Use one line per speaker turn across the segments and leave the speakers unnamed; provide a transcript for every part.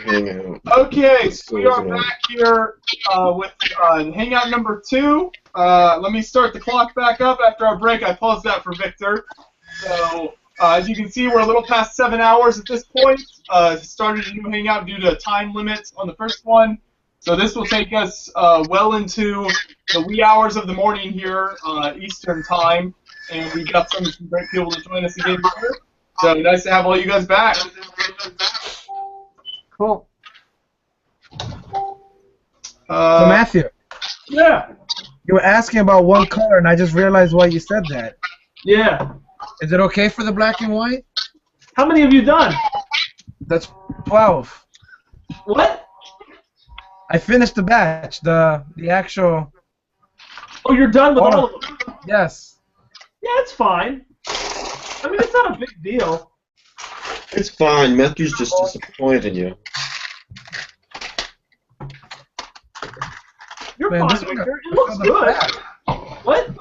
Hangout.
Okay, so we are back here with Hangout number 2. Let me start the clock back up after our break. I paused that for Victor. So, as you can see, we're a little past 7 hours at this point. Started a new Hangout due to time limits on the first one. So this will take us well into the wee hours of the morning here, Eastern time. And we've got some great people to join us again here. So nice to have all you guys back.
Cool.
So Matthew,
Yeah.
you were asking about one color, and I just realized why you said that.
Yeah.
Is it okay for the black and white?
How many have you done?
That's 12.
What?
I finished the batch, the actual.
Oh, you're done with all of them?
Yes.
Yeah, it's fine. I mean, it's not a big deal.
It's fine. Matthew's just disappointed in you.
You're
Man,
fine,
this one-
Victor. It looks good. What?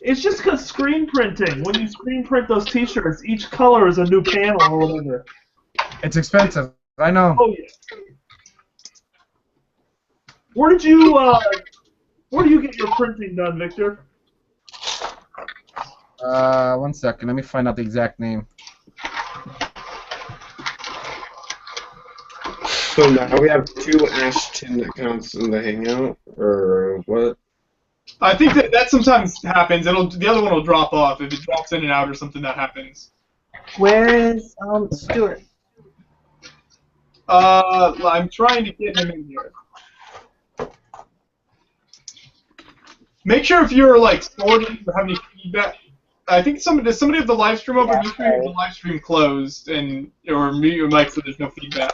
It's just because screen printing. When you screen print those T-shirts, each color is a new panel or whatever.
It's expensive. I know.
Oh yeah. Where do you get your printing done, Victor?
1 second. Let me find out the exact name.
So now we have 2 Ashton accounts in the Hangout, or what?
I think that sometimes happens. The other one will drop off if it drops in and out or something. That happens.
Where is Stuart?
I'm trying to get him in here. Make sure if you're like sorting or have any feedback. I think does somebody have the live stream open? Make sure you have the live stream closed or mute your mic so there's no feedback.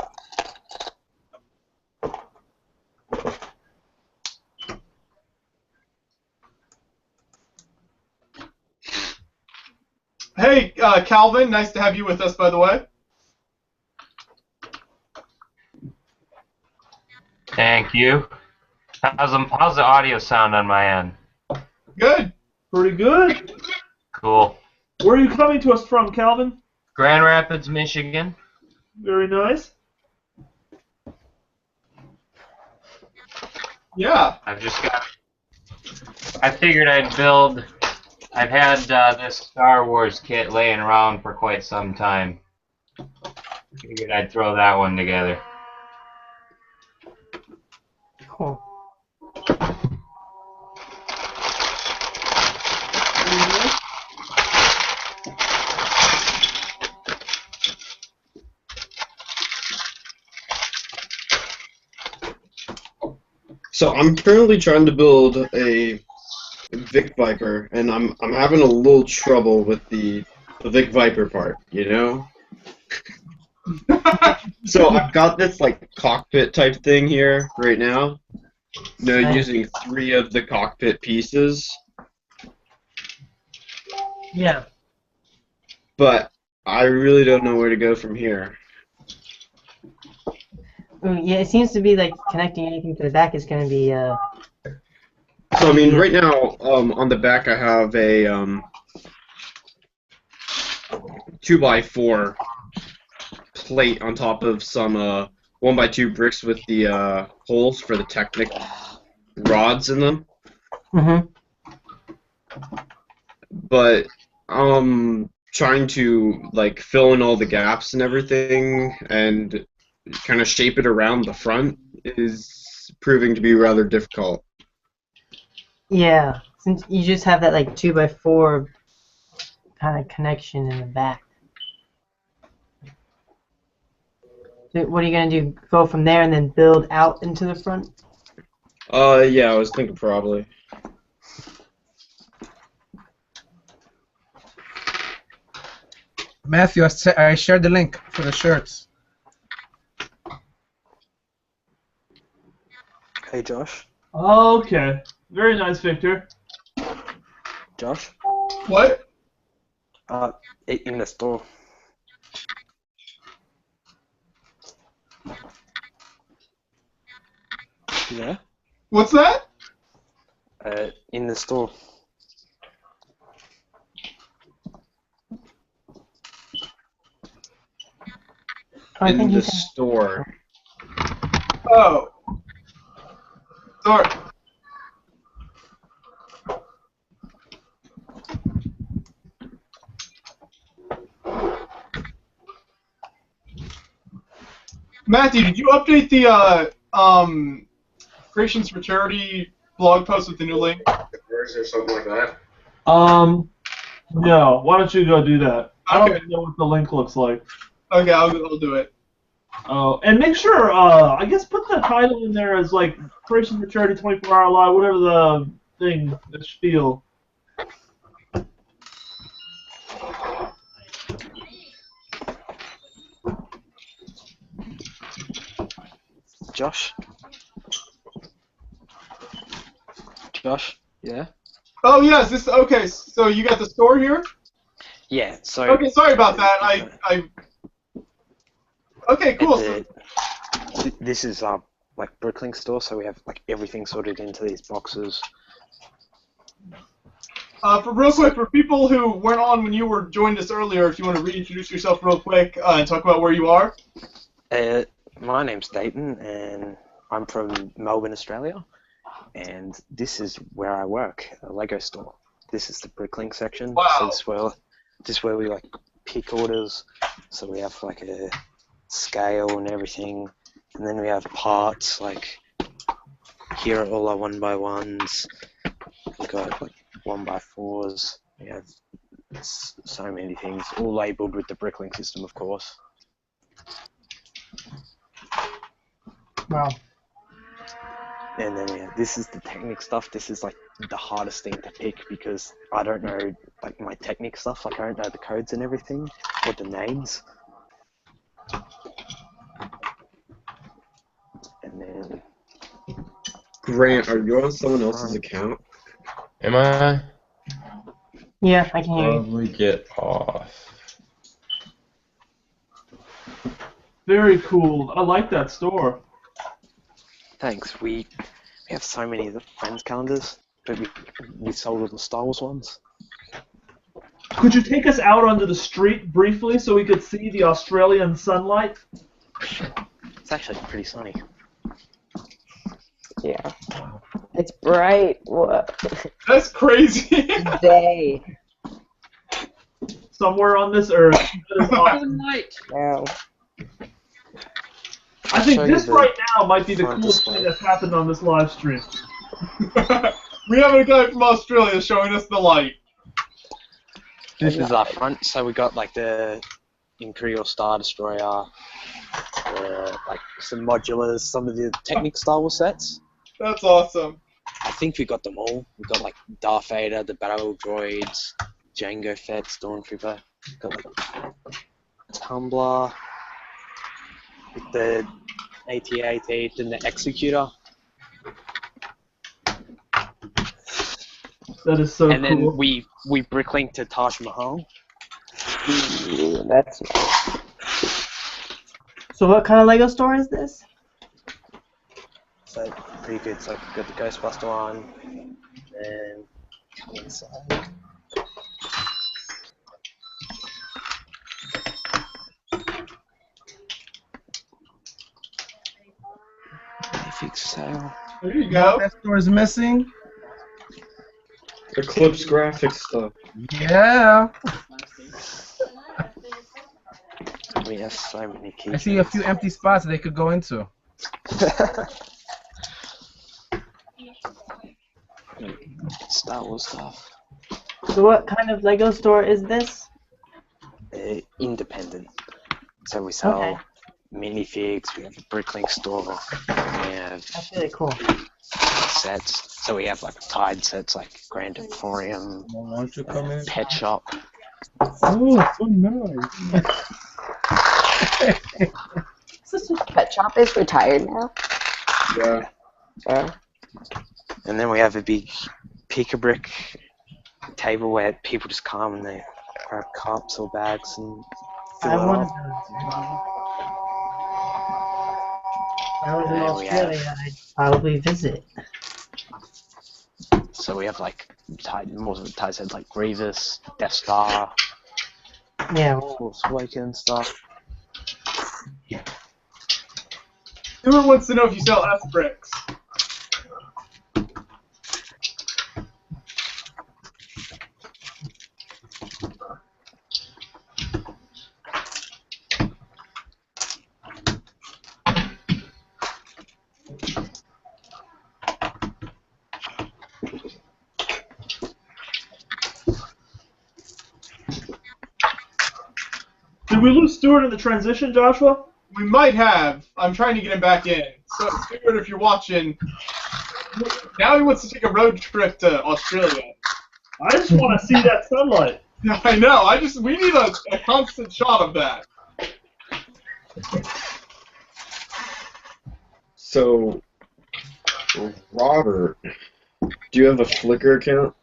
Hey, Calvin, nice to have you with us, by the way.
Thank you. How's the audio sound on my end?
Good. Pretty good.
Cool.
Where are you coming to us from, Calvin?
Grand Rapids, Michigan.
Very nice. Yeah.
I figured I'd had this Star Wars kit laying around for quite some time. Figured I'd throw that one together.
Cool.
So I'm currently trying to build a Vic Viper, and I'm having a little trouble with the Vic Viper part, you know? So I've got this like cockpit type thing here right now. Using 3 of the cockpit pieces.
Yeah.
But I really don't know where to go from here.
Yeah, it seems to be like connecting anything to the back is going to be.
So I mean, right now on the back I have a 2x4 plate on top of some 1x2 bricks with the holes for the Technic rods in them.
Mm-hmm.
But trying to like fill in all the gaps and everything and kind of shape it around the front is proving to be rather difficult.
Yeah, since you just have that like 2x4 kind of connection in the back. So what are you gonna do? Go from there and then build out into the front?
Yeah, I was thinking probably.
Matthew, I shared the link for the shirts.
Hey, Josh.
Okay. Very nice, Victor.
Josh?
What?
In the store. Yeah?
What's that?
In the store.
Oh, I think
in the
he's in.
store.
Oh. Sorry. Matthew, did you update the Creations for Charity blog post with the new link?
Or something like that.
No. Why don't you go do that? I don't
Okay.
even know what the link looks like.
Okay, I'll do it.
Oh, and make sure, I guess put the title in there as like Creation for Charity 24-hour live, whatever the thing, the spiel.
Josh? Josh? Yeah?
Oh yes, this okay. So you got the store here?
Yeah, so...
Okay, sorry about that. I Okay, cool. So,
This is our like Bricklink store, so we have like everything sorted into these boxes.
for real quick, for people who weren't on when you were joined us earlier, if you want to reintroduce yourself real quick and talk about where you are.
My name's Dayton, and I'm from Melbourne, Australia. And this is where I work, a Lego store. This is the Bricklink section.
Wow.
So this is where we like pick orders. So we have like a scale and everything, and then we have parts like here are all our 1x1s. We've got like 1x4s. We have so many things, all labelled with the Bricklink system, of course.
Wow.
And then yeah, this is the Technic stuff. This is like the hardest thing to pick because I don't know like my Technic stuff. Like I don't know the codes and everything or the names. And then
Grant, are you on someone else's account?
Am I?
Yeah, I can hear you.
Probably get off.
Very cool. I like that store.
thanks. We have so many of the friends calendars, but we sold all the Star Wars ones.
Could you take us out onto the street briefly so we could see the Australian sunlight?
It's actually pretty sunny.
Yeah. It's bright. What?
That's crazy.
Day.
Somewhere on this earth. That is awesome.
Wow.
I think
I'll show
this
you the
right now might be the
front
coolest
display.
thing that's happened on this live stream.
We have a guy from Australia showing us the light.
This is our front, so we got like the Imperial Star Destroyer, like some modulars, some of the Technic Star Wars sets.
That's awesome.
I think we got them all. We got like Darth Vader, the Battle Droids, Jango Fett, Stormtrooper. Got like Tumbler, with the AT-AT and the Executor.
That is so
And then
cool.
we bricklink to Taj Mahal.
That's
So what kind of Lego store is this?
So pretty good. So we've got the Ghostbuster one, and inside. Fix sale.
There you go.
That store is missing.
Eclipse graphics stuff.
Yeah.
We have so many keys.
I see a few empty spots they could go into.
Star Wars stuff.
So what kind of Lego store is this?
Independent. So we sell
Okay.
minifigs. We have a Bricklink store. We have
That's really cool.
sets. So we have like Tide sets like Grand Emporium,
Why don't you come in?
Pet Shop.
Oh, so nice.
Pet Shop is retired now.
Yeah.
Yeah.
And then we have a big pick-a-brick table where people just come and they grab cups or bags and fill
I
it
wanted
up.
those. If I was in
There we
Australia, I'd probably visit.
So we have like most of the Tide sets like Grievous, Death Star,
Yeah, well,
Force Awakens stuff.
Stuart wants to know if you sell S-bricks.
Did we lose Stuart in the transition, Joshua?
We might have. I'm trying to get him back in. So, Stuart, if you're watching, now he wants to take a road trip to Australia.
I just want to see that sunlight.
I know. We need a constant shot of that.
So, Robert, do you have a Flickr account?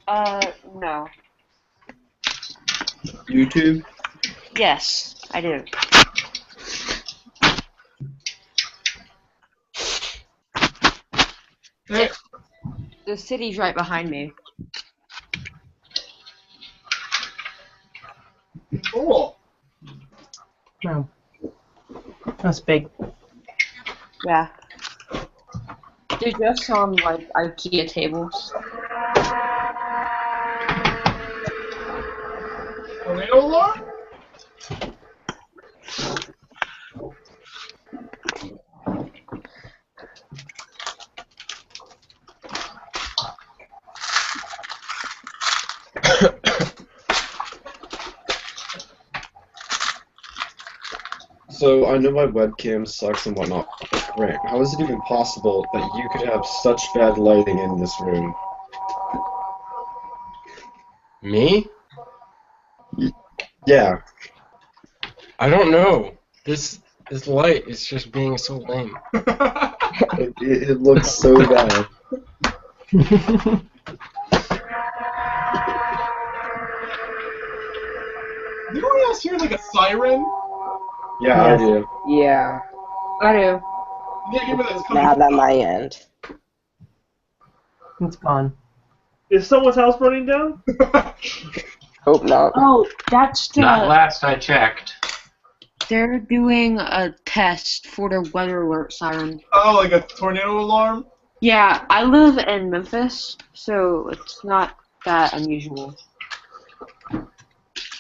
No.
YouTube?
Yes, I do.
Hey,
The city's right behind me.
cool.
No. That's big.
Yeah. They're just some, like, IKEA tables.
Tornado alarm?
So, I know my webcam sucks and whatnot. Right, how is it even possible that you could have such bad lighting in this room?
Me?
Yeah.
I don't know. This light is just being so lame.
It looks so bad.
Did anyone else hear, like, a siren?
Yeah, I
Yes.
do.
Yeah. I do.
Yeah, give me that's coming.
Not on my end.
It's gone.
Is someone's house burning down?
Hope not.
Oh, that's
Not
the.
last I checked.
They're doing a test for their weather alert siren.
Oh, like a tornado alarm?
Yeah, I live in Memphis, so it's not that unusual.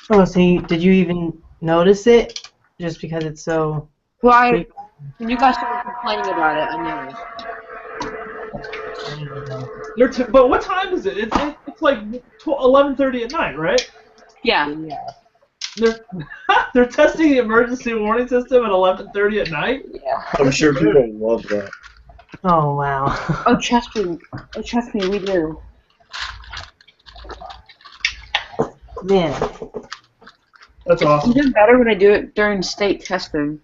Oh, so did you even notice it? Just because it's so...
Well, when you guys started complaining about it, I noticed.
But what time is it? It's like 11:30 at night, right?
Yeah.
They're testing the emergency warning system at 11:30 at night.
Yeah.
I'm sure people love that.
Oh, wow.
Oh, trust me, we do.
Man.
That's awesome.
Even better when I do it during state testing.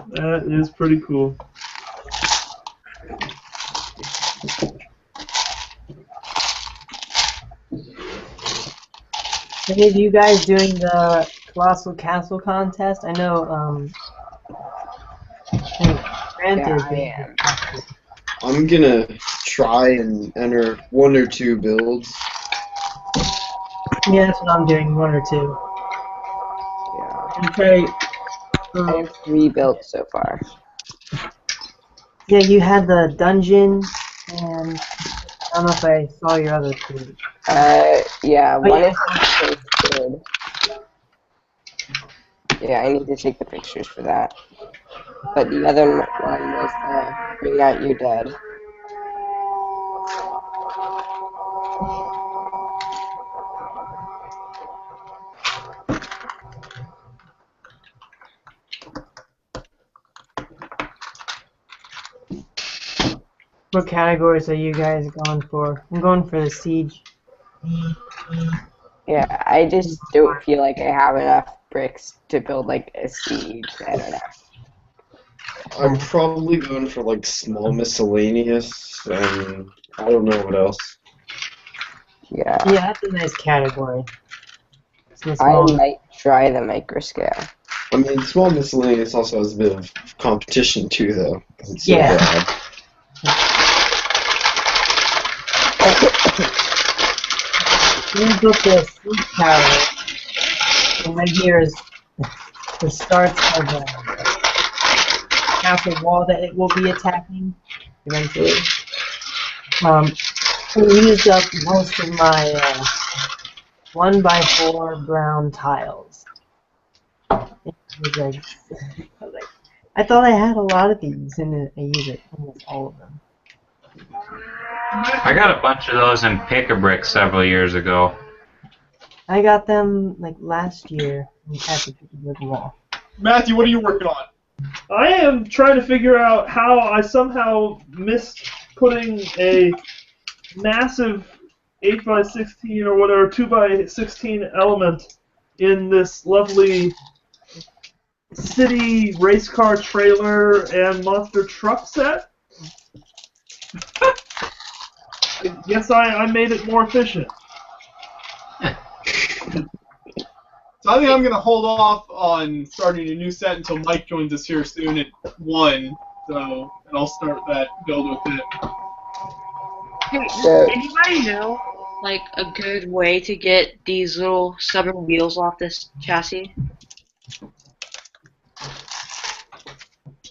That is pretty cool.
Any of you guys doing the Colossal Castle contest? I know, Grant is
I
doing
am.
it.
I'm gonna try and enter 1 or 2 builds.
Yeah, that's what I'm doing, 1 or 2.
Yeah.
And try,
I have 3 built so far.
yeah, you had the dungeon, and I don't know if I saw your other 2.
Yeah,
Oh,
one
yeah.
is posted. Yeah, I need to take the pictures for that. But the other one was Bring Out Your Dead.
What categories are you guys going for? I'm going for the siege.
Yeah, I just don't feel like I have enough bricks to build like a siege. I don't know.
I'm probably going for like small miscellaneous and I don't know what else.
Yeah,
Yeah, that's a nice category. It's the
I
small-
might try the micro scale.
I mean, small miscellaneous also has a bit of competition too, though. 'Cause it's so
Yeah.
broad.
We built the siege tower, and right here is the starts of half a wall that it will be attacking eventually. It used up most of my 1x4 brown tiles. It was like, I thought I had a lot of these, and I use it almost all of them.
I got a bunch of those in Pick-a-Brick several years ago.
I got them like last year at the Pick-a-Brick wall.
Matthew, what are you working on?
I am trying to figure out how I somehow missed putting a massive 8x16 or whatever 2x16 element in this lovely city race car trailer and monster truck set. Guess I made it more efficient.
So I think I'm going to hold off on starting a new set until Mike joins us here soon at 1. So, and I'll start that build with it.
Hey,
So-
anybody know, like, a good way to get these little stubborn wheels off this chassis?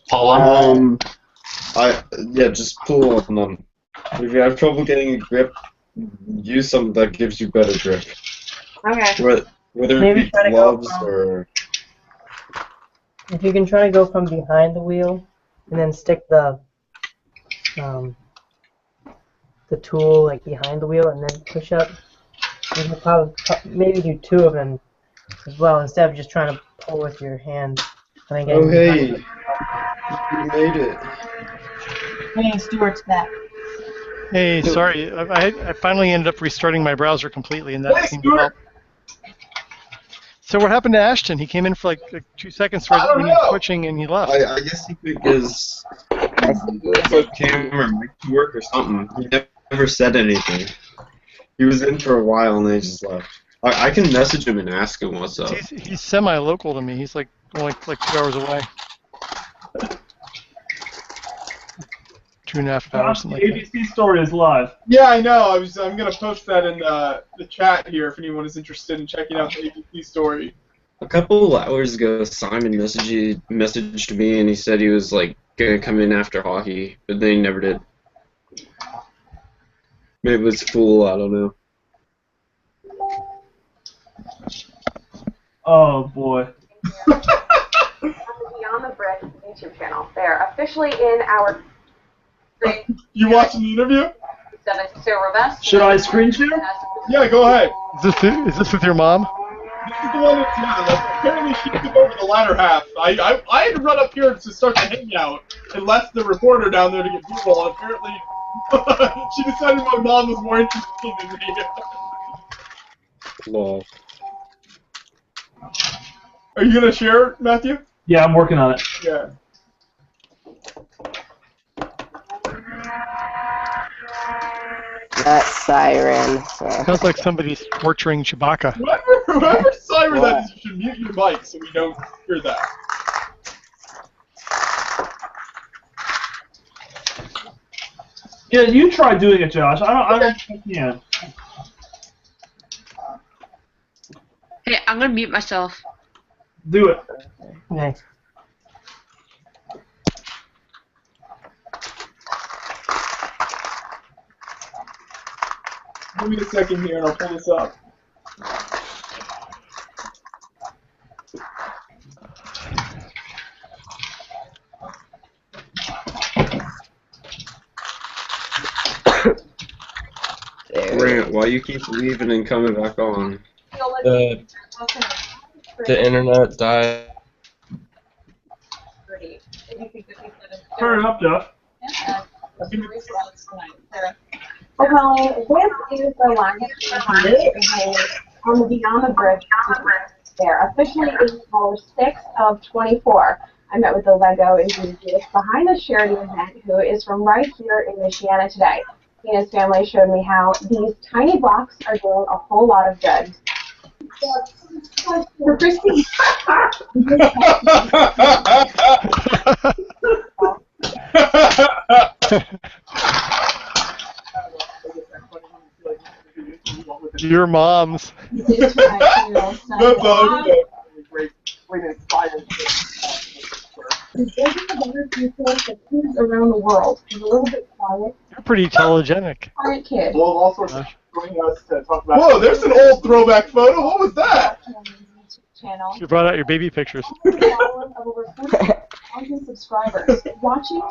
Pull 'em.
Just pull on them. If you have trouble getting a grip, use something that gives you better grip.
Okay.
Whether it
Maybe
be
try to go
gloves
from-
or...
If you can try to go from behind the wheel and then stick the tool like behind the wheel and then push up, you can probably maybe do 2 of them as well instead of just trying to pull with your hand. And then getting
Oh, hey!
behind
You made it.
Hey, Stuart's back.
Hey, sorry, I finally ended up restarting my browser completely, and that
Hey,
seemed to help. So what happened to Ashton? He came in for like 2 seconds when he was switching, and he left.
I guess he could get his webcam or mic to work or something. He never said anything. He was in for a while and then he just left. I can message him and ask him what's up.
He's semi-local to me. He's like only like 2 hours away. 2.5 hours, something
The
like that.
ABC story is live.
Yeah, I know. I'm going to post that in the chat here if anyone is interested in checking out the ABC story.
A couple hours ago, Simon messaged me and he said he was like gonna come in after hockey, but then he never did. Maybe it was Fool, I don't know.
Oh boy.
Beyond the Brick YouTube channel. They're officially in our grade.
You watching the interview?
7 silver vest.
Should I screen share?
Yeah, go ahead.
Is this with your mom?
This is the one that's apparently she took over the latter half. I had to run up here to start the hangout and left the reporter down there to get people, and apparently she decided my mom was more interesting than me.
Lol.
Are you gonna share, Matthew?
Yeah, I'm working on it.
Yeah.
That siren. So.
Sounds like somebody's torturing Chewbacca.
Whoever siren that is, you should mute your mic so we don't hear that.
Yeah, you try doing it, Josh. I don't think you can.
Hey, I'm gonna mute myself.
Do it.
Nice.
Give me a second here and I'll pull this up.
Grant, why you keep leaving and coming back on?
The internet died.
Turn it up, Jeff.
Okay, this is the line on the Beyond the Brick. There, officially in hour 6 of 24. I met with the Lego enthusiast behind the charity event who is from right here in Michiana today. He and his family showed me how these tiny blocks are doing a whole lot of good. For Christy.
Your mom's.
That's all. Great. Wait a minute. fire.
He's building a better future for kids around the world. He's a little bit quiet.
You're pretty telegenic.
Quiet kid.
We'll have all sorts of joining us to talk about. Whoa, there's an old throwback photo. What was that?
Channel.
You brought out your baby pictures.
Following of over 40,000 subscribers. Watching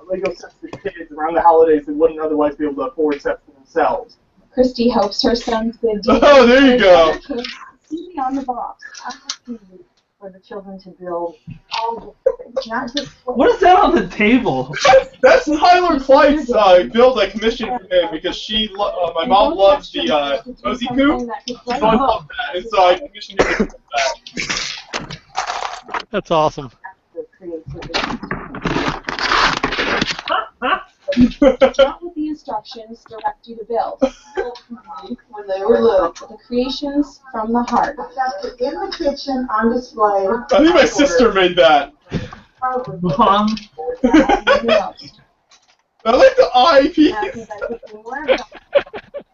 Lego sets the kids around the holidays they wouldn't otherwise be able to afford sets for themselves.
Christy hopes her son's good deed.
Oh, there you go.
See on the box. I have to use for the children to build all the not just
What is that on the table?
That's Tyler Clyde's build I commissioned for him because my mom loves the Cozy Coop. So I love that, and so I commissioned him to do that.
That's awesome.
Not with the instructions direct you to build. When they were little. The creations from the heart. In the kitchen on display.
I think my sister made that.
Mom.
I like the eye piece.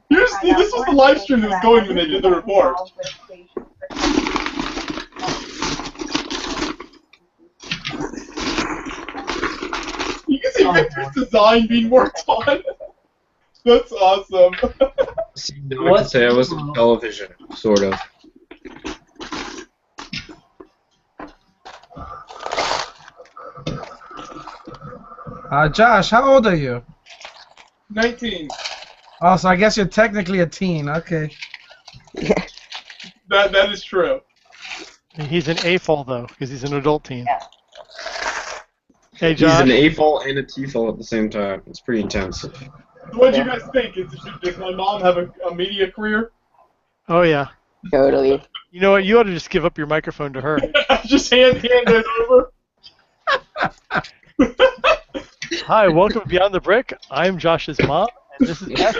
This was the live stream that was going when they did the report. You can see Victor's design being worked on. That's awesome.
See, now I can say I was on television, sort of.
Josh, how old are you?
19.
Oh, so I guess you're technically a teen. Okay.
That is true.
He's an A-fall though, because he's an adult teen. Yeah. Hey, Josh.
He's an A-fall and a T-fall at the same time. It's pretty intense.
What do you guys think? Does my mom have a media career?
Oh yeah.
Totally.
You know what? You ought to just give up your microphone to her.
Just hand it over.
Hi, welcome to Beyond the Brick. I'm Josh's mom, and this is Beth.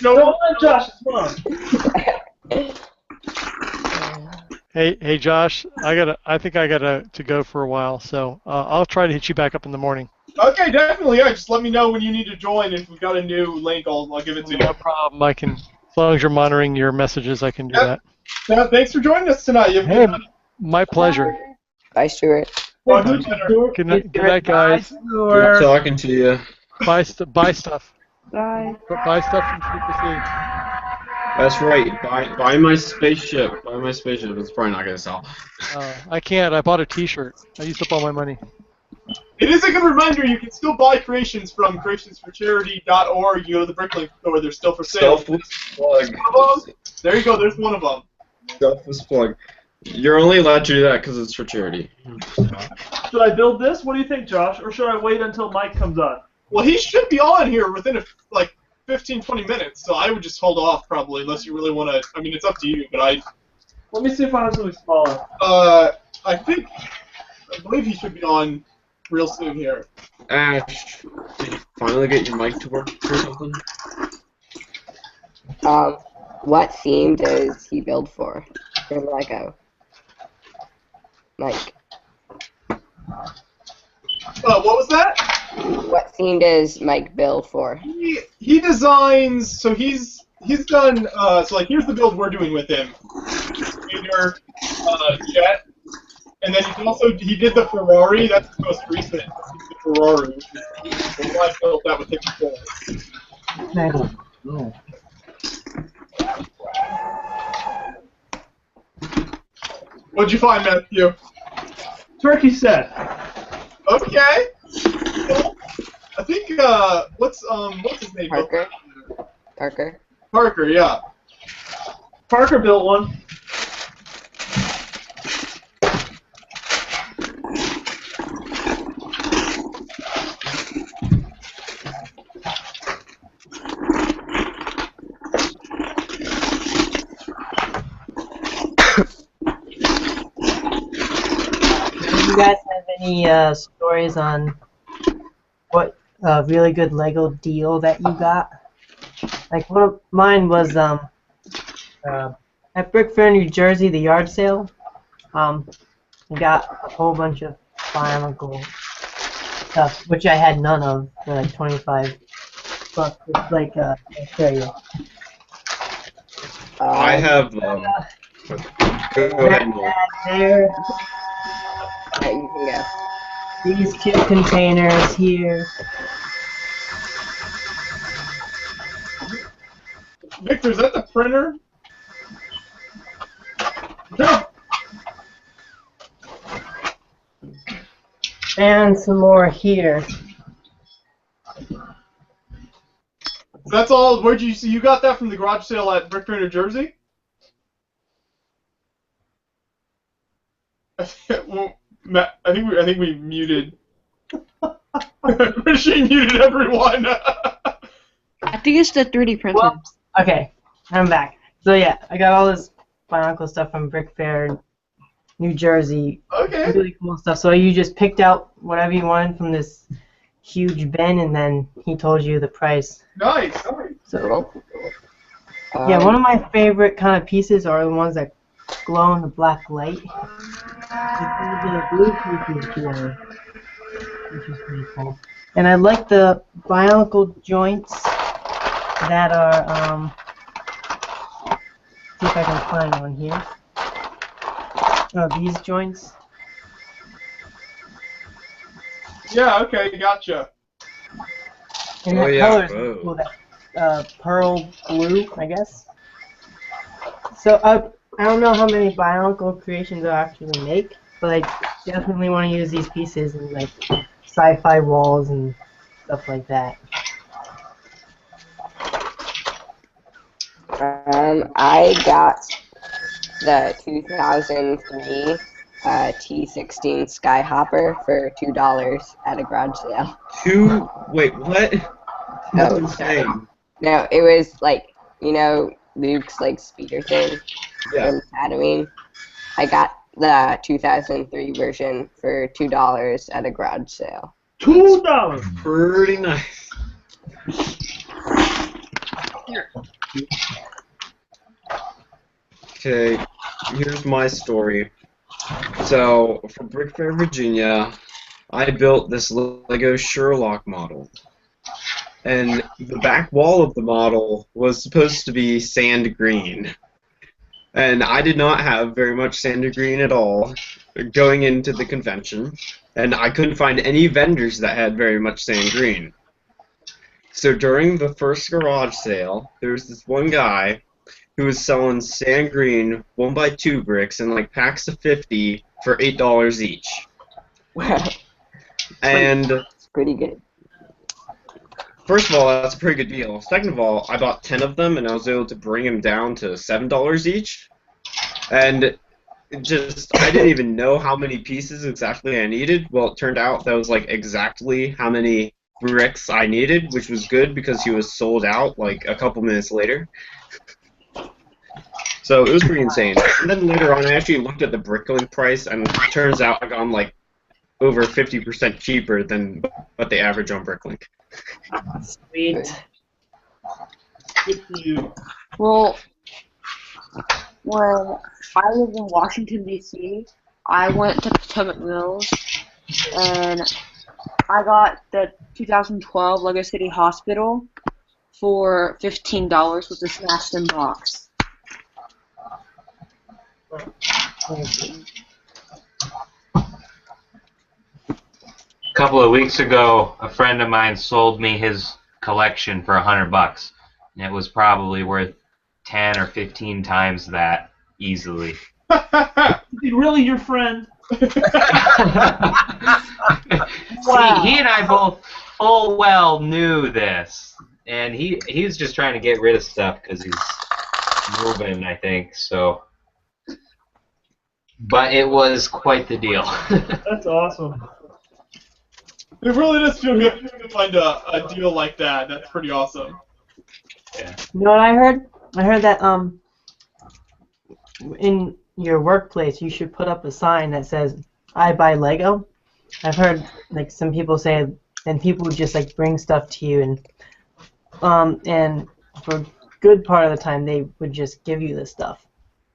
No, I'm Josh's mom.
Hey, Josh. I think I gotta to go for a while, so I'll try to hit you back up in the morning.
Okay, definitely. Yeah, just let me know when you need to join. If we've got a new link, I'll give it to you.
No problem. I can, as long as you're monitoring your messages, I can do that.
Yeah, thanks for joining us tonight.
Hey, my pleasure.
Bye, Stuart.
Good night, guys.
Good talking to you.
Buy stuff.
Bye.
Buy stuff from Flickr.
That's right. Buy my spaceship. Buy my spaceship. It's probably not gonna sell.
I can't. I bought a T-shirt. I used up all my money.
It is a good reminder. You can still buy creations from creationsforcharity.org. You go to the Bricklink store. They're still for sale.
Selfless plug.
There you go. There's one of them.
Selfless plug. You're only allowed to do that because it's for charity.
Should I build this? What do you think, Josh? Or should I wait until Mike comes on?
Well, he should be on here within like 15, 20 minutes, so I would just hold off probably unless you really want to. I mean, it's up to you, but
Let me see if I have something smaller.
I believe he should be on real soon here.
Ash, did you finally get your mic to work or something?
What scene does he build for Lego? Mike.
What was that?
What scene does Mike build for?
He designs. So he's done. So like here's the build we're doing with him. Junior, Jet, and then he did the Ferrari. That's the most recent. The Ferrari. I built that with him before.
No.
What'd you find, Matthew?
Turkey set.
Okay. I think what's his name?
Parker.
Parker, yeah.
Parker built one.
Do you guys have any stories on what really good Lego deal that you got? Like one of mine was at Brick Fair, New Jersey, the yard sale. We got a whole bunch of Bionicle stuff, which I had none of, for like $25. But it's like, I'll show you.
I have. Go ahead, Noel.
There,
Yeah, you can go.
these two containers here.
Victor, is that the printer?
And some more here.
That's all. Where'd you see? You got that from the garage sale at Brickner, New Jersey? Well, Matt, I think we muted. Machine muted everyone.
I think it's the 3D printer.
Well, okay, I'm back. So yeah, I got all this Bionicle stuff from Brick Fair, New Jersey.
Okay.
Really cool stuff. So you just picked out whatever you wanted from this huge bin, and then he told you the price.
Nice.
So yeah, one of my favorite kind of pieces are the ones that glow in the black light. The blue pieces here, which is pretty cool. And I like the Bionicle joints that are, see if I can find one here. Oh, these joints.
Yeah. Okay. Gotcha.
And
Oh,
that
yeah,
color's
whoa.
cool, that pearl blue, I guess. So I don't know how many Bionicle creations I'll actually make, but I definitely want to use these pieces in like sci-fi walls and stuff like that.
I got the 2003 T16 Skyhopper for $2 at a garage sale.
Wait, what? That's insane.
No, it was like, you know, Luke's like speeder thing from Tatooine. I got the 2003 version for $2 at a garage sale.
$2.
Pretty nice. Okay, here's my story. So, for Brick Fair, Virginia, I built this Lego Sherlock model. And the back wall of the model was supposed to be sand green. And I did not have very much sand green at all going into the convention. And I couldn't find any vendors that had very much sand green. So during the first garage sale, there was this one guy who was selling sand green 1x2 bricks in like packs of 50 for $8 each.
Wow.
And
it's pretty good.
First of all, that's a pretty good deal. Second of all, I bought 10 of them and I was able to bring them down to $7 each. And I didn't even know how many pieces exactly I needed. Well, it turned out that was like exactly how many bricks I needed, which was good because he was sold out like a couple minutes later. So it was pretty insane. And then later on, I actually looked at the bricklink price, and it turns out I got them like over 50% cheaper than what they average on bricklink.
Sweet.
Good for you.
Well, when I lived in Washington, D.C., I went to Potomac Mills, and I got the 2012 Lego City Hospital for $15 with a smashed in box.
A couple of weeks ago, a friend of mine sold me his collection for $100, and it was probably worth 10 or 15 times that easily.
Is he really your friend?
See, he and I both full well knew this, and he was just trying to get rid of stuff because he's moving, I think. So, but it was quite the deal.
That's awesome.
It really does feel good to find a deal like that. That's pretty awesome.
Yeah.
You know what I heard? I heard that in your workplace you should put up a sign that says "I buy Lego." I've heard like some people say, and people would just like bring stuff to you, and for a good part of the time they would just give you this stuff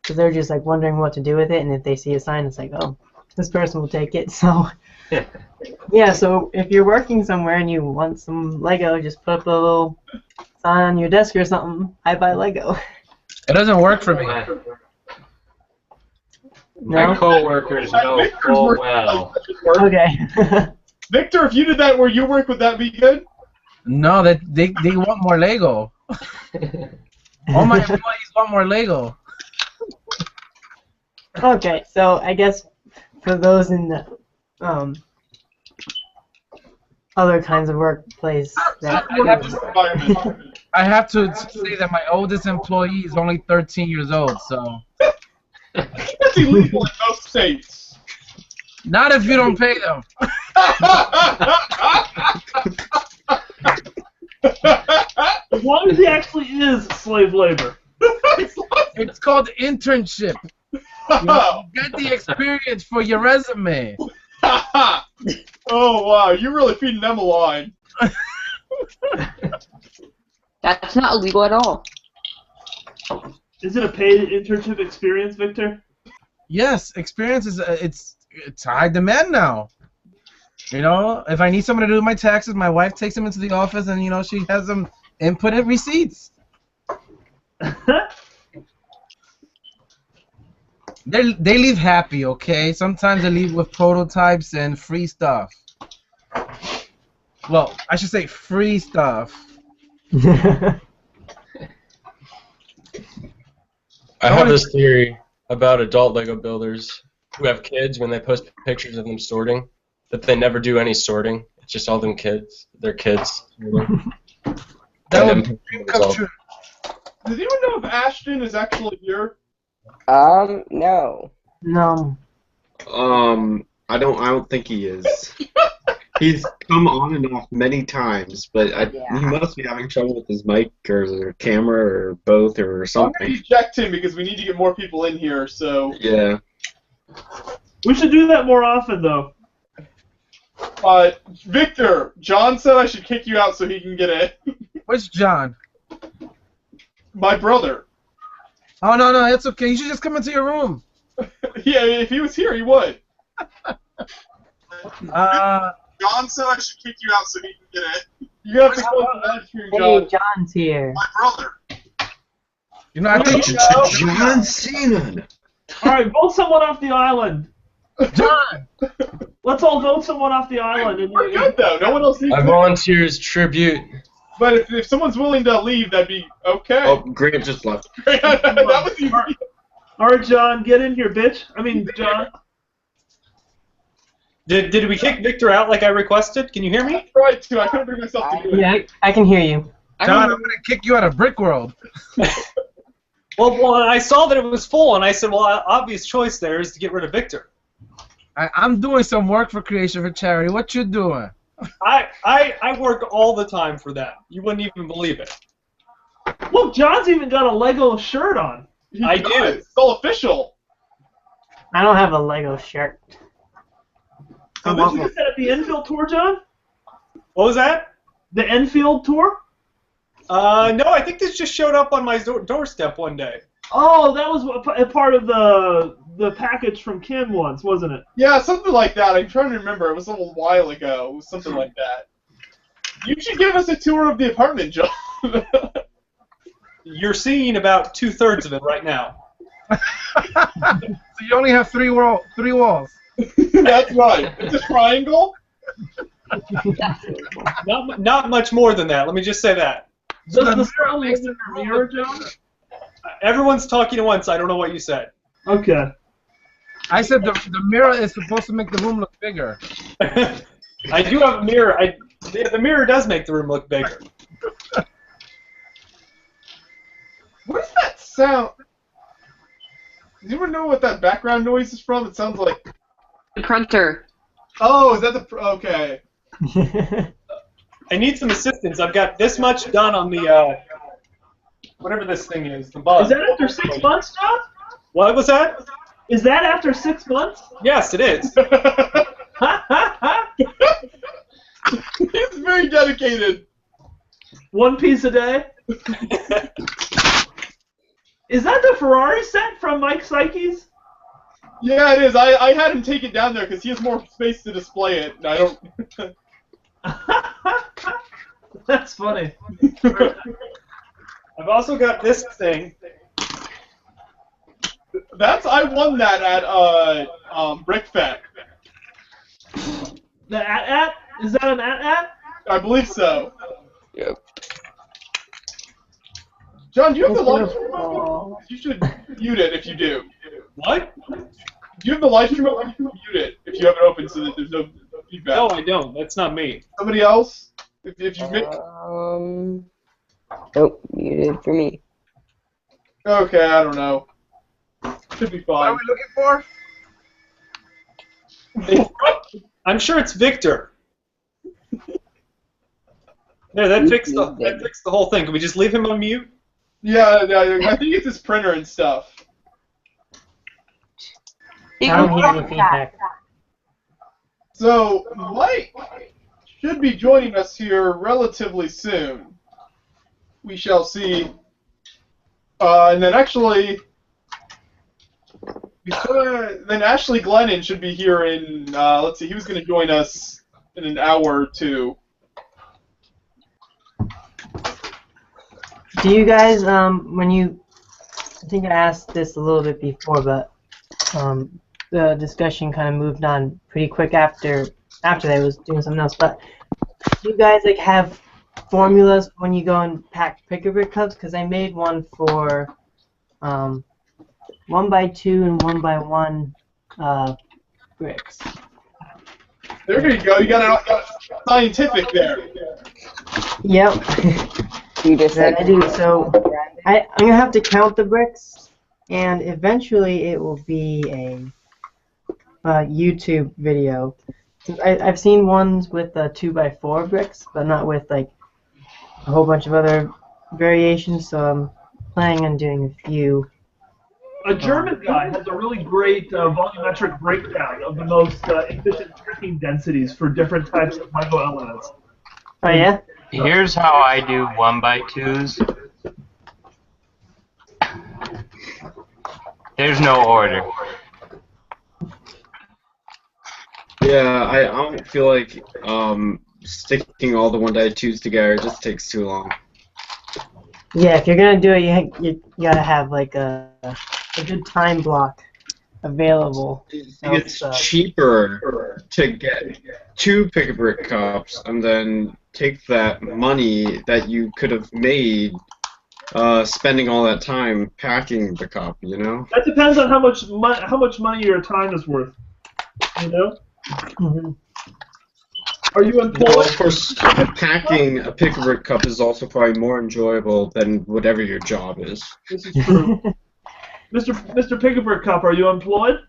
because they're just like wondering what to do with it, and if they see a sign, it's like, oh, this person will take it. So yeah, so if you're working somewhere and you want some Lego, just put up a little sign on your desk or something. I buy Lego.
It doesn't work for me.
My coworkers know full well.
Okay.
Victor, if you did that where you work, would that be good?
No, they want more Lego. All my employees want more Lego.
Okay, so I guess for those in the other kinds of workplace,
I have to say that my oldest employee is only 13 years old, so.
That's illegal in most states.
Not if you don't pay them.
As long as he actually is slave labor.
It's called internship. You get the experience for your resume.
Oh wow, you're really feeding them a line.
That's not illegal at all.
Is it a paid internship experience, Victor?
Yes, experience is it's high demand now. You know, if I need someone to do my taxes, my wife takes them into the office, and she has them input in receipts. They leave happy, okay? Sometimes they leave with prototypes and free stuff. Well, I should say free stuff.
I have this theory about adult Lego builders who have kids when they post pictures of them sorting, that they never do any sorting. It's just all them kids. They're kids.
That would come true. Does anyone know if Ashton is actually here?
No.
No.
I don't think he is. He's come on and off many times, but he must be having trouble with his mic or camera or both or
I'm
something.
going to eject him because we need to get more people in here, so...
Yeah.
We should do that more often, though.
Victor, John said I should kick you out so he can get in.
Which John?
My brother.
Oh, no, it's okay. You should just come into your room.
Yeah, if he was here, he would. John said I should kick you out so he can get in. You have to close the live stream, John.
Hey, John's here.
My brother.
I think
John Cena.
Alright, vote someone off the island.
John!
Let's all vote someone off the island.
We're good, though. No one else needs
I volunteer as tribute.
But if someone's willing to leave, that'd be okay.
Oh, Grant just left.
That was easy.
Alright, John, get in here, bitch. I mean, John.
Did we kick Victor out like I requested? Can you hear me?
I tried to. I couldn't bring myself to do it.
Yeah, I can hear you.
John, I'm going to kick you out of Brick World.
Well, I saw that it was full, and I said, well, obvious choice there is to get rid of Victor.
I'm doing some work for Creation for Charity. What you doing?
I work all the time for them. You wouldn't even believe it.
Look, John's even got a Lego shirt on.
I do.
It's all official.
I don't have a Lego shirt.
So did you get that at the Enfield tour, John?
What was that?
The Enfield tour?
No, I think this just showed up on my doorstep one day.
Oh, that was a part of the package from Kim once, wasn't it?
Yeah, something like that. I'm trying to remember. It was a little while ago. It was something like that. You should give us a tour of the apartment, John.
You're seeing about 2/3 of it right now.
So you only have three walls.
That's right. It's a triangle.
Not much more than that. Let me just say that.
Does the mirror make the mirror, John?
Everyone's talking at once. I don't know what you said.
Okay.
I said the mirror is supposed to make the room look bigger.
I do have a mirror. The mirror does make the room look bigger.
What is that sound? Does anyone know what that background noise is from? It sounds like...
The printer.
Oh, is that the... Okay.
I need some assistance. I've got this much done on the, whatever this thing is, the bug.
Is that after 6 months, John?
What was that?
Is that after 6 months?
Yes, it is.
He's very dedicated.
1 piece a day? Is that the Ferrari set from Mike Sykes?
Yeah, it is. I had him take it down there because he has more space to display it. And I don't.
That's funny.
I've also got this thing.
I won that at BrickShelf.
The at? Is that an at?
I believe so.
Yep.
John, do you have the live stream open? You should mute it if you do.
What?
Do you have the live stream open? You can mute it if you have it open so that there's no feedback.
No, I don't. That's not me.
Somebody else? If you
Nope, muted for me.
Okay, I don't know. Should be fine.
What are we looking for?
I'm sure it's Victor. There, that fixed the whole thing. Can we just leave him on mute?
Yeah, I think it's his printer and stuff.
I don't hear any feedback.
So, Mike should be joining us here relatively soon. We shall see. And then actually, then Ashley Glennon should be here in, let's see, he was going to join us in an hour or two.
Do you guys, when you, I think I asked this a little bit before, but the discussion kind of moved on pretty quick after that I was doing something else. But do you guys like have formulas when you go and pack Pick-a-Brick cups? Because I made one for 1x2 and 1x1 bricks.
There you go. You got it scientific there.
Yep.
You just
I do. So I'm gonna have to count the bricks, and eventually it will be a YouTube video. I've seen ones with 2x4 bricks, but not with like a whole bunch of other variations. So I'm planning on doing a few.
A German guy has a really great volumetric breakdown of the most efficient packing densities for different types of Lego elements.
Oh yeah?
Here's how I do 1x2s. There's no order.
Yeah, I don't feel like sticking all the 1x2s together. It just takes too long.
Yeah, if you're gonna do it, you gotta have like a good time block available.
It's cheaper to get 2 Pick-a-Brick cups and then take that money that you could have made spending all that time packing the cup, you know?
That depends on how much money your time is worth. You know?
Mm-hmm.
Are you employed?
Well, of course, packing a Pick-a-Brick cup is also probably more enjoyable than whatever your job is.
This is true. Mr. Pick-a-Brick Cup, are you employed?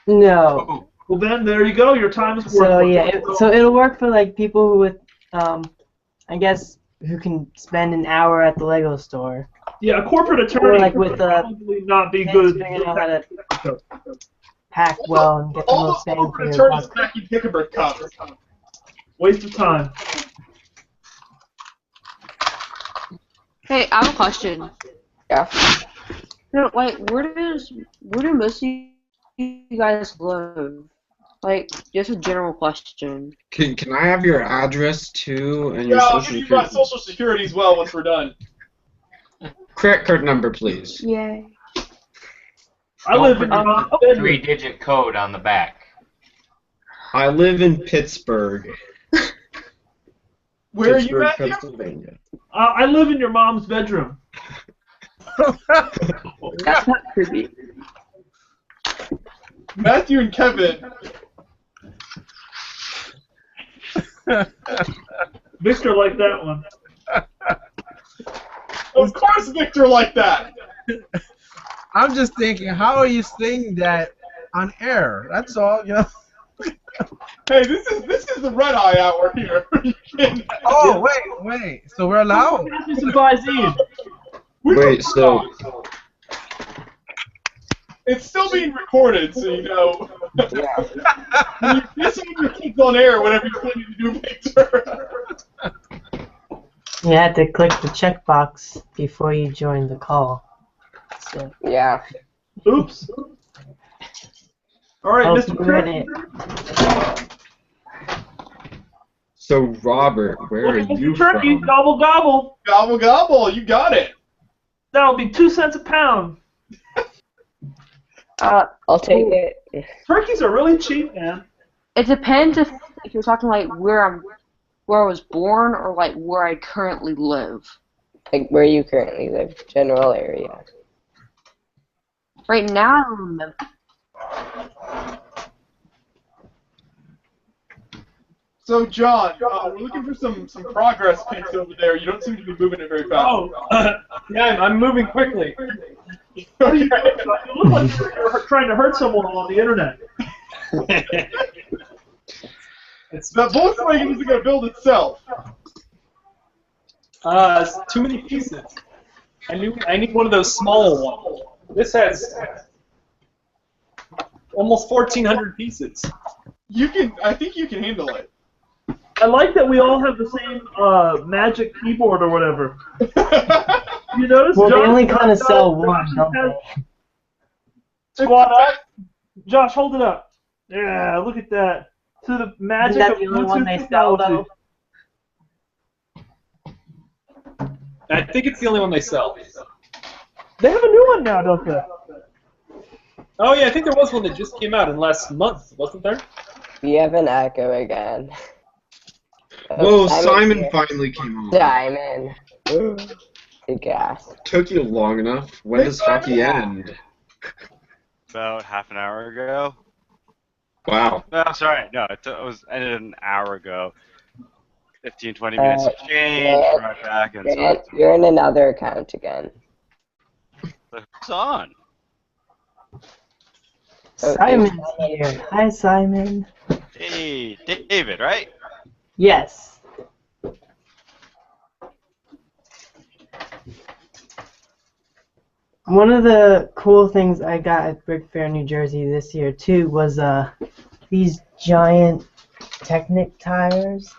No.
Well then, there you go. Your time is worth.
So yeah, so it'll work for like people who with, I guess, who can spend an hour at the Lego store.
Yeah, a corporate attorney
or like with
probably not be good.
Figuring out how to pack well and get the
All
most
the
bang for
corporate
your
attorneys
buck.
packing Pick-a-Brick cups.
Waste of time.
Hey, I have a question.
Yeah.
No, like, where do most of you guys live? Like, just a general question.
Can I have your address too and your
Yeah, I'll
social
give you my
security?
social security as well once we're done.
Credit card number, please.
Yay.
I live in your mom's bedroom.
3-digit code on the back.
I live in Pittsburgh.
Where
Pittsburgh,
are you, Matthew?
Pennsylvania.
I live in your mom's bedroom.
That's not creepy.
Matthew and Kevin.
Victor liked that one.
Of course Victor liked that.
I'm just thinking, how are you saying that on air? That's all, you know.
Hey, this is the red eye hour here.
Oh, wait. So we're allowed?
Wait, so
It's still being recorded, so you know. This one keeps on air whenever you're planning to do Victor.
You had to click the checkbox before you joined the call. So.
Yeah.
Oops. All right,
I'll
Mr.
do
Turkey.
it.
So, Robert, where are
Looking
you
for turkey,
from?
gobble gobble.
Gobble gobble, you got it.
That'll be 2 cents a pound.
I'll take it.
Turkeys are really cheap, man.
It depends if you're talking like where I was born or like where I currently live.
Like where you currently live, general area.
Right now, I live in Memphis.
So, John, we're looking for some progress pics over there. You don't seem to be moving it very fast.
Oh, yeah, I'm moving quickly.
You look like you're trying to hurt someone on the internet.
That Volkswagen isn't going to build itself.
It's too many pieces. I need one of those smaller ones. This has almost 1,400 pieces.
I think you can handle it.
I like that we all have the same magic keyboard or whatever. You notice?
Well, they
Josh,
only kind of
Josh
sell one,
has-
don't they?
Squat up. Josh, hold it up. Yeah, look at that. To the magic
Isn't that
of
the only one
Bluetooth
they sell,
technology.
though?
I think it's the only one they sell.
They have a new one now, don't they?
Oh yeah, I think there was one that just came out in last month, wasn't there?
We have an echo again.
Whoa,
Simon's
Simon
here.
finally came on.
Simon. The gas.
Took you long enough. When does hockey end?
About half an hour ago.
Wow.
No, sorry, no, it was ended an hour ago. 15, 20 minutes exchange,
Grant,
right back, and
Grant,
so
you're in another account again.
who's on?
Simon's here. Hi, Simon.
Hey, David, right?
Yes. One of the cool things I got at Brick Fair, New Jersey this year too was these giant Technic tires.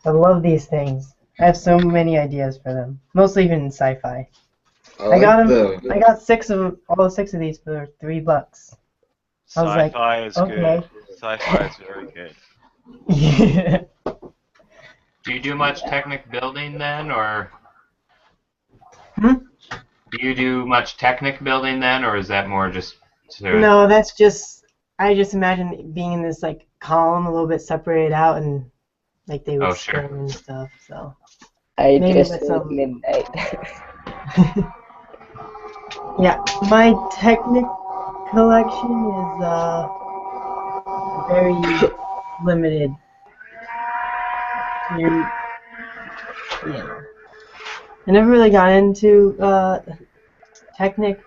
I love these things. I have so many ideas for them, mostly even in sci-fi. I got them. I got 6 of them, all 6 of these for $3. I was like,
Sci-fi is
okay.
good. Sci-fi is very good.
Yeah.
Do you do much Technic building then, or?
Hmm?
Do you do much Technic building then, or is that more just to...
No, that's just. I just imagine it being in this like column, a little bit separated out, and like they would
sure.
spin and stuff. So.
I
Maybe
just
with
hit
some.
midnight.
Yeah, my Technic collection is very limited. And, yeah. I never really got into Technic,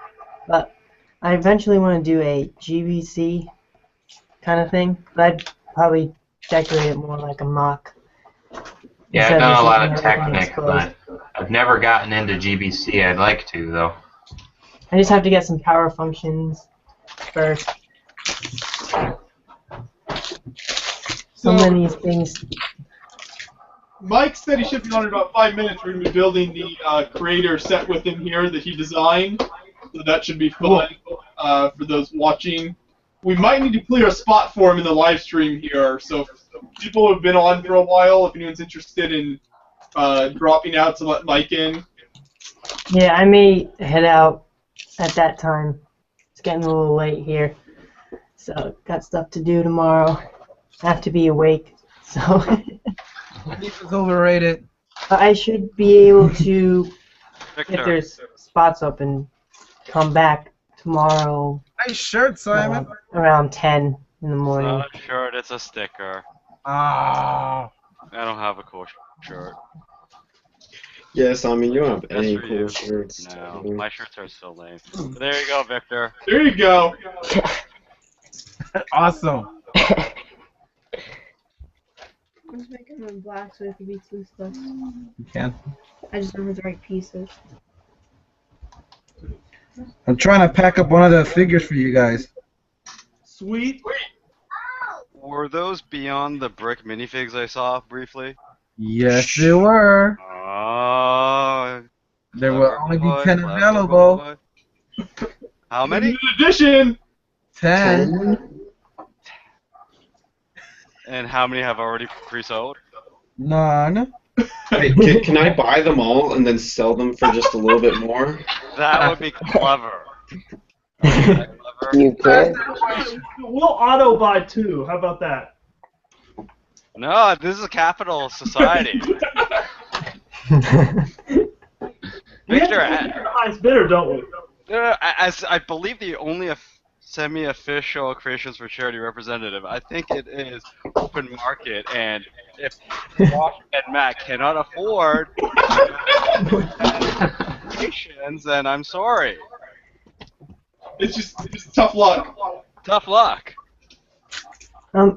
but I eventually want to do a GBC kind of thing, but I'd probably decorate it more like a mock.
Yeah, I've
instead
done a
just
lot
having
of
everything
Technic,
exposed.
but I've never gotten into GBC. I'd like to, though.
I just have to get some power functions first. So many things.
Mike said he should be on in about 5 minutes. We're going to be building the creator set within here that he designed. So that should be fun for those watching. We might need to clear a spot for him in the live stream here. So if people who have been on for a while, if anyone's interested in dropping out to let Mike in.
Yeah, I may head out at that time. It's getting a little late here. So, got stuff to do tomorrow. I have to be awake. So,
It's overrated.
I should be able to,
Victor.
if there's spots open, come back tomorrow.
Nice shirt, Simon.
Around 10 in the morning.
Not a shirt, it's a sticker.
Ah.
I don't have a cool shirt.
Yes, I mean, you don't have
That's
any
for
cool
you.
shirts.
No, my shirts are so lame. But there you go, Victor.
There you go.
Awesome.
I'm just making them black so it can be two stuff.
You can.
I just don't have the right pieces.
I'm trying to pack up one of the figures for you guys.
Sweet.
Were those beyond the brick minifigs I saw briefly?
Yes, they were.
Oh.
There will only be 10
clever
available.
boy. How many?
Limited edition.
10.
And how many have already pre-sold?
None.
Hey, can I buy them all and then sell them for just a little bit more?
That would be clever.
You could.
We'll auto buy 2. How about that?
No, this is a capital society.
We have to
Victor,
pick the highest bidder, don't we?
as I believe the only semi-official Creations for Charity representative, I think it is open market, and if Josh and Matt cannot afford Creations, then I'm sorry.
It's just tough luck.
Tough luck.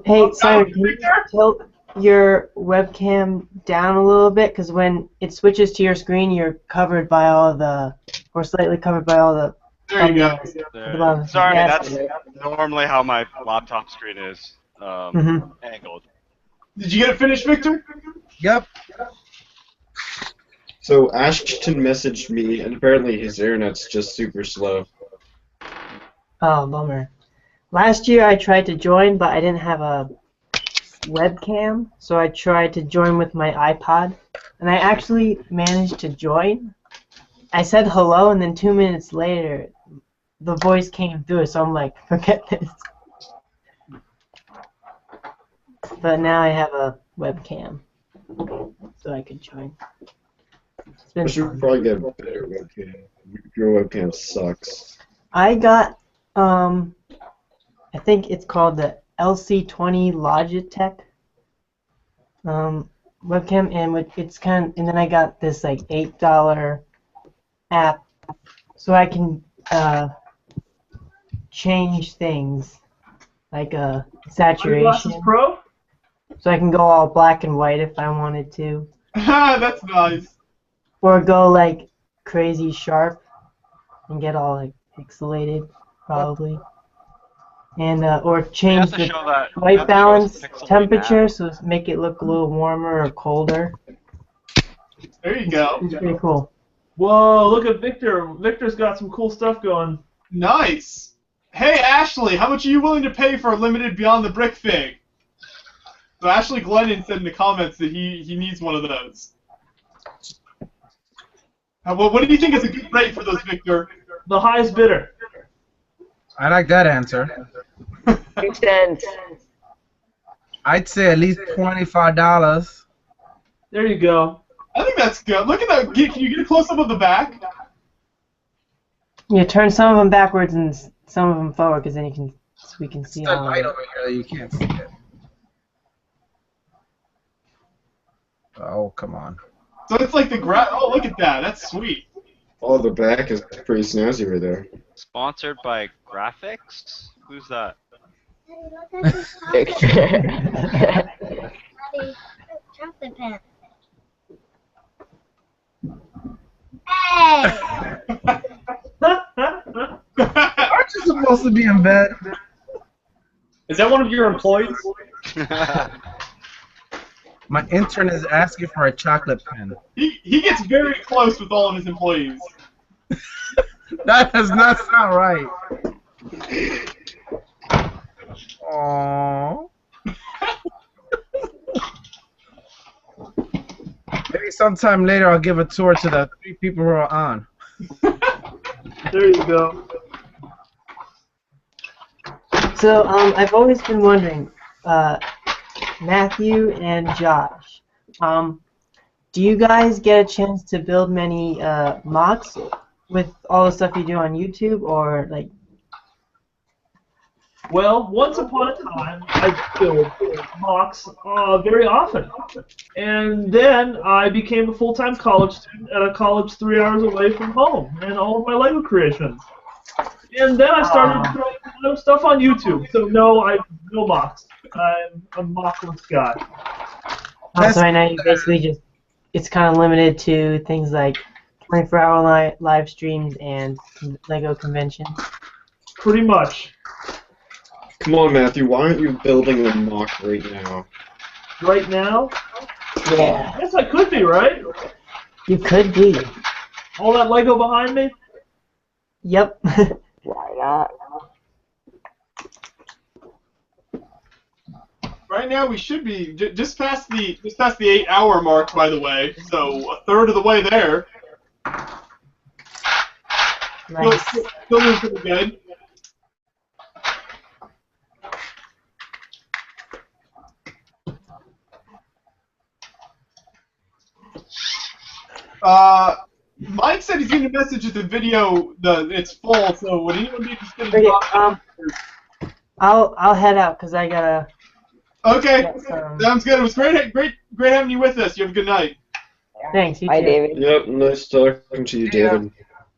Hey, Simon, can you tilt your webcam down a little bit? Because when it switches to your screen, you're covered by all the, or slightly covered by all the.
There you go.
There. Sorry, that's normally how my laptop screen is angled.
Did you get it finished, Victor?
Yep.
So Ashton messaged me, and apparently his internet's just super slow.
Oh, bummer. Last year I tried to join, but I didn't have a webcam, so I tried to join with my iPod, and I actually managed to join. I said hello, and then 2 minutes later, the voice came through, so I'm like, forget this. But now I have a webcam, so I can join. It's been
I should
fun.
probably get a better webcam. Your webcam sucks.
I got, I think it's called the LC20 Logitech webcam, and it's and then I got this like $8 app, so I can change things like saturation.
Glasses Pro?
So I can go all black and white if I wanted to.
That's nice.
Or go like crazy sharp and get all like pixelated, probably. And or change the white balance temperature so make it look a little warmer or colder.
There you go.
It's pretty cool.
Whoa, look at Victor. Victor's got some cool stuff going.
Nice. Hey, Ashley, how much are you willing to pay for a limited Beyond the Brick Fig? So Ashley Glennon said in the comments that he needs one of those. What do you think is a good rate for those, Victor?
The highest bidder.
I like that answer.
2 cents.
I'd say at least $25.
There you go.
I think that's good. Look at that. Can you get a close-up of the back?
Yeah, turn some of them backwards and some of them forward, because then we can see
It's a
all of
light
it.
over here that you can't see it. Oh, come on.
So it's like the oh, look at that. That's sweet.
Oh, the back is pretty snazzy right there.
Sponsored by Graphics? Who's that?
Chocolate pen. Hey!
Aren't you supposed to be in bed?
Is that one of your employees?
My intern is asking for a chocolate pen.
He gets very close with all of his employees.
That does not sound right. Aww. Maybe sometime later I'll give a tour to the 3 people who are on.
There you go.
So I've always been wondering, Matthew and Josh, do you guys get a chance to build many mocks with all the stuff you do on YouTube, or like?
Well, once upon a time, I built mocks very often. And then I became a full-time college student at a college 3 hours away from home and all of my LEGO creations. And then I started doing stuff on YouTube. So no mocks. I'm a mockless guy.
Oh, so right now you basically just, it's kind of limited to things like 24-hour live streams and LEGO conventions.
Pretty much.
Come on, Matthew, why aren't you building a mock right now?
Right now?
Yeah.
Yes, I could be, right?
You could be.
All that LEGO behind me?
Yep.
Why not?
Right now we should be just past the 8-hour mark, by the way. So a third of the way there.
Nice.
Still doing pretty good. Mike said he's going to message the video. It's full. So would anyone be interested in
Okay, I'll head out because I gotta.
Okay, sounds good. It was great having you with us. You have a good night.
Thanks. You
Bye,
too.
David.
Yep, nice talking to you, David.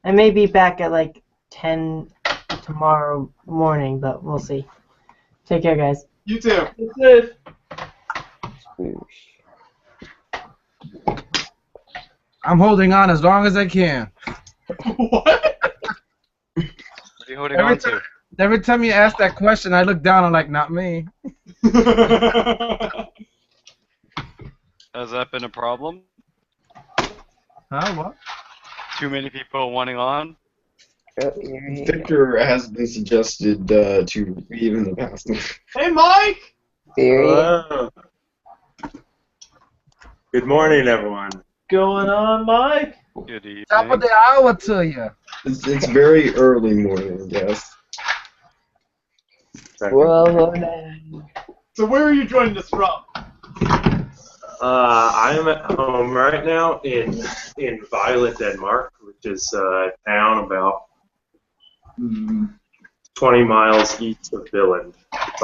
I may be back at like 10 tomorrow morning, but we'll see. Take care, guys.
You too.
It's
I'm holding on as long as I can.
What?
What are you holding on to?
Every time you ask that question, I look down. I'm like, not me.
Has that been a problem?
Huh? What?
Too many people wanting on?
Victor has been suggested to leave in the past.
Hey, Mike!
Hello. Good morning, everyone.
going on, Mike?
Good evening.
Top of the hour to you.
It's very early morning, yes.
So where are you joining us from?
I'm at home right now in Violet, Denmark, which is a town about 20 miles east of Billund. It's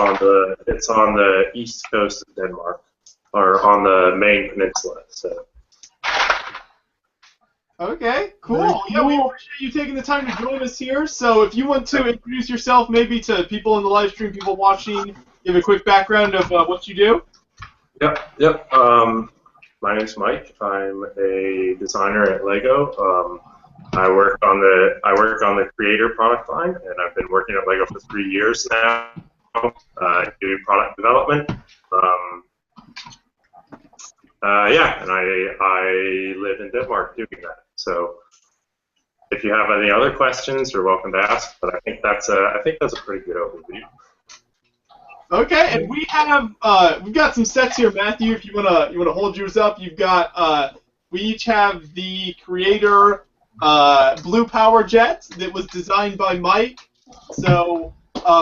on the east coast of Denmark, or on the main peninsula. So.
Okay, cool. Yeah, we appreciate you taking the time to join us here. So if you want to introduce yourself maybe to people in the live stream, people watching, give a quick background of what you do.
Yep. My name's Mike. I'm a designer at Lego. I work on the creator product line, and I've been working at Lego for 3 years now, doing product development. And I live in Denmark doing that. So if you have any other questions, you're welcome to ask. But I think that's a pretty good overview.
Okay, and we've got some sets here, Matthew. If you wanna hold yours up, you've got we each have the creator blue power jet that was designed by Mike. So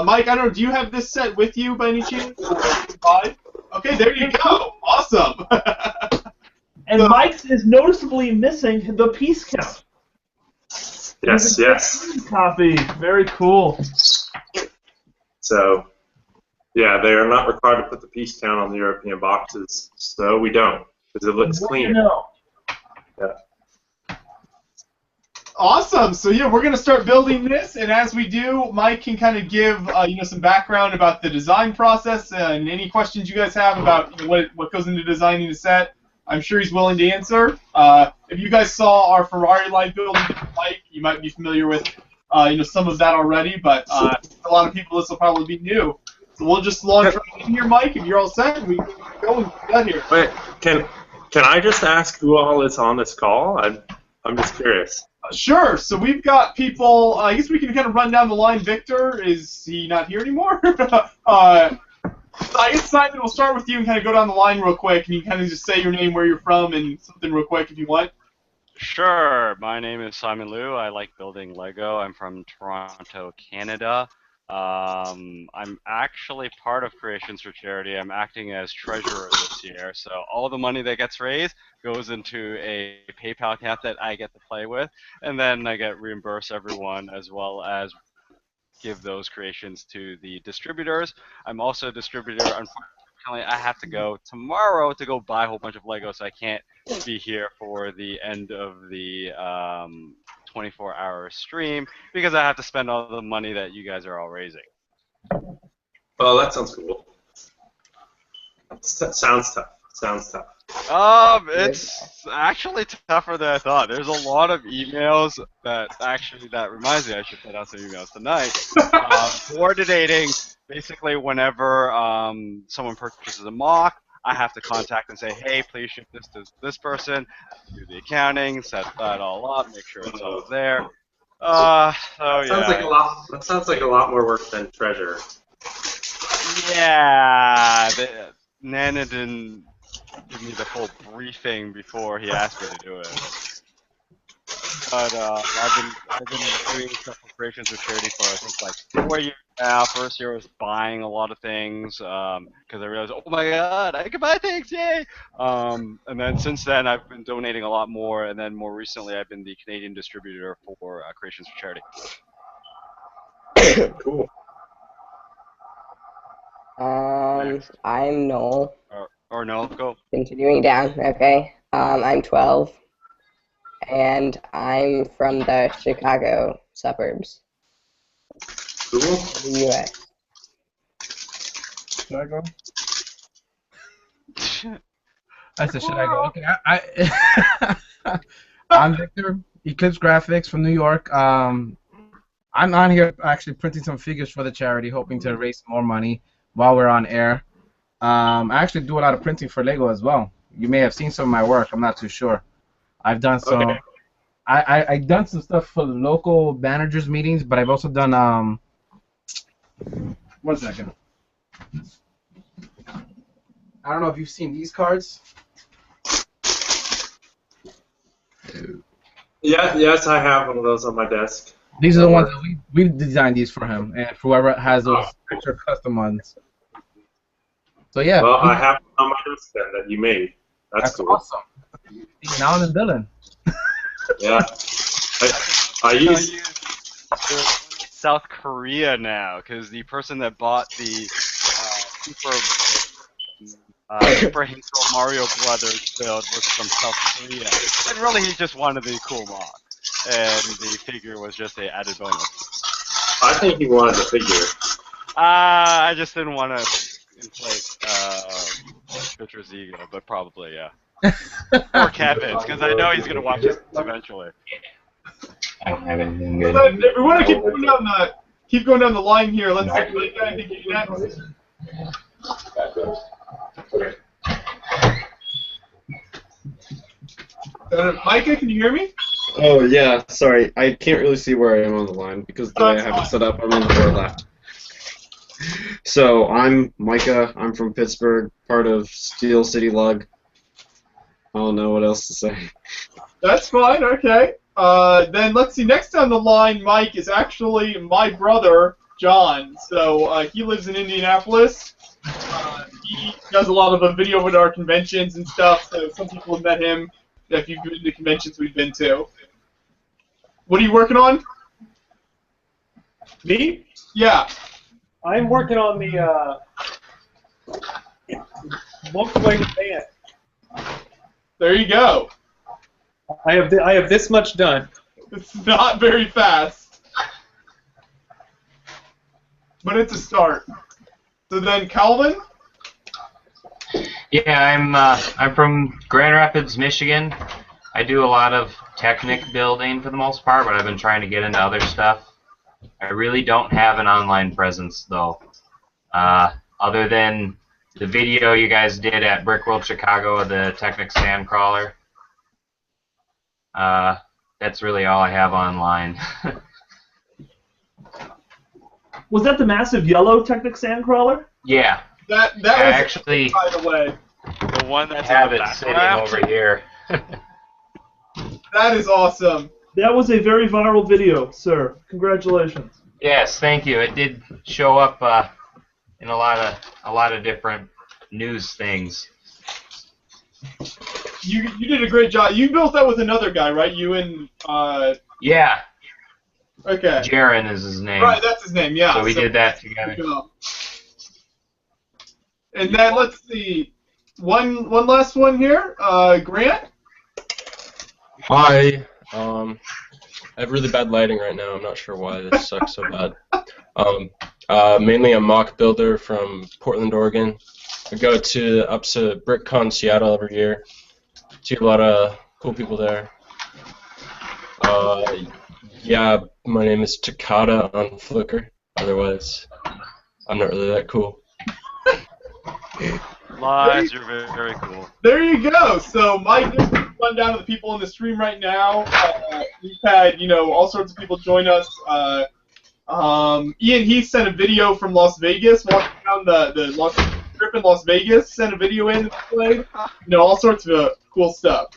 Mike, I don't know, do you have this set with you by any chance? Okay, there you go. Awesome.
And Mike's is noticeably missing the piece count.
Yes.
Copy. Very cool.
So, yeah, they are not required to put the piece count on the European boxes, so we don't, because it looks clean. Yeah.
Awesome. So yeah, we're gonna start building this, and as we do, Mike can kind of give some background about the design process and any questions you guys have about what goes into designing a set. I'm sure he's willing to answer. If you guys saw our Ferrari live building with Mike, you might be familiar with some of that already, but for a lot of people this will probably be new. So we'll just launch right in here, Mike, if you're all set, and we can go and get here.
Wait, can I just ask who all is on this call? I'm just curious.
Sure. So we've got people. I guess we can kind of run down the line. Victor, is he not here anymore? I guess Simon, we'll start with you and kind of go down the line real quick, and you kind of just say your name, where you're from, and something real quick if you want.
Sure. My name is Simon Liu. I like building Lego. I'm from Toronto, Canada. I'm actually part of Creations for Charity. I'm acting as treasurer this year, so all the money that gets raised goes into a PayPal account that I get to play with, and then I get reimbursed everyone as well as give those creations to the distributors. I'm also a distributor. Unfortunately, I have to go tomorrow to go buy a whole bunch of Lego, so I can't be here for the end of the 24-hour stream because I have to spend all the money that you guys are all raising.
Well, that sounds cool. Sounds tough.
It's actually tougher than I thought. There's a lot of emails that reminds me I should put out some emails tonight. Coordinating basically whenever someone purchases a mock, I have to contact and say, hey, please ship this to this person, do the accounting, set that all up, make sure it's all there.
That sounds like a lot more work than treasure.
Yeah, Nana didn't give me the full briefing before he asked me to do it. But I've been doing stuff for Creations with Charity for I think like 4 years now. First year I was buying a lot of things because I realized, oh my god, I can buy things, yay! And then since then I've been donating a lot more, and then more recently I've been the Canadian distributor for Creations for Charity.
Cool.
I'm Noel.
Or no, go.
Continuing down, okay. I'm 12, and I'm from the Chicago suburbs.
Cool.
The U.S.
Should I go? I said, should I go? Okay, I'm Victor, Eclipse Graphics from New York. I'm on here actually printing some figures for the charity, hoping to raise more money while we're on air. I actually do a lot of printing for Lego as well. You may have seen some of my work. I'm not too sure. I've done some. Okay. I've done some stuff for local managers meetings, but I've also done 1 second. I don't know if you've seen these cards.
Yeah, yes, I have one of those on my desk.
These are the ones that we designed these for him, and for whoever has those extra custom ones. So yeah.
Well, I have one on my desk then that you made. That's cool.
Awesome. Now I'm in Dylan.
Yeah. I use
South Korea now because the person that bought the Super Hero Mario Brothers build was from South Korea, and really he just wanted the cool mod, and the figure was just a added bonus.
I think he wanted the figure.
I just didn't want to inflate Petra's ego, but probably yeah. Or Kevin's, because I know he's gonna watch this eventually.
I don't have anything good.
But if we want to keep going down the line here, let's see what I think you next. Micah, can you hear me?
Oh yeah, sorry. I can't really see where I am on the line because the way I have it set up, I'm on the far left. So I'm Micah. I'm from Pittsburgh, part of Steel City Lug. I don't know what else to say.
That's fine. Okay. Then let's see. Next on the line, Mike, is actually my brother, John. So he lives in Indianapolis. He does a lot of video with our conventions and stuff. So some people have met him if you've been to conventions we've been to. What are you working on?
Me?
Yeah.
I'm working on the multi-bladed band.
There you go.
I have this much done.
It's not very fast, but it's a start. So then, Calvin.
Yeah, I'm from Grand Rapids, Michigan. I do a lot of Technic building for the most part, but I've been trying to get into other stuff. I really don't have an online presence though, other than the video you guys did at Brickworld Chicago of the Technic Sandcrawler. That's really all I have online.
Was that the massive yellow Technic Sandcrawler?
Yeah.
That was
actually,
by the way.
The one that's
I have it sitting over here.
That is awesome.
That was a very viral video, sir. Congratulations.
Yes, thank you. It did show up in a lot of different news things.
You did a great job. You built that with another guy, right? You and
Yeah.
Okay.
Jaren is his name.
Right, that's his name. Yeah.
So we did that together.
And then let's see, one last one here. Grant.
Hi. I have really bad lighting right now. I'm not sure why this sucks so bad. Mainly a mock builder from Portland, Oregon. I go up to BrickCon Seattle every year. See a lot of cool people there. Yeah, my name is Takata on Flickr. Otherwise, I'm not really that cool.
Lies, you're very, very cool.
There you go. So Mike, just to run down to the people in the stream right now. We've had all sorts of people join us. Ian Heath sent a video from Las Vegas, walking around the Las Vegas trip in Las Vegas, sent a video in that played. You know, all sorts of cool stuff.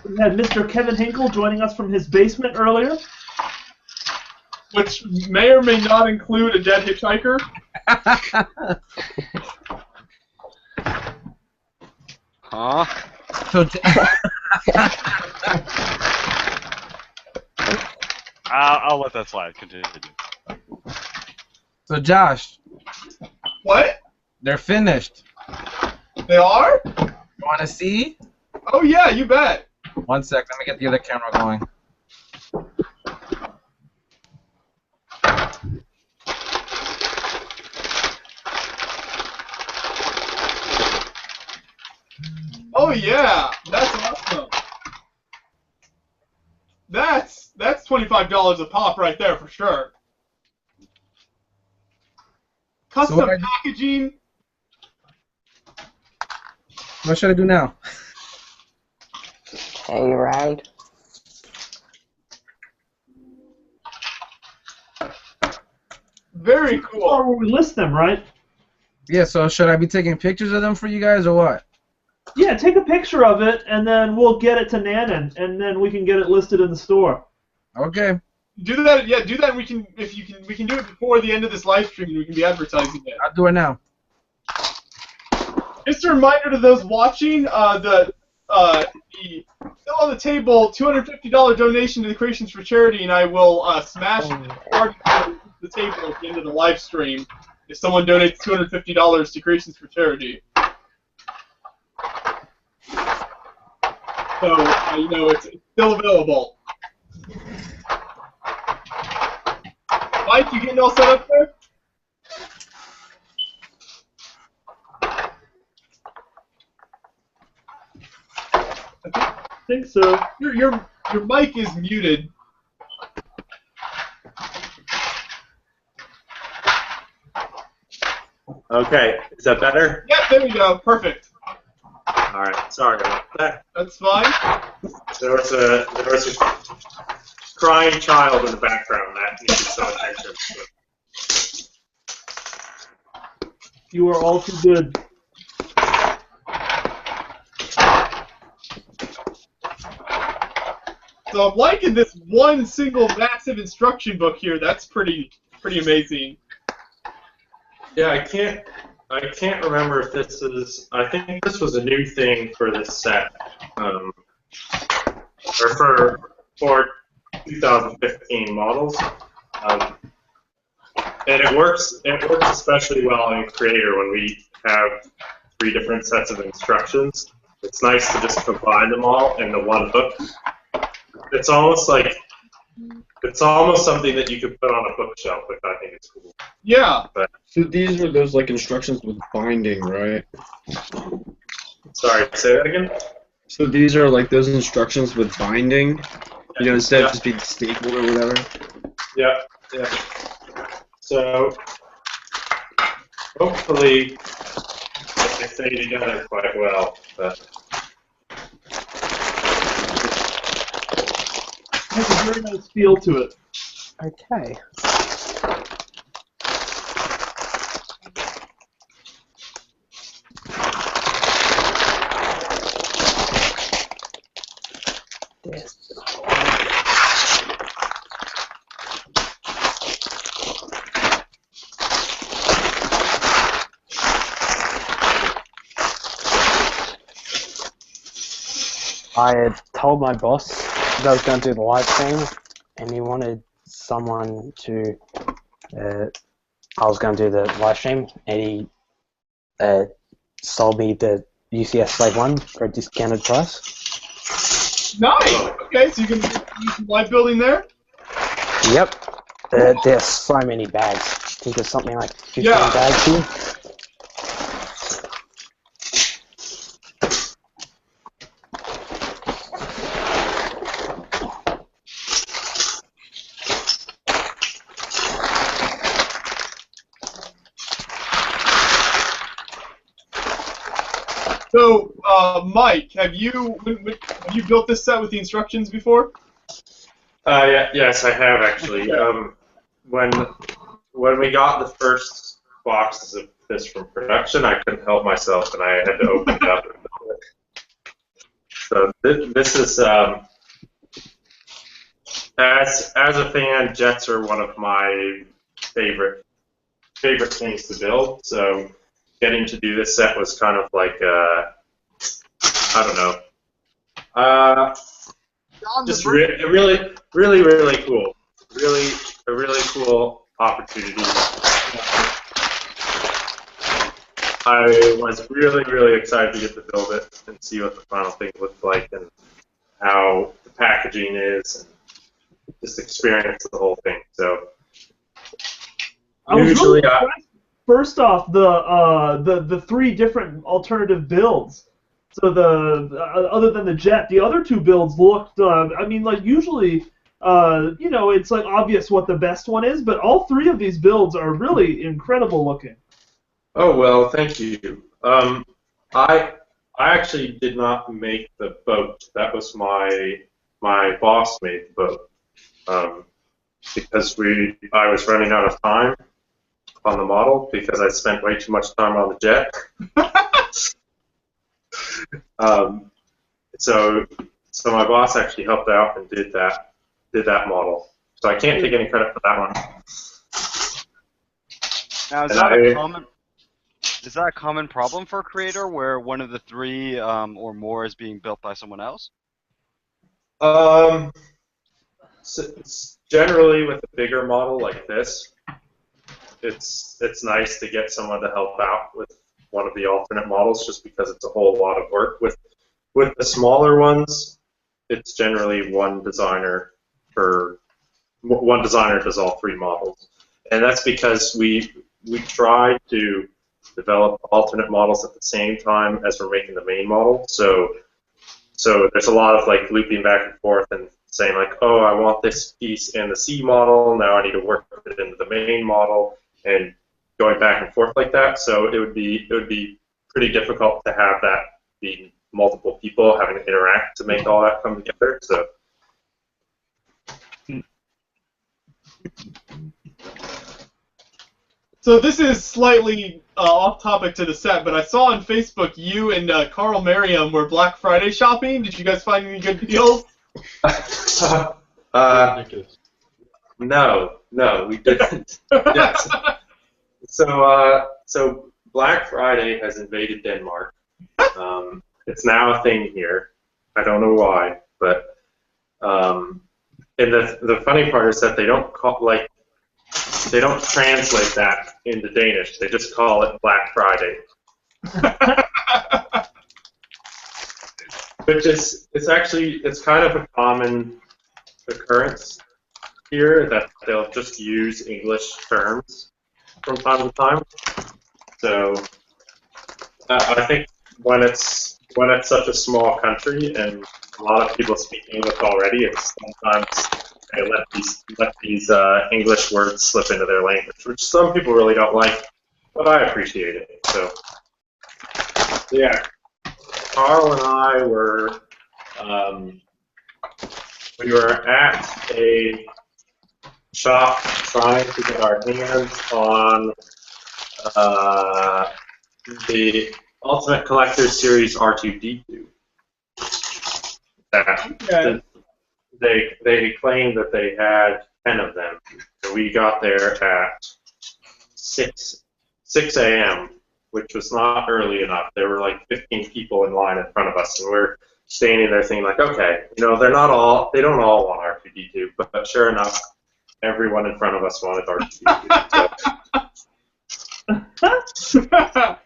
We had Mr. Kevin Hinkle joining us from his basement earlier.
Which may or may not include a dead hitchhiker.
Huh?
So,
I'll let that slide. Continue.
so Josh,
What?
they're finished.
They are?
You want to see?
Oh yeah, you bet.
1 sec. Let me get the other camera going.
Oh yeah, that's awesome. That's $25 a pop right there for sure. Custom
So
packaging.
What should I do now?
Hang around.
Very cool.
Or will we list them, right?
Yeah, so should I be taking pictures of them for you guys or what?
Yeah, take a picture of it, and then we'll get it to Nanan, and then we can get it listed in the store.
Okay.
Do that, yeah. Do that. And we can do it before the end of this live stream. And we can be advertising it.
I'll do it now.
Just a reminder to those watching, still on the table, $250 donation to the Creations for Charity, and I will smash the table at the end of the live stream if someone donates $250 to Creations for Charity. So, you know, it's still available. Mike, you getting all set up there?
I think so.
Your mic is muted.
Okay, is that better?
Yep, there we go. Perfect.
All right, sorry about that.
That's fine.
There was a crying child in the background that needed some attention.
You are all too good.
So I'm liking this one single massive instruction book here. That's pretty amazing.
Yeah, I can't remember if this is. I think this was a new thing for this set, or for 2015 models, and it works. It works especially well in Creator when we have 3 different sets of instructions. It's nice to just combine them all into one book. It's almost something that you could put on a bookshelf, which I think is cool.
Yeah.
But,
So these are those like instructions with binding, right?
sorry, say that again?
So these are like those instructions with binding, you know, instead of just being stapled or whatever.
Yeah, yeah. So hopefully they stay together quite well. But
It has a very nice feel to it.
Okay. I had told my boss that I was going to do the live stream, and he wanted someone to. I was going to do the live stream, and he sold me the UCS Slave 1 for a discounted price.
Nice. Okay, so you can use some light building there.
Yep.
There's so many bags. I think there's something like 15
Yeah.
bags here.
So, Mike, have you built this set with the instructions before?
yeah, yes, I have actually. When we got the first boxes of this from production, I couldn't help myself, and I had to open it up. So this is, as a fan, jets are one of my favorite things to build. So getting to do this set was kind of like, I don't know, just really cool. A really cool opportunity. I was really excited to get to build it and see what the final thing looked like and how the packaging is, and just experience the whole thing. So
I was really impressed. First off, the 3 different alternative builds. So other than the jet, the other 2 builds looked. I mean, like usually, you know, it's like obvious what the best one is, but all 3 of these builds are really incredible looking.
Oh well, thank you. I actually did not make the boat. That was my boss made the boat. Because I was running out of time on the model because I spent way too much time on the jet. So my boss actually helped out and did that model. So I can't take any credit for that one.
Now, is that a common problem for a creator where one of the 3 or more is being built by someone else?
Generally, with a bigger model like this, it's nice to get someone to help out with one of the alternate models, just because it's a whole lot of work. With the smaller ones, it's generally one designer does all 3 models, and that's because we try to develop alternate models at the same time as we're making the main model. So there's a lot of like looping back and forth and saying like, oh, I want this piece in the C model, now I need to work it into the main model, and going back and forth like that. So it would be pretty difficult to have that be multiple people having to interact to make all that come together. So.
So this is slightly off topic to the set, but I saw on Facebook you and Carl Merriam were Black Friday shopping. Did you guys find any good deals?
No, we didn't. Yes. So Black Friday has invaded Denmark. It's now a thing here. I don't know why, but and the funny part is that they don't translate that into Danish. They just call it Black Friday. Which is, it's kind of a common occurrence here that they'll just use English terms from time to time. So I think when it's such a small country and a lot of people speak English already, it's sometimes they let these English words slip into their language, which some people really don't like, but I appreciate it. So yeah, Carl and I were we were at a shop trying to get our hands on the Ultimate Collector Series R2-D2. They claimed that they had 10 of them. So we got there at 6 a.m., which was not early enough. There were like 15 people in line in front of us, and we're standing there thinking like, okay, you know, they don't all want R2-D2, but sure enough, everyone in front of us wanted R2-D2.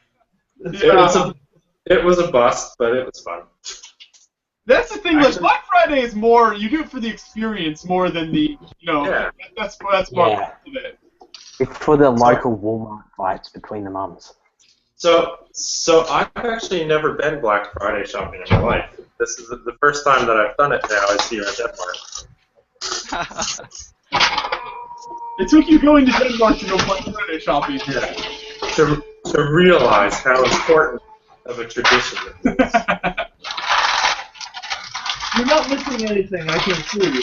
It was a bust, but it was fun.
That's the thing. Like Black Friday is more, you do it for the experience more than the, you know. Yeah. That's part of it.
It's for the local Walmart fights between the mums.
So I've actually never been Black Friday shopping in my life. This is the first time that I've done it now is here in Denmark.
It took you going to Denmark to go Black Friday shopping.
Yeah. To realize how important of a tradition it is.
You're not missing anything, I can assure you.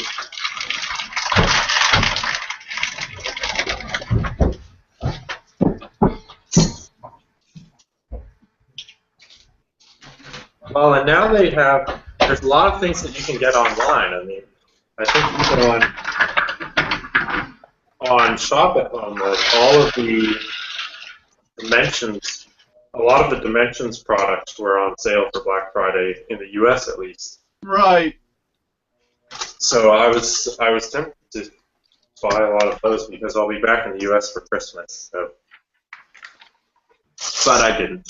Well, and now they have. There's a lot of things that you can get online. I mean, I think even on Shop at Home, like all of the Dimensions, a lot of the Dimensions products were on sale for Black Friday in the U.S. at least.
Right.
So I was tempted to buy a lot of those because I'll be back in the U.S. for Christmas. So, but I didn't.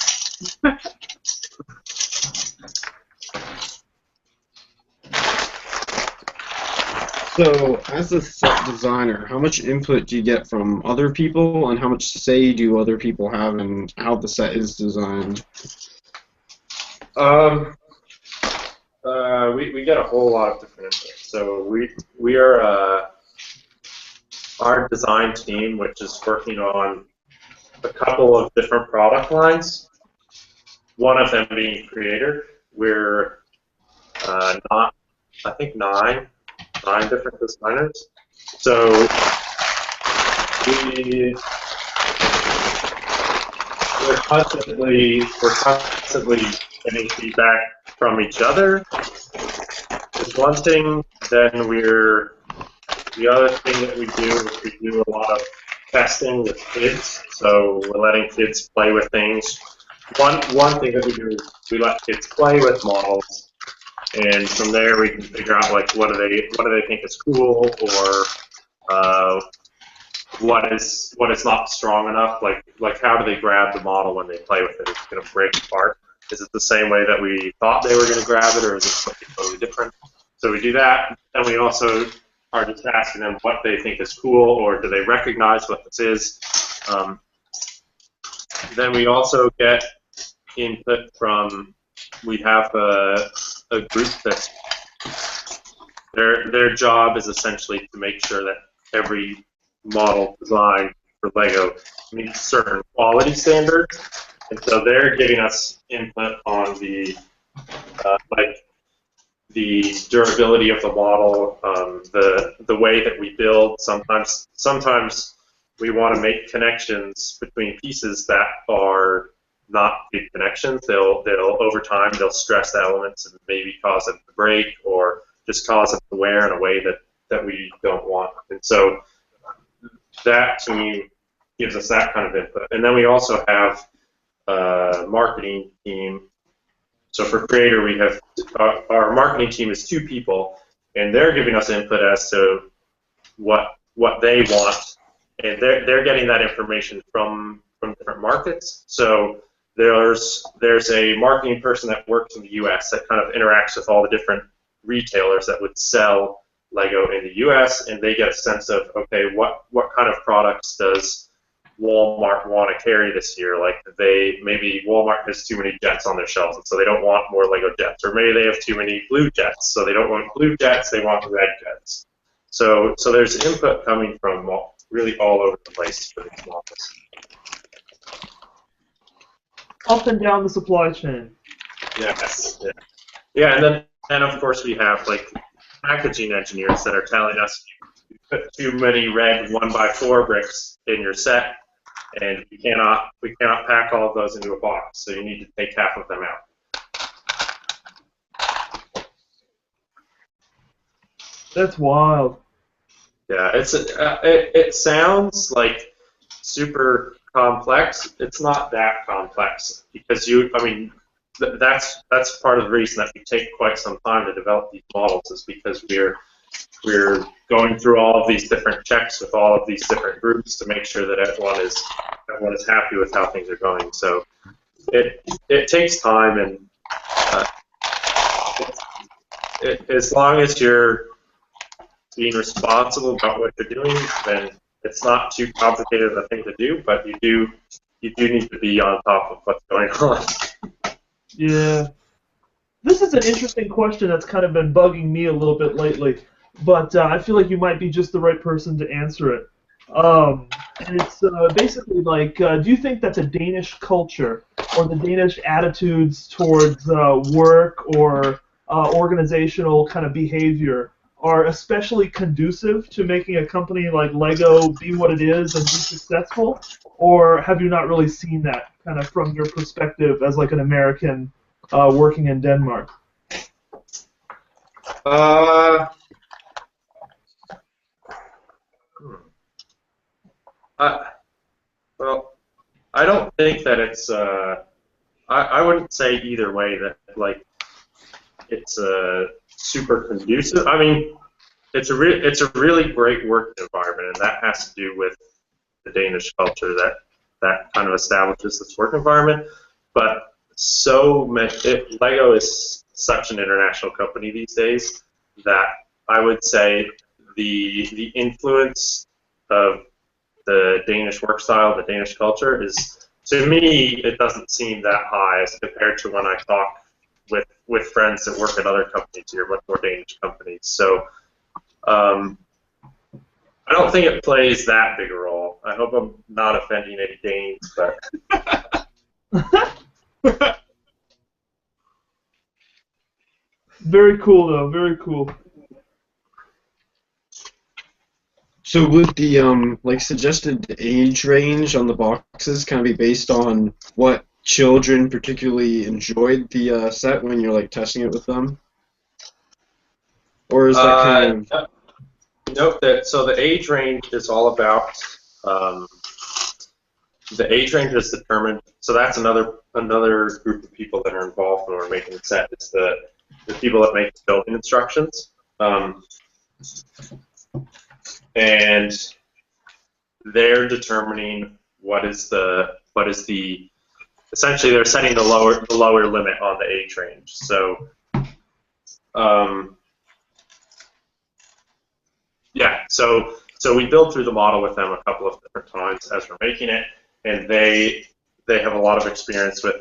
So, as a set designer, how much input do you get from other people, and how much say do other people have in how the set is designed?
We get a whole lot of different input. So we are our design team, which is working on a couple of different product lines. One of them being creator. We're not, I think nine different designers. So we're constantly getting feedback from each other. Is one thing. Then the other thing that we do is we do a lot of testing with kids. So we're letting kids play with things. One thing that we do is we let kids play with models, and from there we can figure out like what do they think is cool, or what is not strong enough. Like how do they grab the model when they play with it? Is it going to break apart? Is it the same way that we thought they were going to grab it, or is it something totally different? So we do that, and we also are just asking them what they think is cool, or do they recognize what this is. Then we also get input from, we have a group that's, their job is essentially to make sure that every model design for LEGO meets certain quality standards. And so they're giving us input on the the durability of the model, the way that we build. Sometimes we want to make connections between pieces that are not big connections. They'll over time they'll stress the elements and maybe cause them to break, or just cause them to wear in a way that we don't want. And so that team gives us that kind of input. And then we also have a marketing team. So for creator, we have our marketing team is 2 people, and they're giving us input as to what they want, and they're getting that information from different markets. So there's a marketing person that works in the U.S. that kind of interacts with all the different retailers that would sell LEGO in the U.S., and they get a sense of, okay, what kind of products does Walmart want to carry this year? Like maybe Walmart has too many jets on their shelves, and so they don't want more LEGO jets, or maybe they have too many blue jets, so they don't want blue jets, they want red jets. So there's input coming from really all over the place for these models.
Up and down the supply chain.
Yes. Yeah, and then of course we have like packaging engineers that are telling us you put too many red 1x4 bricks in your set, and we cannot pack all of those into a box, so you need to take half of them out.
That's wild.
Yeah, it sounds like super complex. It's not that complex because that's part of the reason that we take quite some time to develop these models, is because we're going through all of these different checks with all of these different groups to make sure that everyone is happy with how things are going. So it takes time, and as long as you're being responsible about what you're doing, then it's not too complicated of a thing to do. But you do need to be on top of what's going on.
Yeah. This is an interesting question that's kind of been bugging me a little bit lately, but I feel like you might be just the right person to answer it. And it's basically like, do you think that the Danish culture or the Danish attitudes towards work or organizational kind of behavior are especially conducive to making a company like LEGO be what it is and be successful? Or have you not really seen that kind of from your perspective as like an American working in Denmark?
Well, I don't think that it's. I wouldn't say either way that like it's super conducive. I mean, it's a really great work environment, and that has to do with the Danish culture that kind of establishes this work environment. But Lego is such an international company these days that I would say the influence of the Danish work style, the Danish culture is, to me, it doesn't seem that high as compared to when I talk with friends that work at other companies here, much more Danish companies. So I don't think it plays that big a role. I hope I'm not offending any Danes, but
Very cool, though. Very cool.
So would the like suggested age range on the boxes kind of be based on what children particularly enjoyed the set when you're like testing it with them, or is that kind of?
Note that so the age range is all about the age range is determined. So that's another group of people that are involved when we're making the set. It's the people that make the building instructions. And they're determining what is the essentially they're setting the lower limit on the age range. So yeah, so we build through the model with them a couple of different times as we're making it, and they have a lot of experience with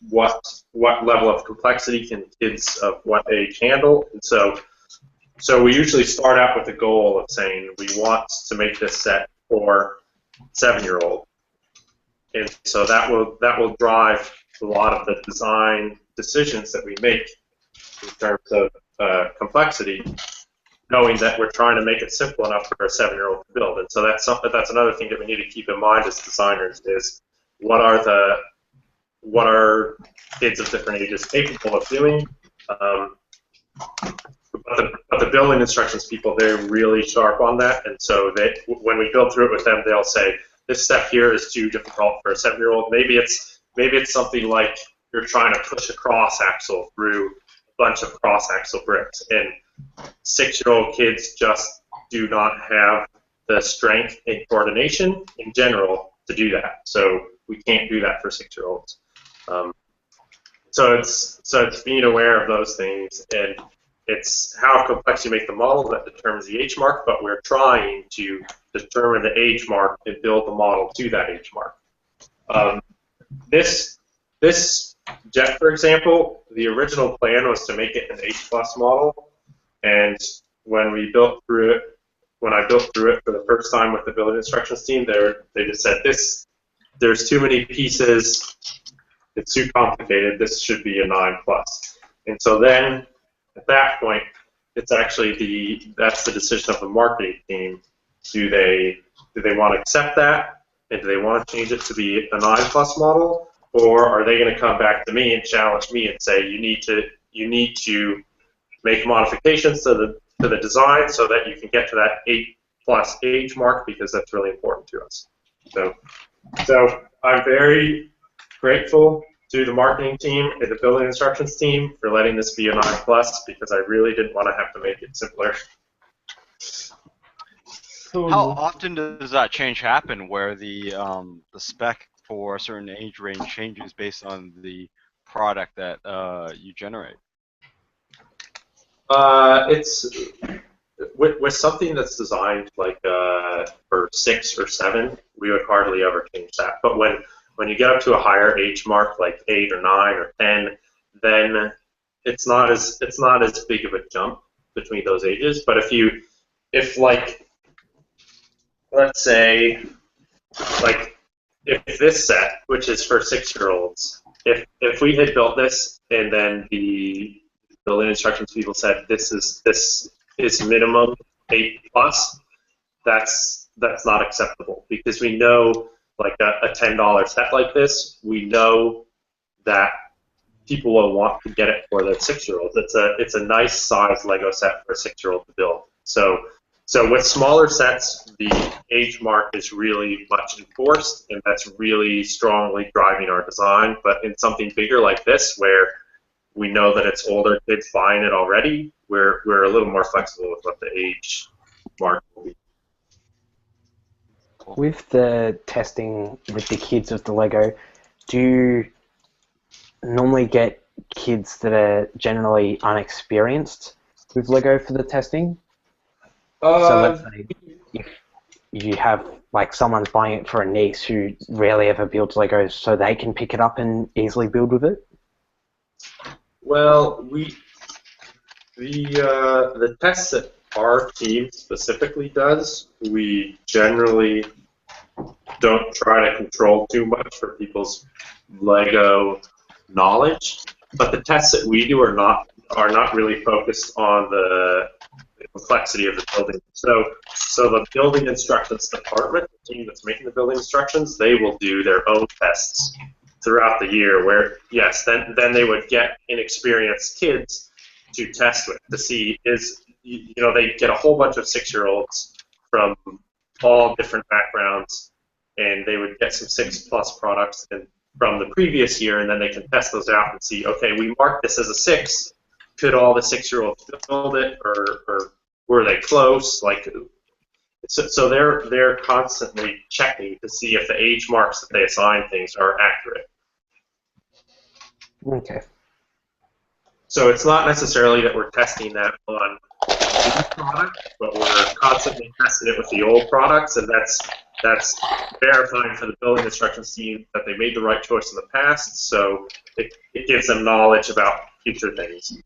what level of complexity can kids of what age handle, and so we usually start out with the goal of saying we want to make this set for 7-year-old, and so that will drive a lot of the design decisions that we make in terms of complexity, knowing that we're trying to make it simple enough for a 7-year-old to build. And so that's another thing that we need to keep in mind as designers is what are kids of different ages capable of doing. But the building instructions people, they're really sharp on that, and so when we go through it with them, they'll say this step here is too difficult for a 7-year-old. Maybe it's something like you're trying to push a cross axle through a bunch of cross axle bricks, and 6-year-old kids just do not have the strength and coordination in general to do that. So we can't do that for 6-year-olds. So it's being aware of those things, and it's how complex you make the model that determines the age mark, but we're trying to determine the age mark and build the model to that age mark. This jet, for example, the original plan was to make it an H+ model, and when I built through it for the first time with the building instructions team, they just said there's too many pieces, it's too complicated, this should be a 9+. And so then at that point, it's actually that's the decision of the marketing team. Do they want to accept that, and do they want to change it to be a 9+ model, or are they going to come back to me and challenge me and say you need to make modifications to the design so that you can get to that 8+ age mark, because that's really important to us. So I'm very grateful to the marketing team and the building instructions team for letting this be a 9+, because I really didn't want to have to make it simpler.
How often does that change happen, where the spec for a certain age range changes based on the product that you generate?
It's with something that's designed like for 6 or 7, we would hardly ever change that. But when you get up to a higher age mark, like 8 or 9 or 10, then it's not as big of a jump between those ages. But if like, let's say, like if this set, which is for 6-year-olds, if we had built this and then the building instructions people said this is minimum 8+, that's not acceptable, because we know, like a $10 set like this, we know that people will want to get it for their 6-year-olds. It's a nice size Lego set for a 6-year-old to build. So with smaller sets, the age mark is really much enforced, and that's really strongly driving our design. But in something bigger like this, where we know that it's older kids buying it already, we're a little more flexible with what the age mark will be.
With the testing with the kids of the Lego, do you normally get kids that are generally unexperienced with Lego for the testing? So let's say if you have like someone's buying it for a niece who rarely ever builds Legos, so they can pick it up and easily build with it.
Well, the tests that our team specifically does, we generally don't try to control too much for people's Lego knowledge. But the tests that we do are not really focused on the complexity of the building. So the building instructions department, the team that's making the building instructions, they will do their own tests throughout the year where, yes, then they would get inexperienced kids to test with to see they get a whole bunch of 6-year-olds from all different backgrounds, and they would get some 6+ products from the previous year, and then they can test those out and see, okay, we marked this as a 6. Could all the 6-year-olds build it, or were they close? So they're constantly checking to see if the age marks that they assign things are accurate.
Okay.
So it's not necessarily that we're testing that on new products, but we're constantly testing it with the old products, and that's verifying for the building instructions team that they made the right choice in the past. So it gives them knowledge about future things.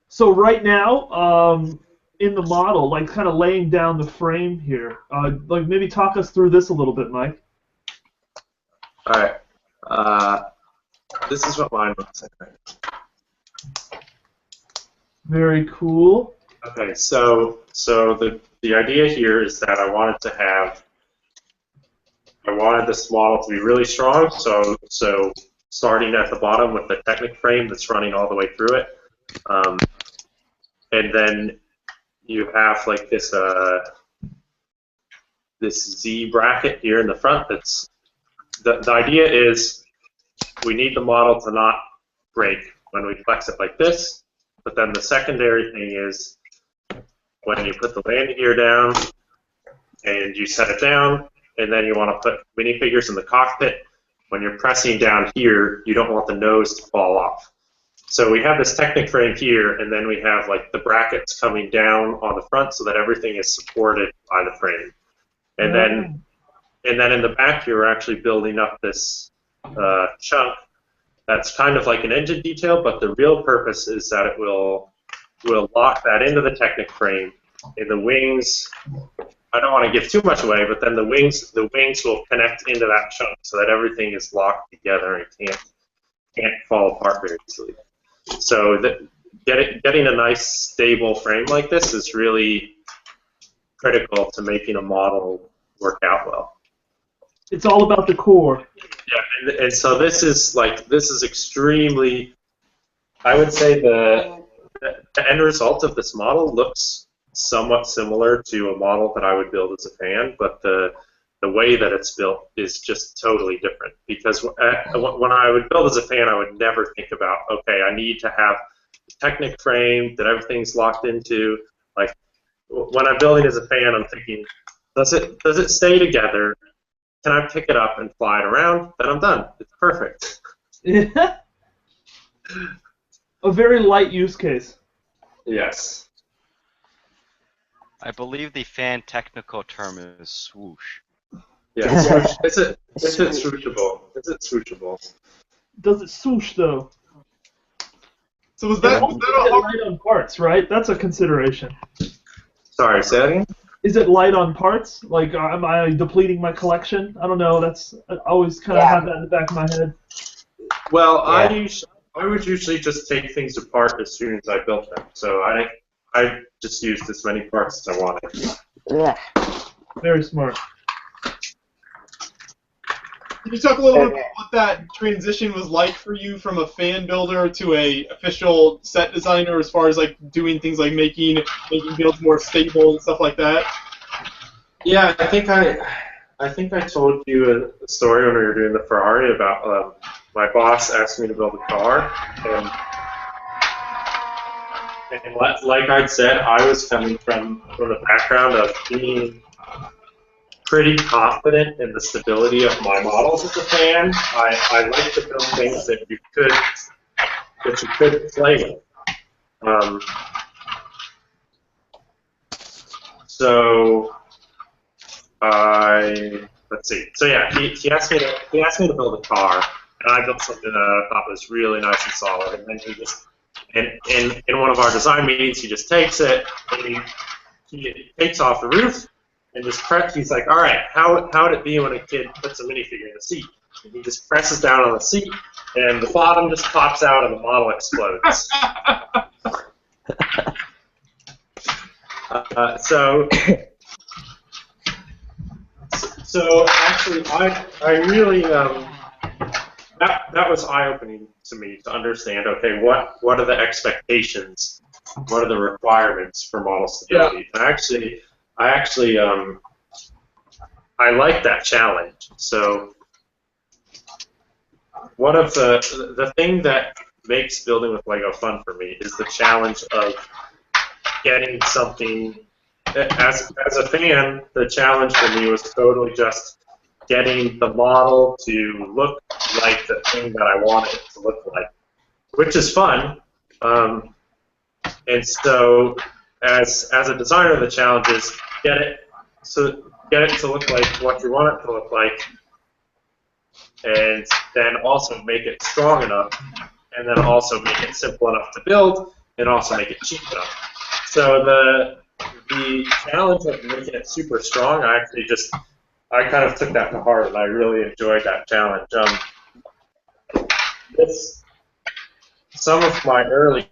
So right now, in the model, like kind of laying down the frame here, like maybe talk us through this a little bit, Mike.
All right. This is what mine looks like.
Very cool.
Okay, so the idea here is that I wanted this model to be really strong. So starting at the bottom with the Technic frame that's running all the way through it. And then you have like this Z bracket here in the front. That's the idea is we need the model to not break when we flex it like this. But then the secondary thing is when you put the landing gear down and you set it down, and then you want to put minifigures in the cockpit. When you're pressing down here, you don't want the nose to fall off. So we have this Technic frame here, and then we have like the brackets coming down on the front so that everything is supported by the frame. And then in the back here, we're actually building up this chunk that's kind of like an engine detail, but the real purpose is that it will lock that into the Technic frame. And the wings, I don't want to give too much away, but then the wings will connect into that chunk so that everything is locked together and can't fall apart very easily. So getting a nice stable frame like this is really critical to making a model work out well.
It's all about the core.
Yeah, and so this is extremely. I would say the end result of this model looks somewhat similar to a model that I would build as a fan, but the way that it's built is just totally different. Because when I would build as a fan, I would never think about, okay, I need to have a Technic frame that everything's locked into. Like when I'm building as a fan, I'm thinking, does it stay together? Can I pick it up and fly it around? Then I'm done. It's perfect.
A very light use case.
Yes.
I believe the fan technical term is swoosh.
Yeah, swoosh. Is it swooshable? Is it swooshable?
Does it swoosh though?
So was that
light on parts, right? That's a consideration.
Sorry, say that again?
Is it light on parts? Like, am I depleting my collection? I don't know. I always kind of have that in the back of my head.
Well, I would usually just take things apart as soon as I built them. So I just used as many parts as I wanted.
Yeah.
Very smart.
Can you talk a little bit about what that transition was like for you from a fan builder to a official set designer, as far as like doing things like making builds more stable and stuff like that?
Yeah, I think I told you a story when we were doing the Ferrari about my boss asked me to build a car, and like I'd said, I was coming from the background of being pretty confident in the stability of my models as a fan. I like to build things that you could play with. So let's see. So yeah, he asked me to build a car, and I built something that I thought was really nice and solid. And then he just in one of our design meetings, he just takes it and he takes off the roof and just he's like, all right, how would it be when a kid puts a minifigure in the seat? And he just presses down on the seat, and the bottom just pops out, and the model explodes. So actually, I really that was eye-opening to me to understand. Okay, what are the expectations? What are the requirements for model stability? Yeah. I like that challenge. So one of the thing that makes building with Lego fun for me is the challenge of getting something. As a fan, the challenge for me was totally just getting the model to look like the thing that I want it to look like, which is fun. And so, as a designer, the challenge is get it to look like what you want it to look like, and then also make it strong enough, and then also make it simple enough to build, and also make it cheap enough. So the challenge of making it super strong, I kind of took that to heart, and I really enjoyed that challenge. Some of my early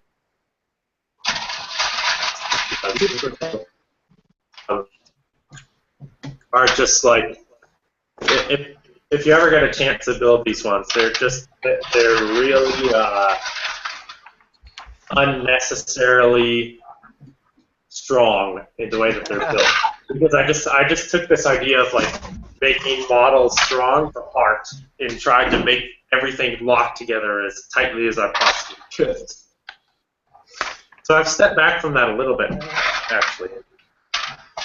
are just like, if you ever get a chance to build these ones, they're really unnecessarily strong in the way that they're built. Because I just took this idea of like making models strong to heart and tried to make everything lock together as tightly as I possibly could. So I've stepped back from that a little bit, actually.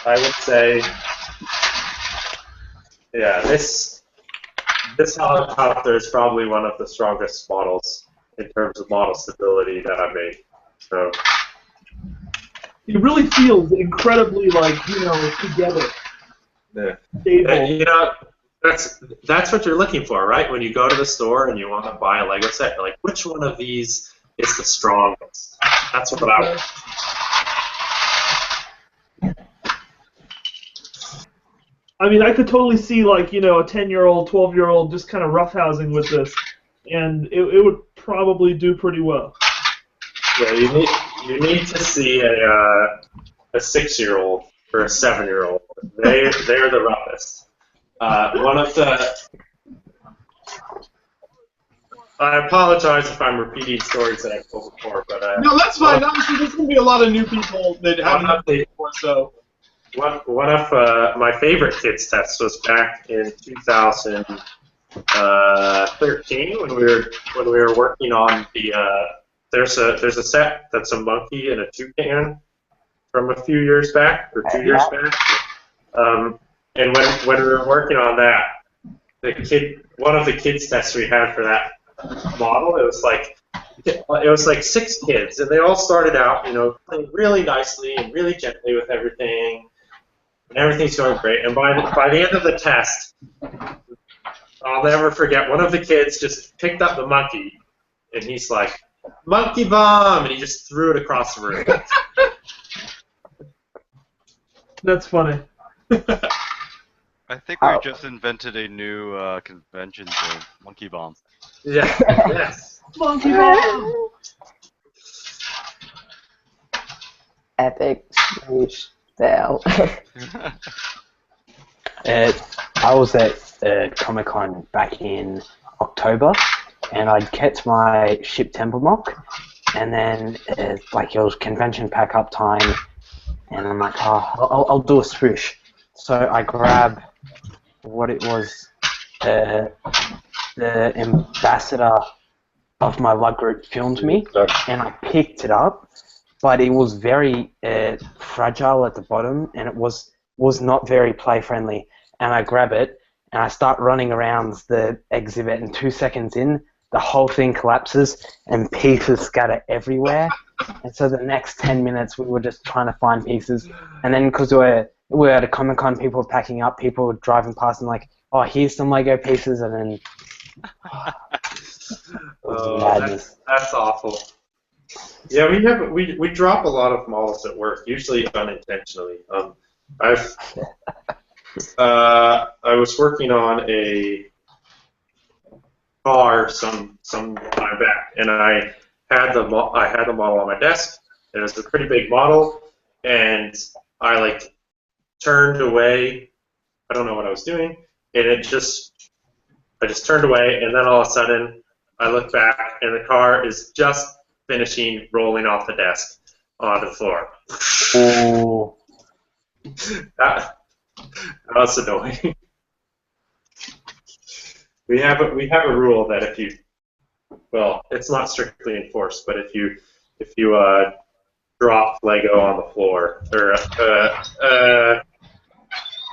I would say, yeah, this helicopter is probably one of the strongest models in terms of model stability that I made. So
it really feels incredibly together.
yeah.
Stable.
That's what you're looking for, right? When you go to the store and you want to buy a Lego set, you're like, which one of these is the strongest? That's what I want.
I mean, I could totally see, a 10-year-old, 12-year-old just kind of roughhousing with this, and it would probably do pretty well.
Yeah, you need to see a 6-year-old or a 7-year-old. They're the roughest. I apologize if I'm repeating stories that I've told before, but
no, that's fine. Obviously, there's going to be a lot of new people that haven't heard before, so.
One of my favorite kids tests was back in 2013 when we were working on the there's a set that's a monkey and a toucan from a few years back or 2 years back, and when we were working on that, one of the kids tests we had for that model, it was like 6 kids, and they all started out playing really nicely and really gently with everything. And everything's going great. And by the end of the test, I'll never forget, one of the kids just picked up the monkey, and he's like, "Monkey bomb!" and he just threw it across the room.
That's funny.
I think we just invented a new convention for Monkey Bomb.
Yeah. Yes.
Monkey bomb.
Epic smoosh fail.
I was at Comic Con back in October, and I'd kept my ship temple mock, and then like it was convention pack up time, and I'm like, oh, I'll do a swoosh. So I grab what it was, the ambassador of my lug group filmed me, and I picked it up, but it was very fragile at the bottom, and it was not very play friendly. And I grab it, and I start running around the exhibit, and 2 seconds in, the whole thing collapses, and pieces scatter everywhere. And so the next 10 minutes, we were just trying to find pieces. And then because we were at a Comic-Con, people were packing up, people were driving past and like, oh, here's some Lego pieces, and then...
That's awful. Yeah, we drop a lot of models at work, usually unintentionally. I was working on a car some time back, and I had the model on my desk. And it was a pretty big model, and I like turned away. I don't know what I was doing, and I just turned away, and then all of a sudden I look back, and the car is just finishing rolling off the desk onto the floor.
Oh.
That was annoying. We have a rule that if you, well, it's not strictly enforced, but if you drop Lego on the floor, or a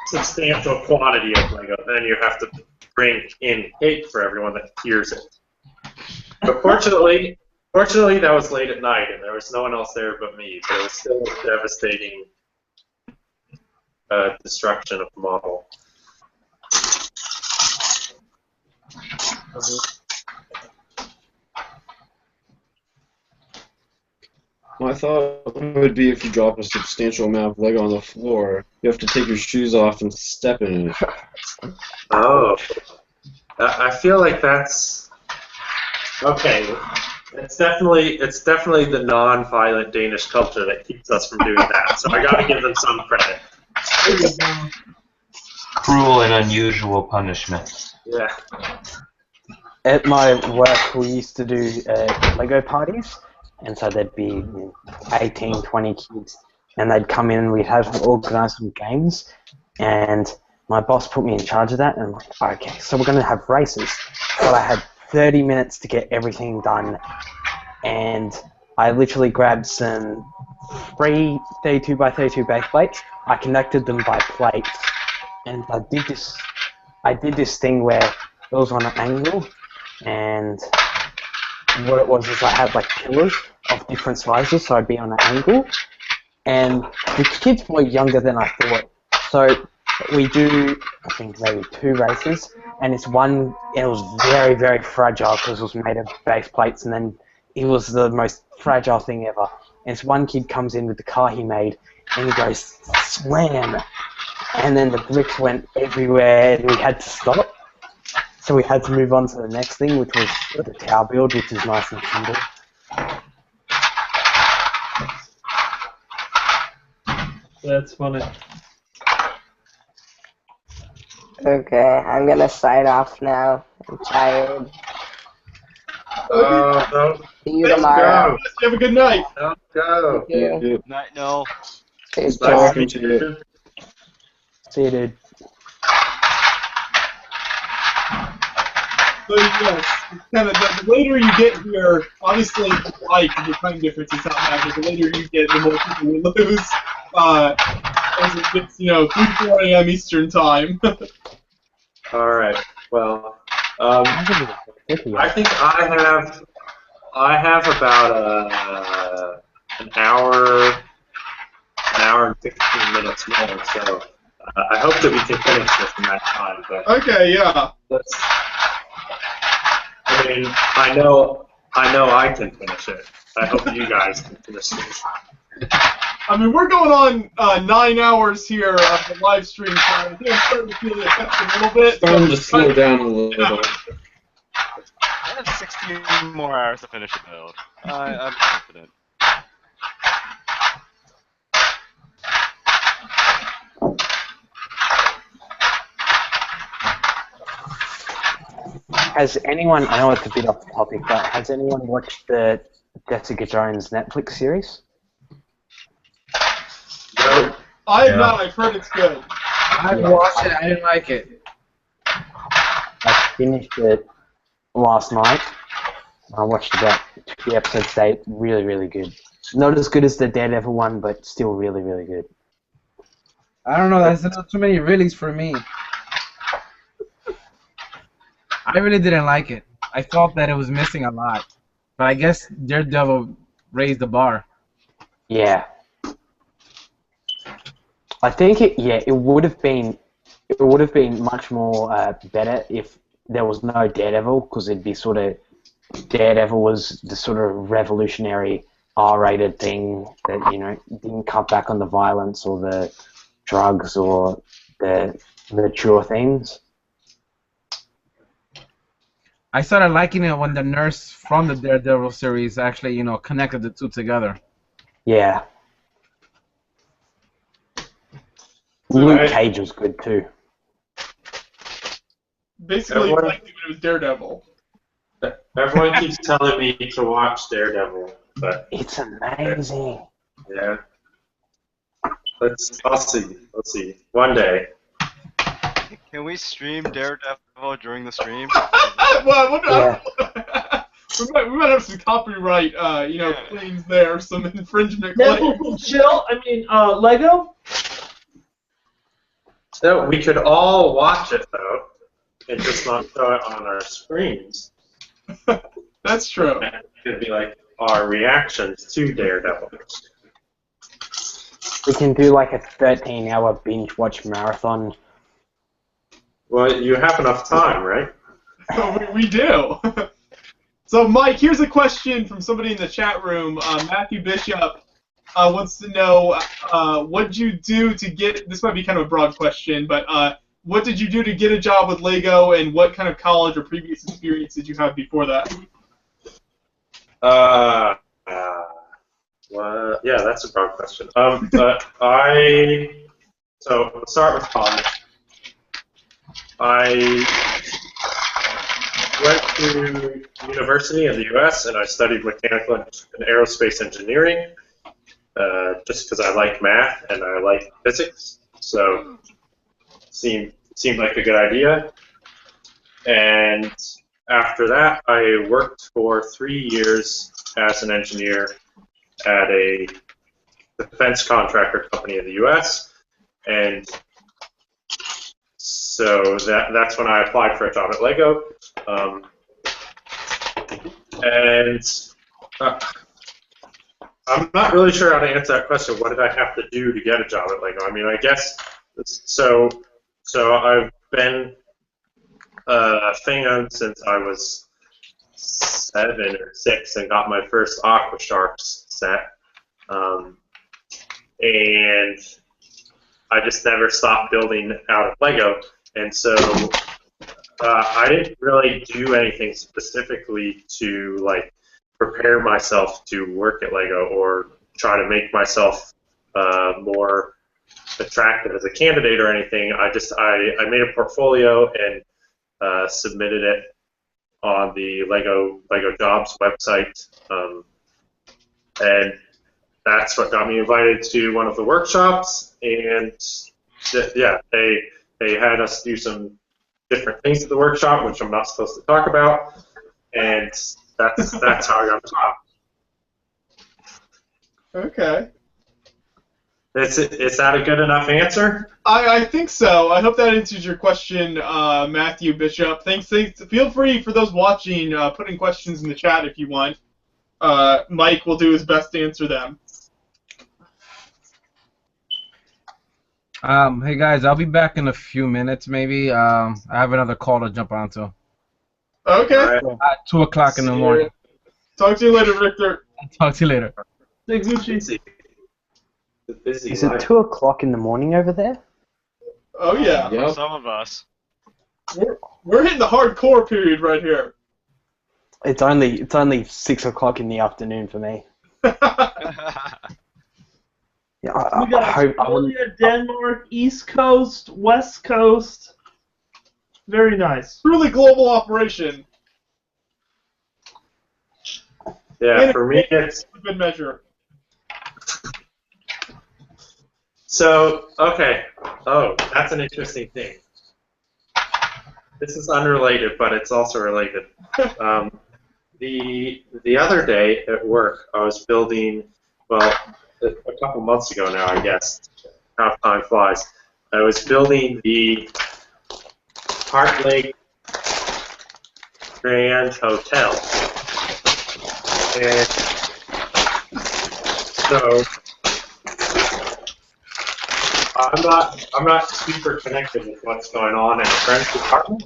substantial quantity of Lego, then you have to bring in cake for everyone that hears it. But fortunately, that was late at night, and there was no one else there but me, but it was still a devastating destruction of the model.
My thought would be if you drop a substantial amount of Lego on the floor, you have to take your shoes off and step in it.
Oh, I feel like that's okay. It's definitely the non-violent Danish culture that keeps us from doing that. So I got to give them some credit.
Cruel and unusual punishment.
Yeah.
At my work, we used to do Lego parties, and so there'd be 18, 20 kids, and they'd come in and we'd have organise some games, and my boss put me in charge of that, and I'm like, okay, so we're going to have races. But I had 30 minutes to get everything done, and I literally grabbed some free 32 by 32 base plates. I connected them by plates, and I did this thing where it was on an angle, and what it was is I had like pillars of different sizes, so I'd be on an angle, and the kids were younger than I thought, so we do, I think, maybe 2 races, and it was very, very fragile because it was made of base plates, and then it was the most fragile thing ever. And this one kid comes in with the car he made, and he goes, slam! And then the bricks went everywhere, and we had to stop. So we had to move on to the next thing, which was the tower build, which is nice and simple.
That's funny.
Okay, I'm gonna sign off now. I'm tired.
No.
See you tomorrow.
Go.
You have a good night.
Don't go.
Thank you.
Night, no.
Stay
Talking to you.
See you, dude.
So yes, kind of the later you get here, obviously, like the time difference is not massive. The later you get, the more people we lose. As it gets, 3 to 4 a.m. Eastern time.
All right. Well, I think I have about an hour and 15 minutes more. So I hope that we can finish this in that time. But
Okay, yeah.
I know I can finish it. I hope you guys can finish it.
I mean, we're going on 9 hours here of the live stream, so I think I'm starting to feel the effects a little bit.
Starting to slow down a little bit.
I have 16 more hours to finish the build. I'm confident.
Has anyone, I know it's a bit off topic, but has anyone watched the Jessica Jones Netflix series?
No.
I have not. I've heard it's good.
I watched it. I didn't like it.
I finished it last night. I watched about 2 episodes today. Really, really good. Not as good as the Daredevil one, but still really, really good.
I don't know. That's not too many reallys for me. I really didn't like it. I thought that it was missing a lot. But I guess Daredevil raised the bar.
Yeah. I think it would have been much more better if there was no Daredevil, because it'd be sort of Daredevil was the sort of revolutionary R-rated thing that, you know, didn't cut back on the violence or the drugs or the mature themes.
I started liking it when the nurse from the Daredevil series actually, you know, connected the two together.
Yeah. Luke Cage was good too.
Basically, you liked it when it was Daredevil.
Everyone keeps telling me to watch Daredevil, but
it's amazing.
Yeah. I'll see. Let's see. One day.
Can we stream Daredevil during the stream?
Well,
Yeah.
we might have some copyright, claims there, some infringement
Netflix
claims.
and chill. I mean, Lego.
So we could all watch it though, and just not show it on our screens.
That's true.
It could be like our reactions to Daredevil.
We can do like a 13-hour binge watch marathon.
Well, you have enough time, right?
We do. So, Mike, here's a question from somebody in the chat room. Matthew Bishop wants to know what did you do to get. This might be kind of a broad question, but what did you do to get a job with Lego, and what kind of college or previous experience did you have before that?
Well, yeah, that's a broad question. So let's start with college. I went to university in the U.S. and I studied mechanical and aerospace engineering, just because I like math and I like physics. So seemed like a good idea. And after that, I worked for 3 years as an engineer at a defense contractor company in the U.S. And so that's when I applied for a job at Lego. I'm not really sure how to answer that question. What did I have to do to get a job at Lego? I mean, I guess so I've been a fan since I was 7 or 6 and got my first Aqua Sharks set. And I just never stopped building out of Lego. And so I didn't really do anything specifically to like prepare myself to work at Lego or try to make myself more attractive as a candidate or anything. I made a portfolio and submitted it on the Lego Jobs website, and that's what got me invited to one of the workshops. And yeah, they had us do some different things at the workshop, which I'm not supposed to talk about, and that's how I got the job.
Okay.
Is that a good enough answer?
I think so. I hope that answers your question, Matthew Bishop. Thanks. Feel free, for those watching, put in questions in the chat if you want. Mike will do his best to answer them.
Hey guys, I'll be back in a few minutes maybe. I have another call to jump onto.
Okay.
At 2 o'clock in the morning.
Talk to you later, Victor.
Talk to you later.
Hey, Gucci.
Is it 2 o'clock in the morning over there?
Oh yeah.
For some of us.
We're hitting the hardcore period right here.
It's only 6 o'clock in the afternoon for me. Yeah,
We got Australia, Denmark, East Coast, West Coast. Very nice.
Truly global operation.
Yeah, for me, it's
a good measure.
So, okay. Oh, that's an interesting thing. This is unrelated, but it's also related. The other day at work, I was building, well, a couple months ago now, I guess. How time flies. I was building the Heart Lake Grand Hotel. And so I'm not super connected with what's going on in a friend's department,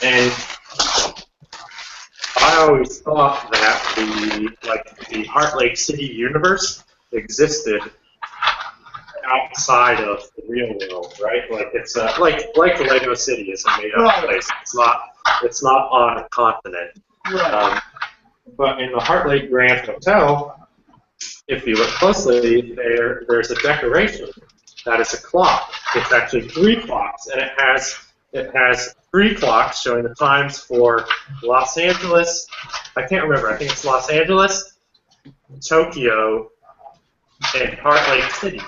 and I always thought that the Heart Lake City universe existed outside of the real world, right? Like it's like the Lego City is a made-up place. It's not on a continent.
Right.
But in the Heart Lake Grand Hotel, if you look closely, there's a decoration that is a clock. It's actually 3 clocks, and it has 3 clocks showing the times for Los Angeles. I can't remember. I think it's Los Angeles, Tokyo, and Heart Lake City.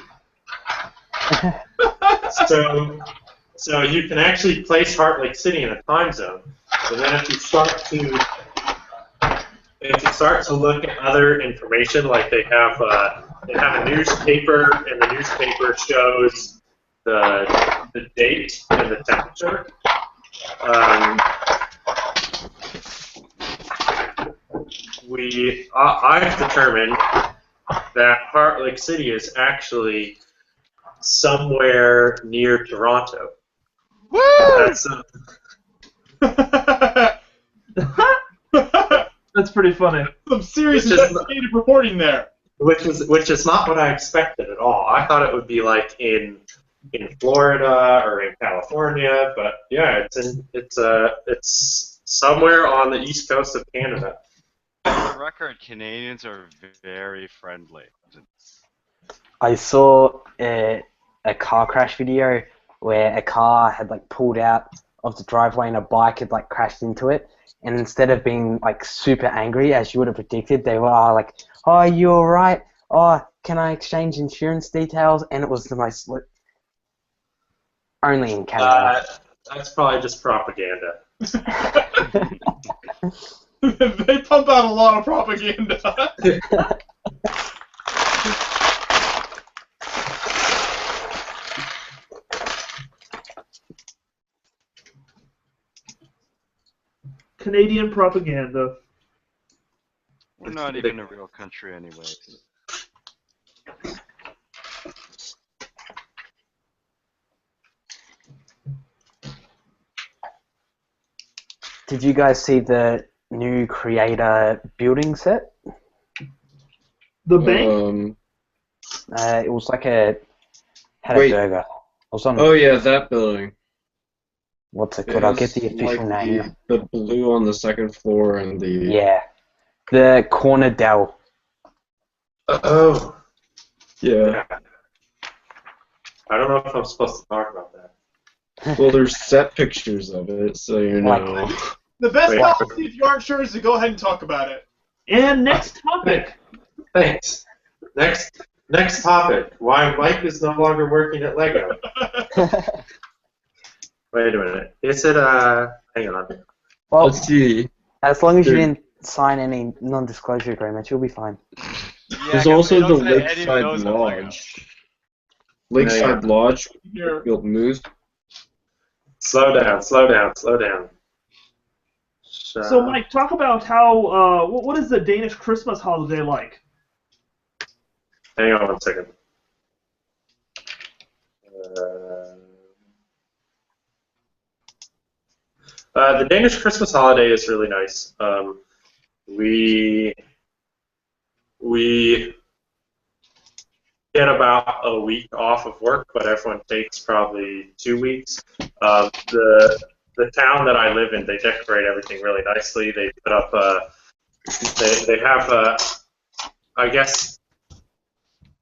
So you can actually place Heart Lake City in a time zone. So then if you start to look at other information, like they have a newspaper, and the newspaper shows the date and the temperature. I've determined that Heart Lake City is actually somewhere near Toronto.
Woo! That's pretty funny.
Some serious investigative reporting there.
Which is not what I expected at all. I thought it would be like in Florida or in California, but yeah, it's somewhere on the east coast of Canada.
For the record, Canadians are very friendly.
I saw a car crash video where a car had like pulled out of the driveway and a bike had like crashed into it, and instead of being like super angry as you would have predicted, they were like, "Oh, you all right? Oh, can I exchange insurance details?" And it was the most only in Canada.
That's probably just propaganda.
They pump out a lot of propaganda.
Canadian propaganda.
We're not even a real country anyway.
Did you guys see the new Creator building set?
The bank?
It was like had
Wait.
a burger. It was on.
Oh yeah, that building.
What's it called? I'll get the official
like
name.
The blue on the second floor and the...
Yeah. The Corner Dell.
Oh.
Yeah.
I don't know if I'm supposed to talk about that.
Well, there's set pictures of it, so you know.
The best policy, if you aren't sure, is to go ahead and talk about it.
And next topic.
Thanks. Next topic. Why Mike is no longer working at Lego. Wait a minute. Is it hang on.
Well,
let's see.
As long as you didn't sign any non-disclosure agreements, you'll be fine.
There's also the Lakeside Lodge. Lakeside Lodge built moose.
Slow down.
So, Mike, talk about how, what is the Danish Christmas holiday like?
Hang on one second. The Danish Christmas holiday is really nice. We get about a week off of work, but everyone takes probably 2 weeks. The town that I live in, they decorate everything really nicely. They put up they have I guess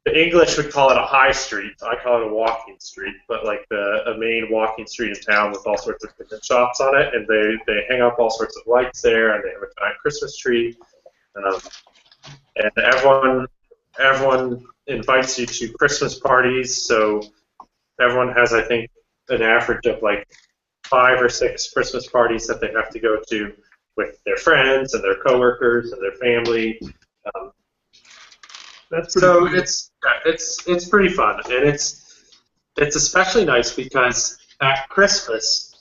the English would call it a high street. I call it a walking street, but like a main walking street in town with all sorts of different shops on it, and they hang up all sorts of lights there, and they have a giant Christmas tree, and everyone invites you to Christmas parties. So everyone has, I think, an average of like 5 or 6 Christmas parties that they have to go to with their friends and their coworkers and their family.
That's
so
cool.
it's pretty fun, and it's especially nice because at Christmas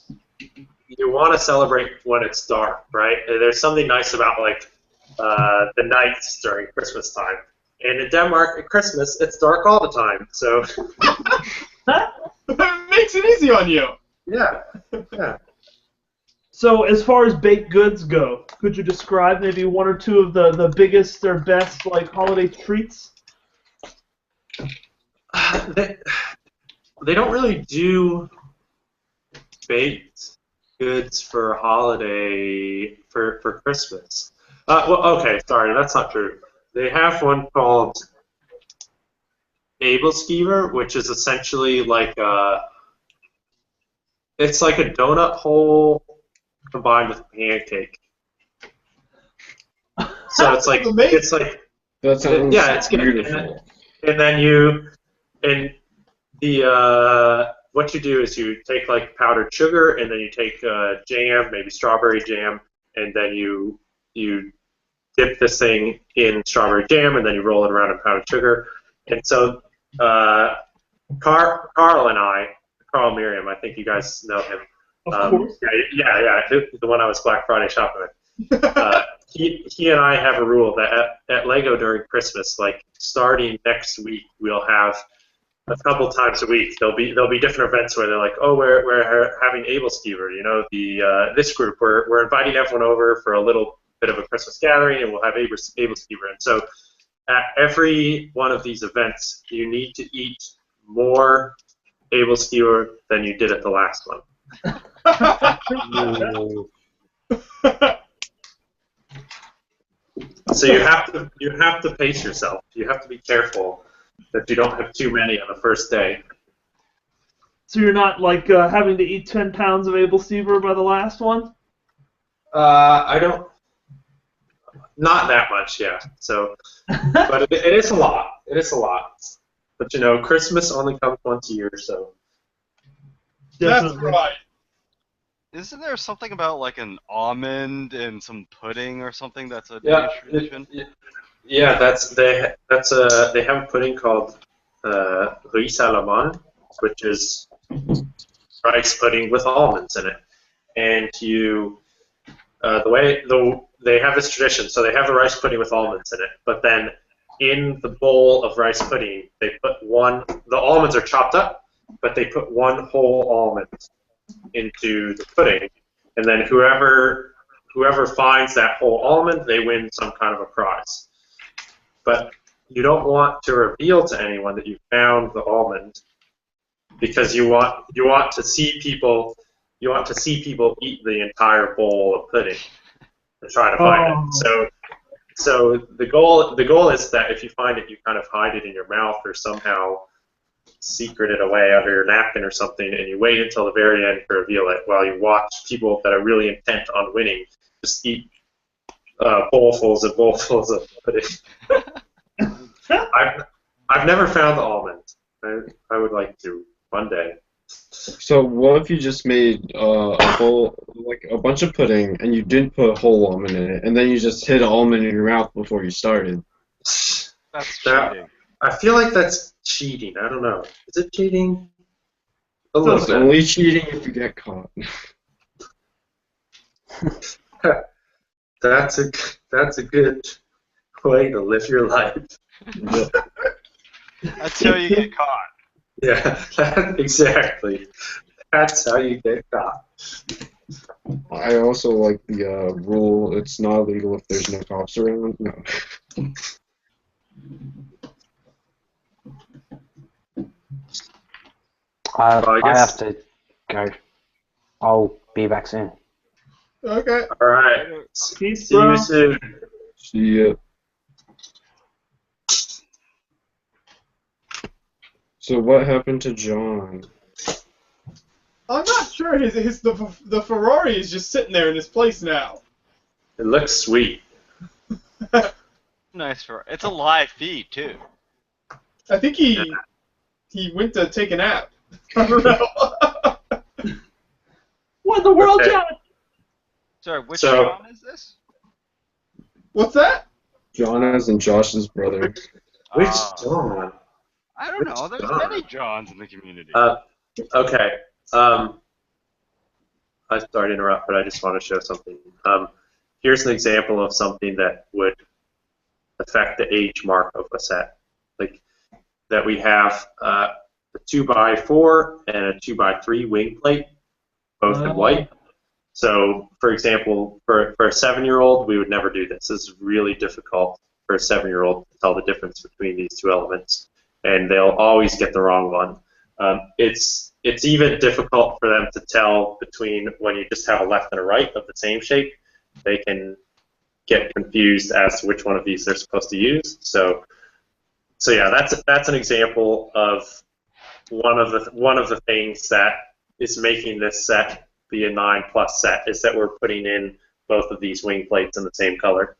you want to celebrate when it's dark, right? And there's something nice about like the nights during Christmas time. And in Denmark at Christmas it's dark all the time, so
It makes it easy on you.
yeah.
So as far as baked goods go, could you describe maybe 1 or 2 of the biggest or best like holiday treats?
They don't really do baked goods for holiday for Christmas. Well, okay, sorry, that's not true. They have one called Abelskiver, which is essentially like it's like a donut hole combined with a pancake. So it's like
That sounds
yeah, it's good.
beautiful.
And then what you do is you take like powdered sugar, and then you take jam, maybe strawberry jam, and then you dip this thing in strawberry jam, and then you roll it around in powdered sugar. And so Carl Miriam, I think you guys know him.
Of course.
Yeah, the one I was Black Friday shopping with. He and I have a rule that at Lego during Christmas, like starting next week, we'll have a couple times a week. There'll be different events where they're like, oh, we're having Abelskiver, you know, this group we're inviting everyone over for a little bit of a Christmas gathering, and we'll have Abelskiver. And so at every one of these events, you need to eat more Abelskiver than you did at the last one. So you have to pace yourself. You have to be careful that you don't have too many on the first day.
So you're not like having to eat 10 pounds of Abelstever by the last one?
I don't. Not that much, yeah. So, but it is a lot. It is a lot. But you know, Christmas only comes once a year, so.
That's right.
Isn't there something about like an almond and some pudding or something that's a
Yeah,
Danish tradition?
Yeah, they have a pudding called risalamande, which is rice pudding with almonds in it. And they have this tradition, so they have the rice pudding with almonds in it, but then in the bowl of rice pudding, they put the almonds are chopped up, but they put one whole almond into the pudding, and then whoever finds that whole almond, they win some kind of a prize. But you don't want to reveal to anyone that you found the almond, because you want to see people eat the entire bowl of pudding to try to find it. So the goal is that if you find it, you kind of hide it in your mouth or somehow secret it away under your napkin or something, and you wait until the very end to reveal it, while you watch people that are really intent on winning just eat bowlfuls and bowlfuls of pudding. I've never found the almond. I would like to one day.
So what if you just made a bowl, like a bunch of pudding, and you didn't put a whole almond in it, and then you just hid an almond in your mouth before you started?
That's cheating.
I feel like that's cheating. I don't know. Is it cheating?
It's only cheating if you get caught.
That's a good way to live your life.
That's how you get caught.
Yeah, exactly. That's how you get caught.
I also like the rule, it's not illegal if there's no cops around. No.
I have to go. I'll be back soon.
Okay.
All right.
Peace,
See you soon.
See ya. So what happened to John?
I'm not sure. The Ferrari is just sitting there in his place now.
It looks sweet.
Nice for it's a live feed too.
I think he went to take a nap. I don't know.
What in the world,
Okay.
John?
Sorry, which
So-
John is this?
What's that?
John as in Josh's brother.
Which
Ah.
John?
I don't know. There's
John?
many Johns in the community.
Okay. I'm sorry to interrupt, but I just want to show something. Here's an example of something that would affect the age mark of a set. Like that we have a 2x4 and a 2x3 wing plate, both in white. So, for example, for a 7-year-old, we would never do this. This is really difficult for a 7-year-old to tell the difference between these two elements, and they'll always get the wrong one. It's even difficult for them to tell between when you just have a left and a right of the same shape. They can get confused as to which one of these they're supposed to use. So yeah, that's an example of one of the things that is making this set be a 9+ set, is that we're putting in both of these wing plates in the same color.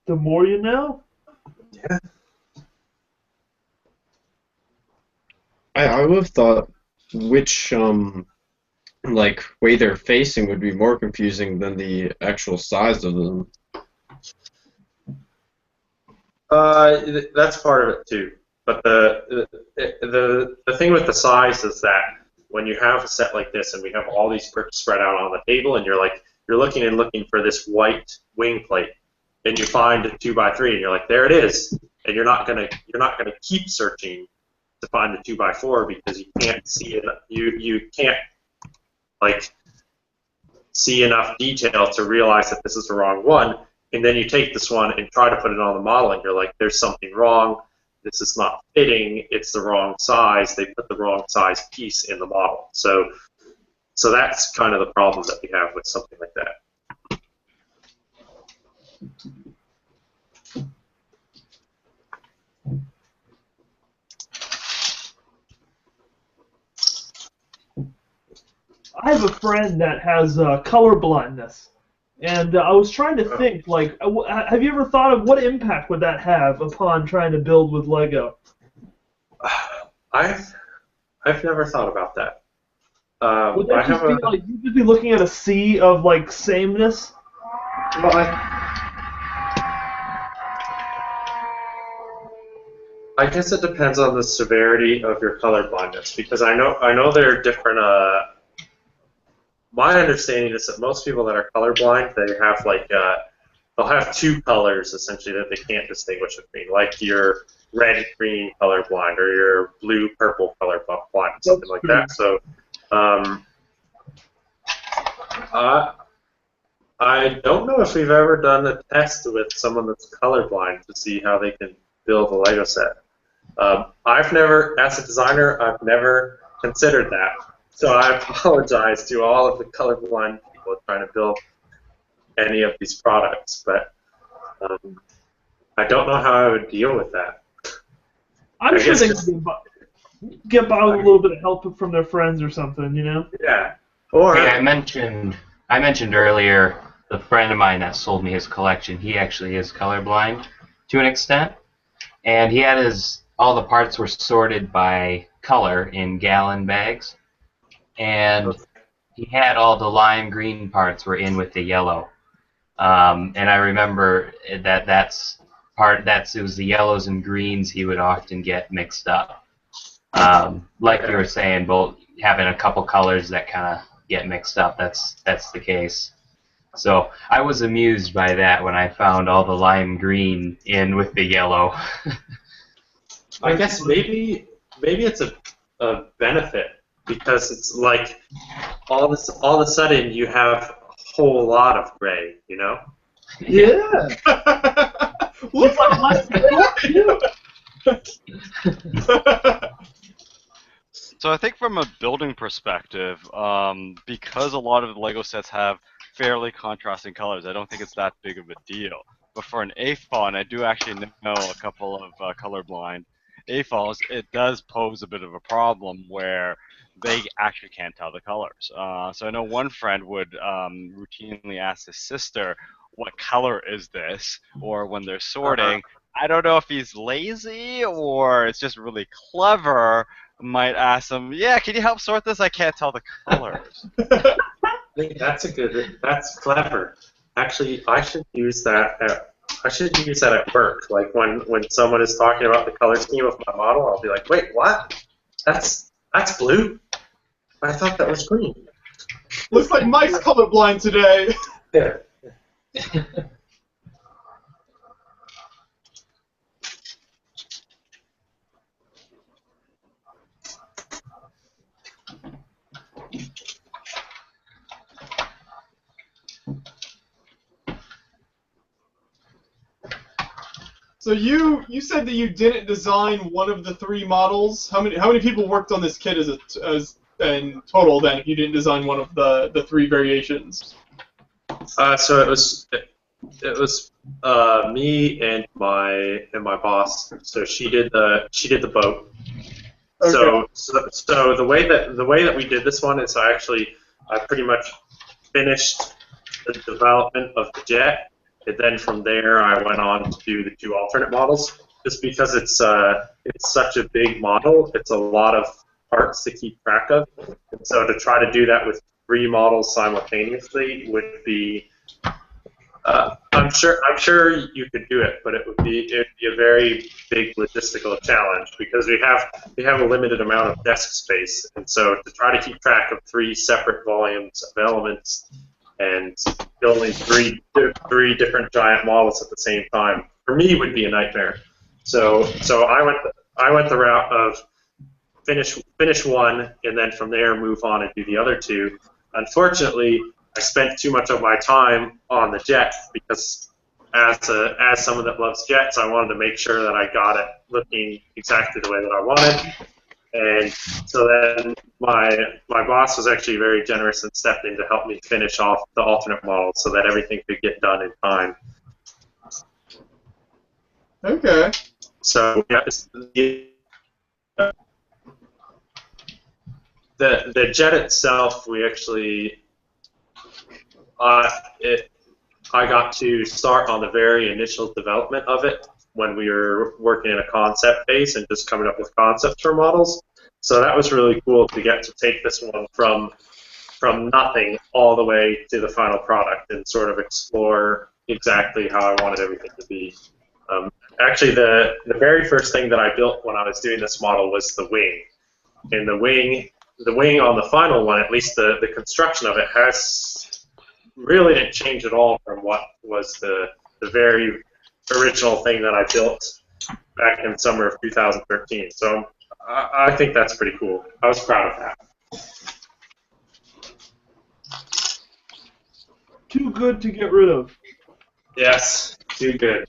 The more you know.
Yeah.
I would have thought which like way they're facing would be more confusing than the actual size of them.
That's part of it too. But the thing with the size is that when you have a set like this and we have all these bricks spread out on the table, and you're looking for this white wing plate, and you find a 2x3, and you're like, there it is, and you're not gonna keep searching to find the 2x4 because you can't see it. You can't like see enough detail to realize that this is the wrong one, and then you take this one and try to put it on the model, and you're like, there's something wrong. This is not fitting. It's the wrong size. They put the wrong size piece in the model. So that's kind of the problem that we have with something like that.
I have a friend that has color blindness, and I was trying to think, like, have you ever thought of what impact would that have upon trying to build with Lego?
I've never thought about that.
Would that just be like you'd just be looking at a sea of like sameness?
Well, I guess it depends on the severity of your color blindness, because I know there are different. My understanding is that most people that are colorblind, they have like they'll have two colors essentially that they can't distinguish between, like your red-green colorblind or your blue-purple colorblind, something like that. So I don't know if we've ever done a test with someone that's colorblind to see how they can build a Lego set. I've never, as a designer, I've never considered that. So I apologize to all of the colorblind people trying to build any of these products, but I don't know how I would deal with that.
I'm sure they can get by with a little bit of help from their friends or something, you know?
Yeah. Or
I mentioned earlier the friend of mine that sold me his collection. He actually is colorblind to an extent, and he had all the parts were sorted by color in gallon bags, and he had all the lime green parts were in with the yellow. And I remember that it was the yellows and greens he would often get mixed up. Like you were saying, both having a couple colors that kind of get mixed up. That's the case. So I was amused by that when I found all the lime green in with the yellow.
I guess maybe it's a benefit, because it's like all of a sudden you have a whole lot of gray, you know?
Yeah.
Looks like
So I think from a building perspective, because a lot of the Lego sets have fairly contrasting colors, I don't think it's that big of a deal. But for an AFOL, and I do actually know a couple of colorblind AFOLs, it does pose a bit of a problem where they actually can't tell the colors. So I know one friend would routinely ask his sister, what color is this? Or when they're sorting, I don't know if he's lazy or it's just really clever, might ask him, yeah, can you help sort this? I can't tell the colors.
That's clever. Actually, I should use that at work. Like when someone is talking about the color scheme of my model, I'll be like, wait, what? That's blue? I thought that was green.
Looks like Mike's colorblind today.
Yeah.
So you said that you didn't design one of the 3 models. How many people worked on this kit as in total then, if you didn't design one of the 3 variations?
So it was me and my boss. So she did the boat.
Okay.
So the way that we did this one is I pretty much finished the development of the jet, and then from there I went on to do the 2 alternate models. Just because it's such a big model, it's a lot of parts to keep track of, and so to try to do that with 3 models simultaneously would be I'm sure you could do it, but it would be a very big logistical challenge because we have a limited amount of desk space, and so to try to keep track of 3 separate volumes of elements and building three different giant models at the same time for me would be a nightmare. So I went the route of finish one and then from there move on and do the other 2. Unfortunately, I spent too much of my time on the jet because as someone that loves jets, I wanted to make sure that I got it looking exactly the way that I wanted. And so then my boss was actually very generous and stepped in to help me finish off the alternate model so that everything could get done in time.
Okay.
So yeah, the jet itself, we actually I got to start on the very initial development of it when we were working in a concept phase and just coming up with concepts for models. So that was really cool to get to take this one from nothing all the way to the final product and sort of explore exactly how I wanted everything to be. Actually, the very first thing that I built when I was doing this model was the wing. And the wing on the final one, at least the construction of it, really didn't change at all from what was the very original thing that I built back in summer of 2013. So I think that's pretty cool. I was proud of that.
Too good to get rid of.
Yes, too good.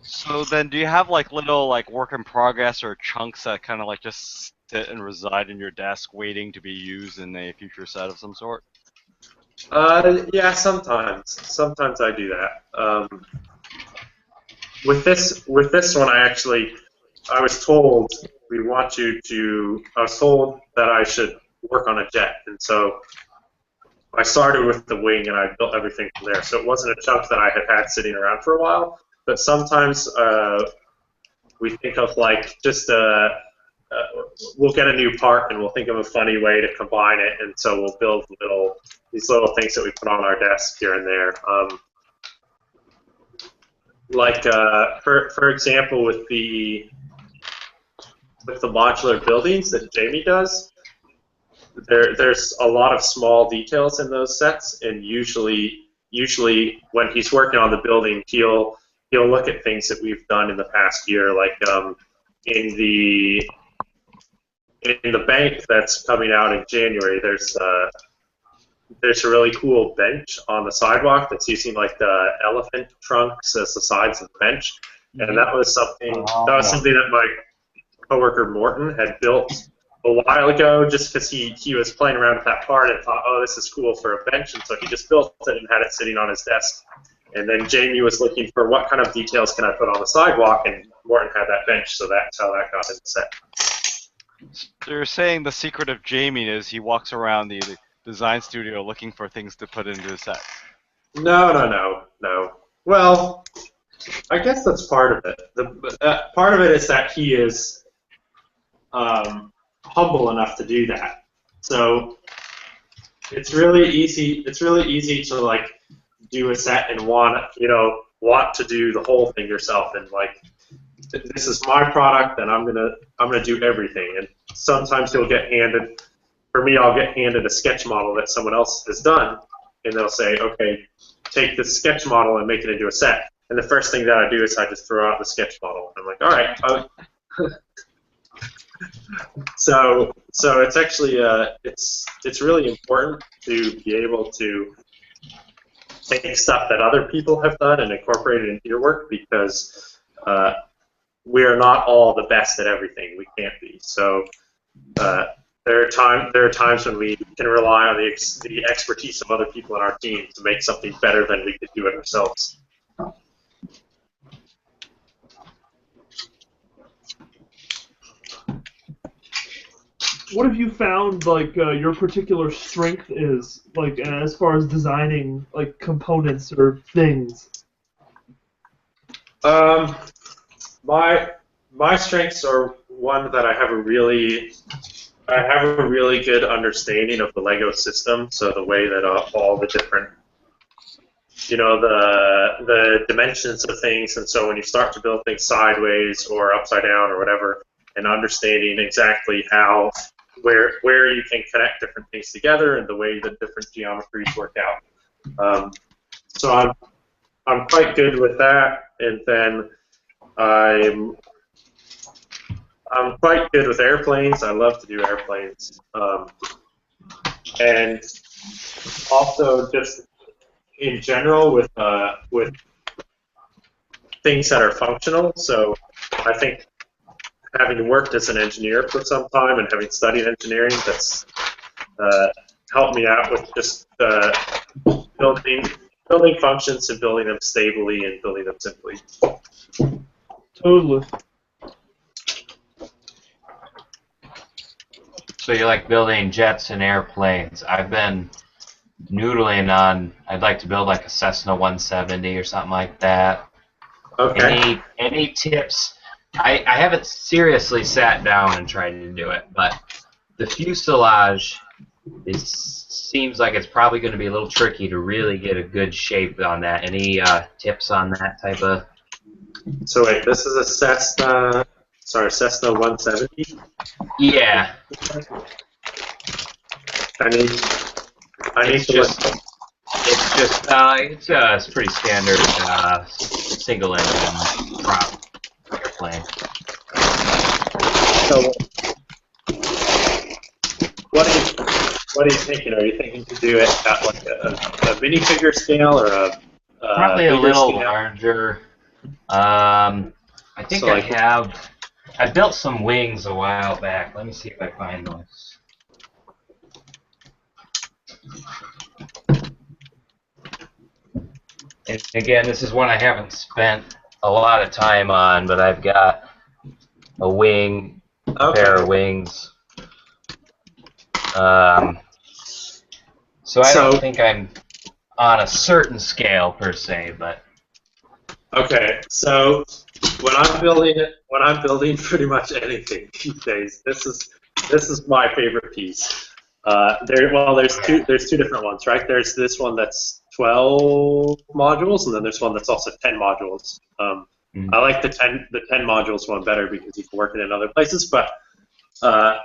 So then, do you have like little like work in progress or chunks that kind of like just sit and reside in your desk, waiting to be used in a future set of some sort?
Yeah, sometimes. Sometimes I do that. With this one, I was told I was told that I should work on a jet, and so I started with the wing and I built everything from there. So it wasn't a chunk that I had sitting around for a while. But sometimes we think of like just we'll get a new part and we'll think of a funny way to combine it, and so we'll build these little things that we put on our desk here and there. For example, with the modular buildings that Jamie does, there's a lot of small details in those sets, and usually when he's working on the building, he'll look at things that we've done in the past year, like in the bank that's coming out in January. There's a really cool bench on the sidewalk that's using like the elephant trunks as the sides of the bench, and that was something that my coworker Morton had built a while ago, just because he was playing around with that part and thought, oh, this is cool for a bench, and so he just built it and had it sitting on his desk. And then Jamie was looking for what kind of details can I put on the sidewalk, and Morton had that bench, so that's how that got in the set.
So you're saying the secret of Jamie is he walks around the design studio looking for things to put into the set.
No. Well, I guess that's part of it. Part of it is that he is humble enough to do that. So it's really easy. It's really easy to like do a set and want to do the whole thing yourself, and like, this is my product and I'm gonna do everything. And sometimes you'll get handed. For me, I'll get handed a sketch model that someone else has done, and they'll say, okay, take this sketch model and make it into a set. And the first thing that I do is I just throw out the sketch model. I'm like, all right. So it's actually it's really important to be able to take stuff that other people have done and incorporate it into your work, because we are not all the best at everything. We can't be. So there are times when we can rely on the expertise of other people in our team to make something better than we could do it ourselves.
What have you found, like, your particular strength is, like, as far as designing, like, components or things?
My strengths are one that I have a really good understanding of the Lego system. So the way that all the different, the dimensions of things, and so when you start to build things sideways or upside down or whatever, and understanding exactly where you can connect different things together and the way that different geometries work out. So I'm quite good with that, and then I'm quite good with airplanes. I love to do airplanes, and also just in general with things that are functional. So I think, having worked as an engineer for some time and having studied engineering, that's helped me out with just building functions and building them stably and building them simply.
Totally.
So you like building jets and airplanes. I've been noodling on, I'd like to build like a Cessna 170 or something like that.
Okay.
Any tips? I haven't seriously sat down and tried to do it, but the fuselage seems like it's probably going to be a little tricky to really get a good shape on that. Any tips on that type of?
So wait, this is a Cessna 170?
Yeah. It's pretty standard single engine prop airplane.
So what are you thinking? Are you thinking to do it at like a minifigure scale or a
probably a little
scale?
larger. I think
So like,
I built some wings a while back. Let me see if I find those. And again, this is one I haven't spent a lot of time on, but I've got a wing, a pair of wings. So I don't think I'm on a certain scale per se, but.
Okay, so when I'm building pretty much anything these days, this is my favorite piece. There's two different ones, right? There's this one that's 12 modules, and then there's one that's also 10 modules. I like the 10 modules one better because you can work it in other places. But I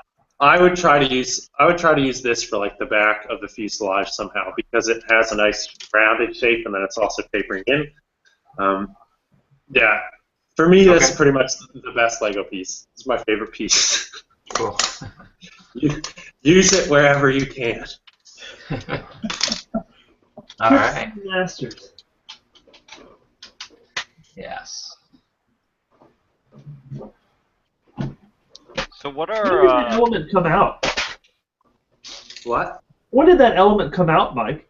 would try to use this for like the back of the fuselage somehow, because it has a nice rounded shape, and then it's also tapering in. Yeah, for me, that's pretty much the best Lego piece. It's my favorite piece.
Cool.
Use it wherever you can.
All right.
Masters.
Yes.
So what
When
are
did that element come out?
What?
When did that element come out, Mike?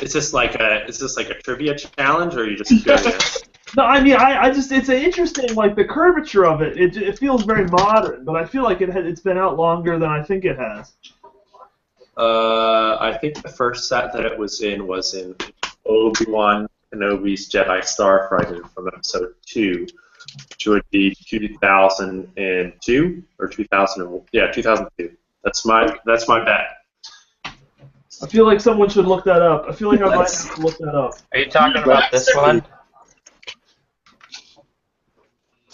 Is this like a trivia challenge, or are you just curious?
No, I mean, I just, it's an interesting, like, the curvature of it. It feels very modern, but I feel like it's been out longer than I think it has.
I think the first set that it was in Obi-Wan Kenobi's Jedi Starfighter from Episode 2, which would be 2002 or 2000. Yeah, 2002. That's my bet.
I feel like someone should look that up. I feel like I might have to look that up.
Are you talking about this one?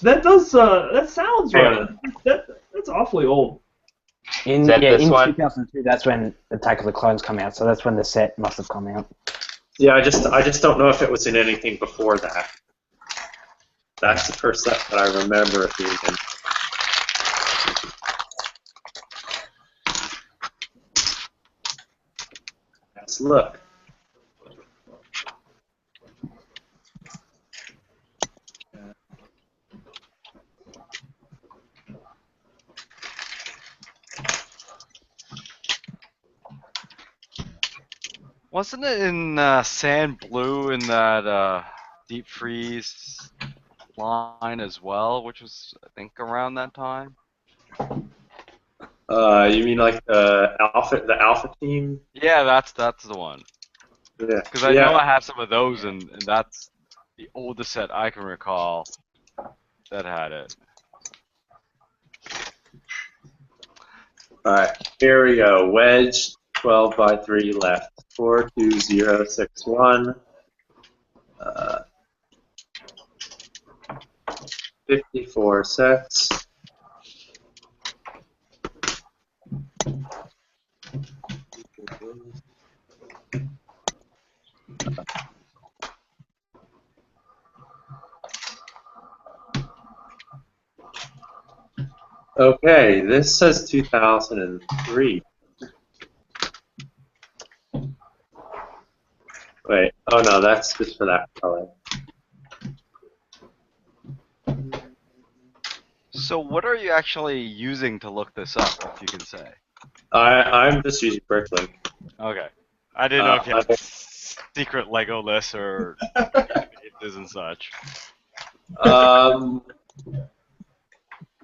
That does. That sounds right. That's awfully old.
In
Is that this
in
one?
2002, that's when Attack of the Clones come out. So that's when the set must have come out.
Yeah, I just don't know if it was in anything before that. That's the first set that I remember it being in. Let's look.
Wasn't it in Sand Blue in that Deep Freeze line as well, which was I think around that time?
You mean like the Alpha team?
Yeah, that's the one.
Yeah.
Because I know I have some of those, and that's the oldest set I can recall that had it.
All right, here we go. Wedge, 12 by 3 left. 42061. 54 sets. Okay, this says 2003. Wait, oh no, that's just for that color.
So what are you actually using to look this up, if you can say?
I'm just using BrickLink.
Okay. I didn't know if you had secret Lego lists or pages and such.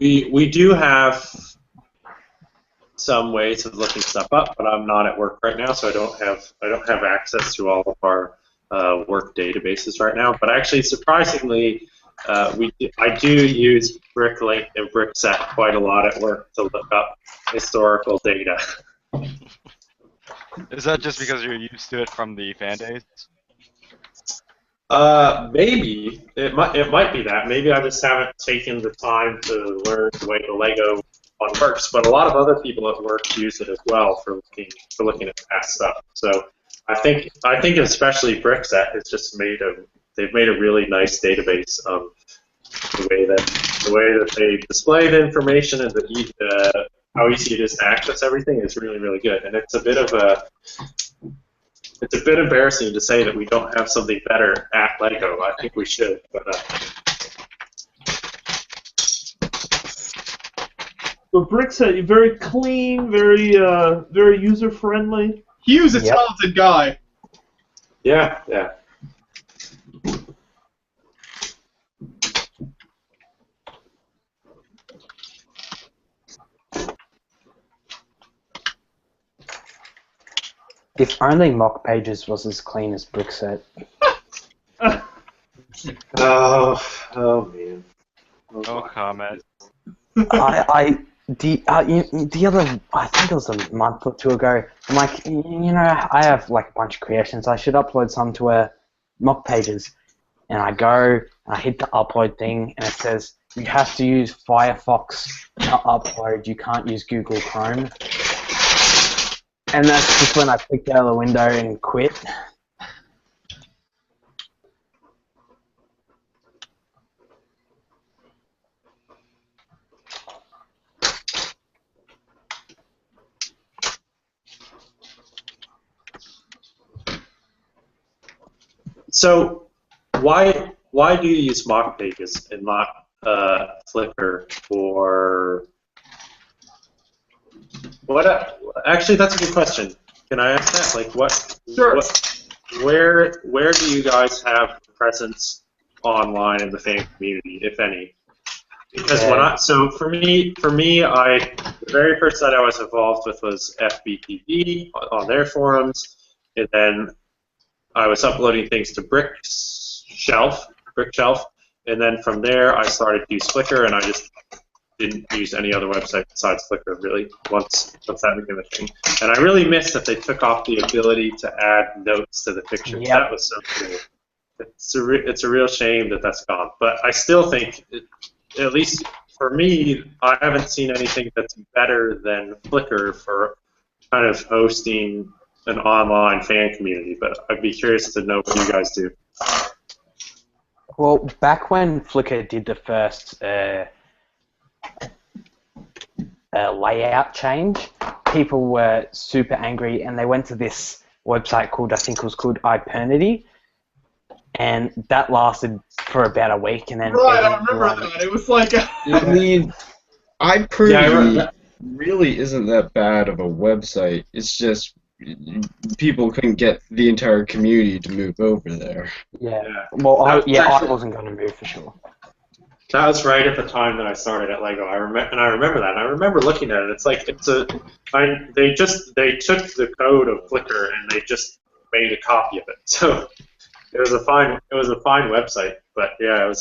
We do have some ways of looking stuff up, but I'm not at work right now, so I don't have access to all of our work databases right now. But actually, surprisingly, I do use BrickLink and BrickSet quite a lot at work to look up historical data.
Is that just because you're used to it from the fan days?
Maybe it might be that. Maybe I just haven't taken the time to learn the way the Lego one works. But a lot of other people at work use it as well for looking at past stuff. So I think especially BrickSet has just they've made a really nice database of the way that they display the information and how easy it is to access everything is really, really good. And it's a bit embarrassing to say that we don't have something better at Lego. I think we should. But,
So BrickSet, very clean, very user friendly.
Hugh's a talented guy.
Yeah, yeah.
If only mock pages was as clean as BrickSet.
Oh man.
No comment.
The other, I think it was a month or two ago, I'm like, I have like a bunch of creations. I should upload some to mock pages. And I go, and I hit the upload thing, and it says, you have to use Firefox to upload. You can't use Google Chrome. And that's just when I clicked out of the window and quit.
So why do you use mock pages and not Flickr for what? Actually, that's a good question. Can I ask that? Like, what?
Sure.
Where do you guys have presence online in the fan community, if any? Because for me, the very first site I was involved with was FBTV on their forums, and then I was uploading things to BrickShelf, and then from there I started to use Flickr, and I just didn't use any other website besides Flickr really once that became a thing. And I really miss that they took off the ability to add notes to the pictures.
Yep.
That was so cool. It's a real shame that that's gone, but I still think, at least for me, I haven't seen anything that's better than Flickr for kind of hosting an online fan community, but I'd be curious to know what you guys do.
Well, back when Flickr did the first layout change, people were super angry, and they went to this website called, I think it was called iPernity, and that lasted for about a week, and then
right, I remember that. It was like
I mean, iPernity really isn't that bad of a website. It's just people couldn't get the entire community to move over there.
Yeah. Well, I wasn't going to move for sure.
That was right at the time that I started at Lego. I remember that. And I remember looking at it. It's like they took the code of Flickr and they just made a copy of it. So it was a fine website. But yeah,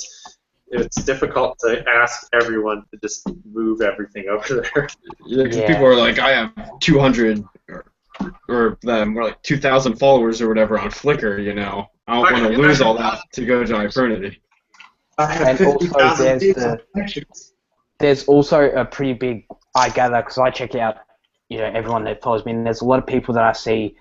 it's difficult to ask everyone to just move everything over there.
Yeah, people are like, I have 200 or more like 2,000 followers or whatever on Flickr. You know, I don't want to lose all that to go to iPernity.
And also there's also a pretty big, I gather, because I check out, everyone that follows me, and there's a lot of people that I see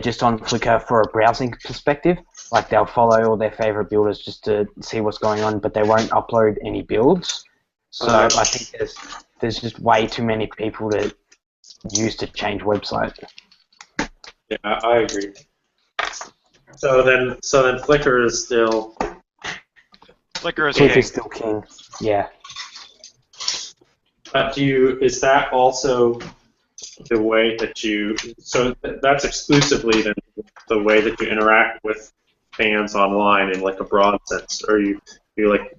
just on Flickr for a browsing perspective. Like they'll follow all their favorite builders just to see what's going on, but they won't upload any builds. So I think there's just way too many people to use to change website.
Yeah, I agree. So then Flickr is still.
Flickr is
still king. Yeah.
Is that also the way that so that's exclusively the way that you interact with fans online in like a broad sense, or you like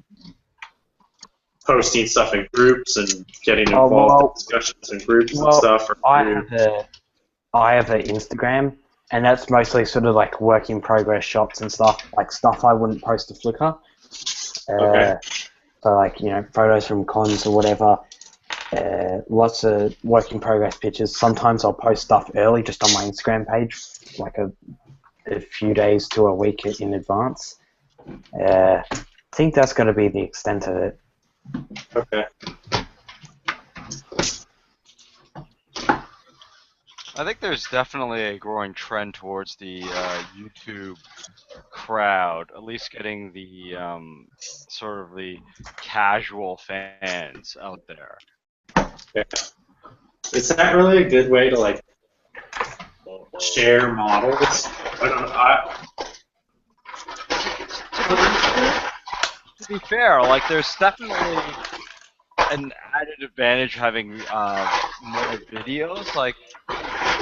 posting stuff in groups and getting involved in discussions in groups and stuff?
I have an Instagram, and that's mostly sort of like work in progress shots and stuff, like stuff I wouldn't post to Flickr. So like, photos from cons or whatever, lots of work in progress pictures. Sometimes I'll post stuff early just on my Instagram page, like a few days to a week in advance. I think that's going to be the extent of it.
Okay.
I think there's definitely a growing trend towards the YouTube crowd, at least getting the sort of the casual fans out there.
Yeah. Is that really a good way to like share models?
To be fair, like there's definitely an added advantage having more videos. Like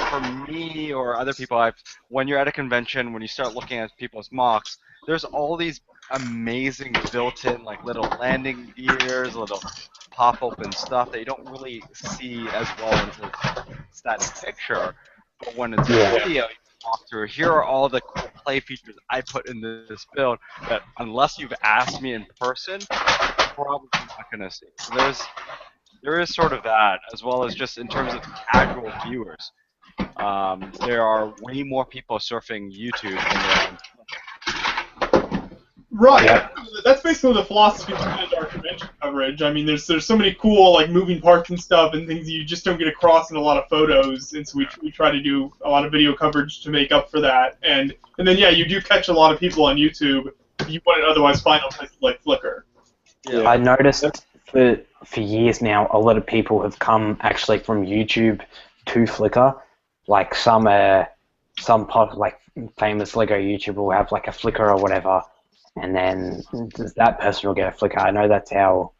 for me or other people, when you're at a convention, when you start looking at people's mocks, there's all these amazing built-in like little landing gears, little pop-open stuff that you don't really see as well in a static picture. But when it's a video, you can walk through. Here are all the cool play features I put in this build that, unless you've asked me in person, you're probably not going to see. So there is sort of that, as well as just in terms of casual viewers. There are way more people surfing YouTube than there are on Twitter.
Right. Yeah. That's basically the philosophy behind our convention coverage. I mean, there's so many cool like moving parts and stuff and things you just don't get across in a lot of photos, and so we try to do a lot of video coverage to make up for that. And then yeah, you do catch a lot of people on YouTube you wouldn't otherwise find on places like Flickr.
Yeah. I noticed for years now, a lot of people have come actually from YouTube to Flickr. Like some like famous Lego YouTuber will have like a Flickr or whatever, and then that person will get a Flickr. I know that's how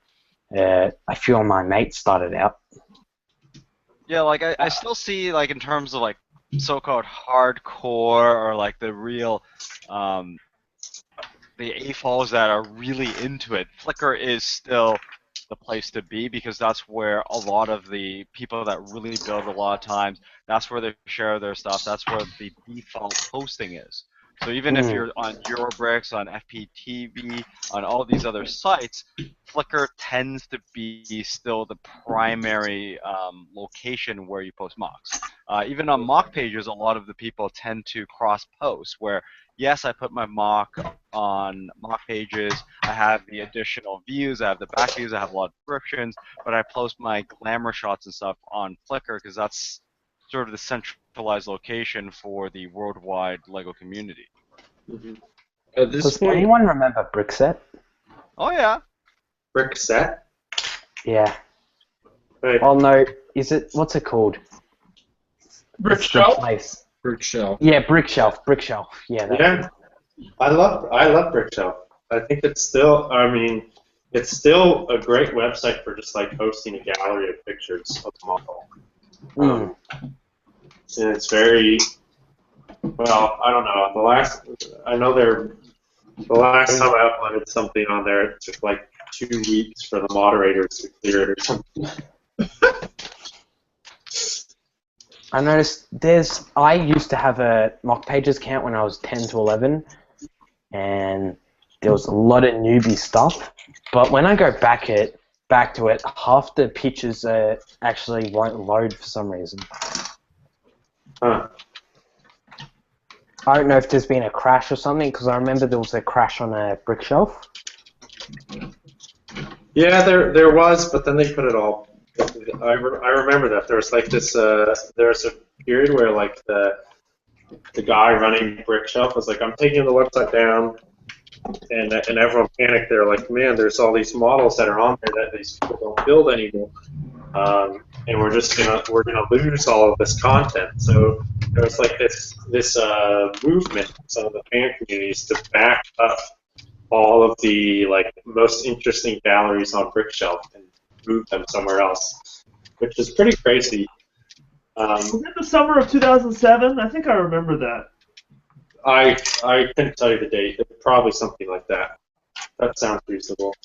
a few of my mates started out.
Yeah, like I still see like in terms of like so-called hardcore or like the real the AFOLs that are really into it. Flickr is still the place to be because that's where a lot of the people that really build a lot of times, that's where they share their stuff. That's where the default posting is. So even if you're on Eurobricks, on FPTV, on all these other sites, Flickr tends to be still the primary location where you post mocks. Even on mock pages, a lot of the people tend to cross-post, where yes, I put my mock on mock pages, I have the additional views, I have the back views, I have a lot of descriptions, but I post my glamour shots and stuff on Flickr because that's sort of the centralized location for the worldwide LEGO community.
Mm-hmm. At this
Does
point,
anyone remember BrickSet?
Oh yeah.
BrickSet?
Yeah.
Right.
Oh no, what's it called?
BrickShelf?
Place.
BrickShelf.
Yeah, BrickShelf. Yeah, that's it.
I love BrickShelf. I think it's still, it's still a great website for just like hosting a gallery of pictures of the model. And it's very, well, I don't know. The last time I uploaded something on there, it took like 2 weeks for the moderators to clear it or something.
I noticed I used to have a mock pages account when I was 10 to 11, and there was a lot of newbie stuff. But when I go back to it, half the pictures actually won't load for some reason.
Huh.
I don't know if there's been a crash or something, because I remember there was a crash on a BrickShelf.
Yeah, there was, but then they put it all. I remember that there was like this. There was a period where like the guy running BrickShelf was like, "I'm taking the website down," and everyone panicked. They're like, "Man, there's all these models that are on there that these people don't build anymore, and we're gonna lose all of this content." So there was like this movement in some of the fan communities to back up all of the like most interesting galleries on BrickShelf and move them somewhere else, which is pretty crazy.
Was it the summer of 2007? I think I remember that.
I couldn't tell you the date. Probably something like that. That sounds reasonable.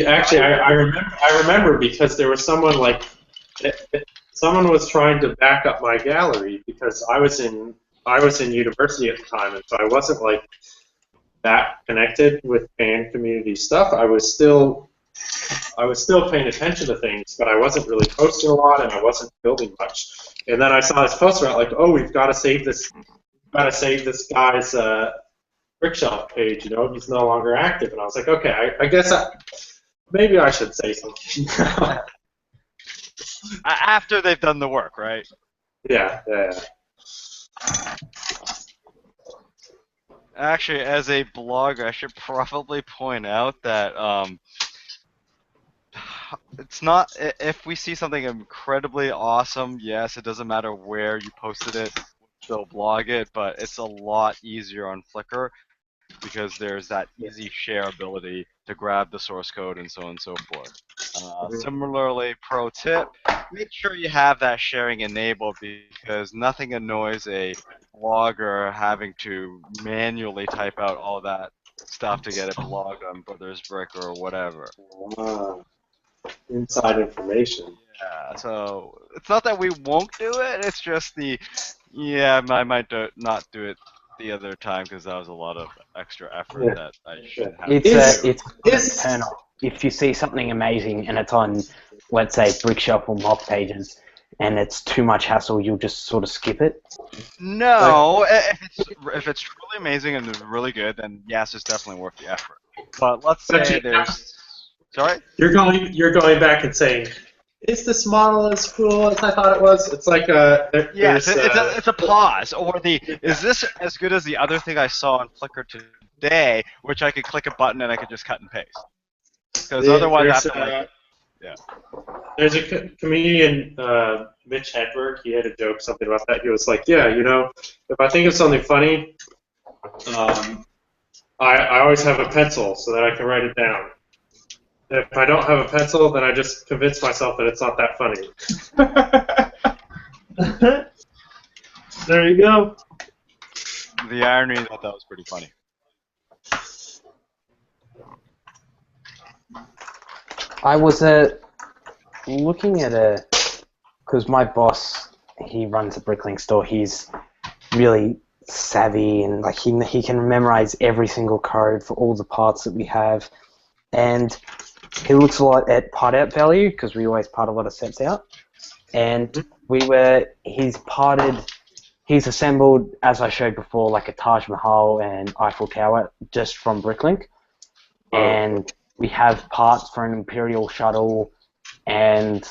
Actually, I remember because there was someone like someone was trying to back up my gallery because I was in university at the time, and so I wasn't like that connected with fan community stuff. I was still paying attention to things, but I wasn't really posting a lot, and I wasn't building much. And then I saw this poster out like, "Oh, we've got to save this guy's BrickShelf page. He's no longer active." And I was like, "Okay, I guess maybe I should say something."
After they've done the work, right?
Yeah.
Actually, as a blogger, I should probably point out that it's not, if we see something incredibly awesome, yes, it doesn't matter where you posted it, they'll blog it, but it's a lot easier on Flickr because there's that easy share ability to grab the source code and so on and so forth. Similarly, pro tip, make sure you have that sharing enabled because nothing annoys a blogger having to manually type out all that stuff to get it blogged on Brothers Brick or whatever.
Inside information.
Yeah, so it's not that we won't do it, it's just I might not do it the other time because that was a lot of extra effort that I should have.
It's turn off. If you see something amazing and it's on, let's say, BrickShelf or mock pages, and it's too much hassle, you'll just sort of skip it?
No, if it's truly amazing and really good, then yes, it's definitely worth the effort. But let's say there's... Sorry?
You're going back and saying, "Is this model as cool as I thought it was?" It's like
it's a pause, or is this as good as the other thing I saw on Flickr today, which I could click a button and I could just cut and paste. Because otherwise, I have to
There's a comedian, Mitch Hedberg. He had a joke something about that. He was like, "Yeah, if I think of something funny, I always have a pencil so that I can write it down." If I don't have a pencil, then I just convince myself that it's not that funny.
There you go.
The irony is that was pretty funny.
I was looking at because my boss, he runs a Bricklink store. He's really savvy and like he can memorize every single code for all the parts that we have, and he looks a lot at part out value because we always part a lot of sets out, and he's assembled, as I showed before, like a Taj Mahal and Eiffel Tower just from Bricklink, and we have parts for an Imperial shuttle and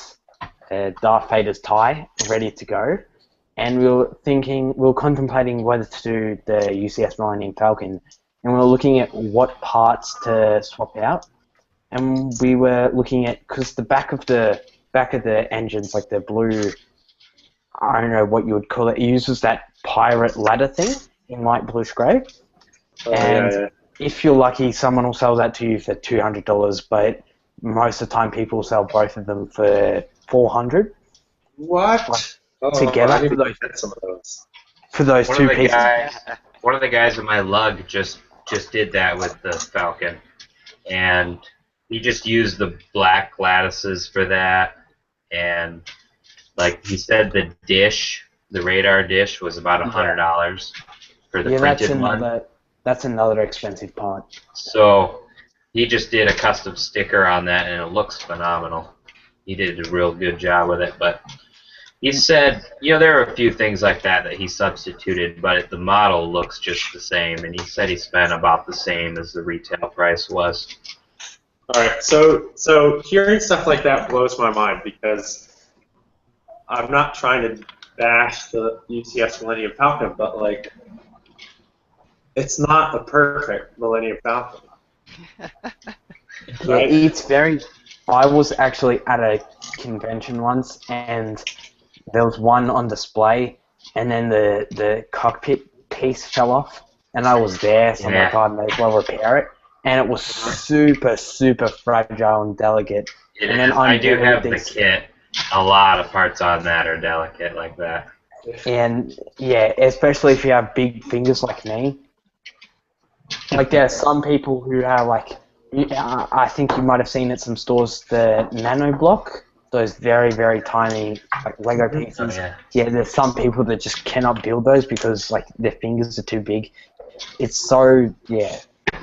Darth Vader's tie ready to go. And we were contemplating whether to do the UCS Millennium Falcon, and we were looking at what parts to swap out. And we were looking at, because the back of the engines, like the blue, I don't know what you would call it, uses that pirate ladder thing in light bluish grey. And if you're lucky, someone will sell that to you for $200, but most of the time people sell both of them for $400.
What?
Together for those two pieces.
One of the guys in my lug just did that with the Falcon, and he just used the black lattices for that, and like he said, the radar dish was about $100 for the printed one.
That's another expensive part.
So he just did a custom sticker on that, and it looks phenomenal. He did a real good job with it, but he said, there are a few things like that he substituted, but the model looks just the same, and he said he spent about the same as the retail price was.
All right, so hearing stuff like that blows my mind because I'm not trying to bash the UCS Millennium Falcon, but like, it's not a perfect Millennium Falcon.
Right? It's very. I was actually at a convention once, and there was one on display, and then the cockpit piece fell off, and I was there, so I'm like, I may as well repair it. And it was super, super fragile and delicate. And then
I do have the kit. A lot of parts on that are delicate like that.
And yeah, especially if you have big fingers like me. Like there are some people who have like, I think you might have seen at some stores the nano block, those very, very tiny like Lego pieces. Yeah, there's some people that just cannot build those because like their fingers are too big. It's so,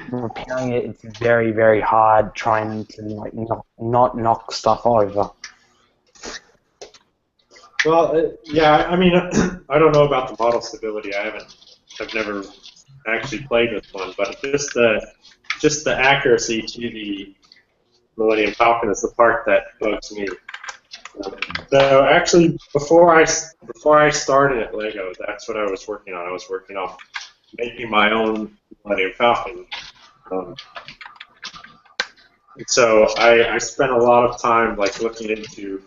repairing it's very, very hard trying to like not knock stuff over.
Well, I mean, I don't know about the model stability. I've never actually played with one, but just the accuracy to the Millennium Falcon is the part that bugs me. So actually, before I started at Lego, that's what I was working on. I was working on making my own Millennium Falcon. So I spent a lot of time like looking into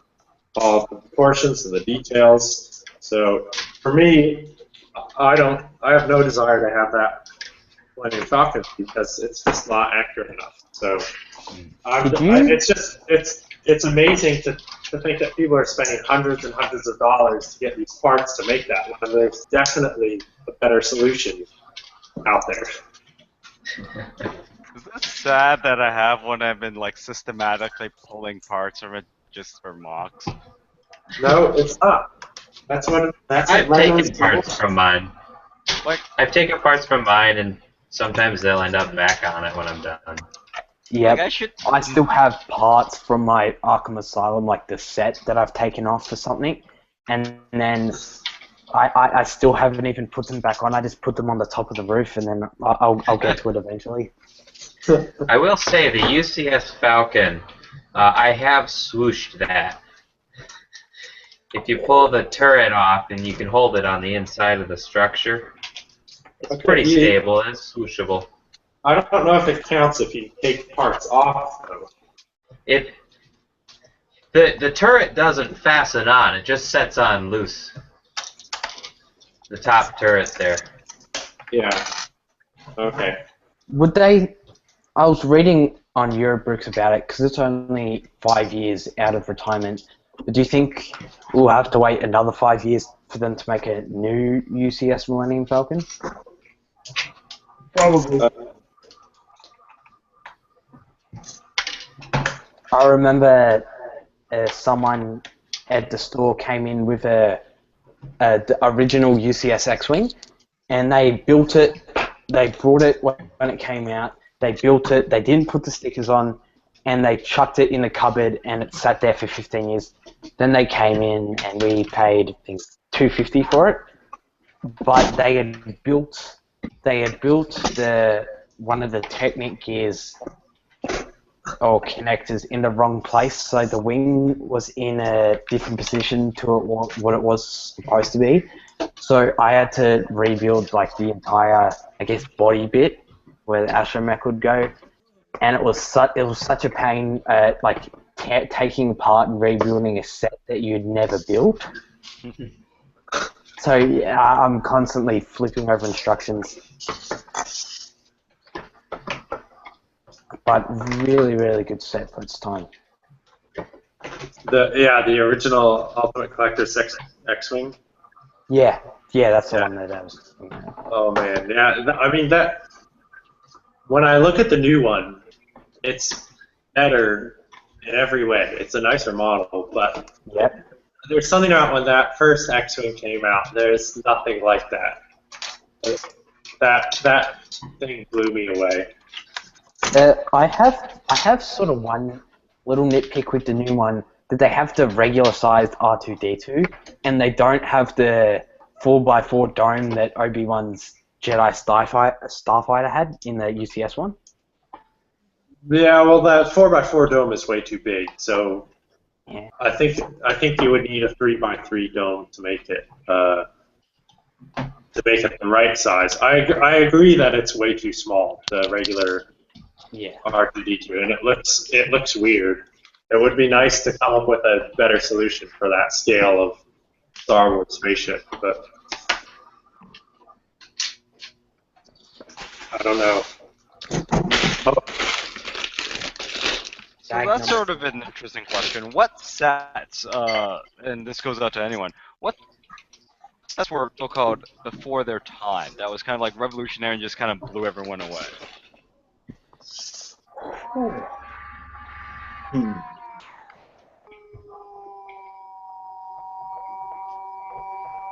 all the proportions and the details. So for me, I have no desire to have that Millennium Falcon because it's just not accurate enough. So it's amazing to think that people are spending hundreds and hundreds of dollars to get these parts to make that when there's definitely a better solution out there.
Is it sad that I have one I've been like systematically pulling parts from it just for mocks?
No, it's not.
I've taken parts from mine. I've taken parts from mine, and sometimes they'll end up back on it when I'm done.
Yeah, I still have parts from my Arkham Asylum, like the set that I've taken off for something, and then I still haven't even put them back on. I just put them on the top of the roof, and then I'll get to it eventually.
I will say the UCS Falcon, I have swooshed that. If you pull the turret off and you can hold it on the inside of the structure, it's pretty stable. It's swooshable.
I don't know if it counts if you take parts off, though.
The turret doesn't fasten on. It just sets on loose. The top turret there.
Yeah. Okay.
Would they? I was reading on Eurobricks about it, because it's only 5 years out of retirement. Do you think we'll have to wait another 5 years for them to make a new UCS Millennium Falcon?
Probably.
I remember someone at the store came in with the original UCS X-Wing, and they built it. They brought it when it came out. They built it. They didn't put the stickers on, and they chucked it in the cupboard, and it sat there for 15 years. Then they came in, and we paid, I think, $250 for it. But they had built one of the Technic gears or connectors in the wrong place, so the wing was in a different position to what it was supposed to be. So I had to rebuild like the entire, I guess, body bit where the astromech would go, and it was such a pain, like taking apart and rebuilding a set that you'd never built. So yeah, I'm constantly flipping over instructions. But really, really good set for its time.
The original Ultimate Collector X-Wing.
Yeah, that's the one that I was.
Oh man, yeah. I mean that. When I look at the new one, it's better in every way. It's a nicer model, but there's something about when that first X-Wing came out. There's nothing like that. That thing blew me away.
I have sort of one little nitpick with the new one, that they have the regular sized R2-D2, and they don't have the 4x4 dome that Obi-Wan's Jedi Starfighter had in the UCS one.
Yeah, well, that 4x4 dome is way too big, so I think you would need a 3x3 dome to make it the right size. I agree that it's way too small, the regular R2-D2, and it looks weird. It would be nice to come up with a better solution for that scale of Star Wars spaceship, but I don't know.
So that's sort of an interesting question. What sets, and this goes out to anyone, what sets were so-called before their time? That was kind of like revolutionary and just kind of blew everyone away.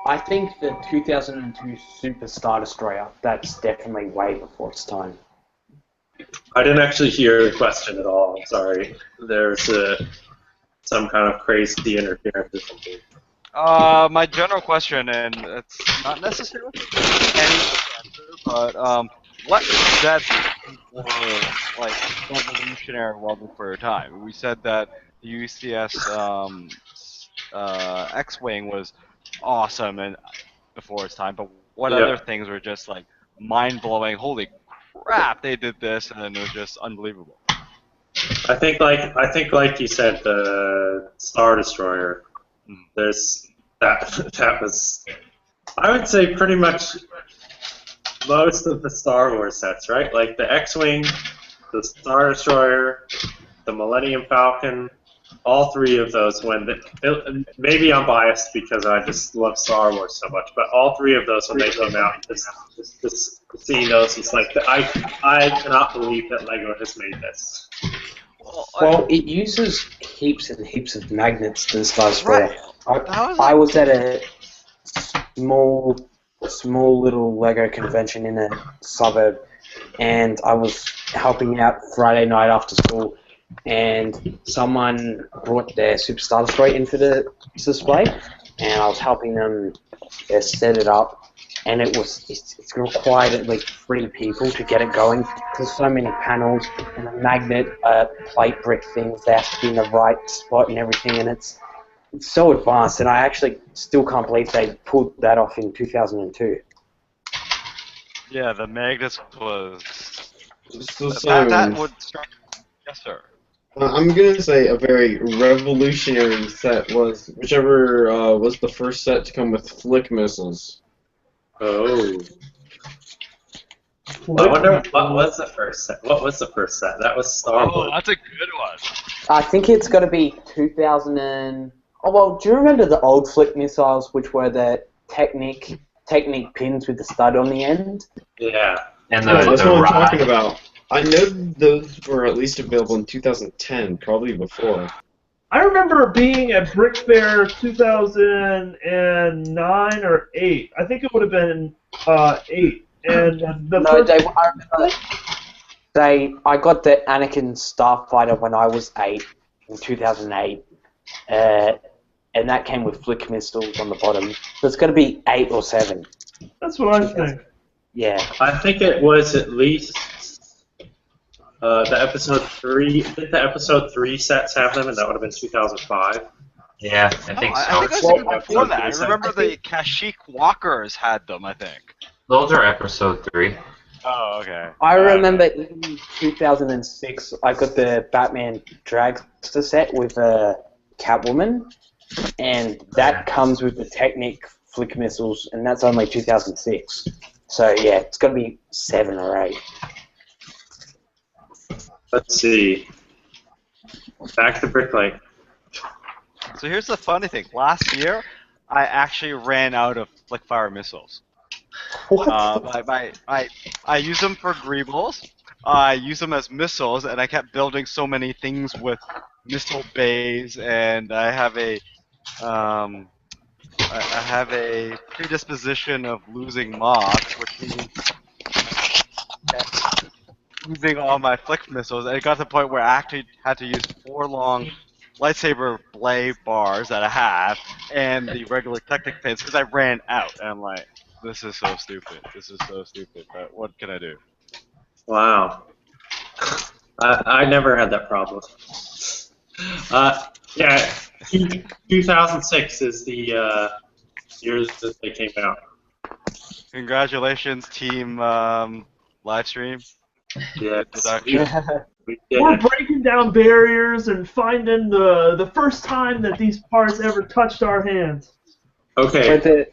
I think the 2002 Super Star Destroyer, that's definitely way before its time.
I didn't actually hear the question at all. I'm sorry. There's some kind of crazy interference or something.
My general question, and it's not necessarily any answer, but what sets were like revolutionary well before your time? We said that the UCS X-Wing was awesome and before its time, but what other things were just like mind-blowing? Holy crap, they did this, and then it was just unbelievable.
I think like you said, the Star Destroyer. There's that was, I would say, pretty much most of the Star Wars sets, right? Like the X-Wing, the Star Destroyer, the Millennium Falcon. All three of those, maybe I'm biased because I just love Star Wars so much, but all three of those when they came out, just seeing those, it's like, I cannot believe that LEGO has made this.
Well, it uses heaps and heaps of magnets and stuff. Right. I was at a small little LEGO convention in a suburb, and I was helping out Friday night after school, and someone brought their Super Star Destroyer in for the display, and I was helping them set it up, and it's required at least 3 people to get it going. There's so many panels and the magnet plate brick things, they have to be in the right spot and everything, and it's so advanced, and I actually still can't believe they pulled that off in 2002.
Yeah, the magnets was
So,
that would start. Yes, sir.
I'm gonna say a very revolutionary set was whichever was the first set to come with flick missiles.
Oh.
Flick.
wonder what was the first set. What was the first set? That was Star
Oh,
Wars.
that's a good one.
I think it's got to be 2000 and... Oh, well, do you remember the old Flick missiles, which were the Technic pins with the stud on the end?
Yeah.
And
Yeah, that's what I'm
rod.
talking about. I know those were at least available in 2010, probably before.
I remember being at Brick Fair 2009 or 8. I think it would have been 8. And the
No,
first...
I got the Anakin Starfighter when I was 8 in 2008, and that came with Flick missiles on the bottom. So it's going to be 8 or 7.
That's what I think.
Yeah.
I think it was at least the episode 3. Did the episode 3 sets have them, and that would have been 2005?
Yeah, I think so.
I think it was even before that. I remember the Kashyyyk Walkers had them, I think.
Those are episode 3.
Oh, okay.
I remember in 2006, I got the Batman Dragster set with Catwoman, and that comes with the Technic Flick missiles, and that's only 2006. So yeah, it's got to be 7 or 8.
Let's see. Back to Brick Lane.
So here's the funny thing. Last year, I actually ran out of Flickfire missiles.
What?
I use them for greebles. I use them as missiles, and I kept building so many things with missile bays. And I have a predisposition of losing mocks, which means losing all my flick missiles. And it got to the point where I actually had to use 4 long lightsaber blade bars that I have and the regular Technic pins because I ran out. And I'm like, this is so stupid. This is so stupid. But what can I do?
Wow. I never had that problem. Yeah, 2006 is the years that they came out.
Congratulations, team livestream.
Yeah.
We're breaking down barriers and finding the first time that these parts ever touched our hands.
Okay.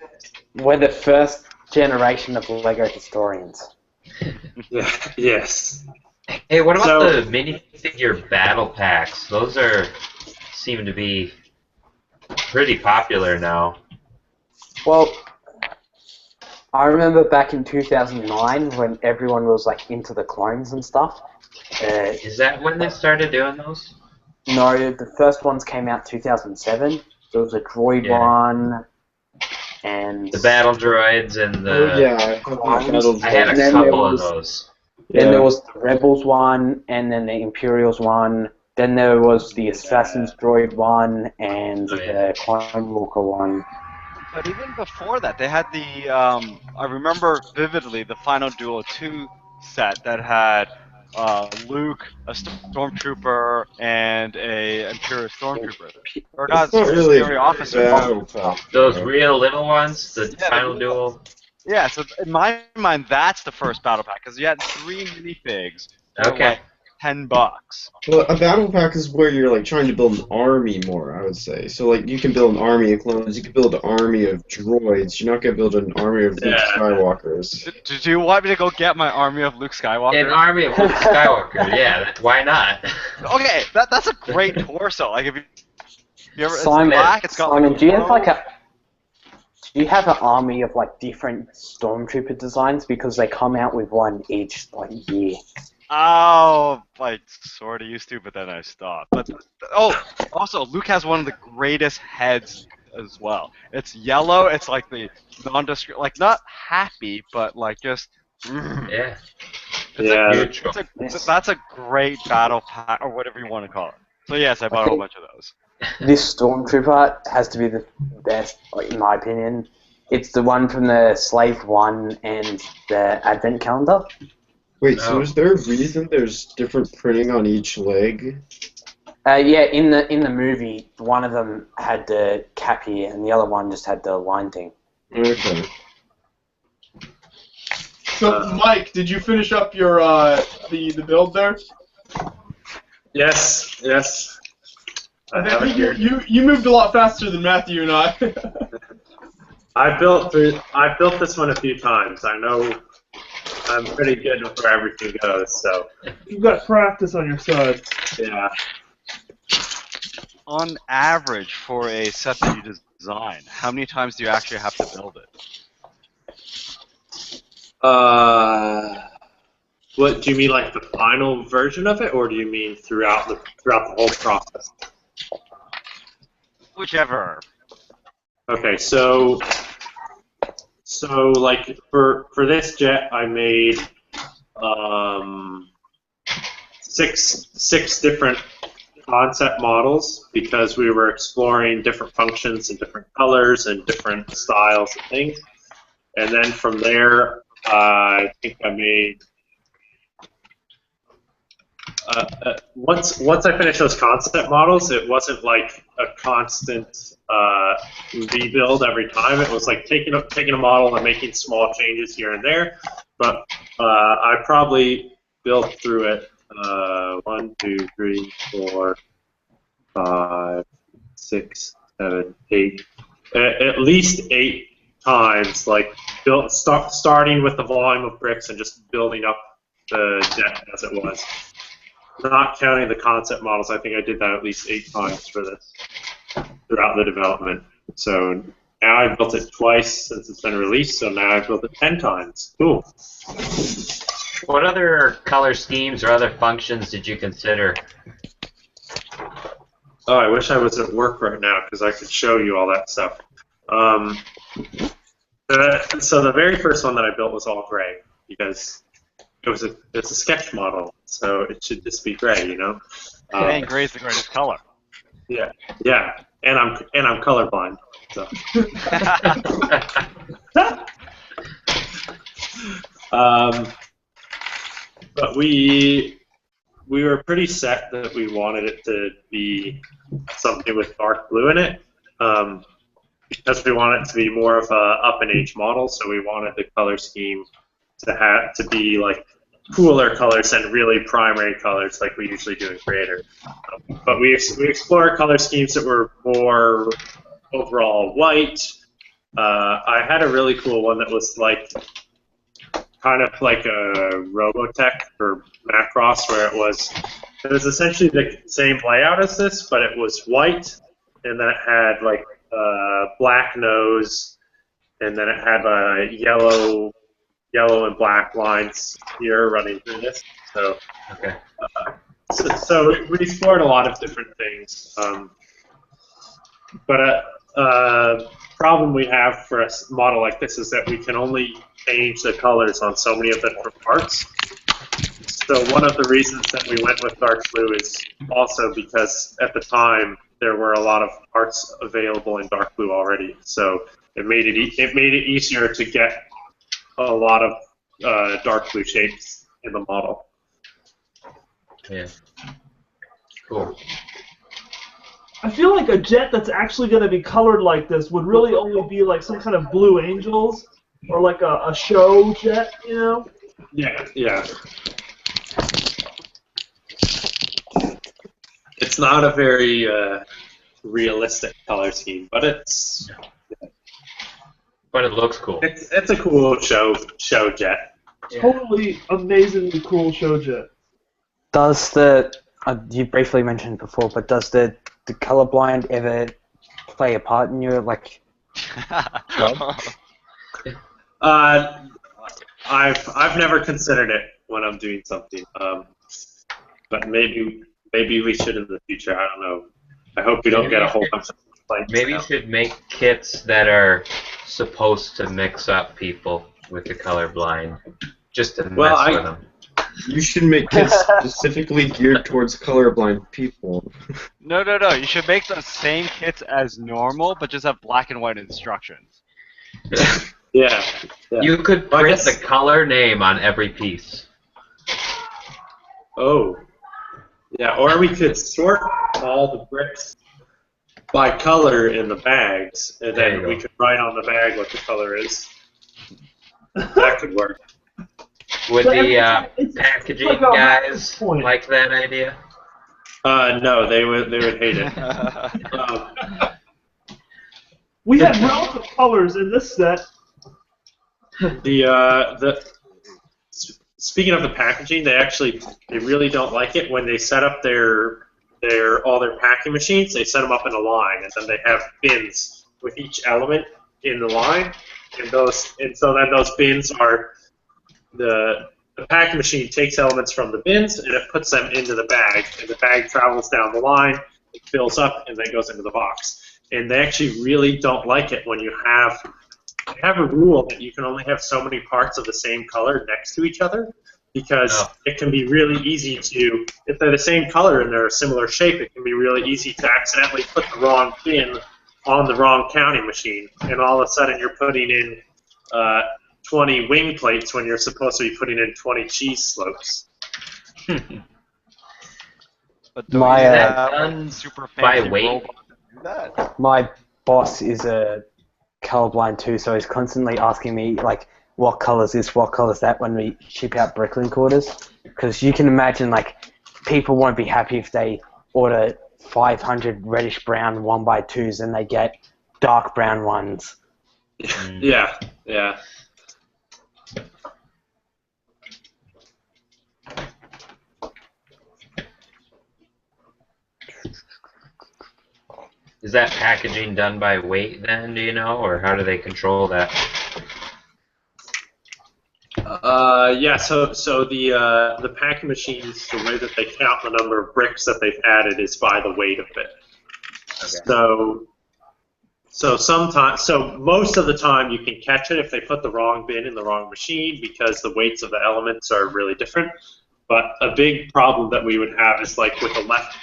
We're the first generation of LEGO historians.
Yeah. Yes.
Hey, what about the minifigure battle packs? Those seem to be pretty popular now.
Well, I remember back in 2009 when everyone was like into the clones and stuff.
Is that when they started doing those?
No, the first ones came out 2007. There was a droid one, and
the battle droids and the.
Oh yeah,
I had a couple of those.
Then there was the Rebels one, and then the Imperials one. Then there was the Assassin's Droid one, and the Clone Walker one.
But even before that, they had the, I remember vividly, the Final Duel 2 set that had Luke, a Stormtrooper, and a Imperial Stormtrooper. Or not, Imperial officer.
Those real little ones, the Final Duel.
Yeah, so in my mind, that's the first battle pack, because you had 3 minifigs.
Okay.
Like $10.
Well, a battle pack is where you're like trying to build an army more, I would say. So like you can build an army of clones, you can build an army of droids. You're not gonna build an army of Luke Skywalkers.
Do you want me to go get my army of Luke Skywalker?
An army of Luke Skywalker, yeah. Why not?
Okay, that's a great torso. Like if you ever,
Simon,
it's black, it's got
Simon,
like
do you have like a? Do you have an army of like different Stormtrooper designs because they come out with one each like year?
Oh, I sort of used to, but then I stopped. But also Luke has one of the greatest heads as well. It's yellow. It's like the nondescript, like not happy, but like just.
Yeah.
That's a great battle pack, or whatever you want to call it. So yes, I bought a whole bunch of those.
This Stormtrooper has to be the best, like, in my opinion. It's the one from the Slave 1 and the Advent Calendar.
Wait, so is there a reason there's different printing on each leg?
Yeah, in the movie, one of them had the cap here, and the other one just had the line thing.
Okay.
So, Mike, did you finish up your the build there?
Yes.
I think you moved a lot faster than Matthew and I.
I built this one a few times. I know I'm pretty good with where everything goes. So
You've got practice on your side.
yeah.
On average, for a set that you design, how many times do you actually have to build it?
What do you mean, like the final version of it, or do you mean throughout the whole process?
Whichever.
Okay, so like for this jet, I made six different concept models because we were exploring different functions and different colors and different styles and things. And then from there, I think I made once I finished those concept models, it wasn't like a constant rebuild every time. It was like taking a model and making small changes here and there. But I probably built through it 1, 2, 3, 4, 5, 6, 7, 8, at least 8 times. Like starting with the volume of bricks and just building up the jet as it was. Not counting the concept models, I think I did that at least 8 times for this throughout the development. So now I've built it twice since it's been released, so now I've built it 10 times. Cool.
What other color schemes or other functions did you consider?
Oh, I wish I was at work right now because I could show you all that stuff. So the very first one that I built was all gray because it's a sketch model, so it should just be gray, you know.
And gray is the greatest color.
Yeah, and I'm colorblind. So. But we were pretty set that we wanted it to be something with dark blue in it, because we wanted it to be more of a up in age model. So we wanted the color scheme to be like cooler colors and really primary colors like we usually do in Creator. But we explored color schemes that were more overall white. I had a really cool one that was like kind of like a Robotech or Macross, where it was essentially the same layout as this, but it was white, and then it had like black nose, and then it had yellow and black lines here running through this. So,
okay.
So we explored a lot of different things. But problem we have for a model like this is that we can only change the colors on so many of the different parts. So one of the reasons that we went with dark blue is also because at the time there were a lot of parts available in dark blue already. So it made it easier to get a lot of dark blue shapes in the model.
Yeah. Cool.
I feel like a jet that's actually going to be colored like this would really only be like some kind of Blue Angels or like a show jet, you know?
Yeah. It's not a very realistic color scheme, but it's.
But it looks cool.
It's a cool show jet.
Totally amazingly cool show jet.
Does the you briefly mentioned before, but does the colorblind ever play a part in your like?
I've never considered it when I'm doing something, but maybe we should in the future. I don't know. I hope we don't get a whole bunch of complaints.
Maybe you should make kits that are supposed to mix up people with the colorblind, just to mess with them.
You should make kits specifically geared towards colorblind people.
No. You should make the same kits as normal, but just have black and white instructions.
Yeah.
You could print the color name on every piece.
Oh. Yeah, or we could sort all the bricks by color in the bags, and then we could write on the bag what the color is. That could work.
Would the packaging
like
guys like that idea?
No, they would hate it.
We had relative colors in this set.
speaking of the packaging, they really don't like it when they set up all their packing machines. They set them up in a line, and then they have bins with each element in the line, and so then those bins are the packing machine takes elements from the bins and it puts them into the bag, and the bag travels down the line, it fills up, and then goes into the box. And they actually really don't like it when you have a rule that you can only have so many parts of the same color next to each other, because it can be really easy to, if they're the same color and they're a similar shape, it can be really easy to accidentally put the wrong bin on the wrong counting machine, and all of a sudden you're putting in 20 wing plates when you're supposed to be putting in 20 cheese slopes.
But do
My,
you have super fancy
by weight?
robots to do that?
My boss is a colorblind too, so he's constantly asking me like, what color is this, what color is that when we ship out Bricklink orders. Because you can imagine like people won't be happy if they order 500 reddish brown 1x2s and they get dark brown ones.
Yeah, yeah.
Is that packaging done by weight then, do you know, or how do they control that?
Yeah, so the packing machines, the way that they count the number of bricks that they've added is by the weight of it. Okay. So most of the time you can catch it if they put the wrong bin in the wrong machine, because the weights of the elements are really different. But a big problem that we would have is like with a left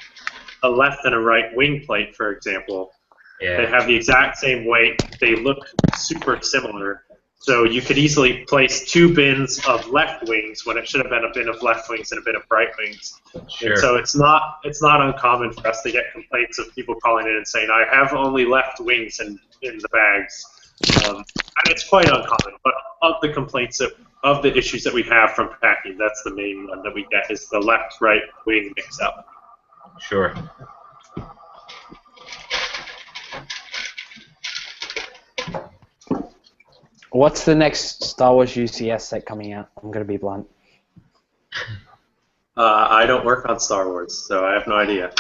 and a right wing plate, for example.
Yeah.
They have the exact same weight. They look super similar. So you could easily place two bins of left wings when it should have been a bin of left wings and a bin of right wings.
Sure.
And so it's not uncommon for us to get complaints of people calling in and saying, I have only left wings in the bags. And it's quite uncommon. But of the complaints of the issues that we have from packing, that's the main one that we get, is the left-right wing mix-up.
Sure.
What's the next Star Wars UCS set coming out? I'm going to be blunt.
I don't work on Star Wars, so I have no idea.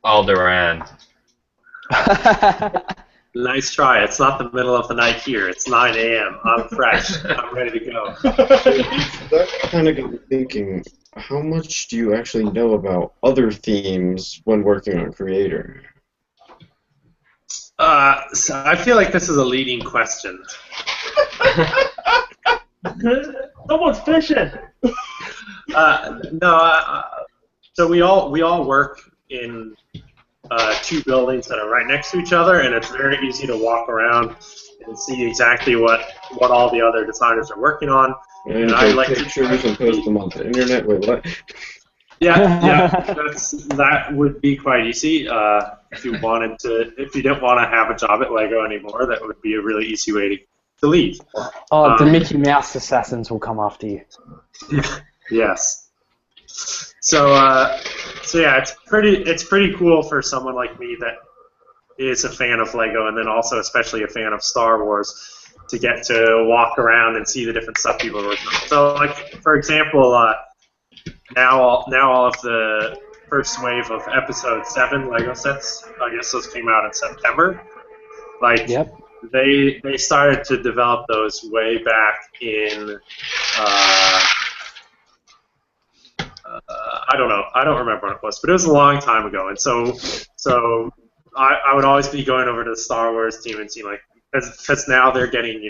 Alderaan.
Nice try. It's not the middle of the night here. It's 9 a.m. I'm fresh. I'm ready to go.
That kind of got me thinking, how much do you actually know about other themes when working on Creator?
So I feel like this is a leading question.
Someone's fishing.
So we all work in two buildings that are right next to each other, and it's very easy to walk around and see exactly what all the other designers are working on.
And I like pictures and post them on the internet. Wait, what?
Yeah, that would be quite easy. If you didn't want to have a job at Lego anymore, that would be a really easy way to leave.
Oh, the Mickey Mouse assassins will come after you.
Yes. So yeah, it's pretty cool for someone like me that is a fan of Lego, and then also especially a fan of Star Wars, to get to walk around and see the different stuff people are working on. So, like, for example, now all of the first wave of Episode 7 Lego sets, I guess those came out in September. Like,
yep.
They started to develop those way back in I don't know. I don't remember when it was, but it was a long time ago. And so I would always be going over to the Star Wars team and seeing, like, because now they're getting,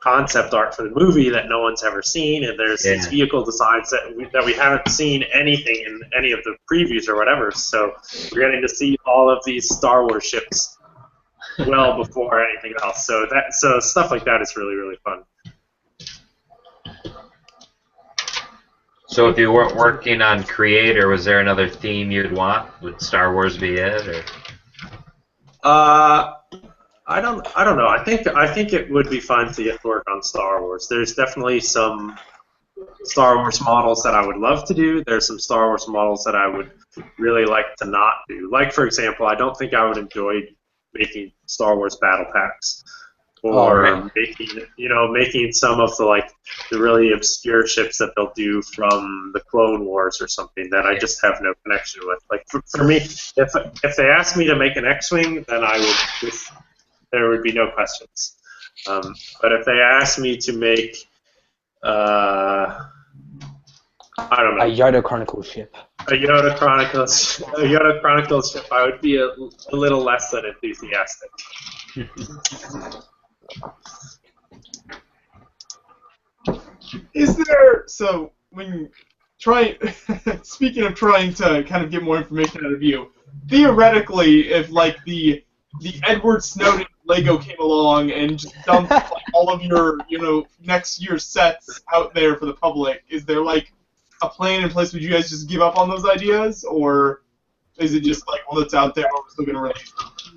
concept art for the movie that no one's ever seen, and there's these vehicle designs that we haven't seen anything in any of the previews or whatever. So we're getting to see all of these Star Wars ships well before anything else. So stuff like that is really, really fun.
So if you weren't working on Creator, was there another theme you'd want? Would Star Wars be it, or?
I don't know. I think it would be fun to get to work on Star Wars. There's definitely some Star Wars models that I would love to do. There's some Star Wars models that I would really like to not do. Like, for example, I don't think I would enjoy making Star Wars battle packs.
or making some of the really obscure ships that they'll do from the Clone Wars or something that I just have no connection with. Like for me, if they asked me to make an X-wing, then there would be no questions. But if they asked me to make I don't know.
A Yoda Chronicles ship.
A Yoda Chronicles ship, I would be a little less than enthusiastic.
Is there, so when speaking of trying to kind of get more information out of you, theoretically, if like the Edward Snowden Lego came along and just dumped like, all of your next year's sets out there for the public, is there like a plan in place? Would you guys just give up on those ideas, or is it just like, well, it's out there, but we're still gonna release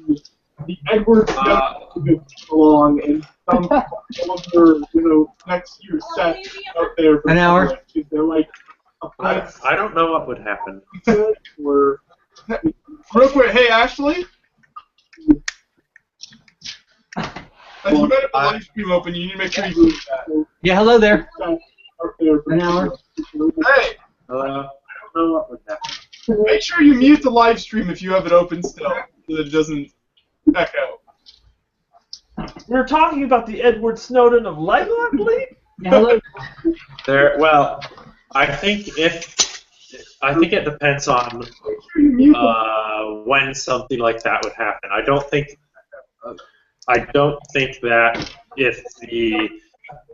it? The Edward Snowden came along and dumped all of your next year's sets out there for the public. Is there like a plan?
I don't know what would happen.
Or real quick, hey Ashley. You might have the live stream open. You need to make sure you do that.
Yeah, hello there.
An hour. Hey.
I don't know what would happen.
Make sure you mute the live stream if you have it open still, so that it doesn't echo.
We're talking about the Edward Snowden of Lego, I believe.
Yeah, hello.
Well, I think it depends on when something like that would happen. I don't think that if the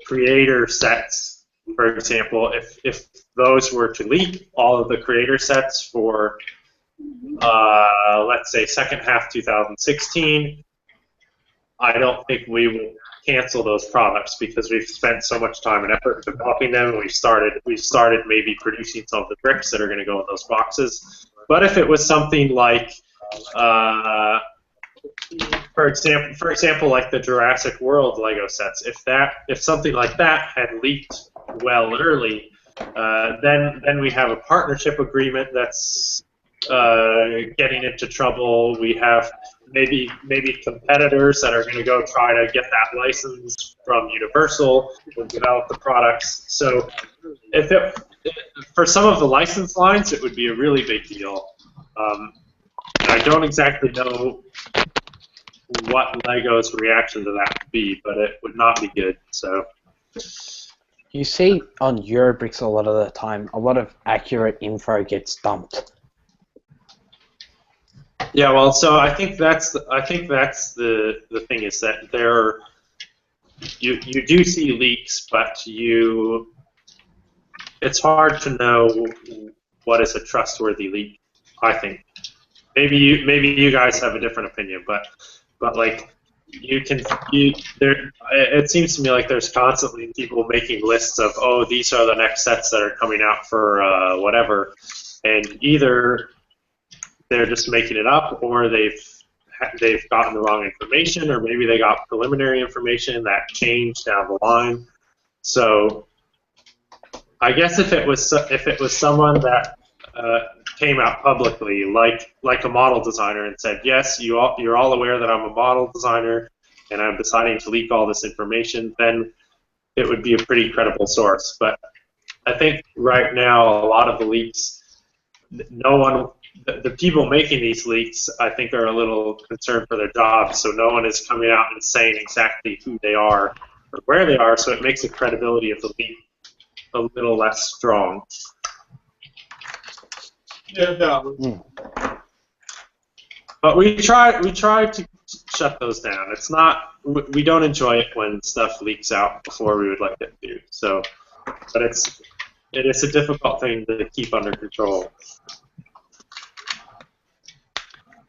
creator sets, for example, if those were to leak, all of the creator sets for, let's say, second half 2016, I don't think we will cancel those products because we've spent so much time and effort developing them, and we've started maybe producing some of the bricks that are going to go in those boxes. But if it was something like for example, like the Jurassic World Lego sets, if something like that had leaked well early, then we have a partnership agreement that's getting into trouble. We have maybe competitors that are going to go try to get that license from Universal and develop the products. So for some of the license lines, it would be a really big deal. And I don't exactly know what Lego's reaction to that would be, but it would not be good. So
you see on Eurobricks a lot of the time, a lot of accurate info gets dumped.
Yeah, well, so I think that's the thing is that you do see leaks, but it's hard to know what is a trustworthy leak. I think maybe you guys have a different opinion, but like it seems to me like there's constantly people making lists of, oh, these are the next sets that are coming out for whatever, and either they're just making it up, or they've gotten the wrong information, or maybe they got preliminary information that changed down the line. So I guess if it was someone that came out publicly, like a model designer, and said, yes, you're all aware that I'm a model designer and I'm deciding to leak all this information, then it would be a pretty credible source. But I think right now a lot of the leaks, the people making these leaks, I think, are a little concerned for their jobs, so no one is coming out and saying exactly who they are or where they are, so it makes the credibility of the leak a little less strong.
Yeah, no.
But we try to shut those down. It's not, we don't enjoy it when stuff leaks out before we would like it to. So, but it is a difficult thing to keep under control.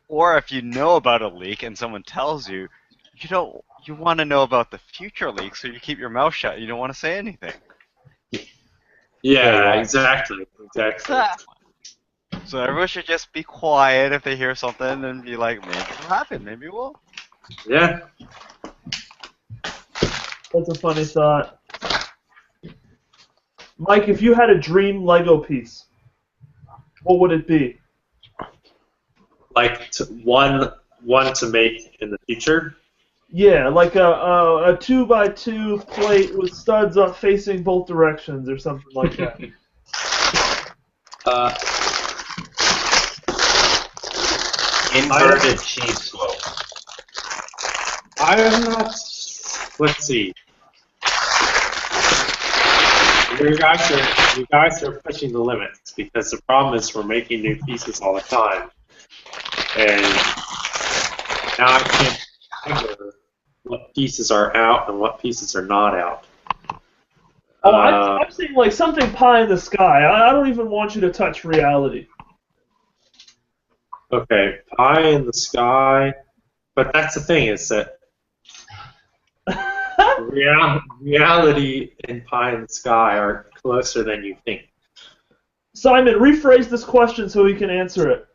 Or if you know about a leak and someone tells you, you want to know about the future leak, so you keep your mouth shut. You don't want to say anything.
Yeah, exactly.
So everyone should just be quiet if they hear something and be like, maybe it'll happen, maybe it will.
Yeah.
That's a funny thought. Mike, if you had a dream Lego piece, what would it be?
Like one to make in the future?
Yeah, like a 2x2 plate with studs up facing both directions or something like that.
Inverted cheese slope.
I am not. Let's see. You guys are pushing the limits because the problem is we're making new pieces all the time, and now I can't remember what pieces are out and what pieces are not out.
Oh, I'm saying like something pie in the sky. I don't even want you to touch reality.
Okay, pie in the sky, but that's the thing is that reality and pie in the sky are closer than you think.
Simon, rephrase this question so we can answer it.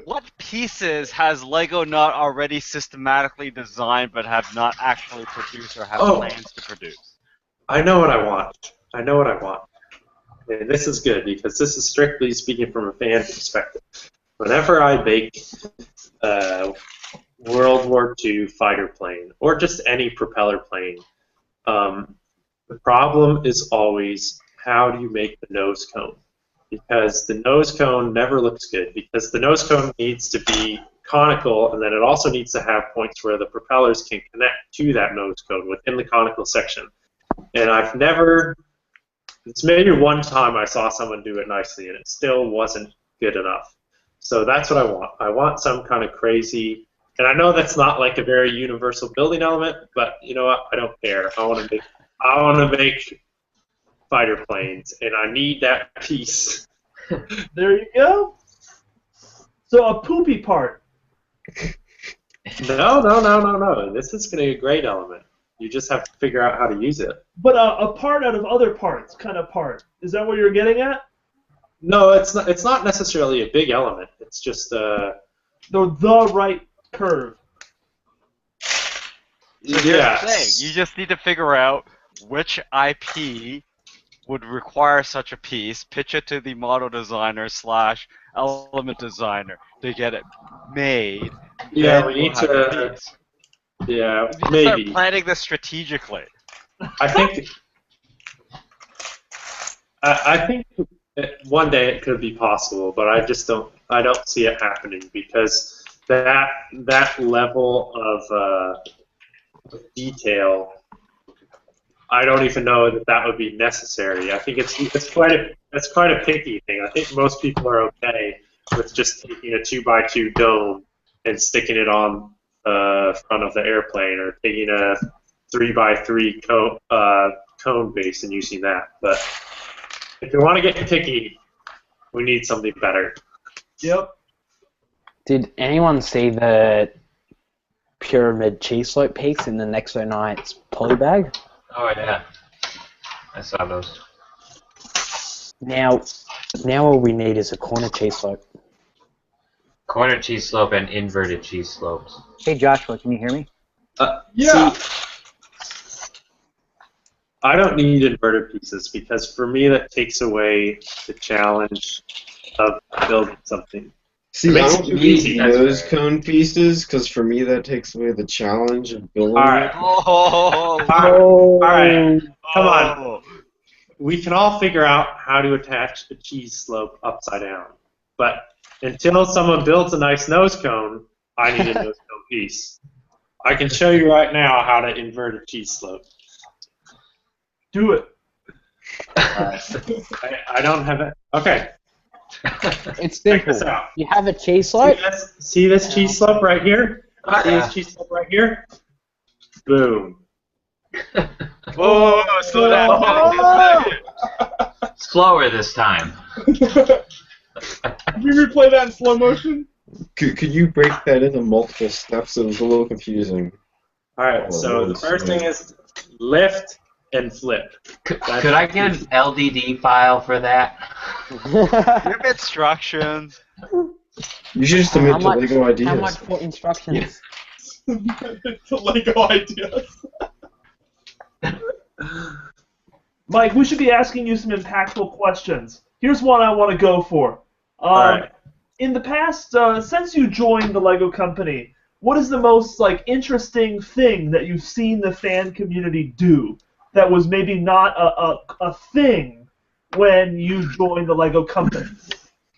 What pieces has Lego not already systematically designed but have not actually produced or have plans to produce?
I know what I want. And this is good because this is strictly speaking from a fan perspective. Whenever I make World War II fighter plane or just any propeller plane, the problem is always how do you make the nose cone? Because the nose cone never looks good because the nose cone needs to be conical and then it also needs to have points where the propellers can connect to that nose cone within the conical section. And it's maybe one time I saw someone do it nicely and it still wasn't good enough. So that's what I want. I want some kind of crazy, and I know that's not like a very universal building element, but you know what? I don't care. I want to make fighter planes, and I need that piece.
There you go. So a poopy part.
No. This is going to be a great element. You just have to figure out how to use it.
But a part out of other parts, kind of part. Is that what you're getting at?
No, it's not. It's not necessarily a big element. It's just the
right curve.
So here's the thing. You just need to figure out which IP would require such a piece, pitch it to the model designer / element designer to get it made.
Yeah, we need to. Yeah, maybe.
Start planning this strategically.
I think one day it could be possible, but I just don't. I don't see it happening because that level of detail, I don't even know that would be necessary. I think it's quite a picky thing. I think most people are okay with just taking a 2x2 dome and sticking it on front of the airplane, or taking a 3x3 cone base and using that. But if you want to get picky, we need something better.
Yep.
Did anyone see the pyramid cheese slope piece in the Nexo Knights polybag?
Oh yeah, I saw those.
Now all we need is a corner cheese slope.
Corner cheese slope and inverted cheese slopes.
Hey Joshua, can you hear me?
Yeah. See, I don't need inverted pieces because for me that takes away the challenge of building something.
See, I don't need nose cone pieces because for me that takes away the challenge of building it.
All right. Come on. We can all figure out how to attach a cheese slope upside down, but until someone builds a nice nose cone, I need a nose cone piece. I can show you right now how to invert a cheese slope.
Do it.
I don't have it. Okay.
It's simple. You have a cheese slope.
See this cheese slope right here? See this cheese slope right here? Boom.
Whoa, slow down.
Slower this time.
Can you replay that in slow motion?
Could you break that into multiple steps? It was a little confusing.
All right, so the first thing is lift and flip.
Could I get an LDD file for that?
Give instructions.
You should just submit to Lego Ideas.
How much for instructions?
To Lego Ideas.
Mike, we should be asking you some impactful questions. Here's one I want to go for.
All right.
In the past, since you joined the Lego company, what is the most like interesting thing that you've seen the fan community do that was maybe not a thing when you joined the Lego company?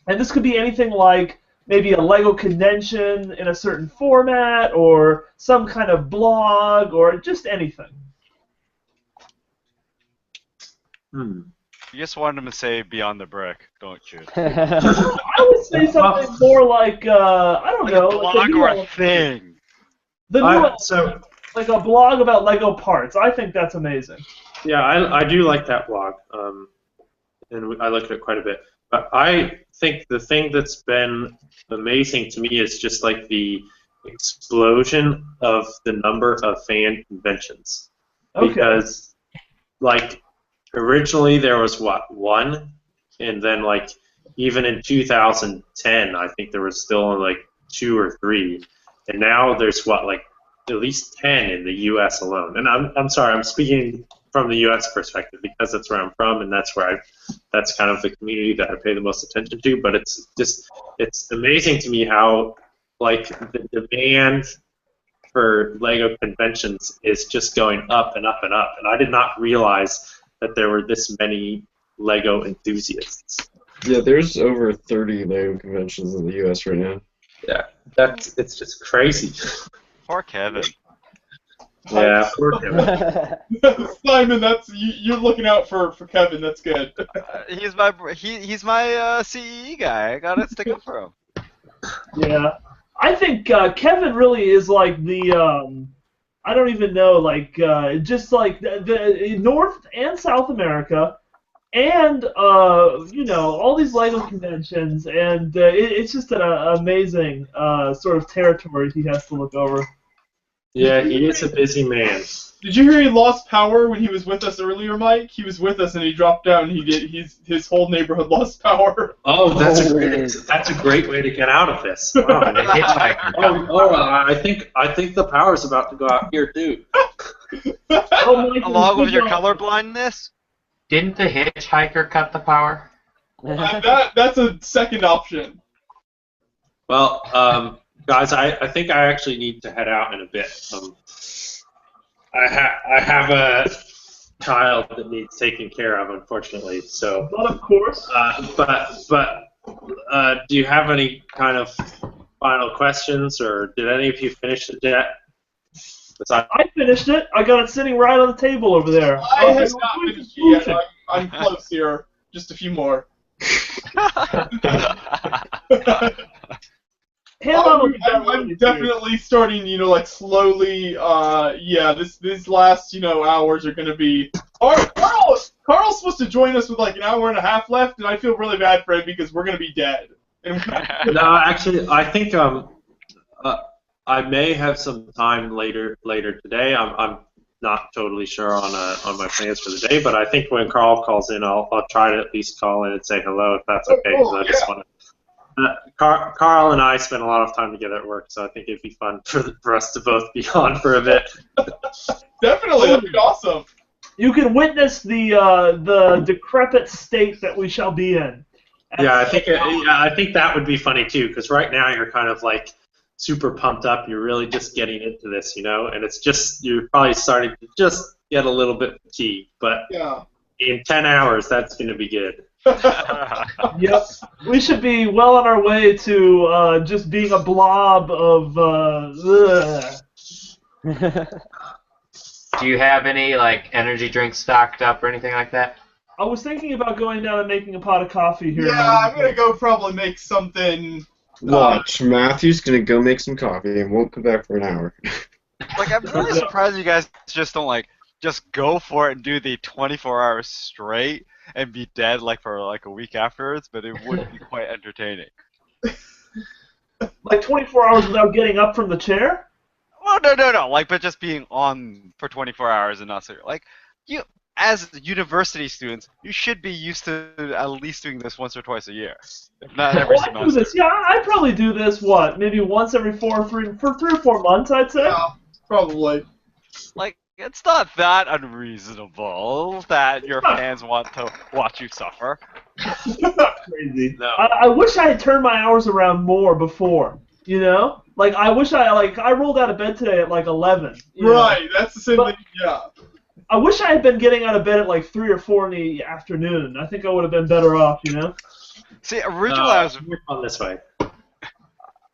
And this could be anything like maybe a Lego convention in a certain format, or some kind of blog, or just anything.
You just wanted him to say Beyond the Brick, don't you?
I would say something more like, I don't know.
A blog or a thing.
The new, like a blog about Lego parts. I think that's amazing.
Yeah, I do like that blog, and I look at it quite a bit. But I think the thing that's been amazing to me is just like the explosion of the number of fan conventions.
Okay.
Because, like, originally there was, one? And then, like, even in 2010, I think there was still only, like, 2 or 3. And now there's, at least 10 in the U.S. alone. And I'm sorry, I'm speaking from the U.S. perspective because that's where I'm from, and that's kind of the community that I pay the most attention to. But it's amazing to me how, like, the demand for Lego conventions is just going up and up and up. And I did not realize that there were this many Lego enthusiasts.
Yeah, there's over 30 Lego conventions in the U.S. right now.
Yeah, it's just crazy.
Poor Kevin.
Yeah, poor Kevin.
Simon, you're looking out for Kevin. That's good.
He's my CEE guy. I gotta stick up for him.
Yeah, I think Kevin really is like the I don't even know, like just like the North and South America, and all these Lego conventions, and it's just an amazing sort of territory he has to look over.
Yeah, he is a busy man.
Did you hear he lost power when he was with us earlier, Mike? He was with us and he dropped out, and his whole neighborhood lost power.
Oh, that's a great way to get out of this. Wow. I think the power's about to go out here too.
Along with your color blindness?
Didn't the hitchhiker cut the power?
That's a second option.
Well, guys, I think I actually need to head out in a bit. I have a child that needs taking care of, unfortunately. So.
But of course.
But do you have any kind of final questions, or did any of you finish it yet?
I finished it. I got it sitting right on the table over there.
I have not finished it yet. I'm close here. Just a few more. I'm definitely starting, like slowly. These last, hours are going to be. Carl's supposed to join us with like an hour and a half left, and I feel really bad for him because we're going to be dead.
No, actually, I think I may have some time later today. I'm not totally sure on my plans for the day, but I think when Carl calls in, I'll try to at least call in and say hello if that's okay. I just want to. Carl and I spend a lot of time together at work, so I think it'd be fun for us to both be on for a bit.
Definitely, that'd be awesome.
You can witness the decrepit state that we shall be in.
Yeah, I think that would be funny too, because right now you're kind of like super pumped up. You're really just getting into this, and it's just you're probably starting to just get a little bit fatigued. But in 10 hours, that's going to be good.
Yep, we should be well on our way to just being a blob of.
Do you have any energy drinks stocked up or anything like that?
I was thinking about going down and making a pot of coffee here.
Yeah, I'm gonna go probably make something.
Watch, Matthew's gonna go make some coffee and won't come back for an hour.
I'm really surprised you guys just don't just go for it and do the 24 hours straight and be dead for a week afterwards, but it would be quite entertaining.
Like 24 hours without getting up from the chair?
Well, no, but just being on for 24 hours and not so you as university students, you should be used to at least doing this once or twice a year, if not every semester.
I do this. Yeah, I probably do this. Maybe once every 3 or 4 months, I'd say.
Yeah, probably.
It's not that unreasonable that your fans want to watch you suffer.
Crazy. No. I wish I had turned my hours around more before. Like I wish I rolled out of bed today at like 11.
Right, that's the same thing. Yeah.
I wish I had been getting out of bed at like 3 or 4 in the afternoon. I think I would have been better off, you know.
See, originally I was
on this way.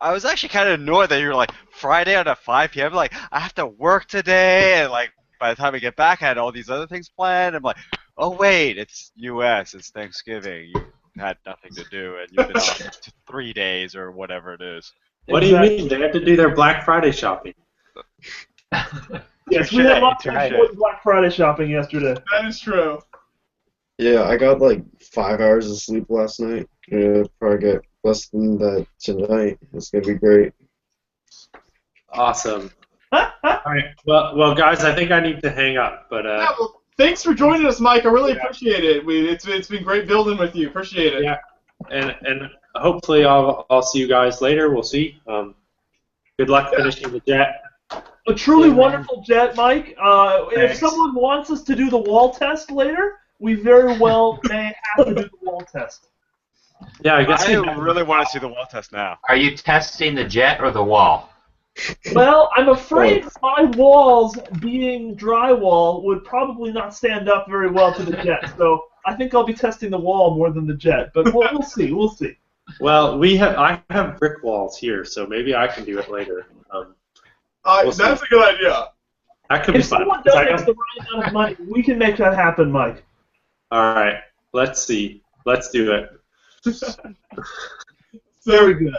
I was actually kind of annoyed that you were like Friday at 5 p.m. Like I have to work today, and like by the time I get back, I had all these other things planned. I'm like, oh wait, it's U.S. It's Thanksgiving. You had nothing to do, and you've been on 3 days or whatever it is.
What do you mean? They have to do their Black Friday shopping.
Yes, we had lots of Black Friday shopping yesterday.
That is true.
Yeah, I got like 5 hours of sleep last night. Probably get less than that tonight. It's gonna be great.
Awesome. All right. Well, guys, I think I need to hang up. But
yeah, well, thanks for joining us, Mike. I really appreciate it. It's been great building with you. Appreciate it.
Yeah. And hopefully I'll see you guys later. We'll see. Good luck finishing the jet.
A truly wonderful jet, Mike. If someone wants us to do the wall test later, we very well may have to do the wall test.
Yeah, I guess
I really want to see the wall test now.
Are you testing the jet or the wall?
Well, I'm afraid my walls, being drywall, would probably not stand up very well to the jet. So I think I'll be testing the wall more than the jet. But we'll see. We'll see.
Well, I have brick walls here, so maybe I can do it later.
That's a good idea.
That could be
If
fun.
someone donates the right amount of money, we can make that happen, Mike.
All right. Let's see. Let's do it.
Very good.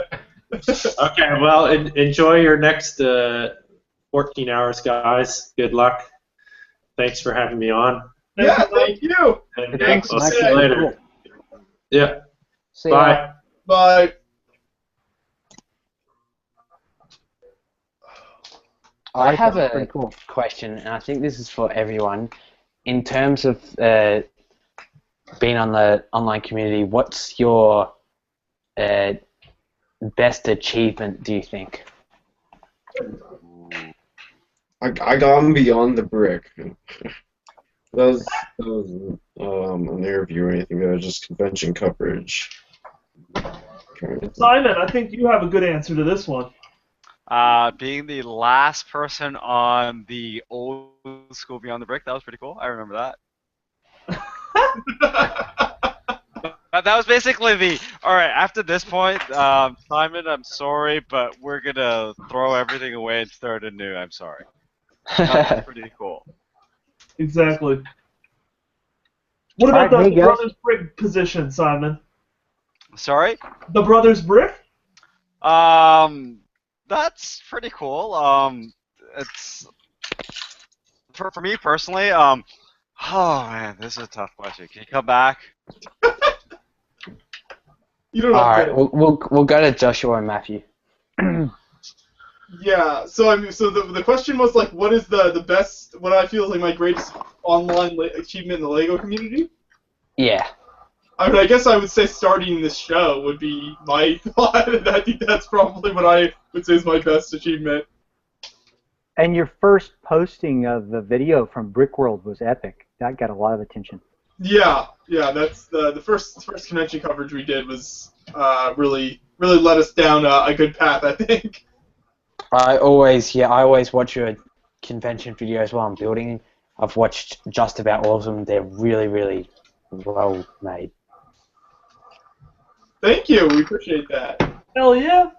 Okay. Well, enjoy your next 14 hours, guys. Good luck. Thanks for having me on.
Yeah, thank you.
And
Thanks.
I'll see you later. Yeah.
See ya.
Bye.
Bye.
I have a question, and I think this is for everyone. In terms of being on the online community, what's your best achievement, do you think?
I got beyond the brick. That was an interview or anything. That was just convention coverage.
Simon, I think you have a good answer to this one.
Being the last person on the old school Beyond the Brick, that was pretty cool. I remember that. That was basically the, alright, after this point, Simon, I'm sorry, but we're going to throw everything away and start anew. I'm sorry. That was pretty cool.
Exactly. What about the Brothers Brick position, Simon?
Sorry?
The Brothers Brick?
That's pretty cool. It's for me personally. Oh man, this is a tough question. Can you come back?
You don't
All
have
right,
to.
we'll go to Joshua and Matthew.
Yeah. So the question was like, what is the best? What I feel is like my greatest online achievement in the Lego community?
Yeah.
I mean, I guess I would say starting this show would be my thought, and I think that's probably what I would say is my best achievement.
And your first posting of the video from Brickworld was epic. That got a lot of attention.
Yeah, that's the first convention coverage we did was really led us down a good path, I think.
I always watch your convention videos while I'm building. I've watched just about all of them. They're really, really well made.
Thank you. We appreciate that.
Hell yeah.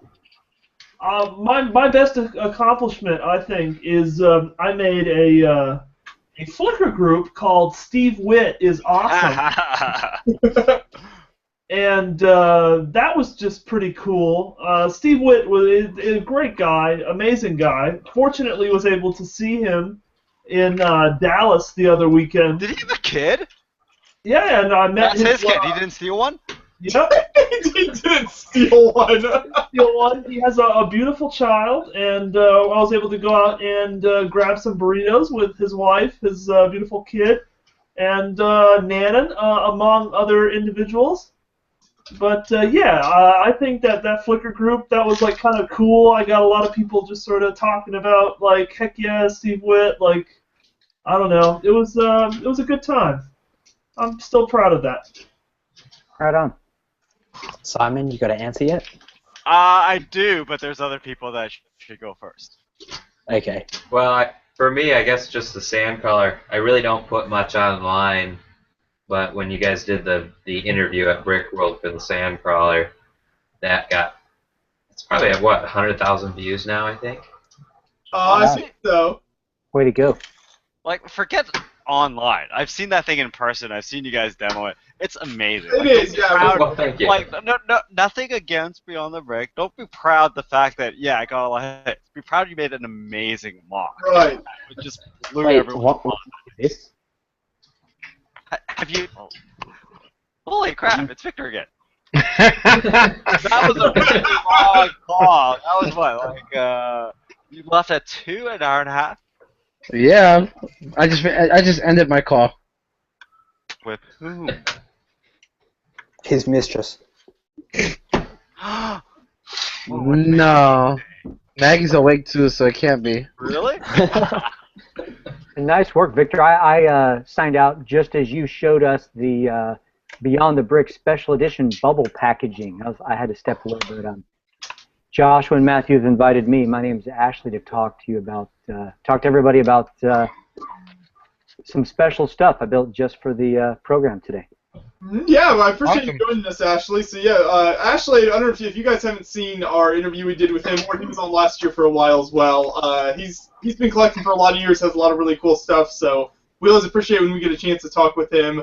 My best accomplishment, I think, is I made a Flickr group called Steve Witt is Awesome. And that was just pretty cool. Steve Witt was a great guy, amazing guy. Fortunately, was able to see him in Dallas the other weekend.
Did he have a kid?
Yeah, and I met
That's his kid. He didn't steal one?
Yep.
He didn't steal one.
He has a beautiful child, and I was able to go out and grab some burritos with his wife, his beautiful kid, and Nanan, among other individuals. But yeah, I think that Flickr group, that was like kind of cool. I got a lot of people just sort of talking about like, heck yeah, Steve Witt. Like, I don't know. It was a good time. I'm still proud of that.
Right on.
Simon, you got an answer yet?
I do, but there's other people that should go first.
Okay.
Well, for me, I guess just the sand color. I really don't put much online, but when you guys did the interview at Brickworld for the sand crawler, that got, it's probably at what, 100,000 views now, I think.
I think so.
Way to go.
Like, forget online. I've seen that thing in person. I've seen you guys demo it. It's amazing.
It
Like,
is,
don't be
yeah.
proud-
Well, thank you.
Like, no, nothing against Beyond the Brick. Don't be proud the fact that, yeah, I got a lot of hits. Be proud you made an amazing mock.
Right.
It just blew
Wait,
everyone.
what is this?
Have you? Holy crap! It's Victor again. That was a really long call. That was what, like, you left at 2, an hour and a half.
Yeah, I just ended my call.
With whom?
His mistress.
No, Maggie's awake too, so it can't be.
Really?
Nice work, Victor. I signed out just as you showed us the Beyond the Brick Special Edition bubble packaging. I had to step away, but Joshua and Matthew have invited me. My name's Ashley to talk to you about, talk to everybody about some special stuff I built just for the program today.
Yeah, well, I appreciate
Awesome.
you joining us, Ashley. So yeah, Ashley, I don't know if you guys haven't seen our interview we did with him, or he was on last year for a while as well. He's been collecting for a lot of years, has a lot of really cool stuff. So we always appreciate when we get a chance to talk with him.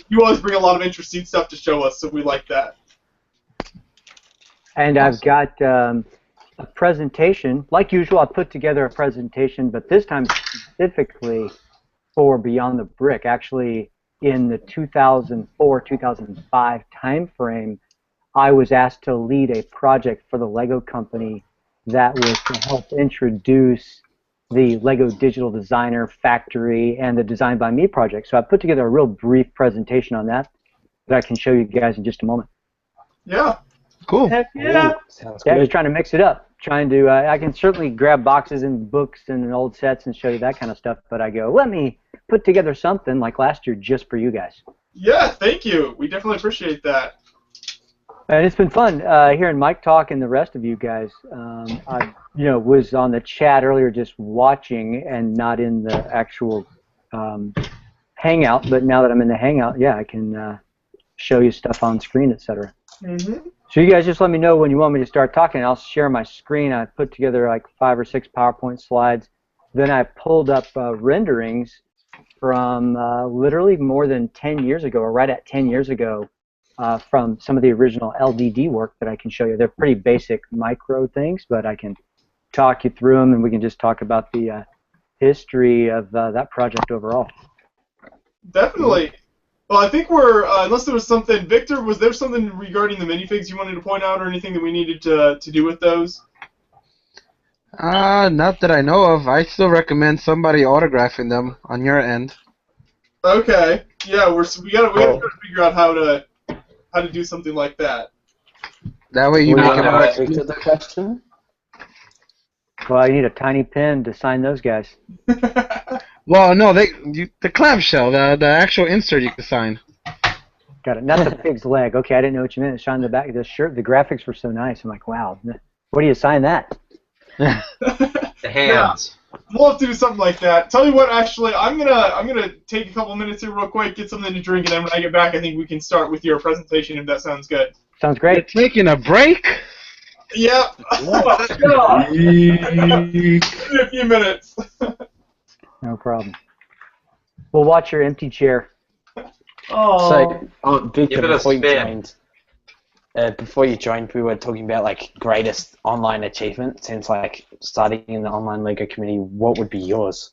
You always bring a lot of interesting stuff to show us, so we like that.
And I've got a presentation. Like usual, I put together a presentation, but this time specifically for Beyond the Brick. Actually, in the 2004-2005 time frame, I was asked to lead a project for the Lego company that was to help introduce the Lego Digital Designer Factory and the Design by Me project. So I put together a real brief presentation on that I can show you guys in just a moment.
Yeah.
Cool.
Heck yeah.
Sounds
Yeah,
good.
just trying to mix it up. Trying to, I can certainly grab boxes and books and old sets and show you that kind of stuff, but I go, let me put together something like last year just for you guys.
Yeah, thank you. We definitely appreciate that.
And it's been fun hearing Mike talk and the rest of you guys. I, was on the chat earlier just watching and not in the actual Hangout, but now that I'm in the Hangout, yeah, I can show you stuff on screen, etc.
Mm-hmm.
So you guys just let me know when you want me to start talking. I'll share my screen. I put together like 5 or 6 PowerPoint slides. Then I pulled up renderings from literally more than 10 years ago, or right at 10 years ago, from some of the original LDD work that I can show you. They're pretty basic micro things, but I can talk you through them, and we can just talk about the history of that project overall.
Definitely. Well, I think we're, unless there was something, Victor, was there something regarding the minifigs you wanted to point out or anything that we needed to do with those?
Not that I know of. I still recommend somebody autographing them on your end.
Okay. Yeah, we gotta figure out how to do something like that.
That way you
Will
make
you
it
ask
more.
Victor the question?
Well, I need a tiny pen to sign those guys.
Well, no, the clamshell, the actual insert you can sign.
Got it. Not the pig's leg. Okay, I didn't know what you meant. It's on the back of the shirt. The graphics were so nice. I'm like, wow. Where do you sign that?
The hands.
Yeah, we'll have to do something like that. Tell you what, actually, I'm gonna take a couple minutes here real quick, get something to drink, and then when I get back, I think we can start with your presentation if that sounds good.
Sounds great.
You're taking a break?
Yep. Let's go. In a few minutes.
No problem. We'll watch your empty chair.
Oh.
So, Victor,
Give it a
before you
spin.
joined, we were talking about like greatest online achievement since like starting in the online Lego community. What would be yours?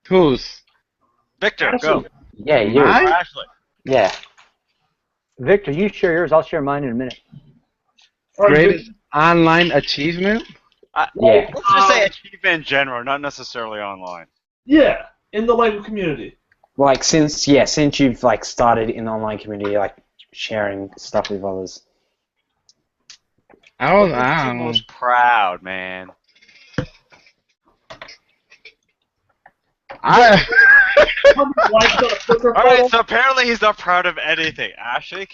Whose?
Victor, go.
Yeah, you.
Or Ashley.
Yeah.
Victor, you share yours. I'll share mine in a minute.
Greatest online achievement?
Yeah.
Let's just say achievement in general, not necessarily online.
Yeah, in the Lego community.
Like since you've like started in the online community, like sharing stuff with others.
I don't
What makes you
know.
most proud, man?
Likes on a Flickr
Alright,
photo?
so apparently he's not proud of anything. Ashley?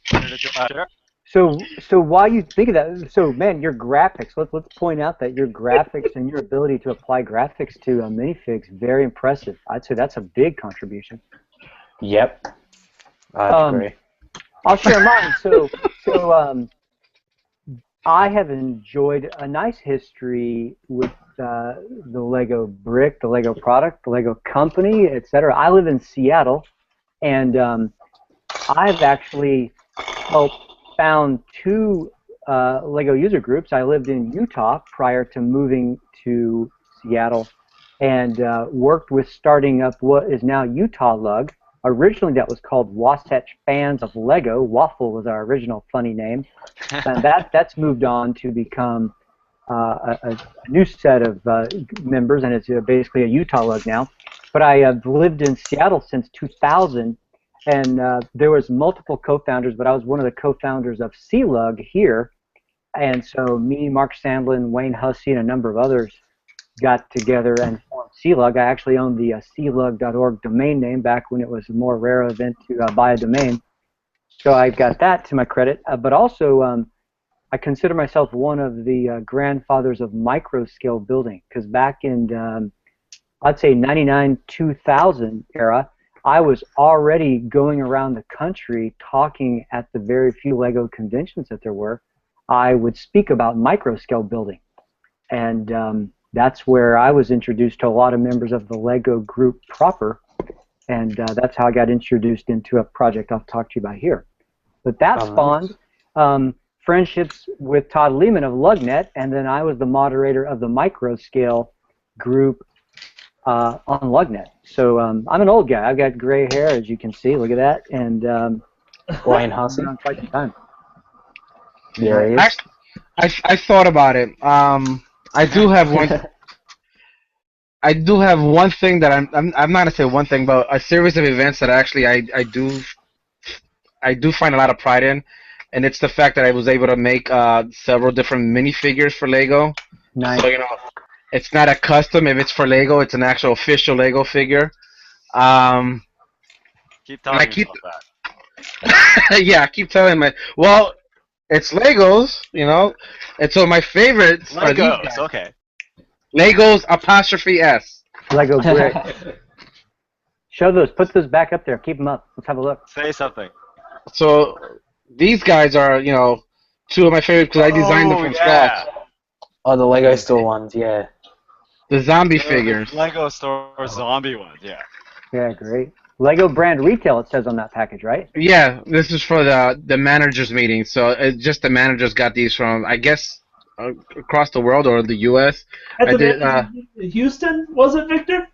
Sure.
So while you think of that, so man, your graphics. Let's point out that your graphics and your ability to apply graphics to minifigs very impressive. I'd say that's a big contribution.
Yep, I agree.
I'll share mine. So I have enjoyed a nice history with the Lego brick, the Lego product, the Lego company, etc. I live in Seattle, and I've actually helped found two Lego user groups. I lived in Utah prior to moving to Seattle, and worked with starting up what is now Utah Lug. Originally that was called Wasatch Fans of Lego. Waffle was our original funny name. And that's moved on to become a new set of members, and it's basically a Utah Lug now. But I have lived in Seattle since 2000, and there was multiple co-founders, but I was one of the co-founders of C-Lug here. And so me, Mark Sandlin, Wayne Hussey, and a number of others got together and formed C-Lug. I actually owned the clug.org domain name back when it was a more rare event to buy a domain. So I got that to my credit. But also, I consider myself one of the grandfathers of micro-scale building, because back in, I'd say 99, 2000 era, I was already going around the country talking at the very few Lego conventions that there were. I would speak about micro-scale building. And that's where I was introduced to a lot of members of the Lego group proper, and that's how I got introduced into a project I'll talk to you about here. But that spawned friendships with Todd Lehman of LugNet, and then I was the moderator of the micro-scale group on LugNet. So I'm an old guy. I've got gray hair, as you can see. Look at that. And
Wayne Hussey.
on quite some time.
There he is.
I thought about it. I do have one. I do have one thing that I'm not gonna say one thing, but a series of events that actually I do find a lot of pride in, and it's the fact that I was able to make several different minifigures for Lego.
Nice.
So it's not a custom. If it's for Lego, it's an actual official Lego figure.
Keep telling yourself that.
Yeah, I keep telling my. Well, it's Legos, and so my favorites are these
Legos,
guys.
okay.
Legos 'S.
Lego brick. Show those. Put those back up there. Keep them up. Let's have a look.
Say something.
So these guys are, two of my favorites because I designed them from scratch.
Oh, the Lego store ones, yeah.
The zombie figures.
Lego store zombie ones, yeah.
Yeah, great. Lego brand retail, it says on that package, right?
Yeah, this is for the managers meeting. So it's just the managers got these from, I guess, across the world or the U.S.
Houston, was it, Victor?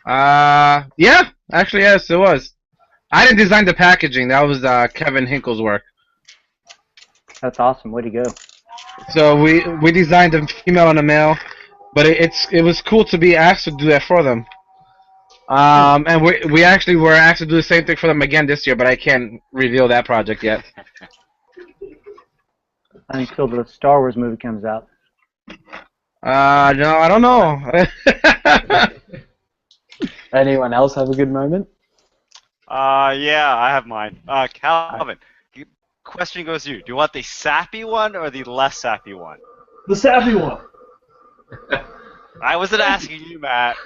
Yeah, actually, yes, it was. I didn't design the packaging. That was Kevin Hinkle's work.
That's awesome. Way to go.
So we designed a female and a male, but it was cool to be asked to do that for them. And we actually were asked to do the same thing for them again this year, but I can't reveal that project yet.
Until the Star Wars movie comes out.
No, I don't know.
Anyone else have a good moment?
Yeah, I have mine. Calvin, question goes to you. Do you want the sappy one or the less sappy one?
The sappy one.
I wasn't asking you, Matt.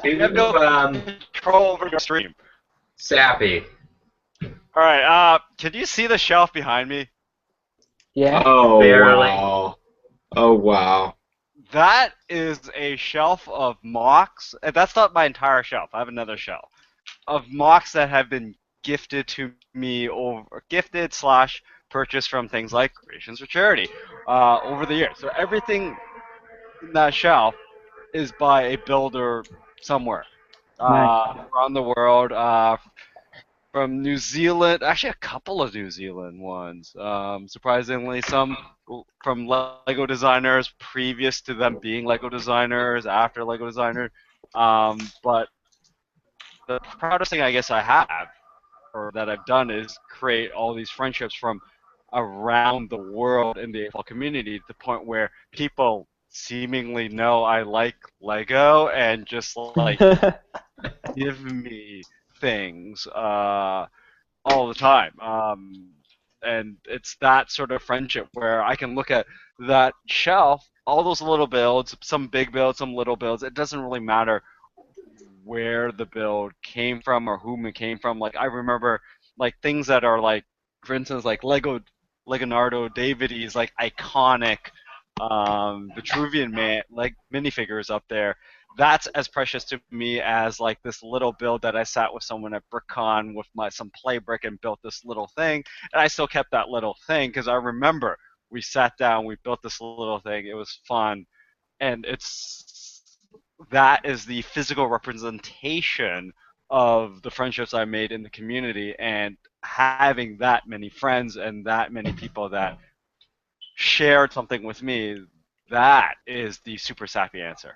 You have no control over your stream.
Sappy.
Alright, can you see the shelf behind me?
Yeah.
Oh,
Barely.
wow. Oh, wow.
That is a shelf of mocks. And that's not my entire shelf. I have another shelf of mocks that have been gifted to me gifted / purchased from things like Creations for Charity over the years. So everything in that shelf is by a builder somewhere around the world. From New Zealand, actually a couple of New Zealand ones. Surprisingly, some from Lego designers previous to them being Lego designers, after Lego designers. But the proudest thing I guess I have, or that I've done, is create all these friendships from around the world in the AFL community to the point where people seemingly know I like Lego and just like give me things. all the time. And it's that sort of friendship where I can look at that shelf, all those little builds, some big builds, some little builds. It doesn't really matter where the build came from or whom it came from. Like I remember like things that are like, for instance, like Leonardo da Vinci's like iconic Vitruvian man like minifigures up there. That's as precious to me as like this little build that I sat with someone at BrickCon with some play brick and built this little thing, and I still kept that little thing because I remember we sat down, we built this little thing, it was fun, and that is the physical representation of the friendships I made in the community, and having that many friends and that many people that shared something with me, that is the super sappy answer.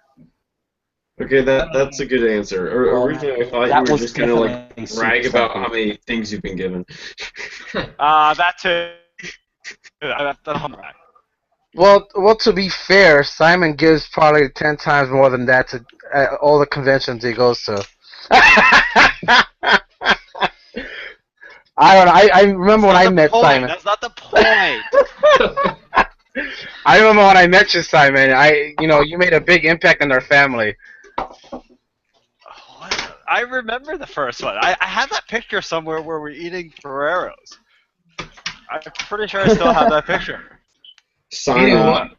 Okay, that's a good answer. Originally, I thought you were just gonna like brag about how many things you've been given.
That too. That's right.
Well, to be fair, Simon gives probably 10 times more than that to all the conventions he goes to. I don't know. I remember when I met Simon.
That's not the point.
I remember when I met you, Simon. You made a big impact on our family.
I remember the first one. I have that picture somewhere where we're eating Ferreros. I'm pretty sure I still have that picture.
Simon.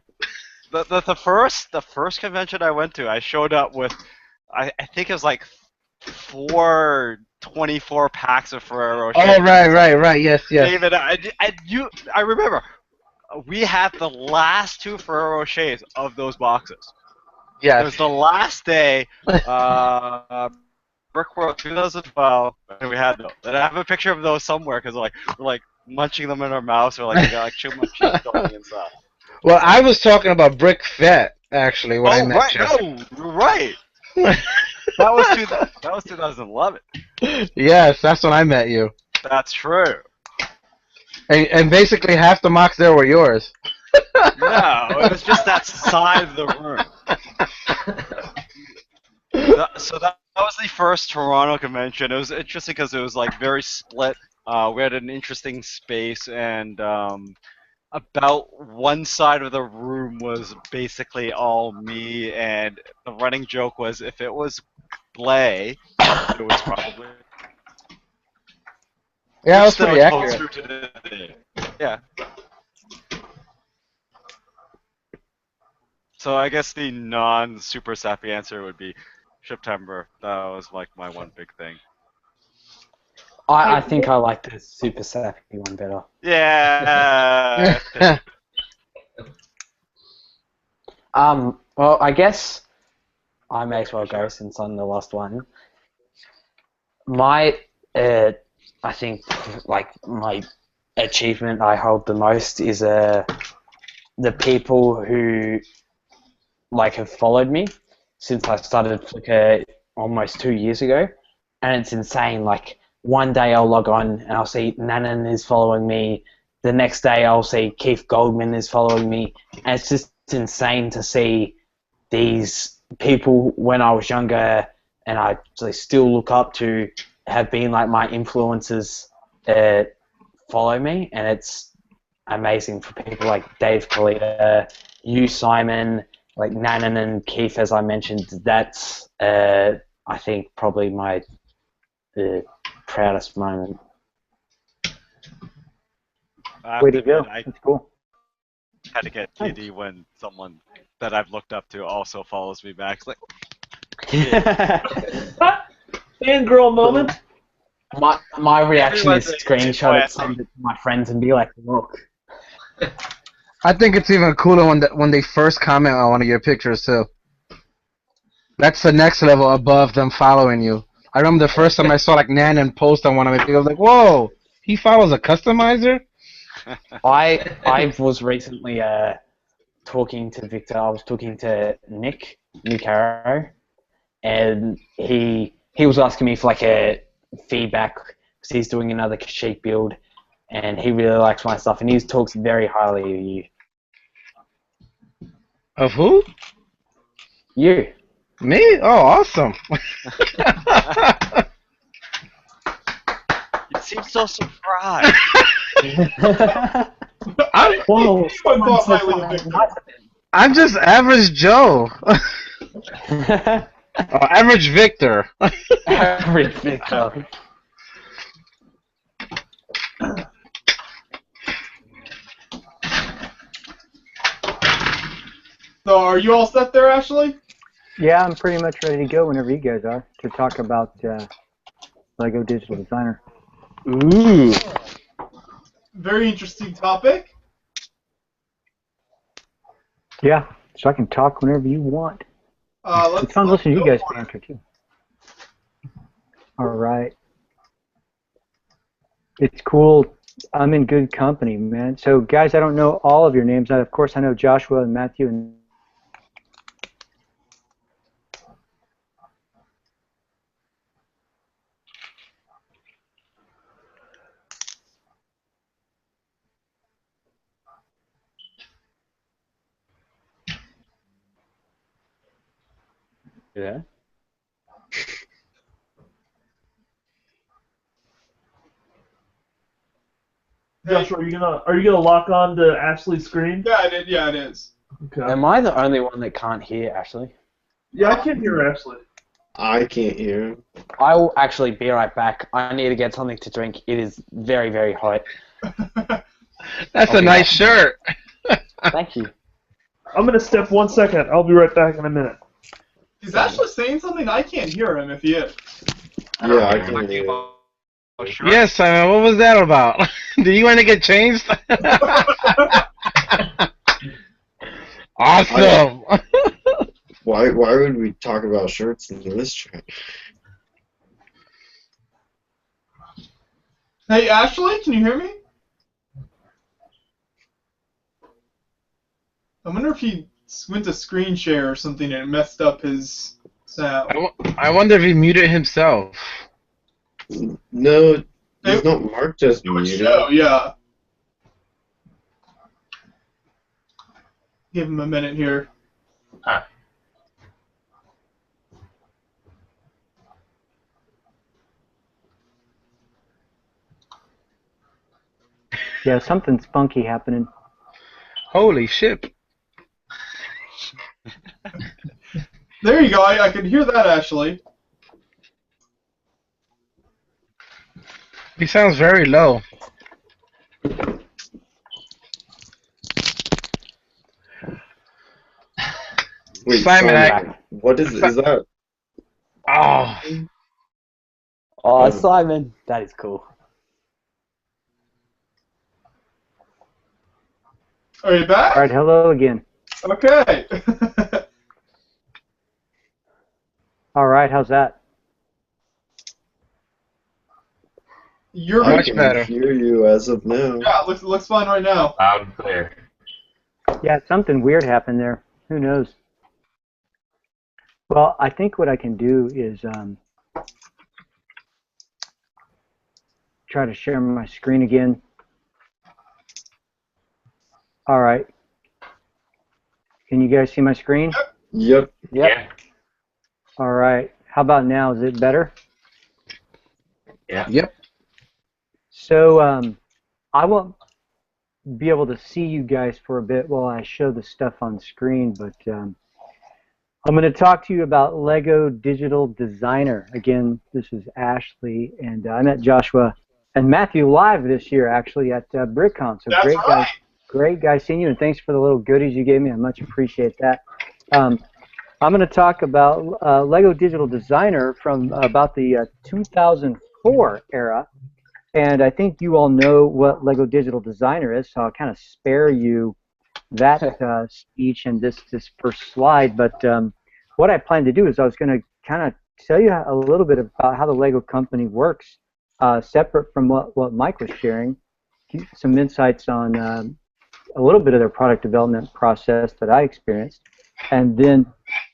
The first convention I went to, I showed up with, I think it was like 424 packs of Ferrero.
Oh, right. Yes.
David, I remember. We had the last 2 Ferrero Rochers of those boxes.
Yes.
It was the last day, Brickworld 2012, and we had those. And I have a picture of those somewhere because we're like munching them in our mouths, or like we got like too much cheese going inside.
Well, I was talking about Brick Fett actually when I met you.
Oh, right. That was 2011.
Yes, that's when I met you.
That's true.
And basically half the mocks there were yours.
No, it was just that side of the room. So that was the first Toronto convention. It was interesting because it was like very split. We had an interesting space, and about one side of the room was basically all me, and the running joke was if it was Blay, it was probably...
Yeah, that was pretty accurate.
Yeah. So I guess the non-super sappy answer would be September. That was like my one big thing.
I think I like the super sappy one better.
Yeah.
Well, I guess I may as well go since I'm the last one. I think like my achievement I hold the most is the people who like have followed me since I started Flickr almost 2 years ago, and it's insane. Like one day I'll log on and I'll see Nanan is following me. The next day I'll see Keith Goldman is following me, and it's just insane to see these people when I was younger and I still look up to have been like my influences follow me, and it's amazing for people like Dave Kalita, you, Simon, like Nanan and Keith, as I mentioned. That's I think probably my proudest moment.
Way to go. That's cool.
Had to get giddy when someone that I've looked up to also follows me back. It's like,
Fangirl moment.
My reaction is screenshot it, send it to my friends, and be like, "Look."
I think it's even cooler when they first comment on one of your pictures too. That's the next level above them following you. I remember the first time I saw like Nanan post on one of my pictures, I was like, "Whoa, he follows a customizer."
I was recently talking to Victor. I was talking to Nick Arrow, and he was asking me for like a feedback because he's doing another sheep build, and he really likes my stuff, and he talks very highly of you.
Of who?
You.
Me? Oh, awesome.
seems so surprised.
Whoa.
I'm just average Joe. Average Victor.
Average Victor.
So, are you all set there, Ashley?
Yeah, I'm pretty much ready to go whenever you guys are to talk about Lego Digital Designer.
Ooh.
Very interesting topic.
Yeah, so I can talk whenever you want. It's fun listening to you guys banter too. All right. It's cool. I'm in good company, man. So, guys, I don't know all of your names. Of course, I know Joshua and Matthew and
Yeah.
Joshua, are you gonna lock on to Ashley's screen?
Yeah, it is.
Okay.
Am I the only one that can't hear Ashley?
Yeah, I can hear Ashley.
I can't hear.
I will actually be right back. I need to get something to drink. It is very, very hot.
That's a nice shirt.
Thank you.
I'm gonna step 1 second. I'll be right back in a minute.
He's actually saying something. I can't hear him if he is.
Yeah, I can hear.
Yes, Simon. What was that about? Do you want to get changed? Awesome.
Why would we talk about shirts in this chat?
Hey, Ashley, can you hear me? I wonder if he went to screen share or something and it messed up his sound.
I wonder if he muted himself.
No, he's not marked as muted.
Show, yeah. Give him a minute here.
yeah, something's funky happening.
Holy shit.
There you go. I could hear that, Ashley.
He sounds very low.
Wait,
Simon,
what is that?
Oh.
Oh, Simon. That is cool.
Are you back?
All right, hello again.
Okay.
All right, how's that?
You're
I
much
can
better.
hear you as of now.
Yeah, looks fine right now.
Loud and clear.
Yeah, something weird happened there. Who knows? Well, I think what I can do is try to share my screen again. All right. Can you guys see my screen?
Yep.
Yeah.
All right. How about now? Is it better?
Yeah.
Yep.
So I won't be able to see you guys for a bit while I show the stuff on screen, but I'm going to talk to you about Lego Digital Designer. Again, this is Ashley, and I met Joshua and Matthew live this year, actually, at BrickCon. So great guys seeing you, and thanks for the little goodies you gave me. I much appreciate that. I'm going to talk about Lego Digital Designer from about the 2004 era. And I think you all know what Lego Digital Designer is, so I'll kind of spare you that speech and this first slide. But what I plan to do is I was going to kind of tell you a little bit about how the Lego company works, separate from what Mike was sharing, some insights on a little bit of their product development process that I experienced, and then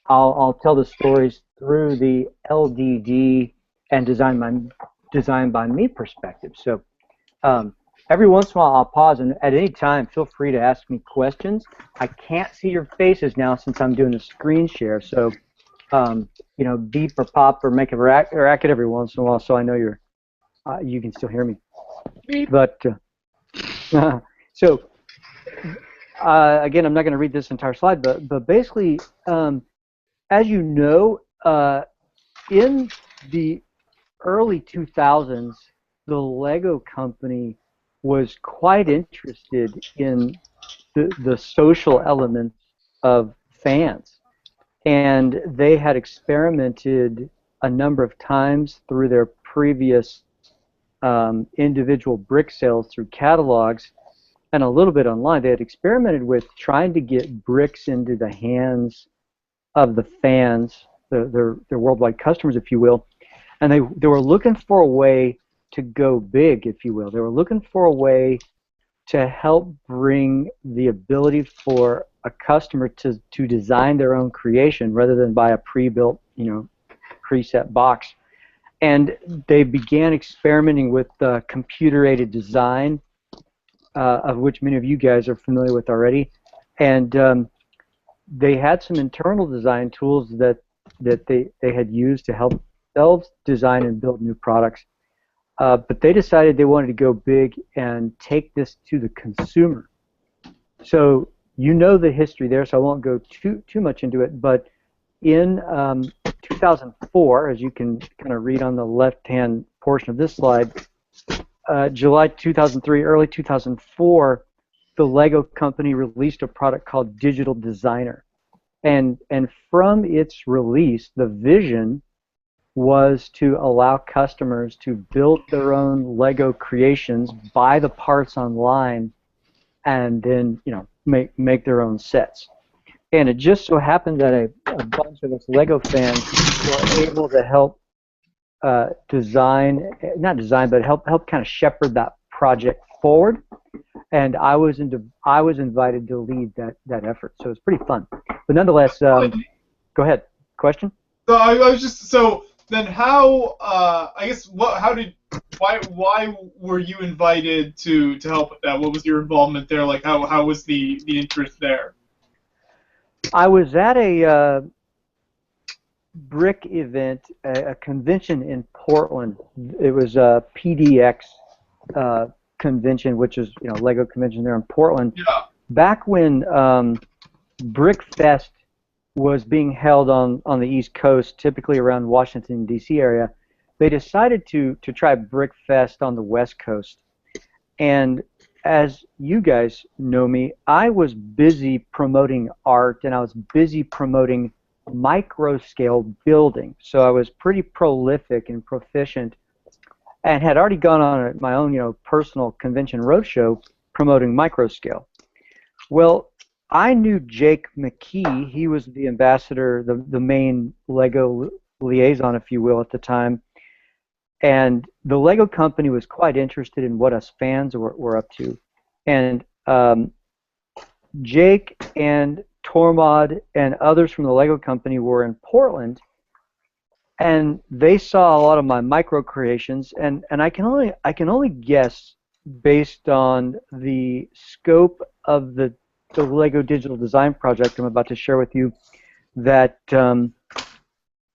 I'll tell the stories through the LDD and design by me perspective. So every once in a while I'll pause, and at any time feel free to ask me questions. I can't see your faces now since I'm doing a screen share, so you know, beep or pop or make a racket every once in a while so I know you're You can still hear me. But so again, I'm not going to read this entire slide, but basically, as you know, in the early 2000s, the Lego company was quite interested in the social elements of fans. And they had experimented a number of times through their previous individual brick sales through catalogs and a little bit online. They had experimented with trying to get bricks into the hands of the fans, their worldwide customers, if you will. And they were looking for a way to go big, if you will. They were looking for a way to help bring the ability for a customer to design their own creation rather than buy a pre-built, preset box. And they began experimenting with computer-aided design, of which many of you guys are familiar with already. And they had some internal design tools that they had used to help themselves design and build new products. But they decided they wanted to go big and take this to the consumer. So you know the history there, so I won't go too much into it. But in 2004, as you can kind of read on the left-hand portion of this slide, July 2003, early 2004, the Lego company released a product called Digital Designer. And from its release, the vision was to allow customers to build their own Lego creations, buy the parts online, and then make their own sets. And it just so happened that a bunch of us Lego fans were able to help not design, but help kind of shepherd that project forward. And I was invited to lead that effort, so it's pretty fun. But nonetheless, go ahead. Question?
So I was just then how why were you invited to help with that? What was your involvement there? Like how was the interest there?
I was at a brick event, a convention in Portland. It was a PDX convention, which is Lego convention there in Portland.
Yeah.
Back when BrickFest was being held on the East Coast, typically around Washington D.C. area, they decided to try BrickFest on the West Coast. And as you guys know me, I was busy promoting art and I was busy promoting micro-scale building. So I was pretty prolific and proficient and had already gone on my own personal convention roadshow promoting micro-scale. Well, I knew Jake McKee. He was the ambassador, the main Lego liaison, if you will, at the time. And the Lego company was quite interested in what us fans were up to. And Jake and Tormod and others from the Lego company were in Portland, and they saw a lot of my micro creations. And I can only guess, based on the scope of the Lego Digital Design project I'm about to share with you, that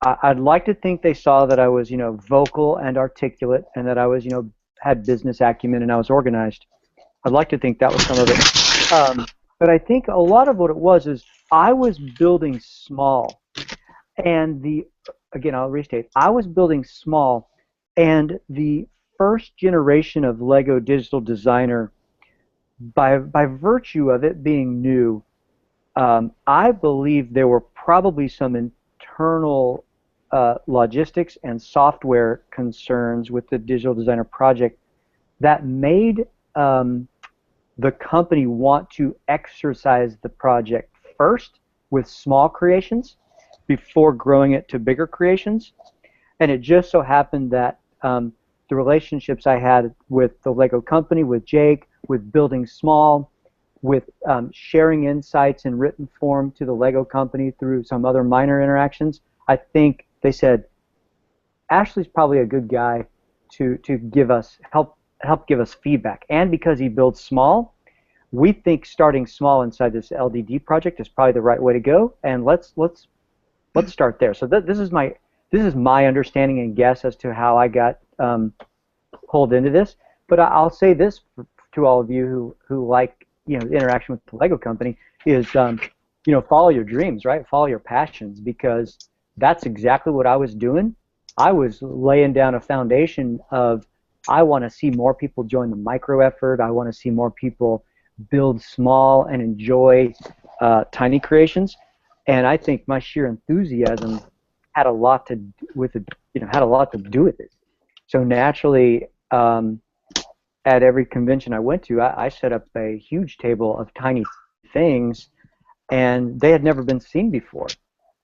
I'd like to think they saw that I was, vocal and articulate, and that I was, had business acumen and I was organized. I'd like to think that was some of it. But I think a lot of what it was is I was building small, and again, I'll restate, I was building small, and the first generation of Lego Digital Designer, by virtue of it being new, I believe there were probably some internal logistics and software concerns with the Digital Designer project that made the company want to exercise the project first with small creations before growing it to bigger creations. And it just so happened that the relationships I had with the Lego company, with Jake, with building small, with sharing insights in written form to the Lego company through some other minor interactions, I think they said, Ashley's probably a good guy to give us help give us feedback. And because he builds small, we think starting small inside this LDD project is probably the right way to go. And let's start there. So this is my understanding and guess as to how I got pulled into this. But I'll say this to all of you who like, you know, the interaction with the Lego company is, you know, follow your dreams, right? Follow your passions, because that's exactly what I was doing. I was laying down a foundation of, I want to see more people join the micro effort. I want to see more people build small and enjoy tiny creations. And I think my sheer enthusiasm had a lot to with it, you know, had a lot to do with it. So naturally, at every convention I went to, I set up a huge table of tiny things, and they had never been seen before.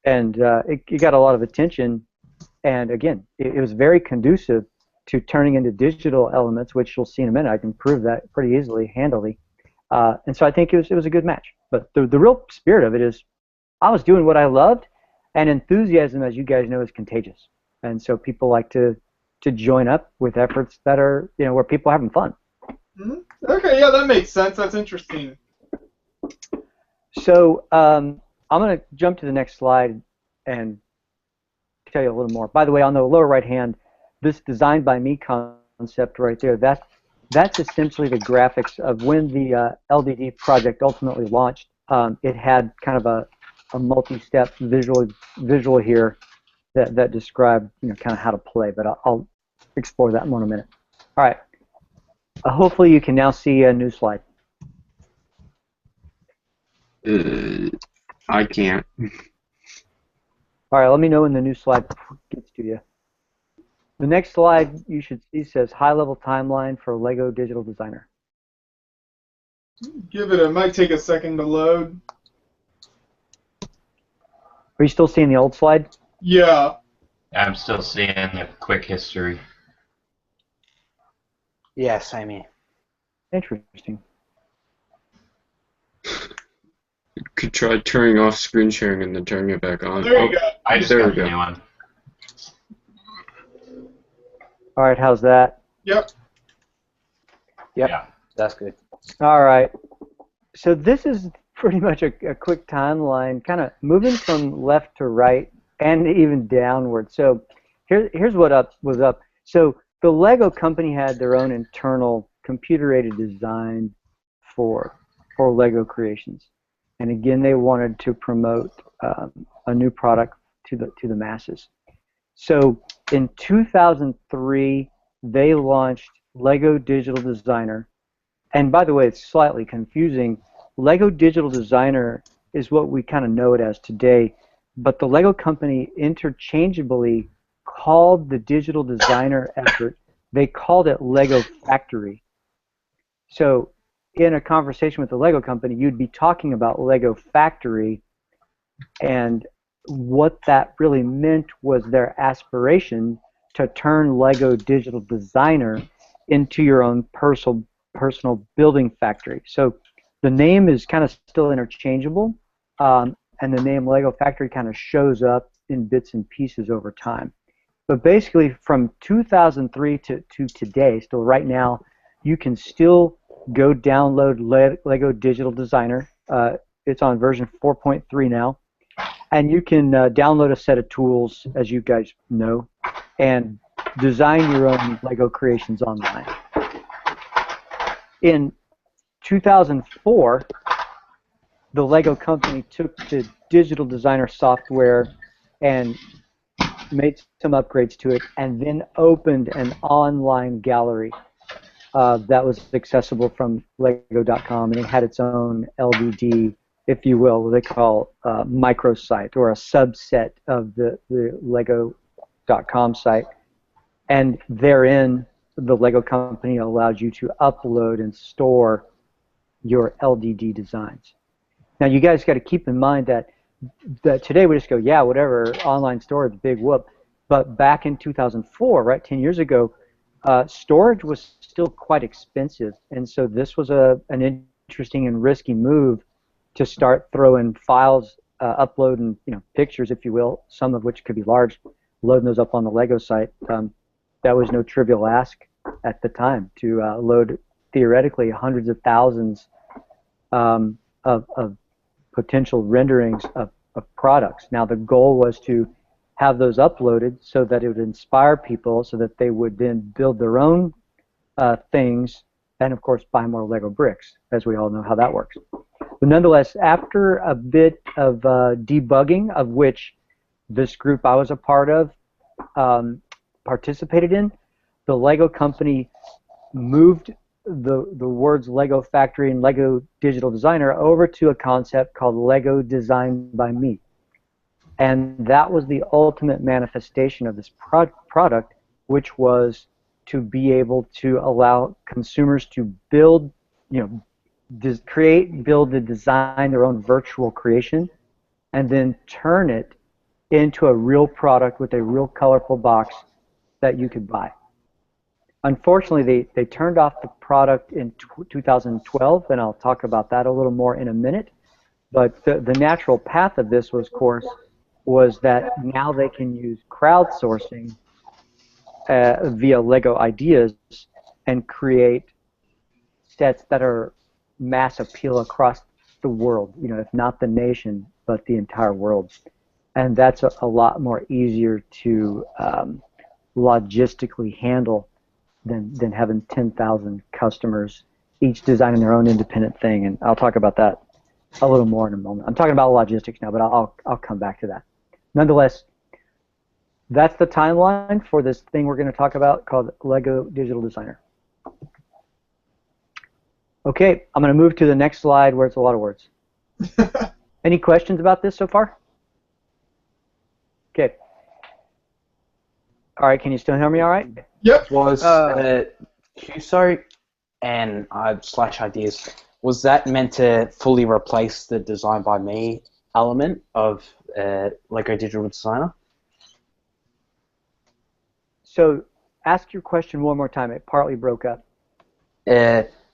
And it got a lot of attention. And again, it was very conducive to turning into digital elements, which you'll see in a minute. I can prove that pretty easily, handily. And so I think it was a good match. But the real spirit of it is, I was doing what I loved, and enthusiasm, as you guys know, is contagious. And so people like to join up with efforts that are, you know, where people are having fun.
Mm-hmm. Okay, yeah, that makes sense. That's interesting.
So I'm going to jump to the next slide and tell you a little more. By the way, on the lower right hand, this designed by me concept right there, that's essentially the graphics of when the LDD project ultimately launched. It had kind of a multi-step visual here that described, you know, kind of how to play, but I'll explore that more in a minute. All right. Hopefully you can now see a new slide.
I can't.
All right, let me know when the new slide gets to you. The next slide you should see says high-level timeline for Lego Digital Designer.
It might take a second to load.
Are you still seeing the old slide?
Yeah.
I'm still seeing the quick history.
Yeah, same here.
Interesting.
You could try turning off screen sharing and then turning it back on.
There you go.
I just
there
got
we go.
the new one.
All right, how's that?
Yep.
Yep,
Yeah.
that's good.
All right. So this is pretty much a quick timeline, kind of moving from left to right and even downward. So here's what was up. So the Lego company had their own internal computer-aided design for Lego creations, and again, they wanted to promote a new product to the masses. So in 2003, they launched Lego Digital Designer. And by the way, it's slightly confusing. Lego Digital Designer is what we kind of know it as today, but the Lego company interchangeably called the digital designer effort, they called it Lego Factory. So in a conversation with the Lego company, you'd be talking about Lego Factory, and what that really meant was their aspiration to turn Lego Digital Designer into your own personal building factory. So the name is kind of still interchangeable, and the name Lego Factory kind of shows up in bits and pieces over time. But basically, from 2003 to today, still right now, you can still go download Lego Digital Designer. It's on version 4.3 now. And you can download a set of tools, as you guys know, and design your own Lego creations online. In 2004, the Lego company took the digital designer software and made some upgrades to it, and then opened an online gallery that was accessible from Lego.com, and it had its own LDD, if you will, what they call microsite, or a subset of the Lego.com site. And therein, the Lego company allowed you to upload and store your LDD designs. Now, you guys got to keep in mind that today we just go, yeah, whatever, online storage, big whoop. But back in 2004, right, 10 years ago, storage was still quite expensive, and so this was an interesting and risky move to start throwing files, uploading, pictures, if you will, some of which could be large, loading those up on the Lego site. That was no trivial ask at the time to load theoretically hundreds of thousands of potential renderings of products. Now the goal was to have those uploaded so that it would inspire people, so that they would then build their own things, and of course buy more Lego bricks, as we all know how that works. But nonetheless, after a bit of debugging, of which this group I was a part of participated in, the Lego company moved the words Lego Factory and Lego Digital Designer over to a concept called Lego Design by Me. And that was the ultimate manifestation of this product, which was to be able to allow consumers to build, create, build, and design their own virtual creation, and then turn it into a real product with a real colorful box that you could buy. Unfortunately, they turned off the product in 2012, and I'll talk about that a little more in a minute. But the natural path of this was, of course, was that now they can use crowdsourcing via Lego Ideas and create sets that are mass appeal across the world, if not the nation, but the entire world. And that's a lot more easier to logistically handle than having 10,000 customers, each designing their own independent thing. And I'll talk about that a little more in a moment. I'm talking about logistics now, but I'll come back to that. Nonetheless, that's the timeline for this thing we're going to talk about called Lego Digital Designer. Okay, I'm going to move to the next slide where it's a lot of words. Any questions about this so far? Okay. All right, can you still hear me all right?
Yep.
Was QSO and slash ideas, was that meant to fully replace the Design by Me element of Lego Digital Designer?
So ask your question one more time. It partly broke up.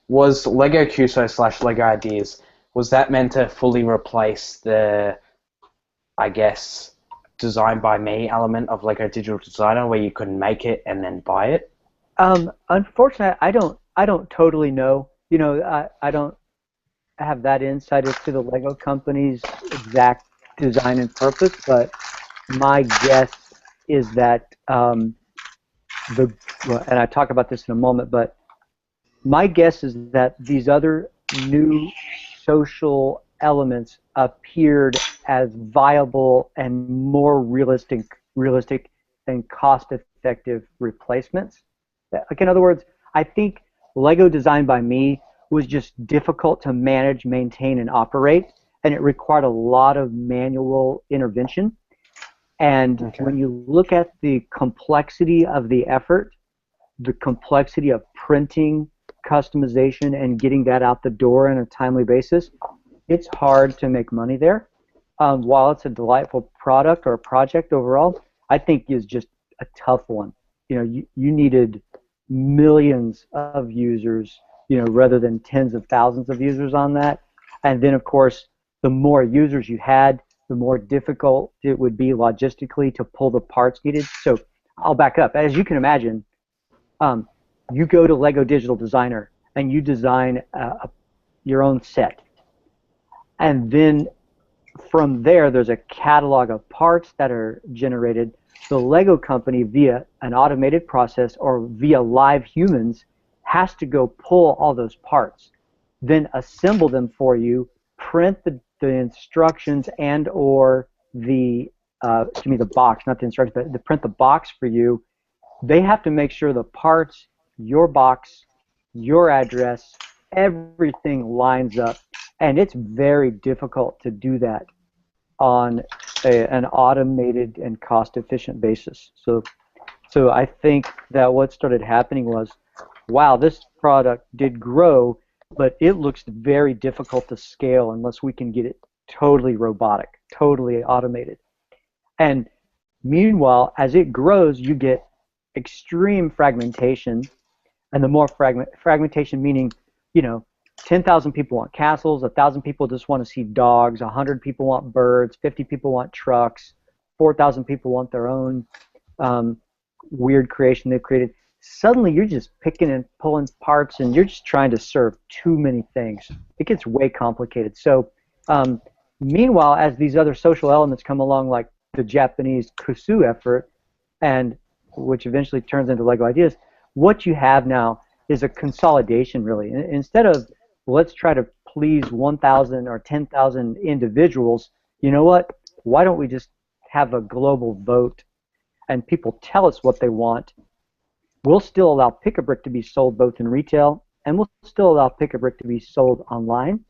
Was Lego QSO slash Lego Ideas, was that meant to fully replace the, I guess, Design by Me element of Lego Digital Designer, where you could make it and then buy it?
Unfortunately, I don't totally know. I don't have that insight as to the Lego company's exact design and purpose, but my guess is that and I talk about this in a moment, but my guess is that these other new social elements appeared as viable and more realistic and cost-effective replacements. Like, in other words, I think Lego Design by Me was just difficult to manage, maintain, and operate, and it required a lot of manual intervention. And when you look at the complexity of the effort, the complexity of printing, customization, and getting that out the door on a timely basis, it's hard to make money there. While it's a delightful product or project overall, I think is just a tough one. You needed millions of users, rather than tens of thousands of users on that. And then, of course, the more users you had, the more difficult it would be logistically to pull the parts needed. So I'll back up. As you can imagine, you go to Lego Digital Designer and you design your own set. And then from there, there's a catalog of parts that are generated. The Lego company, via an automated process or via live humans, has to go pull all those parts, then assemble them for you, print the instructions and or the box, not the instructions, but to print the box for you. They have to make sure the parts, your box, your address, everything lines up, and it's very difficult to do that on an automated and cost-efficient basis. So I think that what started happening was, wow, this product did grow, but it looks very difficult to scale unless we can get it totally robotic, totally automated. And meanwhile, as it grows, you get extreme fragmentation, and the more fragmentation meaning, 10,000 people want castles, 1,000 people just want to see dogs, 100 people want birds, 50 people want trucks, 4,000 people want their own weird creation they've created. Suddenly you're just picking and pulling parts and you're just trying to serve too many things. It gets way complicated. So meanwhile, as these other social elements come along, like the Japanese Kusu effort, and which eventually turns into Lego Ideas, what you have now is a consolidation, really. Instead of let's try to please 1,000 or 10,000 individuals, you know what? Why don't we just have a global vote and people tell us what they want? We'll still allow Pick-a-Brick to be sold both in retail, and we'll still allow Pick-a-Brick to be sold online.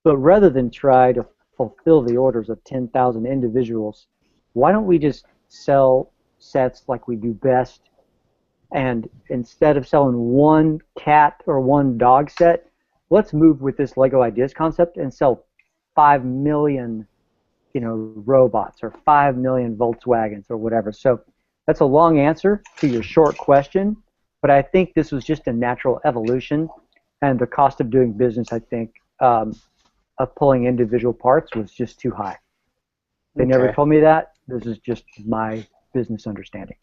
But rather than try to fulfill the orders of 10,000 individuals, why don't we just sell sets like we do best? And instead of selling one cat or one dog set, let's move with this Lego Ideas concept and sell 5 million, robots or 5 million Volkswagens or whatever. So that's a long answer to your short question, but I think this was just a natural evolution, and the cost of doing business, I think, of pulling individual parts was just too high. They never told me that. This is just my business understanding.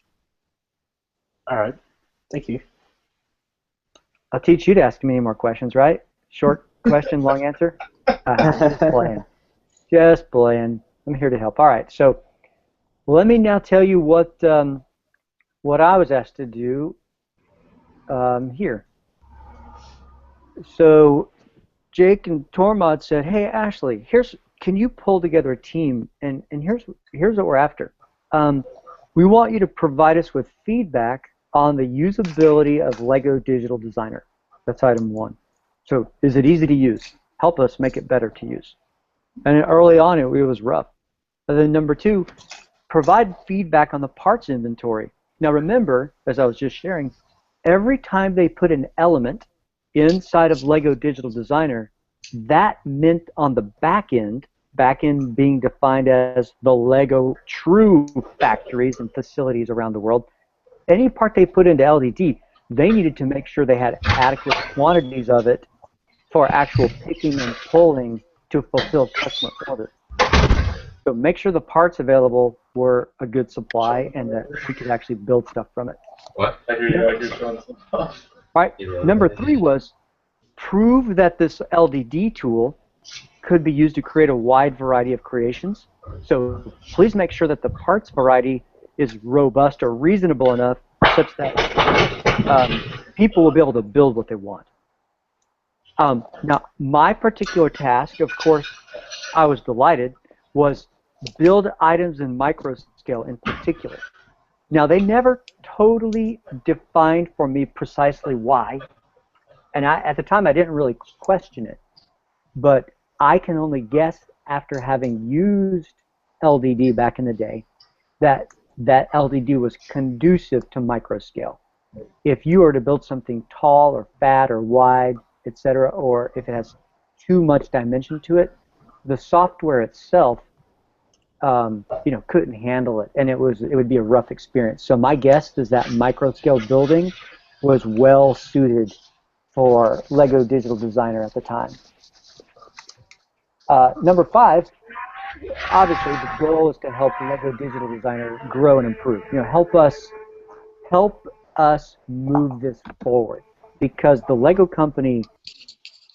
All right. Thank you.
I'll teach you to ask me any more questions, right? Short question, long answer? Just playing. Just playing. I'm here to help. All right. So let me now tell you what I was asked to do here. So Jake and Tormod said, "Hey Ashley, can you pull together a team? And here's what we're after. We want you to provide us with feedback on the usability of Lego Digital Designer." That's item 1. So is it easy to use? Help us make it better to use. And early on it was rough. And then number 2, provide feedback on the parts inventory. Now remember, as I was just sharing, every time they put an element inside of Lego Digital Designer, that meant on the back end being defined as the Lego true factories and facilities around the world, any part they put into LDD, they needed to make sure they had adequate quantities of it for actual picking and pulling to fulfill customer orders. So make sure the parts available were a good supply and that we could actually build stuff from it.
What?
Right. Number 3 was prove that this LDD tool could be used to create a wide variety of creations. So please make sure that the parts variety is robust or reasonable enough such that people will be able to build what they want. Now, my particular task, of course, I was delighted, was build items in micro scale in particular. Now, they never totally defined for me precisely why, and at the time I didn't really question it, but I can only guess after having used LDD back in the day that LDD was conducive to micro scale. If you were to build something tall or fat or wide, etc., or if it has too much dimension to it, the software itself couldn't handle it, and it would be a rough experience. So my guess is that micro scale building was well suited for Lego Digital Designer at the time. Number 5, obviously the goal is to help Lego Digital Designer grow and improve. Help us move this forward, because the Lego company,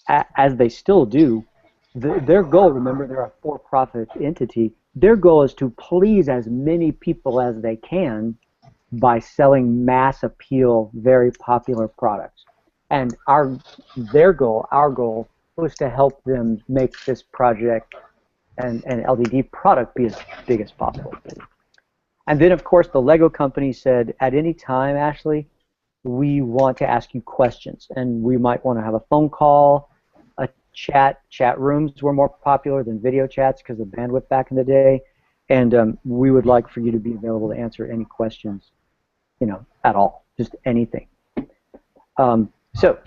as they still do, their goal, remember they're a for-profit entity, their goal is to please as many people as they can by selling mass appeal, very popular products. And our goal was to help them make this project and LDD product be as big as possible. And then, of course, the Lego company said, at any time, Ashley, we want to ask you questions, and we might want to have a phone call, a chat. Chat rooms were more popular than video chats because of bandwidth back in the day, and we would like for you to be available to answer any questions, at all, just anything. So,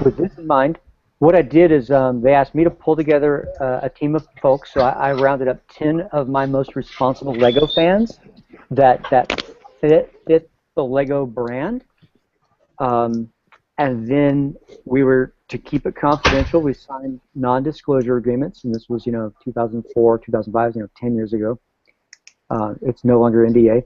with this in mind, what I did is they asked me to pull together a team of folks, so I rounded up 10 of my most responsible Lego fans that fit the Lego brand. And then we were, to keep it confidential, we signed non-disclosure agreements, and this was, 2004, 2005, 10 years ago. It's no longer NDA.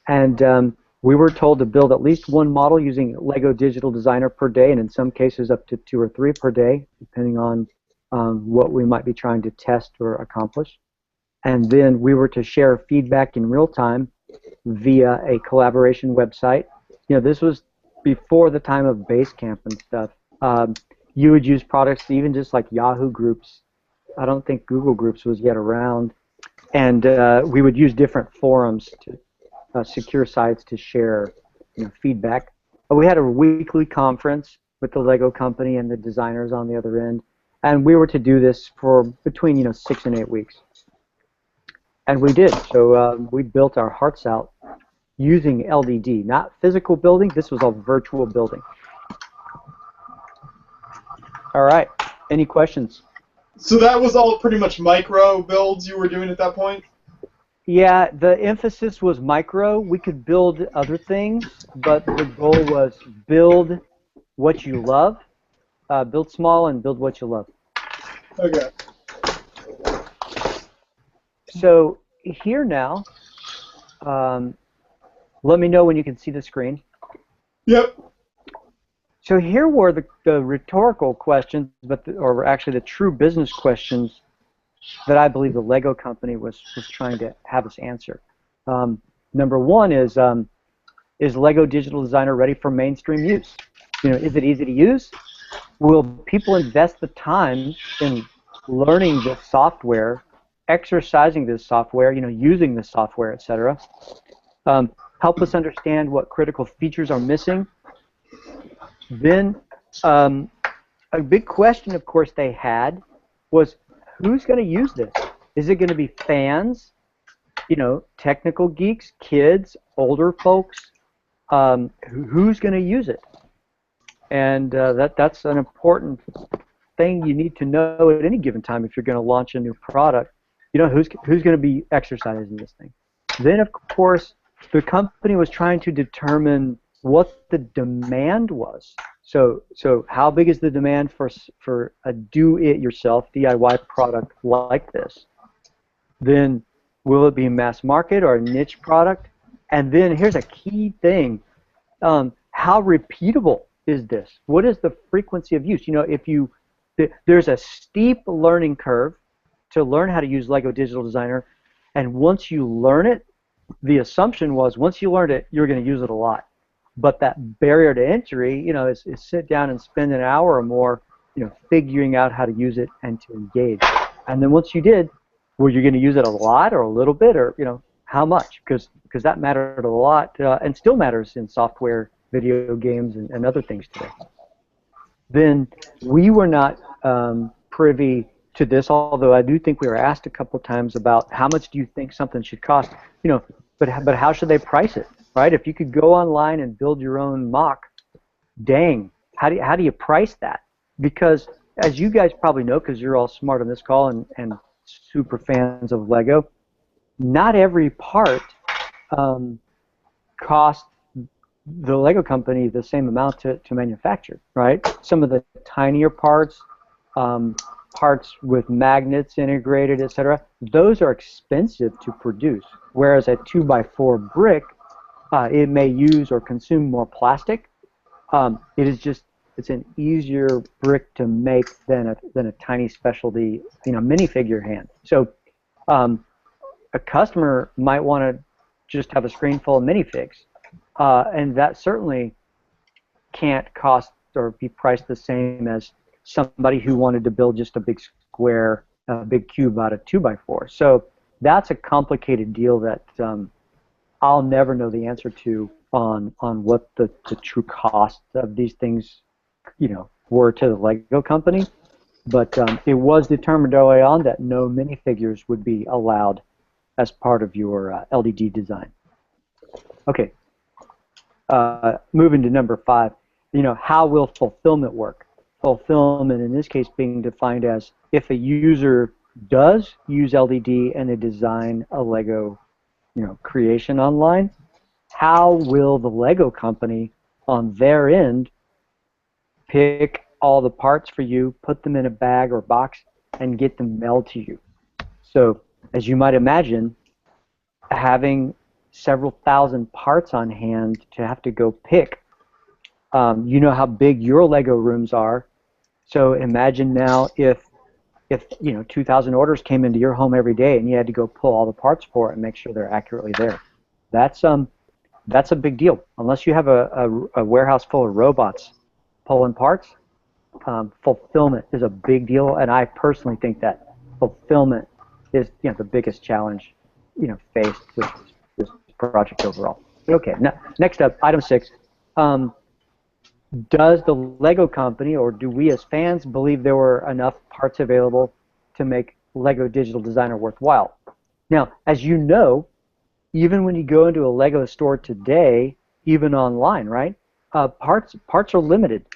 And we were told to build at least one model using Lego Digital Designer per day, and in some cases up to 2 or 3 per day, depending on what we might be trying to test or accomplish. And then we were to share feedback in real time via a collaboration website. This was before the time of Basecamp and stuff, you would use products, even just like Yahoo groups. I don't think Google Groups was yet around. And we would use different forums to secure sites to share feedback. We had a weekly conference with the Lego company and the designers on the other end. And we were to do this for between 6 and 8 weeks. And we did. So we built our hearts out using LDD, not physical building. This was a virtual building. All right. Any questions?
So that was all pretty much micro builds you were doing at that point?
Yeah, the emphasis was micro. We could build other things, but the goal was build what you love, build small, and build what you love.
Okay.
So here now, let me know when you can see the screen.
Yep.
So here were the rhetorical questions, or actually the true business questions that I believe the Lego company was trying to have us answer. Number one is Lego Digital Designer ready for mainstream use? Is it easy to use? Will people invest the time in learning this software, exercising this software, using this software, etc.? Help us understand what critical features are missing. Then a big question, of course, they had was, who's going to use this? Is it going to be fans, technical geeks, kids, older folks? Who's going to use it? And that's an important thing you need to know at any given time if you're going to launch a new product. Who's going to be exercising this thing? Then, of course, the company was trying to determine what the demand was. So how big is the demand for a do-it-yourself DIY product like this? Then will it be mass market or a niche product? And then here's a key thing: how repeatable is this? What is the frequency of use? There's a steep learning curve to learn how to use Lego Digital Designer, and once you learn it, the assumption was once you learned it, you're going to use it a lot. But that barrier to entry, is sit down and spend an hour or more, figuring out how to use it and to engage. And then once you did, were you going to use it a lot or a little bit, or how much? Because that mattered a lot and still matters in software, video games, and other things today. Then we were not privy to this, although I do think we were asked a couple times about how much do you think something should cost, but how should they price it, right? If you could go online and build your own mock, dang, how do you price that? Because as you guys probably know, because you're all smart on this call and super fans of Lego, not every part costs the Lego company the same amount to manufacture, right? Some of the tinier parts, parts with magnets integrated, etc., those are expensive to produce, whereas a 2x4 brick, it may use or consume more plastic. It's an easier brick to make than a tiny specialty, minifigure hand. So a customer might want to just have a screen full of minifigs, and that certainly can't cost or be priced the same as somebody who wanted to build just a big square, a big cube out of 2x4. So that's a complicated deal that I'll never know the answer to on what the true cost of these things, were to the Lego company. But it was determined early on that no minifigures would be allowed as part of your LDD design. Okay. Moving to number 5. How will fulfillment work? Fulfillment in this case being defined as if a user does use LDD and they design a Lego creation online, how will the Lego company on their end pick all the parts for you, put them in a bag or box, and get them mailed to you? So as you might imagine, having several thousand parts on hand to have to go pick, you know how big your Lego rooms are. So imagine now if 2,000 orders came into your home every day and you had to go pull all the parts for it and make sure they're accurately there. That's that's a big deal. Unless you have a warehouse full of robots pulling parts, fulfillment is a big deal, and I personally think that fulfillment is the biggest challenge faced with this project overall. Okay, next up, item 6. Does the Lego company, or do we as fans, believe there were enough parts available to make Lego Digital Designer worthwhile? Now, as you know, even when you go into a Lego store today, even online, right, parts are limited.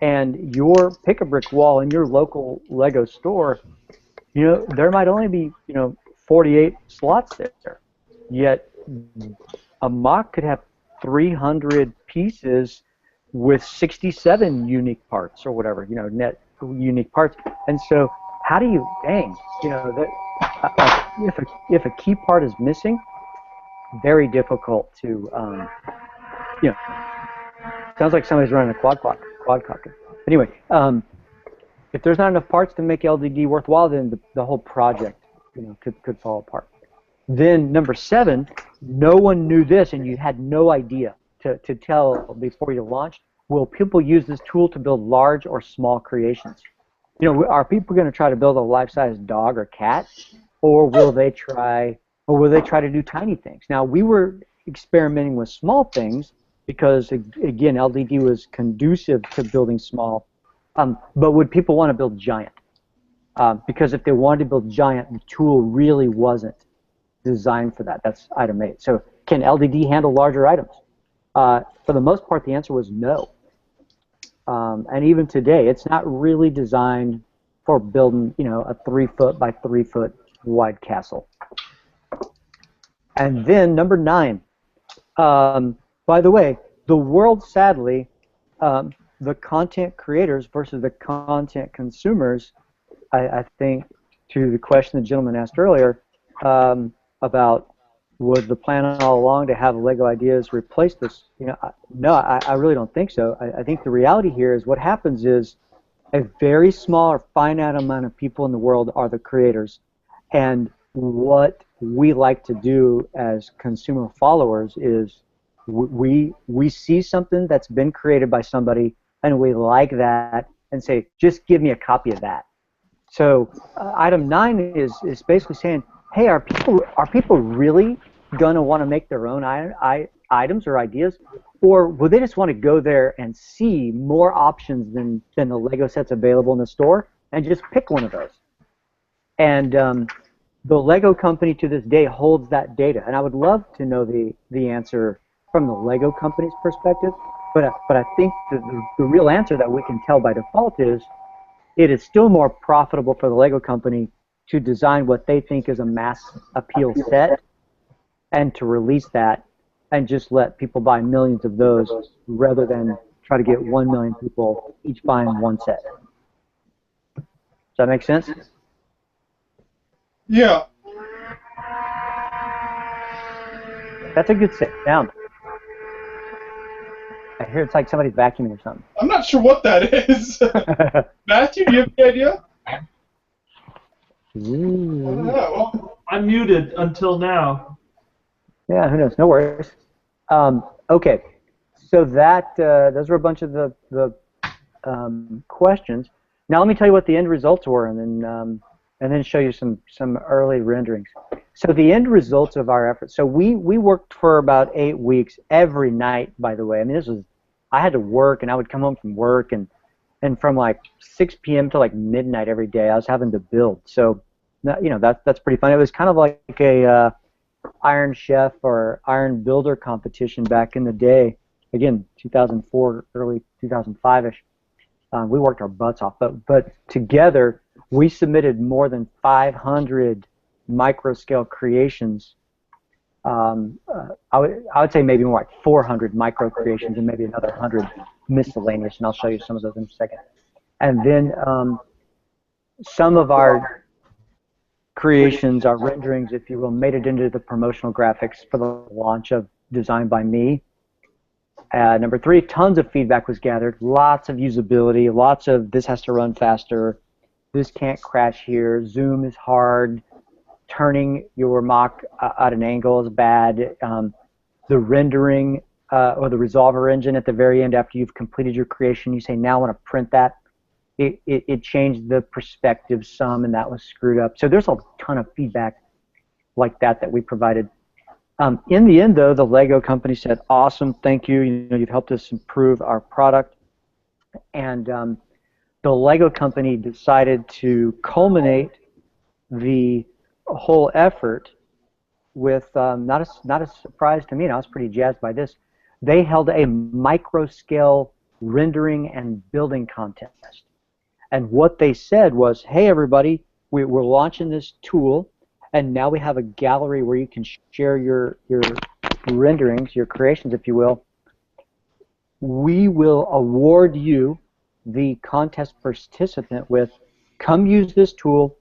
And your pick-a-brick wall in your local Lego store, there might only be 48 slots there. Yet a mock could have 300 pieces with 67 unique parts or whatever, net unique parts. And so how do you, if a key part is missing, very difficult to, sounds like somebody's running a quadcopter. Anyway, if there's not enough parts to make LDD worthwhile, then the whole project, could fall apart. Then number 7, no one knew this, and you had no idea to tell before you launched. Will people use this tool to build large or small creations? Are people going to try to build a life-size dog or cat, or will they try to do tiny things? Now, we were experimenting with small things because, again, LDD was conducive to building small. But would people want to build giant? Because if they wanted to build giant, the tool really wasn't designed for that. That's item 8. So can LDD handle larger items? For the most part, the answer was no. And even today, it's not really designed for building, a 3-foot by 3-foot wide castle. And then number 9. By the way, the world, sadly, the content creators versus the content consumers, I think, to the question the gentleman asked earlier about was the plan all along to have LEGO Ideas replace this? No, I really don't think so. I think the reality here is what happens is a very small or finite amount of people in the world are the creators, and what we like to do as consumer followers is we see something that's been created by somebody and we like that and say, just give me a copy of that. So item 9 is basically saying, hey, are people really gonna want to make their own items or ideas, or will they just want to go there and see more options than the Lego sets available in the store and just pick one of those? And the Lego company to this day holds that data, and I would love to know the answer from the Lego company's perspective, but I think the real answer that we can tell by default is it is still more profitable for the Lego company to design what they think is a mass appeal set and to release that and just let people buy millions of those rather than try to get 1 million people each buying one set. Does that make sense?
Yeah.
That's a good sound. I hear it's like somebody's vacuuming or something.
I'm not sure what that is. Matthew, do you have any idea?
I'm muted until now.
Yeah, who knows? No worries. Okay, so those were a bunch of the questions. Now let me tell you what the end results were, and then show you some early renderings. So the end results of our efforts. So we worked for about 8 weeks every night. By the way, I mean I had to work, and I would come home from work, and from like 6 p.m. to like midnight every day, I was having to build. So that's pretty fun. It was kind of like a Iron Chef or Iron Builder competition back in the day. Again, 2004, early 2005-ish. We worked our butts off, but together we submitted more than 500 micro-scale creations. I would say maybe more like 400 micro creations and maybe another 100 miscellaneous, and I'll show you some of those in a second. And then some of our creations, our renderings, if you will, made it into the promotional graphics for the launch of Designed by Me. Number 3, tons of feedback was gathered, lots of usability, lots of this has to run faster, this can't crash here, zoom is hard, turning your mock at an angle is bad. the rendering or the resolver engine at the very end after you've completed your creation. You say, now I want to print that. It changed the perspective some, and that was screwed up. So there's a ton of feedback like that we provided. In the end, though, the Lego company said, awesome, thank you. You've helped us improve our product. And the Lego company decided to culminate the whole effort with not a surprise to me, and I was pretty jazzed by this. They held a micro-scale rendering and building contest. And what they said was, hey, everybody, we're launching this tool, and now we have a gallery where you can share your renderings, your creations, if you will. We will award you, the contest participant, with, come use this tool,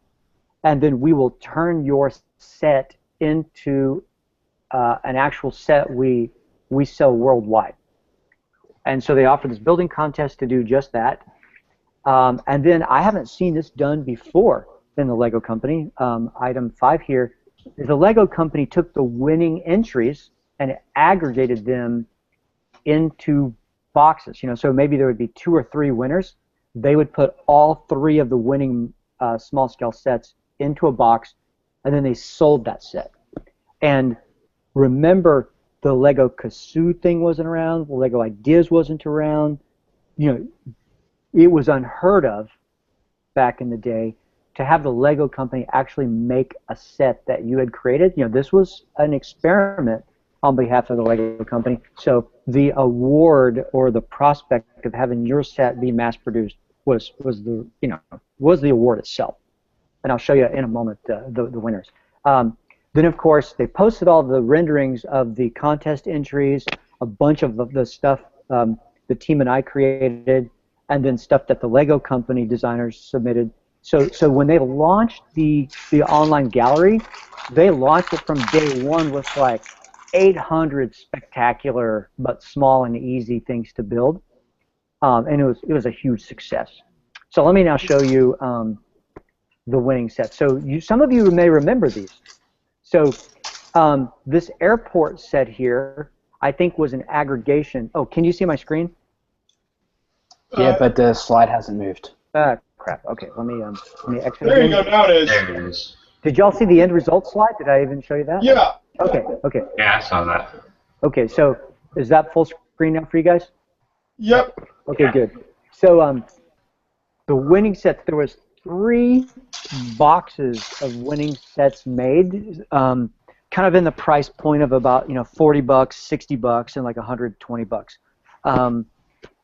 and then we will turn your set into an actual set we sell worldwide. And so they offer this building contest to do just that. And then I haven't seen this done before in the Lego company. Item 5 here is the Lego company took the winning entries and aggregated them into boxes. So maybe there would be 2 or 3 winners. They would put all 3 of the winning small scale sets into a box, and then they sold that set. And remember, the Lego Kazoo thing wasn't around. The Lego Ideas wasn't around. It was unheard of back in the day to have the Lego company actually make a set that you had created. This was an experiment on behalf of the Lego company. So the award or the prospect of having your set be mass produced was the award itself. And I'll show you in a moment the winners. Then of course they posted all the renderings of the contest entries, a bunch of the stuff the team and I created, and then stuff that the Lego company designers submitted. So when they launched the online gallery, they launched it from day one with like 800 spectacular but small and easy things to build, and it was a huge success. So let me now show you the winning set. So some of you may remember these. So this airport set here, I think, was an aggregation. Oh, can you see my screen?
Yeah, but the slide hasn't moved.
Crap. Okay, let me exit.
There you go. Now it is.
There it is.
Did y'all see the end result slide? Did I even show you that?
Yeah.
Okay.
Yeah, I saw that.
Okay, so is that full screen now for you guys?
Yep.
Okay, good. So the winning sets, there was 3 boxes of winning sets made, kind of in the price point of about $40, $60, and like $120.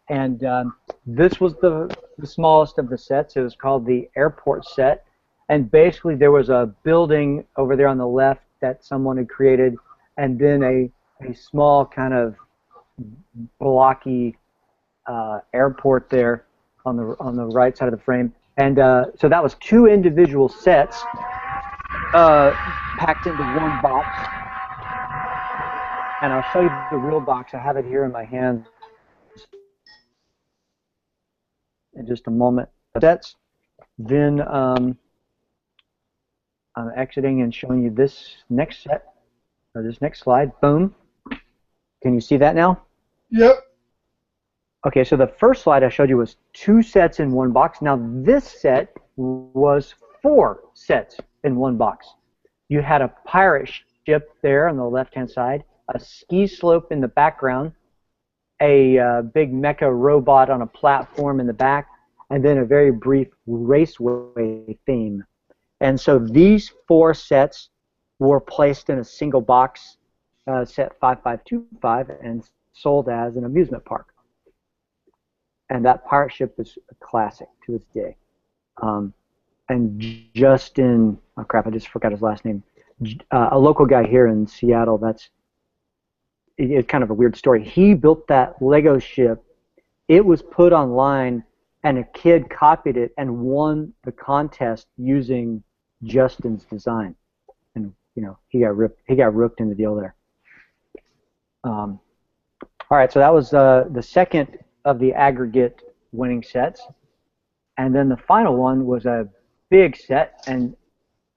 And this was the smallest of the sets. It was called the airport set, and basically there was a building over there on the left that someone had created, and then a small kind of blocky airport there on the right side of the frame. And so that was 2 individual sets packed into one box. And I'll show you the real box. I have it here in my hand in just a moment. Sets. Then I'm exiting and showing you this next set, or this next slide. Boom. Can you see that now?
Yep.
Okay, so the first slide I showed you was 2 sets in one box. Now this set was 4 sets in one box. You had a pirate ship there on the left-hand side, a ski slope in the background, a big mecha robot on a platform in the back, and then a very brief raceway theme. And so these 4 sets were placed in a single box, set 5525, and sold as an amusement park. And that pirate ship is a classic to this day. And Justin, oh crap, I just forgot his last name. A local guy here in Seattle, it's kind of a weird story. He built that Lego ship. It was put online, and a kid copied it and won the contest using Justin's design. And he got rooked in the deal there. All right, so that was the second of the aggregate winning sets. And then the final one was a big set, and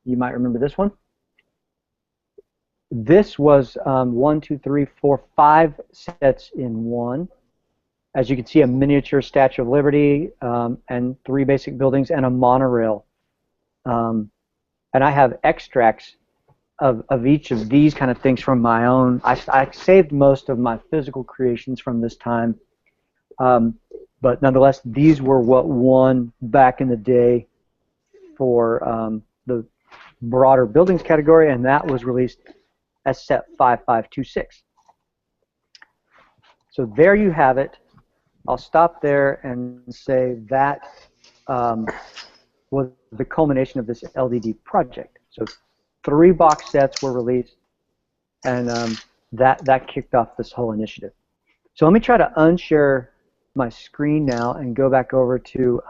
you might remember this one. this was 1, 2, 3, 4, 5 sets in one. As you can see, a miniature Statue of Liberty and 3 basic buildings and a monorail. And I have extracts of each of these kind of things from my own. I saved most of my physical creations from this time. But nonetheless, these were what won back in the day for the broader buildings category, and that was released as set 5526. So there you have it. I'll stop there and say that was the culmination of this LDD project. So 3 box sets were released, and that kicked off this whole initiative. So let me try to unshare my screen now and go back over to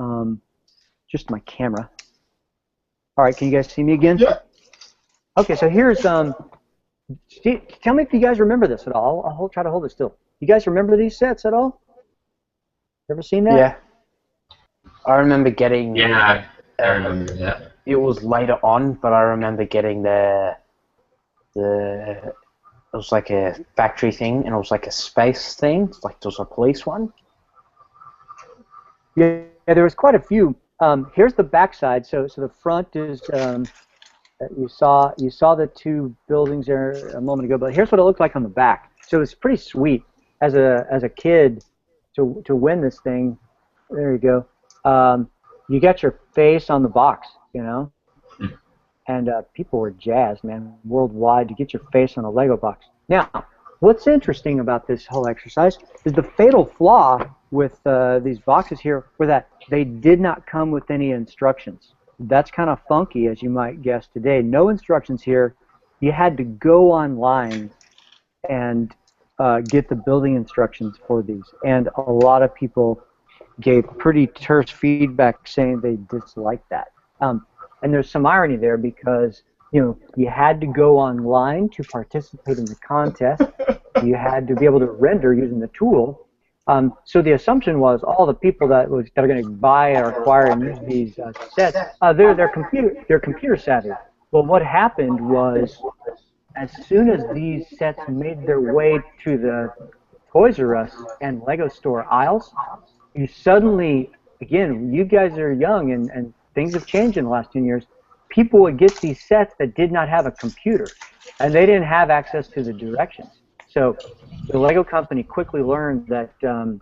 just my camera. All right, can you guys see me again?
Yeah.
Okay, so here's tell me if you guys remember this at all. I'll try to hold it still. You guys remember these sets at all? Ever seen that?
Yeah. I remember getting.
Yeah, I remember that.
It was later on, but I remember getting it was like a factory thing, and it was like a space thing, like there was a police one.
Yeah, there was quite a few. Here's the backside. So the front is you saw the 2 buildings there a moment ago, but here's what it looked like on the back. So it's pretty sweet as a kid to win this thing. There you go. You got your face on the box, you know, and people were jazzed, man, worldwide to get your face on a Lego box. Now, what's interesting about this whole exercise is the fatal flaw with these boxes here were that they did not come with any instructions. That's kind of funky, as you might guess today. No instructions here. You had to go online and get the building instructions for these, and a lot of people gave pretty terse feedback saying they disliked that. And there's some irony there because, you know, you had to go online to participate in the contest. You had to be able to render using the tool. So the assumption was all the people that are going to buy or acquire and use these sets, they're computer savvy. Well, what happened was, as soon as these sets made their way to the Toys R Us and Lego store aisles, you suddenly, again, you guys are young and things have changed in the last 10 years. People would get these sets that did not have a computer, and they didn't have access to the directions. So the Lego company quickly learned that you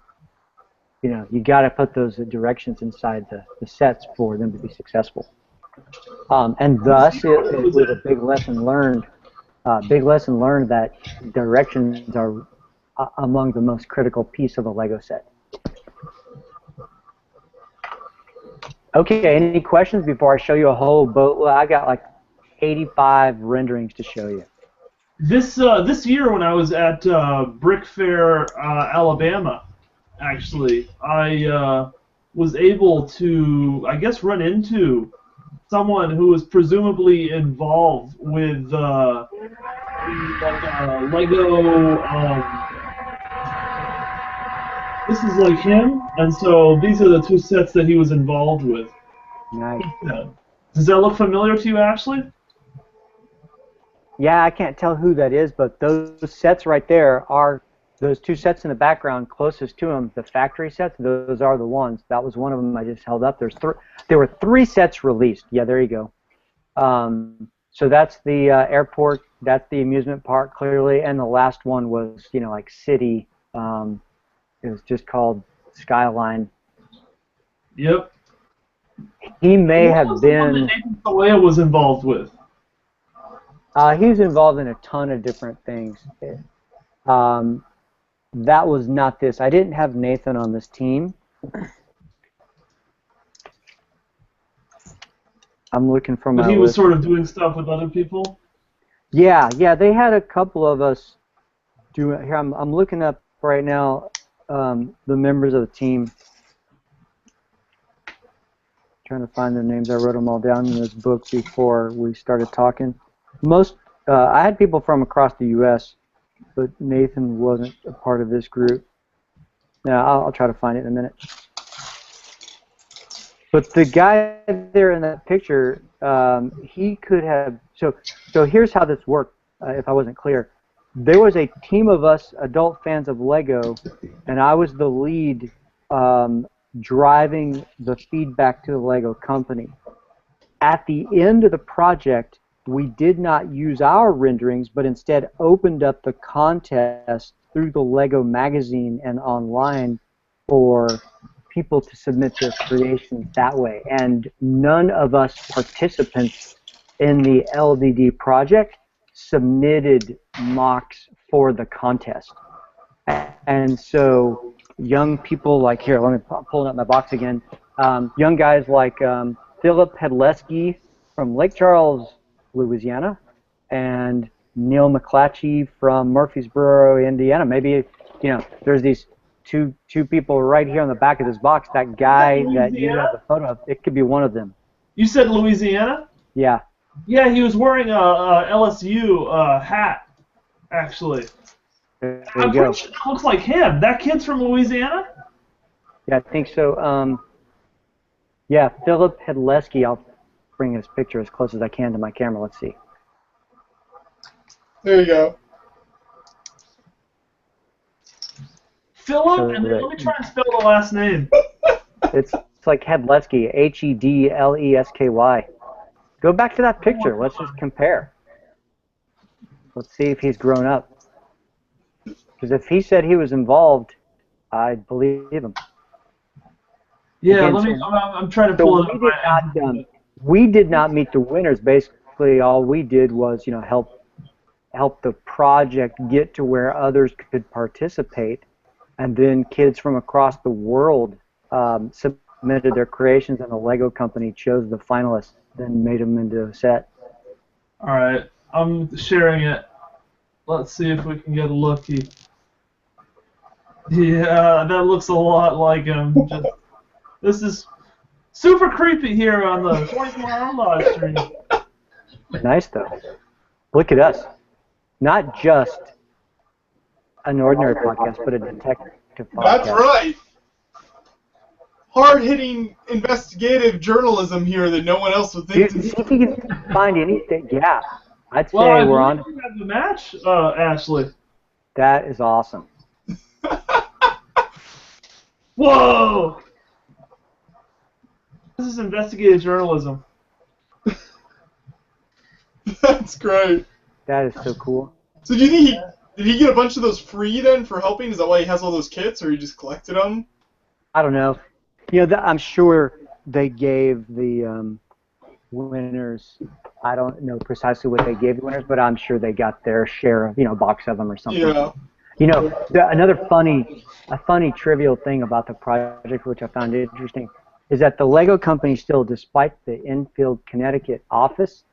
know, you got to put those directions inside the sets for them to be successful. And thus, it was a big lesson learned. That directions are among the most critical piece of a Lego set. Okay, any questions before I show you a whole boat? Well, I got like 85 renderings to show you.
This year when I was at Brick Fair, Alabama, actually, I was able to, I guess, run into someone who was presumably involved with Lego. This is like him, and so these are the 2 sets that he was involved with.
Nice.
Does that look familiar to you, Ashley?
Yeah, I can't tell who that is, but those sets right there are those 2 sets in the background closest to them, the factory sets. Those are the ones. That was one of them I just held up. There were 3 sets released. Yeah, there you go. So that's the airport. That's the amusement park, clearly, and the last one was, you know, like city. It was just called Skyline.
Yep.
He may have been.
Nathan Solea was involved with.
He was involved in a ton of different things. That was not this. I didn't have Nathan on this team. I'm looking for my.
But he was
list.
sort of doing stuff with other people.
Yeah, they had a couple of us do it. Here, I'm looking up right now the members of the team. Trying to find their names. I wrote them all down in this book before we started talking. I had people from across the U.S., but Nathan wasn't a part of this group. Now I'll try to find it in a minute. But the guy there in that picture, he could have. So here's how this worked. if I wasn't clear. There was a team of us adult fans of Lego, and I was the lead driving the feedback to the Lego company. At the end of the project, we did not use our renderings, but instead opened up the contest through the Lego magazine and online for people to submit their creations that way. And none of us participants in the LDD project submitted mocks for the contest. And so young people like, here, let me pull up my box again. Young guys like Philip Hedleski from Lake Charles, Louisiana, and Neil McClatchy from Murfreesboro, Indiana. Maybe, you know, there's these two people right here on the back of this box. That guy that you have the photo of, it could be one of them.
You said Louisiana?
Yeah.
Yeah, he was wearing a LSU hat, actually.
There
I'm
you go.
pretty sure that looks like him. That kid's from Louisiana?
Yeah, I think so. Yeah, Philip Hedleski. I'll bring his picture as close as I can to my camera. Let's see.
There you go.
Philip,
So
and then let me try and spell the last name.
It's like Hedleski, Hedlesky. Go back to that picture. Let's just compare. Let's see if he's grown up. Because if he said he was involved, I'd believe him.
Yeah,
Again,
I'm trying to pull it up.
We did not meet the winners. Basically, all we did was, you know, help the project get to where others could participate, and then kids from across the world submitted their creations, and the Lego company chose the finalists, then made them into a set.
All right, I'm sharing it. Let's see if we can get a looky. Yeah, that looks a lot like him. This is super creepy here on the 24-hour live stream.
Nice though. Look at us. Not just an ordinary podcast, but a detective podcast.
That's right. Hard-hitting investigative journalism here that no one else would think.
See if you can find anything. Yeah, I'd say
Well,
we're on.
We have the match, Ashley.
That is awesome.
Whoa! This is investigative journalism.
That's great.
That is so cool.
So do you think did he get a bunch of those free then for helping? Is that why he has all those kits, or he just collected them?
I don't know. You know, I'm sure they gave the winners. I don't know precisely what they gave the winners, but I'm sure they got their share of, you know, a box of them or something.
Yeah.
You know, another funny trivial thing about the project, which I found interesting, is that the Lego company still, despite the Enfield, Connecticut office,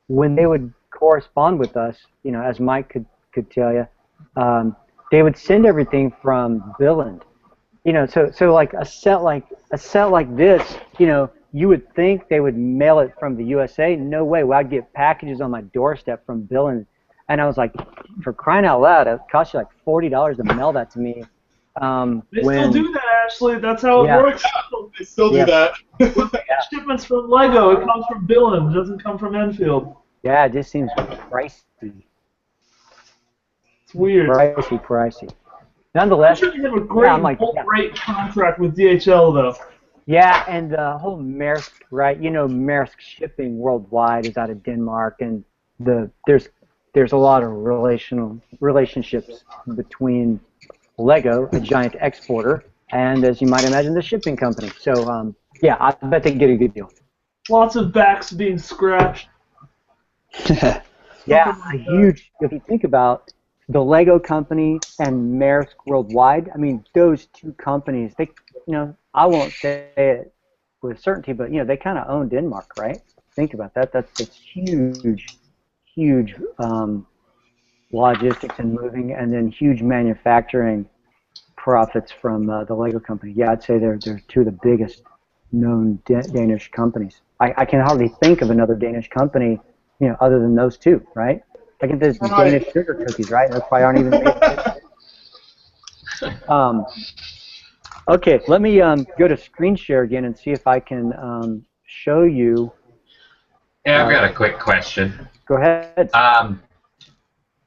when they would correspond with us, you know, as Mike could tell you, they would send everything from Billund. You know, so like a set like this, you know, you would think they would mail it from the USA. No way. Well, I'd get packages on my doorstep from Billund. And I was like, for crying out loud, it cost you like $40 to mail that to me.
They still do that, Ashley. That's how it works.
They still do that.
Shipments from Lego. It comes from Billund. It doesn't come from Enfield.
Yeah, it just seems pricey.
It's weird.
Pricey. Nonetheless,
I'm sure they have a great contract with DHL, though.
Yeah, and the whole Maersk, right? You know, Maersk shipping worldwide is out of Denmark, and there's a lot of relationships between Lego, a giant exporter, and, as you might imagine, the shipping company. So, yeah, I bet they get a good deal.
Lots of backs being scratched.
Yeah, a huge. If you think about the Lego company and Maersk worldwide, I mean, those two companies, they, you know, I won't say it with certainty, but, you know, they kind of own Denmark, right? Think about that. It's huge logistics and moving, and then huge manufacturing profits from the Lego company. Yeah, I'd say they're two of the biggest known Danish companies. I can hardly think of another Danish company, you know, other than those two, right? I can think of Danish sugar cookies, right? Those probably aren't even made. Okay, let me go to screen share again and see if I can show you.
Yeah, I've got a quick question.
Go ahead.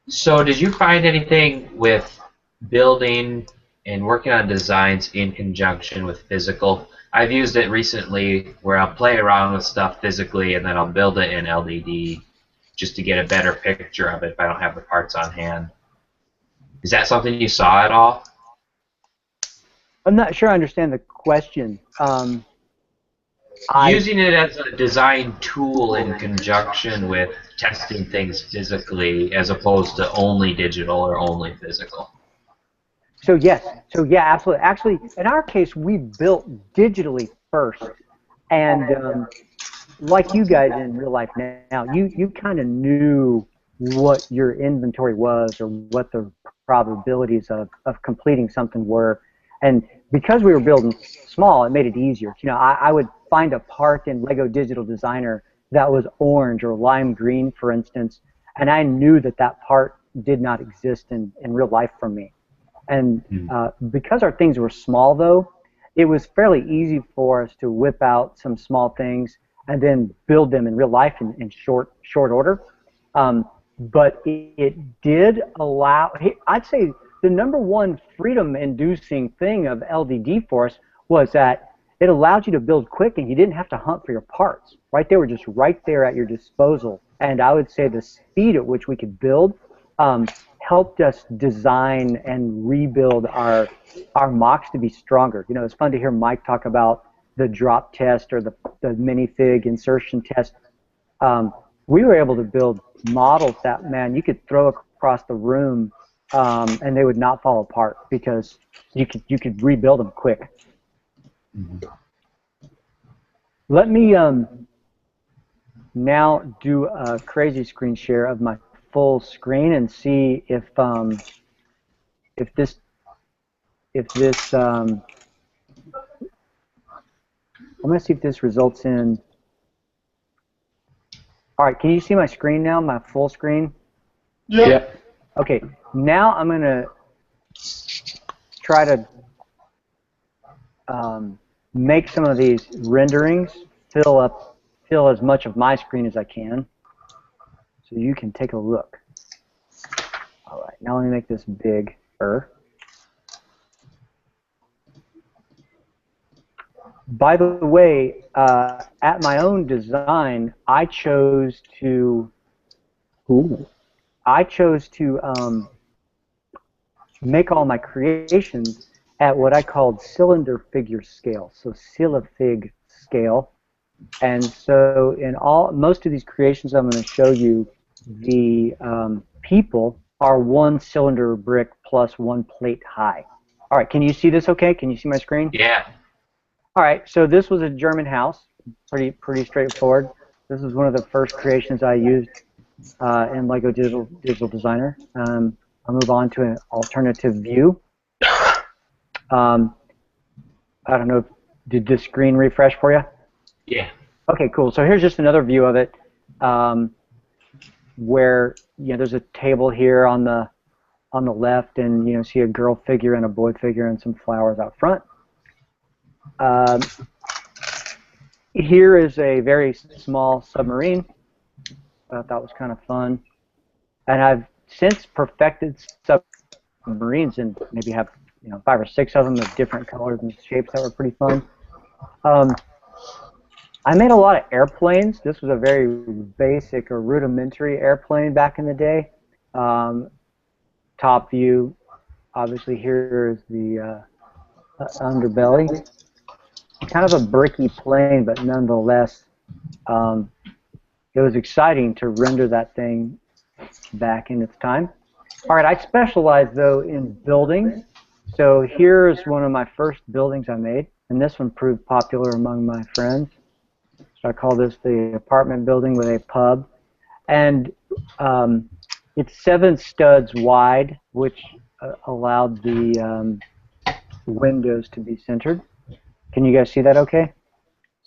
So did you find anything with building and working on designs in conjunction with physical? I've used it recently where I'll play around with stuff physically and then I'll build it in LDD just to get a better picture of it if I don't have the parts on hand. Is that something you saw at all?
I'm not sure I understand the question.
Using it as a design tool in conjunction with testing things physically as opposed to only digital or only physical.
So yes, so yeah, absolutely. Actually, in our case, we built digitally first, and like you guys in real life now, you kind of knew what your inventory was or what the probabilities of completing something were, and because we were building small, it made it easier. You know, I would find a part in Lego Digital Designer that was orange or lime green, for instance, and I knew that that part did not exist in real life for me. And because our things were small, though, it was fairly easy for us to whip out some small things and then build them in real life in short order. But it did allow, I'd say the number one freedom-inducing thing of LDD for us was that it allowed you to build quick and you didn't have to hunt for your parts, right? They were just right there at your disposal. And I would say the speed at which we could build helped us design and rebuild our mocks to be stronger. You know, it's fun to hear Mike talk about the drop test or the minifig insertion test. We were able to build models that, man, you could throw across the room and they would not fall apart because you could rebuild them quick. Let me now do a crazy screen share of my full screen and see if this I'm going to see if this results in. All right, can you see my screen now, my full screen?
Yeah.
Okay, now I'm going to try to make some of these renderings fill as much of my screen as I can, so you can take a look. All right, now let me make this bigger. By the way, at my own design, I chose to make all my creations at what I called cylinder figure scale, so Silifig scale. And so in most of these creations I'm going to show you, the people are one cylinder brick plus one plate high. All right, can you see this okay? Can you see my screen?
Yeah.
All right, so this was a German house, pretty straightforward. This is one of the first creations I used in Lego Digital Designer. I'll move on to an alternative view. I don't know, did this screen refresh for you?
Yeah.
Okay, cool. So here's just another view of it, where there's a table here on the left, and see a girl figure and a boy figure and some flowers out front. Here is a very small submarine. I thought was kind of fun, and I've since perfected submarines and maybe have 5 or 6 of them of different colors and shapes that were pretty fun. I made a lot of airplanes. This was a very basic or rudimentary airplane back in the day. Top view, obviously here is the underbelly. Kind of a bricky plane, but nonetheless, it was exciting to render that thing back in its time. All right, I specialize, though, in buildings. So here's one of my first buildings I made, and this one proved popular among my friends. So I call this the apartment building with a pub. And it's 7 studs wide, which allowed the windows to be centered. Can you guys see that okay?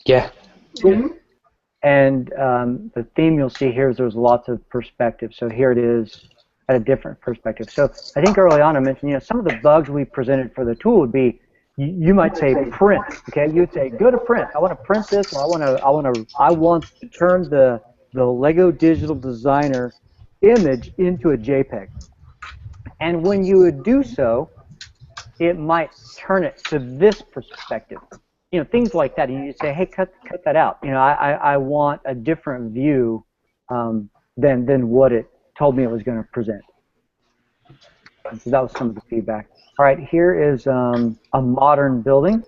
Yeah.
Mm-hmm.
And the theme you'll see here is there's lots of perspective. So here it is at a different perspective. So I think early on I mentioned, some of the bugs we presented for the tool would be, you might say print, okay? You'd say, go to print. I want to print this, or I want to turn the Lego Digital Designer image into a JPEG. And when you would do so, it might turn it to this perspective. You know, things like that. And you say, hey, cut that out. You know, I want a different view than what it told me it was going to present. And so that was some of the feedback. All right, here is a modern building.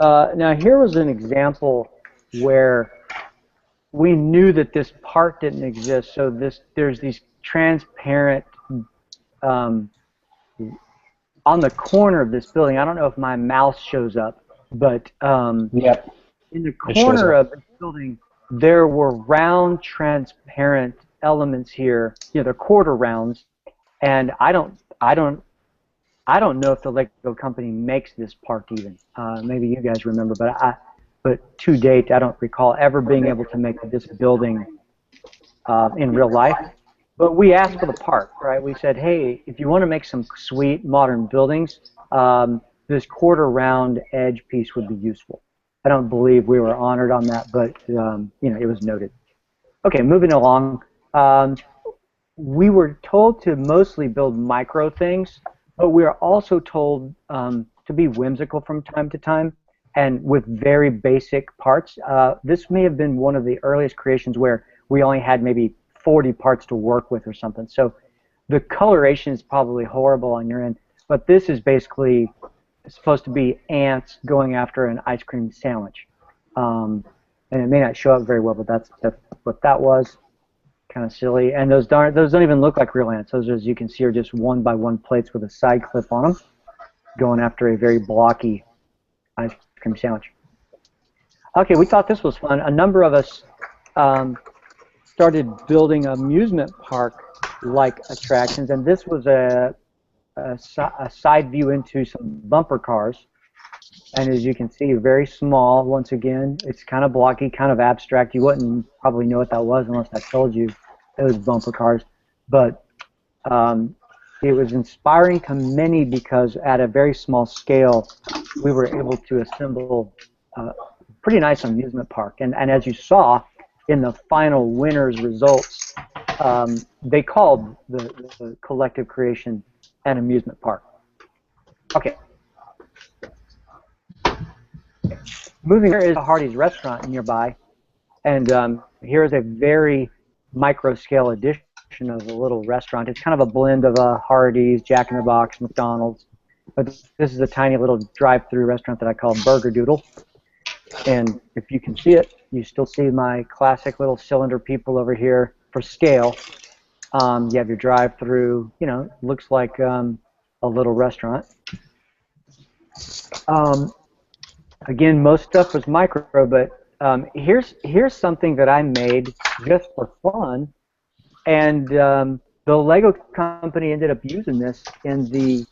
Now here was an example where we knew that this part didn't exist. So there's these transparent on the corner of this building. I don't know if my mouse shows up, but
yep.
In the corner of the building, there were round, transparent elements here. You know, they're quarter rounds, and I don't know if the Lego company makes this part even. Maybe you guys remember, but to date, I don't recall ever being able to make this building in real life. But we asked for the part, right? We said, hey, if you want to make some sweet modern buildings, this quarter round edge piece would be useful. I don't believe we were honored on that, but you know, it was noted. Okay, moving along. We were told to mostly build micro things, but we are also told to be whimsical from time to time and with very basic parts. This may have been one of the earliest creations where we only had maybe 40 parts to work with or something. So the coloration is probably horrible on your end, but this is basically supposed to be ants going after an ice cream sandwich. And it may not show up very well, but that's what that was. Kind of silly. And those don't even look like real ants. Those, as you can see, are just 1x1 plates with a side clip on them, going after a very blocky ice cream sandwich. Okay, we thought this was fun. A number of us started building amusement park-like attractions, and this was a side view into some bumper cars. And as you can see, very small. Once again, it's kind of blocky, kind of abstract. You wouldn't probably know what that was unless I told you it was bumper cars. But it was inspiring to many because at a very small scale, we were able to assemble a pretty nice amusement park. And as you saw in the final winner's results, they called the collective creation an amusement park. Okay. Moving here is a Hardee's restaurant nearby, and here is a very micro-scale edition of a little restaurant. It's kind of a blend of a Hardee's, Jack in the Box, McDonald's, but this is a tiny little drive-through restaurant that I call Burger Doodle. And if you can see it, you still see my classic little cylinder people over here for scale. You have your drive-through, you know, looks like a little restaurant. Again, most stuff was micro, but here's something that I made just for fun, and the Lego company ended up using this in the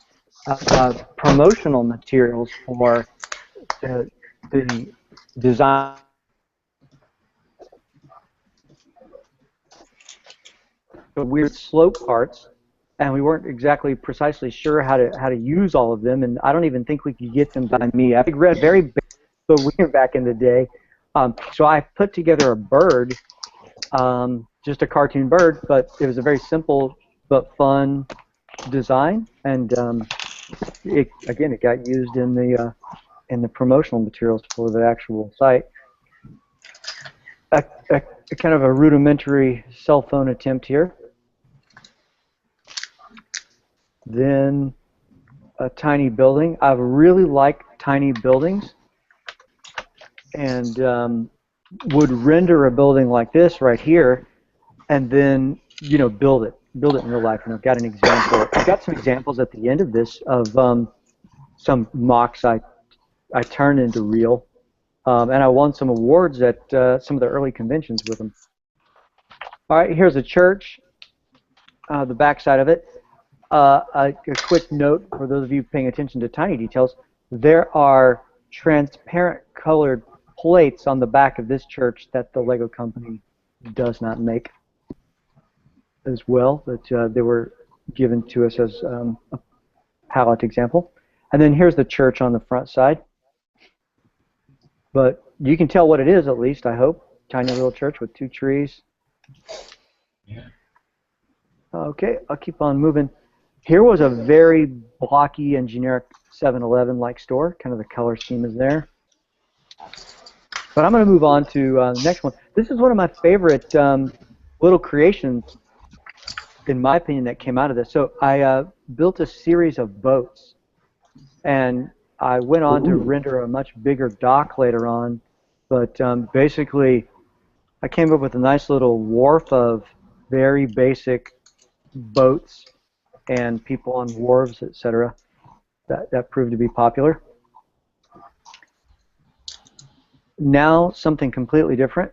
promotional materials for the design. The weird slope parts, and we weren't exactly precisely sure how to use all of them, and I don't even think we could get them by me. I read very big, but we were back in the day. So I put together a bird, just a cartoon bird, but it was a very simple but fun design, and it got used in the promotional materials for the actual site. A kind of a rudimentary cell phone attempt here. Then a tiny building. I really like tiny buildings, and would render a building like this right here, and then build it in real life. And I've got an example. I've got some examples at the end of this of some mocks I turned into real, and I won some awards at some of the early conventions with them. All right, here's a church. The back side of it. A quick note for those of you paying attention to tiny details, there are transparent colored plates on the back of this church that the Lego company does not make as well, that they were given to us as a palette example. And then here's the church on the front side. But you can tell what it is, at least, I hope. Tiny little church with 2 trees. Okay, I'll keep on moving. Here was a very blocky and generic 7-Eleven-like store. Kind of the color scheme is there. But I'm going to move on to the next one. This is one of my favorite little creations, in my opinion, that came out of this. So I built a series of boats, and I went on to render a much bigger dock later on. But basically, I came up with a nice little wharf of very basic boats and people on wharves, etc. That proved to be popular. Now something completely different.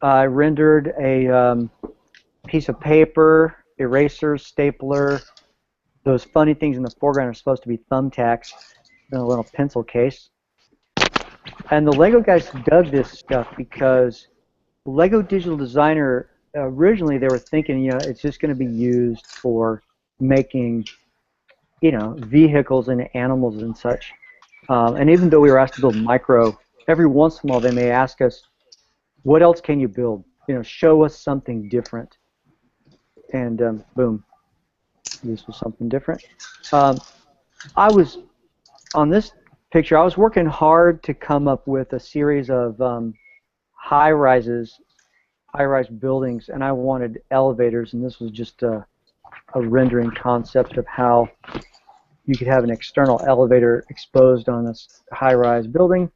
I rendered a piece of paper, eraser, stapler. Those funny things in the foreground are supposed to be thumbtacks in a little pencil case. And the Lego guys dug this stuff because Lego Digital Designer, originally they were thinking, it's just going to be used for making, vehicles and animals and such. And even though we were asked to build micro, every once in a while they may ask us, what else can you build? Show us something different. And boom, this was something different. I was, on this picture, I was working hard to come up with a series of high-rise buildings, and I wanted elevators, and this was just a rendering concept of how you could have an external elevator exposed on this high-rise building.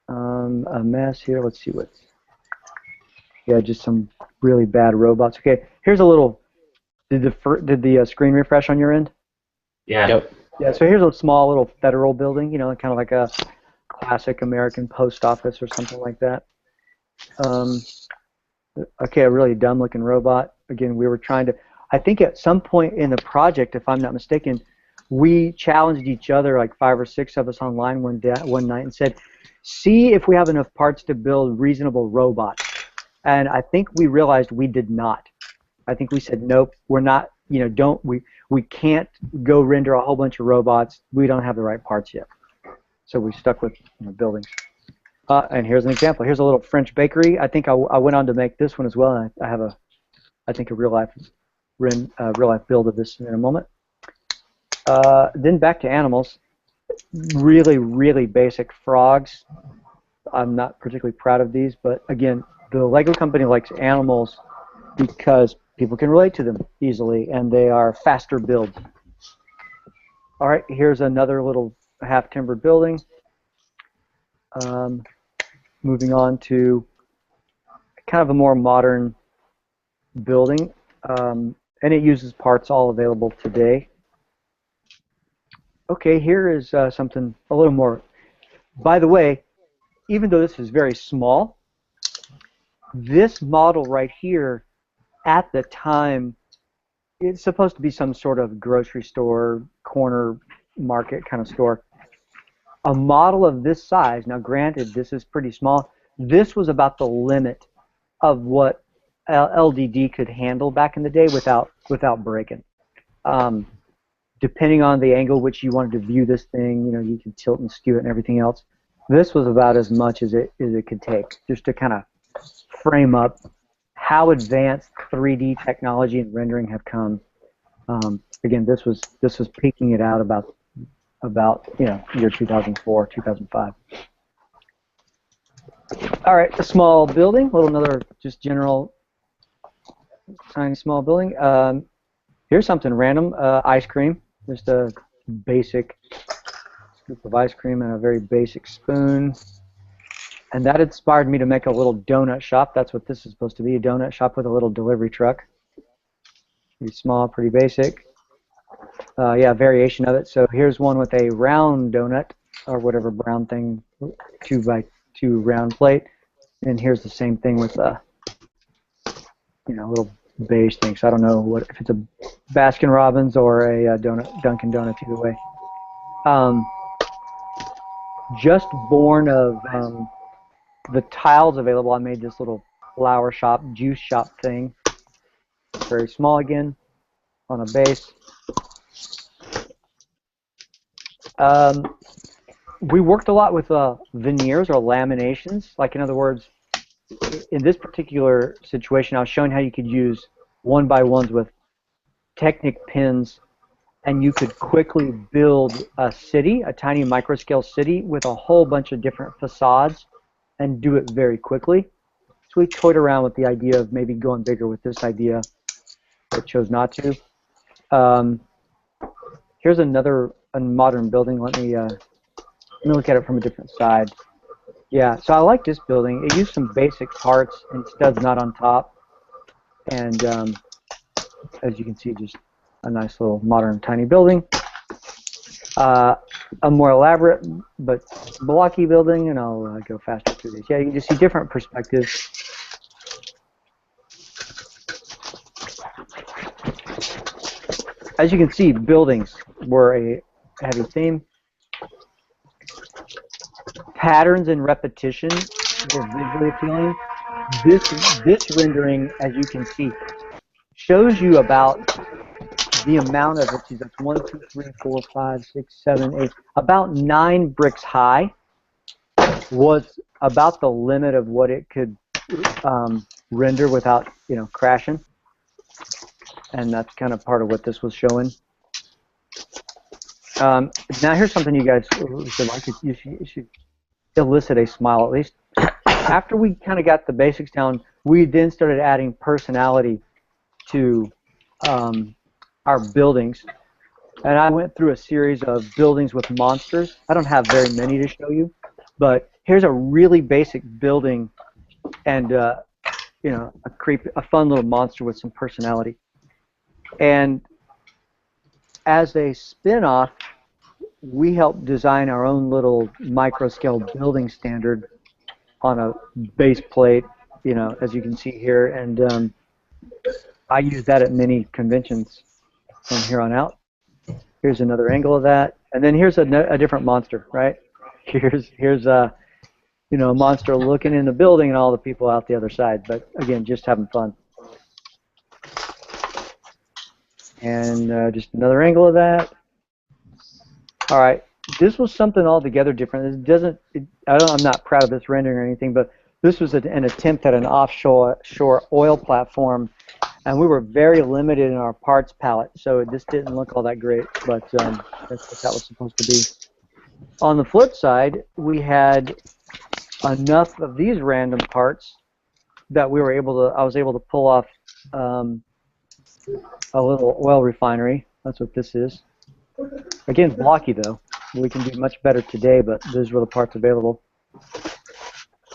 A mess here. Let's see what's... Yeah, just some really bad robots. Okay, here's a little... Did the screen refresh on your end?
Yeah.
Yep.
Yeah, so here's a small little federal building, kind of like a classic American post office or something like that. Okay, a really dumb-looking robot. Again, we were trying to... I think at some point in the project, if I'm not mistaken, we challenged each other, like 5 or 6 of us online one night, and said, see if we have enough parts to build reasonable robots. And I think we realized we did not. I think we said, nope, we're not, we can't go render a whole bunch of robots. We don't have the right parts yet. So we stuck with buildings. And here's an example. Here's a little French bakery. I think I went on to make this one as well. And I have I think a real life build of this in a moment. Then back to animals. Really, really basic frogs. I'm not particularly proud of these, but again, the Lego company likes animals because people can relate to them easily, and they are faster builds. All right, here's another little half-timbered building. Moving on to kind of a more modern building, and it uses parts all available today. Okay, here is something a little more. By the way, even though this is very small, this model right here, at the time, it's supposed to be some sort of grocery store, corner market kind of store. A model of this size, now granted this is pretty small, this was about the limit of what LDD could handle back in the day without breaking. Depending on the angle which you wanted to view this thing, you can tilt and skew it and everything else. This was about as much as it could take, just to kind of frame up how advanced 3D technology and rendering have come. Again, this was peaking it out about year 2004, 2005. All right, a small building, another just general tiny small building. Here's something random, ice cream. Just a basic scoop of ice cream and a very basic spoon. And that inspired me to make a little donut shop. That's what this is supposed to be, a donut shop with a little delivery truck. Pretty small, pretty basic. Yeah, variation of it. So here's one with a round donut, or whatever brown thing, 2x2 round plate. And here's the same thing with a little beige thing. So I don't know if it's a Baskin Robbins or a Dunkin' Donuts, either way. Just born of the tiles available, I made this little flower shop, juice shop thing. Very small again, on a base. We worked a lot with veneers or laminations. Like, in other words, in this particular situation, I was showing how you could use 1x1s with Technic pins, and you could quickly build a city, a tiny microscale city with a whole bunch of different facades and do it very quickly. So we toyed around with the idea of maybe going bigger with this idea, but chose not to. Here's another modern building. Let me look at it from a different side. Yeah, so I like this building. It used some basic parts and studs not on top. And as you can see, just a nice little modern tiny building. A more elaborate but blocky building, and I'll go faster through these. Yeah, you can just see different perspectives. As you can see, buildings were a heavy theme. Patterns and repetition were visually appealing. This rendering, as you can see, shows you about the amount of, let's see, that's 1, 2, 3, 4, 5, 6, 7, 8, about 9 bricks high was about the limit of what it could render without, crashing. And that's kind of part of what this was showing. Now here's something you guys should like. You should elicit a smile at least. After we kind of got the basics down, we then started adding personality to our buildings. And I went through a series of buildings with monsters. I don't have very many to show you, but here's a really basic building and a fun little monster with some personality. And as a spin-off, we helped design our own little micro-scale building standard on a base plate, as you can see here. And I use that at many conventions from here on out. Here's another angle of that. And then here's a different monster, right? Here's a monster looking in the building and all the people out the other side. But again, just having fun. And just another angle of that. All right, this was something altogether different. I'm not proud of this rendering or anything, but this was an attempt at an offshore oil platform, and we were very limited in our parts palette, so this didn't look all that great, but that's what that was supposed to be. On the flip side, we had enough of these random parts that I was able to pull off a little oil refinery. That's what this is. Again, blocky though. We can do much better today, but those were the parts available.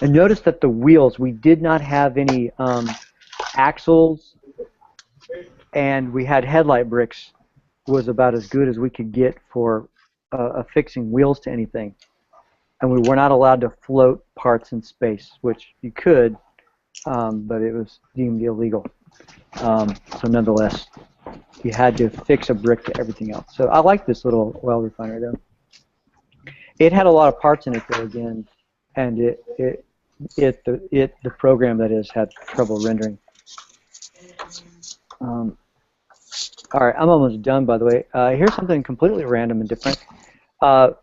And notice that the wheels, we did not have any axles, and we had headlight bricks. Was about as good as we could get for affixing wheels to anything. And we were not allowed to float parts in space, which you could, but it was deemed illegal. So nonetheless, you had to fix a brick to everything else. So I like this little oil refinery though. It had a lot of parts in it though again, and the program that is had trouble rendering. All right, I'm almost done by the way. Here's something completely random and different.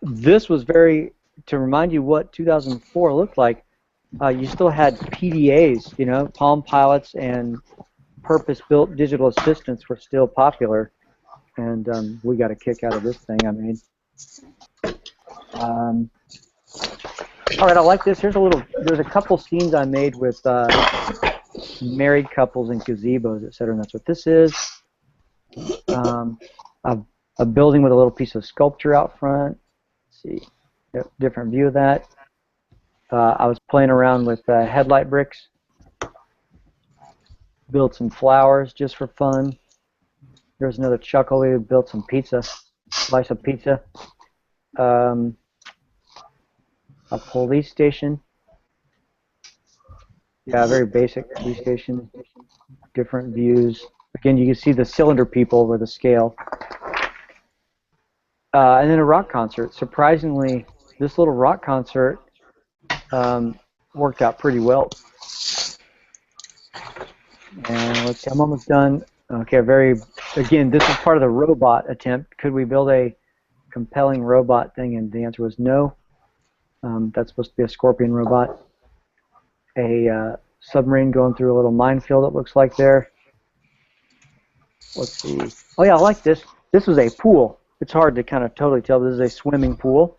This was to remind you what 2004 looked like. You still had PDAs, Palm Pilots and purpose-built digital assistants were still popular, and we got a kick out of this thing I made. All right, I like this. There's a couple scenes I made with married couples and gazebos, etc., and that's what this is. A building with a little piece of sculpture out front. Let's see, yep, different view of that. I was playing around with headlight bricks. Built some flowers just for fun. There's another chuckle. We built some pizza, slice of pizza. A police station. Yeah, very basic police station. Different views. Again, you can see the cylinder people over the scale. And then a rock concert. Surprisingly, this little rock concert worked out pretty well. And let's see, I'm almost done. Okay, again, this is part of the robot attempt. Could we build a compelling robot thing? And the answer was no. That's supposed to be a scorpion robot. a submarine going through a little minefield, it looks like there. Let's see. Oh yeah, I like this. This was a pool. It's hard to kind of totally tell. This is a swimming pool.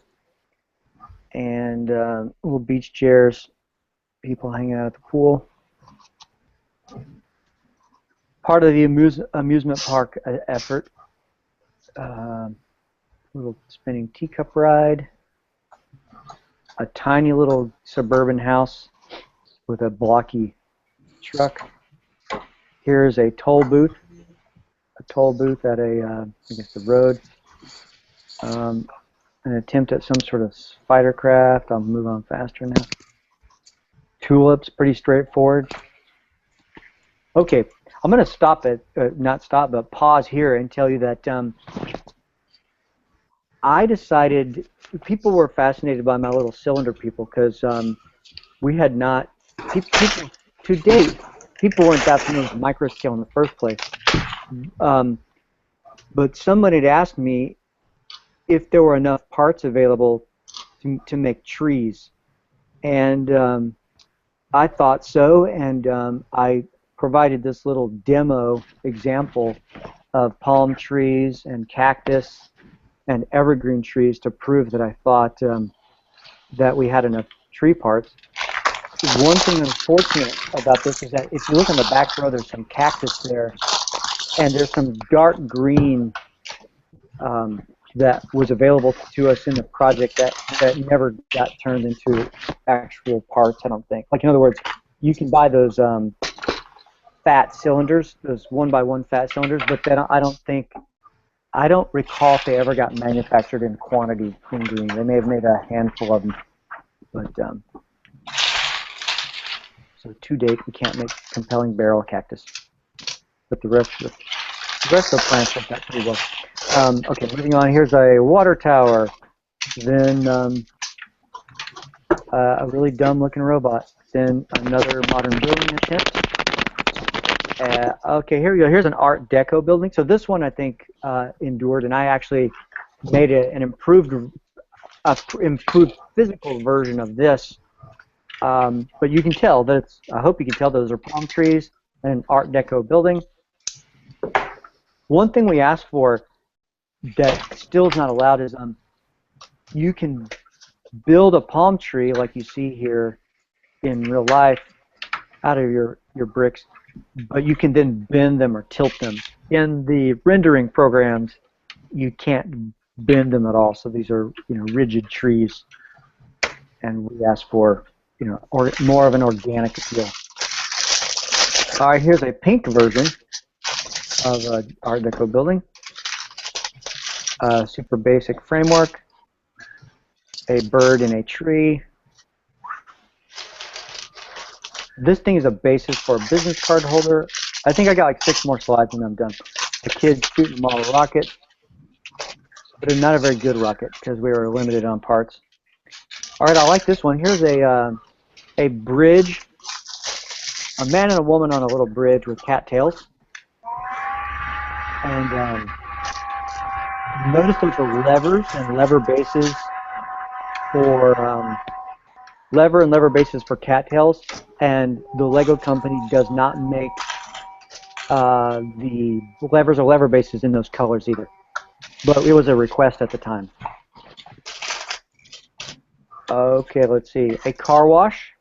And little beach chairs, people hanging out at the pool. Part of the amusement park effort. Little spinning teacup ride. A tiny little suburban house with a blocky truck. Here's a toll booth. A toll booth at I guess the road. An attempt at some sort of fighter craft. I'll move on faster now. Tulips, pretty straightforward. Okay, I'm going to stop it, not stop, but pause here and tell you that I decided people were fascinated by my little cylinder people because we had not, people, to date, people weren't that familiar with microscale in the first place. But somebody had asked me if there were enough parts available to make trees. And I thought so, and I provided this little demo example of palm trees and cactus and evergreen trees to prove that I thought that we had enough tree parts. One thing unfortunate about this is that if you look on the back row, there's some cactus there, and there's some dark green that was available to us in the project that never got turned into actual parts, I don't think. Like, in other words, you can buy those fat cylinders, those 1x1 fat cylinders, but then I don't recall if they ever got manufactured in quantity in green. They may have made a handful of them, but so to date we can't make compelling barrel cactus. But the rest of the plants work out pretty well. Okay, moving on. Here's a water tower. Then a really dumb-looking robot. Then another modern building attempt. Okay, here we go. Here's an Art Deco building. So this one I think endured, and I actually made an improved physical version of this. But you can tell that it's, I hope you can tell those are palm trees and an Art Deco building. One thing we asked for that still is not allowed is you can build a palm tree like you see here in real life out of your bricks, but you can then bend them or tilt them. In the rendering programs, you can't bend them at all. So these are, you know, rigid trees, and we asked for, you know, or more of an organic appeal. All right, here's a pink version of an Art Deco building. Super basic framework. A bird in a tree. This thing is a basis for a business card holder. I think I got like 6 more slides and I'm done. A kid shooting a model rocket, but not a very good rocket because we were limited on parts. All right, I like this one. Here's a bridge. A man and a woman on a little bridge with cattails. And notice those are levers and lever bases for lever bases for cattails, and the Lego company does not make the levers or lever bases in those colors either. But it was a request at the time. Okay, let's see. A car wash.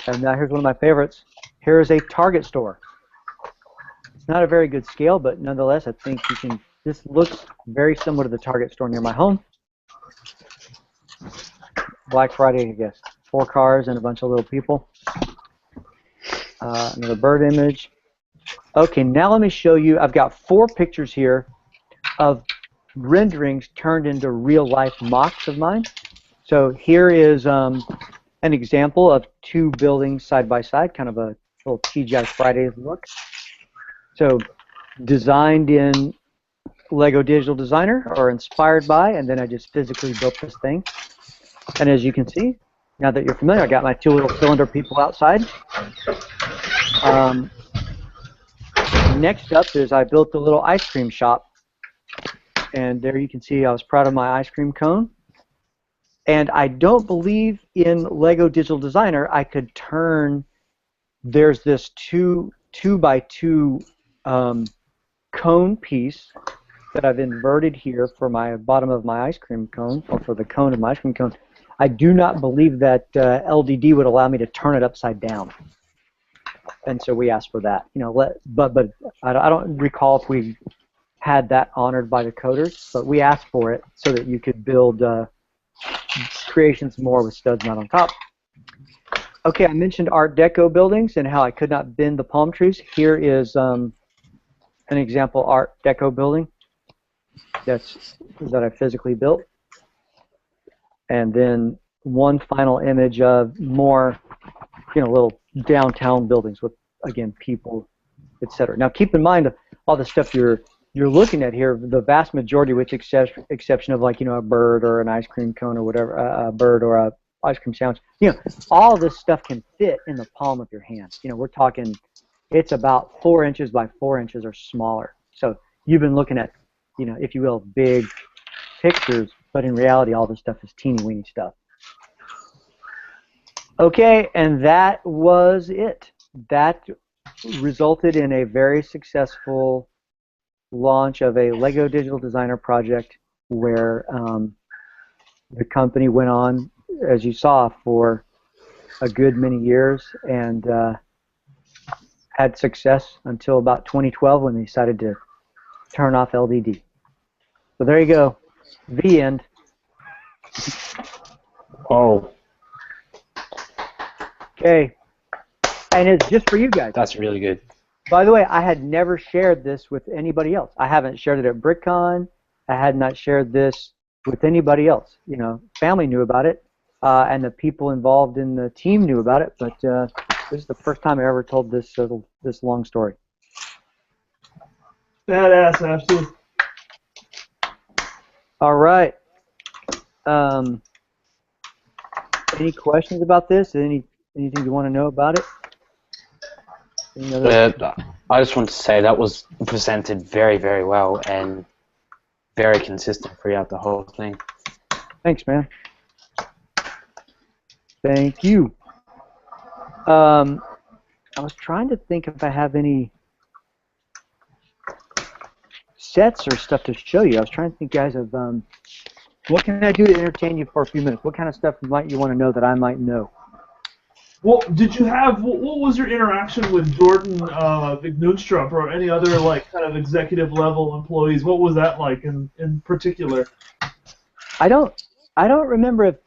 And now here's one of my favorites. Here's a Target store. It's not a very good scale, but nonetheless, I think you can. This looks very similar to the Target store near my home. Black Friday, I guess. 4 cars and a bunch of little people. Another bird image. Okay, now let me show you. I've got 4 pictures here of renderings turned into real-life mocks of mine. So here is an example of 2 buildings side by side, kind of a little TGI Fridays look. So designed in Lego Digital Designer or inspired by, and then I just physically built this thing. And as you can see, now that you're familiar, I got my 2 little cylinder people outside. Next up is I built a little ice cream shop. And there you can see I was proud of my ice cream cone. And I don't believe in Lego Digital Designer I could turn. There's this two by two cone piece that I've inverted here for my bottom of my ice cream cone, or for the cone of my ice cream cone. I do not believe that LDD would allow me to turn it upside down, and so we asked for that. You know, but I don't recall if we had that honored by the coders, but we asked for it so that you could build creations more with studs not on top. Okay, I mentioned Art Deco buildings and how I could not bend the palm trees. Here is an example Art Deco building that I physically built. And then one final image of more, little downtown buildings with, again, people, etc. Now keep in mind all the stuff you're looking at here, the vast majority, with exception of like, a bird or an ice cream cone or whatever, a bird or a ice cream sandwich, all this stuff can fit in the palm of your hand. We're talking, it's about 4 inches by 4 inches or smaller. So you've been looking at, if you will, big pictures, but in reality, all this stuff is teeny weeny stuff. Okay, and that was it. That resulted in a very successful launch of a Lego Digital Designer project where the company went on, as you saw, for a good many years and had success until about 2012 when they decided to turn off LDD. So there you go. The end.
Oh.
Okay. And it's just for you guys.
That's really good.
By the way, I had never shared this with anybody else. I haven't shared it at BrickCon. I had not shared this with anybody else. Family knew about it, and the people involved in the team knew about it, but this is the first time I ever told this long story.
Badass, Ashton.
All right. Any questions about this? Anything you want to know about it?
I just want to say that was presented very, very well and very consistent throughout the whole thing.
Thanks, man. Thank you. I was trying to think if I have any sets or stuff to show you. I was trying to think, guys, of what can I do to entertain you for a few minutes? What kind of stuff might you want to know that I might know?
Well, did you have, what was your interaction with Jordan Vignootstrup or any other kind of executive level employees? What was that like in particular?
I don't remember if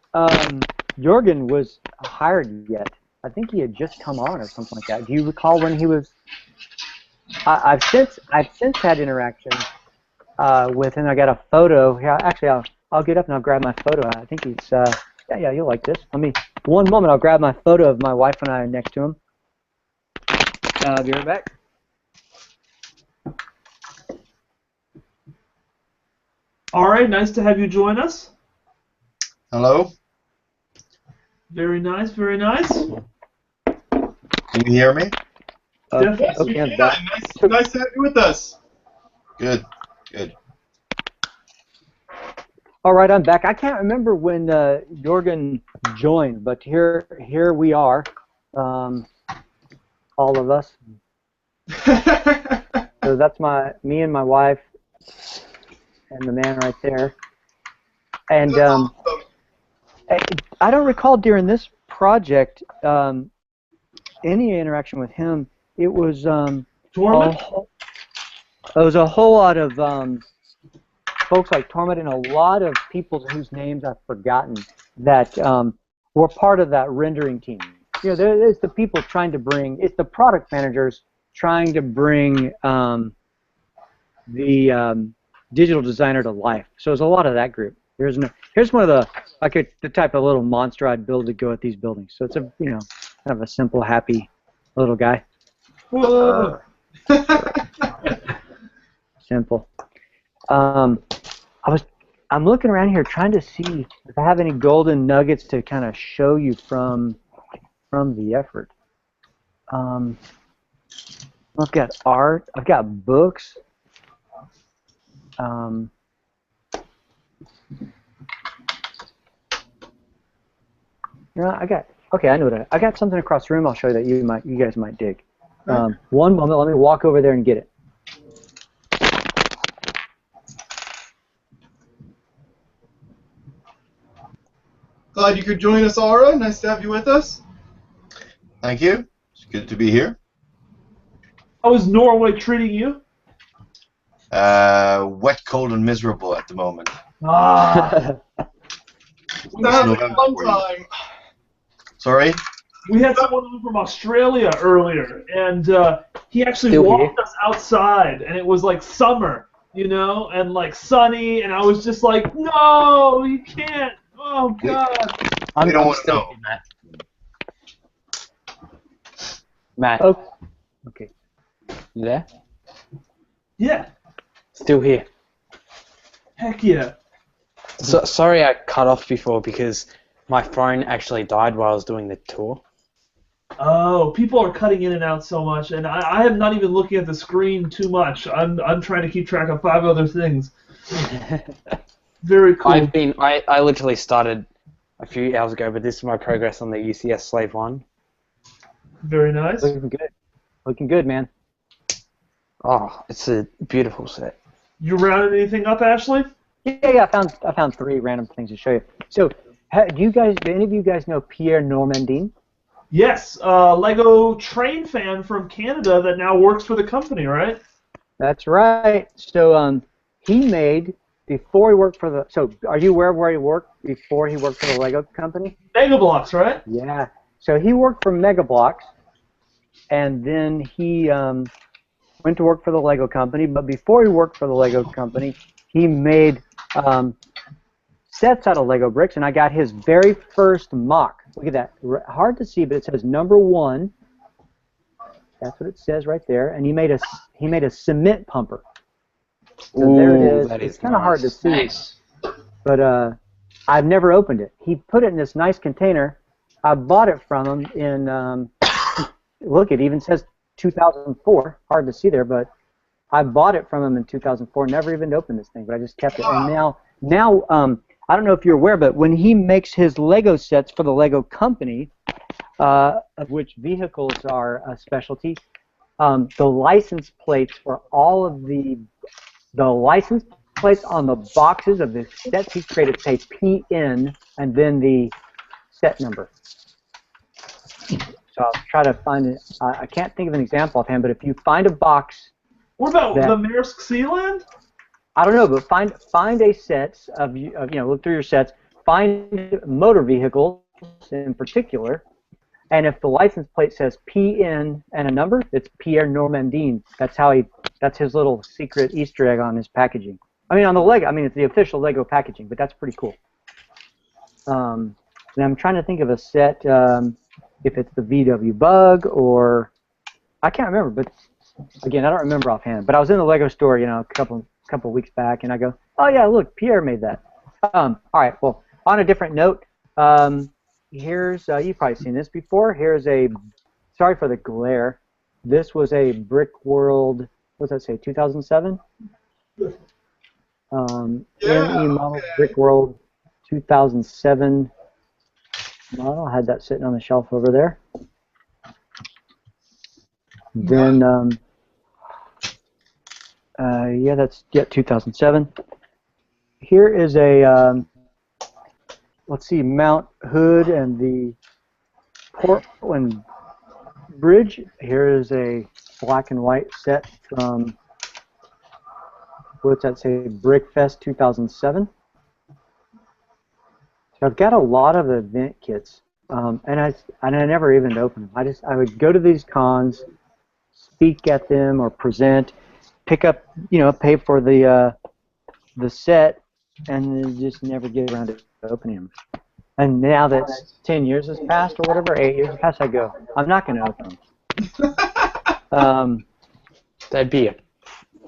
Jorgen was hired yet. I think he had just come on or something like that. Do you recall when he was? I've since had interaction with him. I got a photo. Yeah, actually, I'll get up and I'll grab my photo. I think he's. Yeah, you'll like this. One moment. I'll grab my photo of my wife and I next to him. I'll be right back.
All right, nice to have you join us.
Hello.
Very nice, very nice.
Can you hear me?
Yes, we can. Nice to have you with us.
Good, good.
All right, I'm back. I can't remember when Jorgen joined, but here we are, all of us. So that's me and my wife, and the man right there. And I don't recall during this project any interaction with him. It was a whole lot of folks like Torment and a lot of people whose names I've forgotten that were part of that rendering team. It's the people trying to bring, it's the product managers trying to bring the digital designer to life. So there's a lot of that group. Here's one of the type of little monster I'd build to go at these buildings. So it's a kind of a simple, happy little guy.
Whoa.
Simple. I'm looking around here trying to see if I have any golden nuggets to kind of show you from the effort. I've got art. I've got books. No, okay, I know that. I got something across the room I'll show you that you guys might dig. One moment, let me walk over there and get it.
Glad you could join us, Aura. Nice to have you with us.
Thank you. It's good to be here.
How is Norway treating you?
Wet, cold, and miserable at the moment.
Ah.
We're having a fun time.
Sorry?
We had someone over from Australia earlier, and he actually
Still
walked us outside, and it was like summer, you know, and like sunny, and I was just like, no, you can't. Oh, God.
We don't want to know.
Matt.
Oh. Okay.
You there?
Yeah.
Still here.
Heck yeah.
So, sorry I cut off before because my phone actually died while I was doing the tour.
Oh, people are cutting in and out so much, and I am not even looking at the screen too much. I'm trying to keep track of 5 other things. Very cool.
I literally started a few hours ago, but this is my progress on the UCS Slave 1.
Very nice.
Looking good. Looking good, man.
Oh, it's a beautiful set.
You rounded anything up, Ashley?
Yeah, I found 3 random things to show you. So, do any of you guys know Pierre Normandin?
Yes, Lego train fan from Canada that now works for the company, right?
That's right. So, he made, before he worked for the, so are you aware of where he worked before he worked for the Lego company?
Mega Bloks, right?
Yeah. So he worked for Mega Bloks, and then he went to work for the Lego company, but before he worked for the Lego company, he made sets out of Lego bricks, and I got his very first mock. Look at that. Hard to see, but it says #1. That's what it says right there. And he made a cement pumper. So there it is. It's kind of hard to see.
Nice.
But I've never opened it. He put it in this nice container. I bought it from him in, look, it even says 2004. Hard to see there, but I bought it from him in 2004. Never even opened this thing, but I just kept it. And now I don't know if you're aware, but when he makes his Lego sets for the Lego company, of which vehicles are a specialty, the license plates for all of the license plates on the boxes of the sets he's created say PN and then the set number. So I'll try to find it. I can't think of an example offhand, but if you find a box.
What about the Maersk Sealand?
I don't know, but find a set of look through your sets, find motor vehicles in particular, and if the license plate says PN and a number, it's Pierre Normandin. That's his little secret Easter egg on his packaging. I mean, on the Lego. I mean, it's the official Lego packaging, but that's pretty cool. And I'm trying to think of a set, if it's the VW Bug or I can't remember, but again, I don't remember offhand. But I was in the Lego store, a couple weeks back, and I go, oh yeah, look, Pierre made that. All right, well, on a different note, here's you've probably seen this before. Here's sorry for the glare. This was a Brick World. What does that say? 2007. ME model Brick World 2007 model. I had that sitting on the shelf over there. Then that's 2007. Here is a let's see, Mount Hood and the Portland Bridge. Here is a black and white set from, what's that say, Brickfest 2007. So I've got a lot of event kits, and I never even opened them. I would go to these cons, speak at them or present, pick up, pay for the set, and then just never get around to opening them. And now that 10 years has passed, or whatever, 8 years has passed, I go, I'm not going to open them.
That'd be a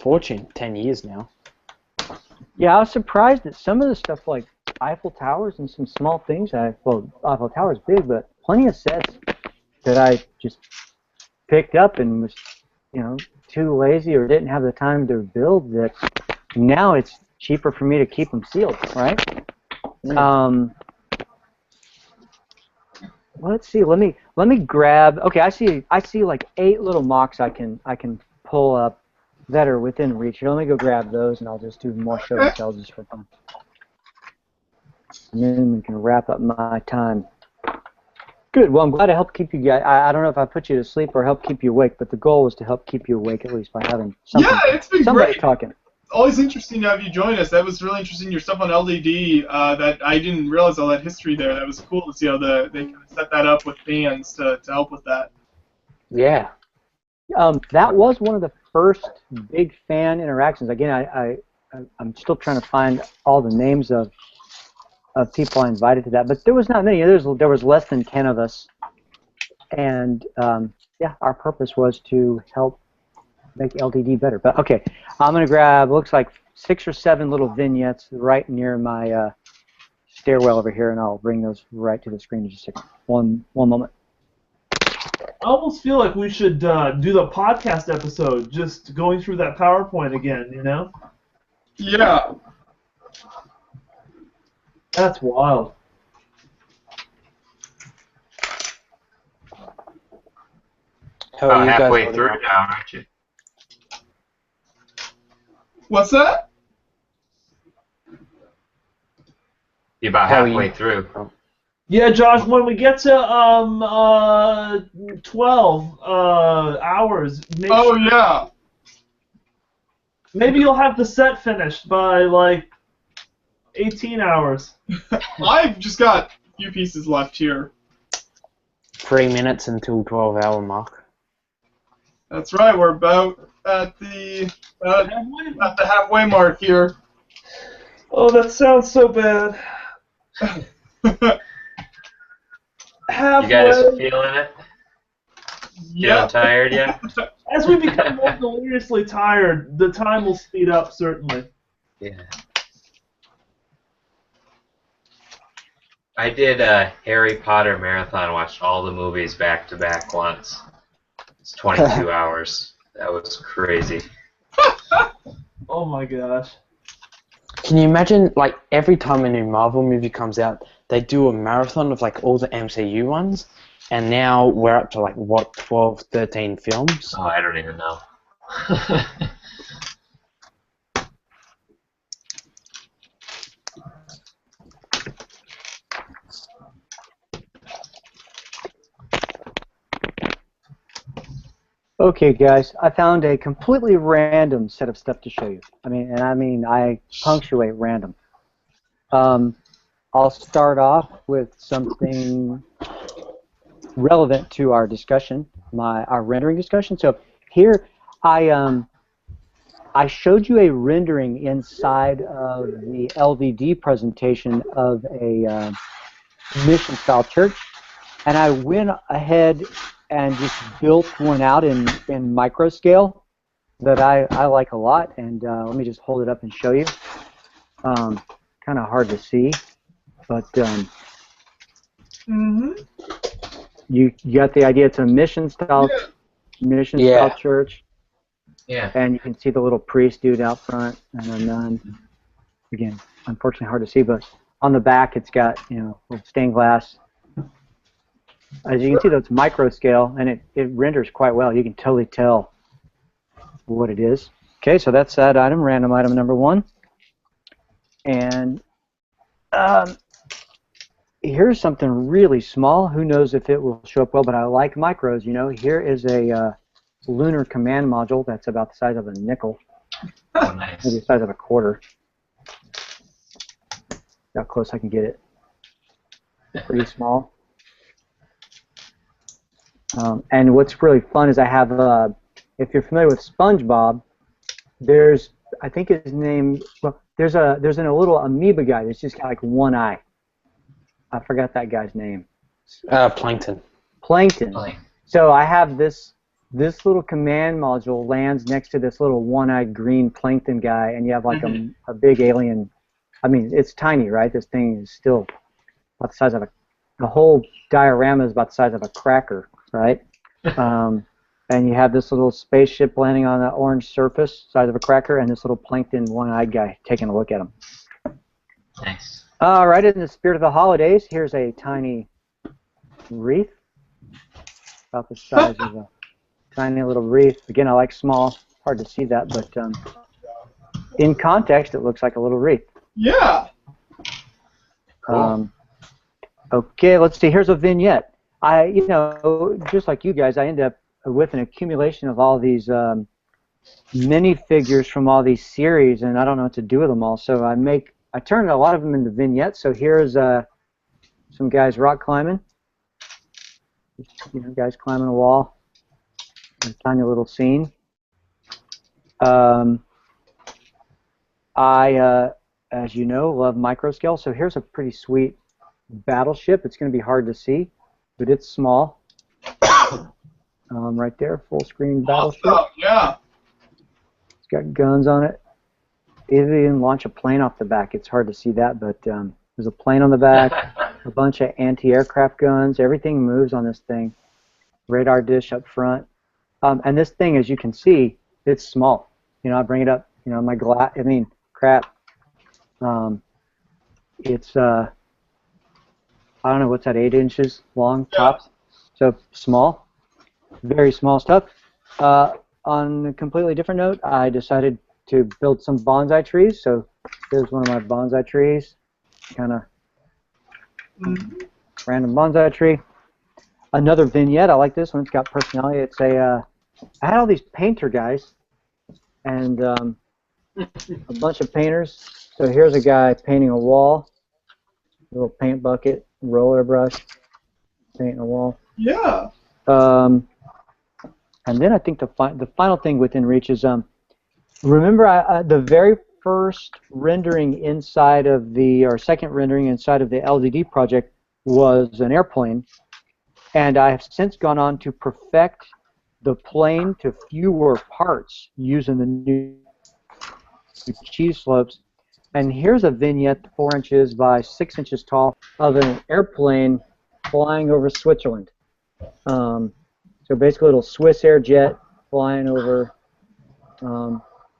fortune, 10 years now.
Yeah, I was surprised at some of the stuff like Eiffel Towers and some small things. Well, Eiffel Tower's big, but plenty of sets that I just picked up and was, too lazy or didn't have the time to build, that now it's cheaper for me to keep them sealed, right? let's see. Let me grab. Okay, I see like 8 little mocks I can pull up that are within reach. Here, let me go grab those, and I'll just do more show and tell just for fun. And then we can wrap up my time. Good. Well, I'm glad to help keep you guys. I don't know if I put you to sleep or help keep you awake, but the goal was to help keep you awake at least by having something,
Yeah, it's been
somebody
great.
talking.
Always interesting to have you join us. That was really interesting. Your stuff on LDD, that I didn't realize all that history there. That was cool to see how they kind of set that up with fans to help with that.
Yeah. That was one of the first big fan interactions. Again, I'm still trying to find all the names of people I invited to that, but there was not many. There was less than 10 of us, and yeah, our purpose was to help make LDD better. But okay, I'm gonna grab, looks like 6 or 7 little vignettes right near my stairwell over here, and I'll bring those right to the screen in just a second. One moment.
I almost feel like we should do the podcast episode, just going through that PowerPoint again, you know?
Yeah.
That's wild.
How are you guys
halfway
holding
through
up?
now, aren't you?
What's that?
You're about
How are
halfway
you?
through.
Yeah, Josh, when we get to 12 hours,
yeah.
Maybe you'll have the set finished by like 18 hours.
I've just got a few pieces left here.
3 minutes until 12-hour mark.
That's right. We're about at the halfway mark here.
Oh, that sounds so bad.
You guys feeling it? Feeling tired yet?
As we become more deliriously tired, the time will speed up, certainly.
Yeah. I did a Harry Potter marathon, watched all the movies back to back once. It's 22 hours. That was crazy.
Oh my gosh.
Can you imagine, like, every time a new Marvel movie comes out, they do a marathon of, like, all the MCU ones, and now we're up to, like, what, 12, 13 films?
Oh, I don't even know.
Okay, guys, I found a completely random set of stuff to show you. I punctuate random. I'll start off with something relevant to our discussion, our rendering discussion. So here, I showed you a rendering inside of the LVD presentation of a mission-style church, and I went ahead and just built one out in micro scale that I like a lot, and let me just hold it up and show you. Kind of hard to see, but you got the idea. It's a mission style church.
Yeah.
And you can see the little priest dude out front and a nun. Again, unfortunately hard to see, but on the back it's got little stained glass. As you can see, though, it's micro scale, and it renders quite well. You can totally tell what it is. Okay, so that's that item, random item number 1. And here's something really small. Who knows if it will show up well, but I like micros. Here is a lunar command module that's about the size of a nickel.
Oh, nice.
Maybe the size of a quarter. How close I can get it. Pretty small. And what's really fun is I have, if you're familiar with SpongeBob, there's, I think his name, well, there's a little amoeba guy that's just got like one eye. I forgot that guy's name.
Plankton.
Plankton. So I have this little command module lands next to this little one-eyed green plankton guy, and you have like a big alien. I mean, it's tiny, right? This thing is still about the size of the whole diorama is about the size of a cracker, right? And you have this little spaceship landing on an orange surface, size of a cracker, and this little plankton one-eyed guy taking a look at him.
Nice.
All right, in the spirit of the holidays, here's a tiny wreath, about the size of a tiny little wreath. Again, I like small. Hard to see that, but in context, it looks like a little wreath.
Yeah.
Okay, let's see. Here's a vignette. Just like you guys, I end up with an accumulation of all these minifigures from all these series, and I don't know what to do with them all. So I turned a lot of them into vignettes. So here's some guys rock climbing. Guys climbing a wall. A tiny little scene. I, as you know, love microscale. So here's a pretty sweet battleship. It's going to be hard to see, but it's small. Right there, full screen battleship.
Awesome. Yeah.
It's got guns on it. It even launch a plane off the back. It's hard to see that, but there's a plane on the back, a bunch of anti-aircraft guns. Everything moves on this thing. Radar dish up front. And this thing, as you can see, it's small. I bring it up, my glass, crap. It's, I don't know, what's that, 8 inches long, tops? So small, very small stuff. On a completely different note, I decided to build some bonsai trees. So here's one of my bonsai trees, kind of random bonsai tree. Another vignette, I like this one, it's got personality. It's I had all these painter guys, and a bunch of painters. So here's a guy painting a wall, a little paint bucket, roller brush, painting a wall.
Yeah.
And then I think the final thing within reach is, remember the very first rendering inside of second rendering inside of the LDD project was an airplane, and I have since gone on to perfect the plane to fewer parts using the new cheese slopes. And here's a vignette 4 inches by 6 inches tall of an airplane flying over Switzerland. So basically a little Swiss Air jet flying over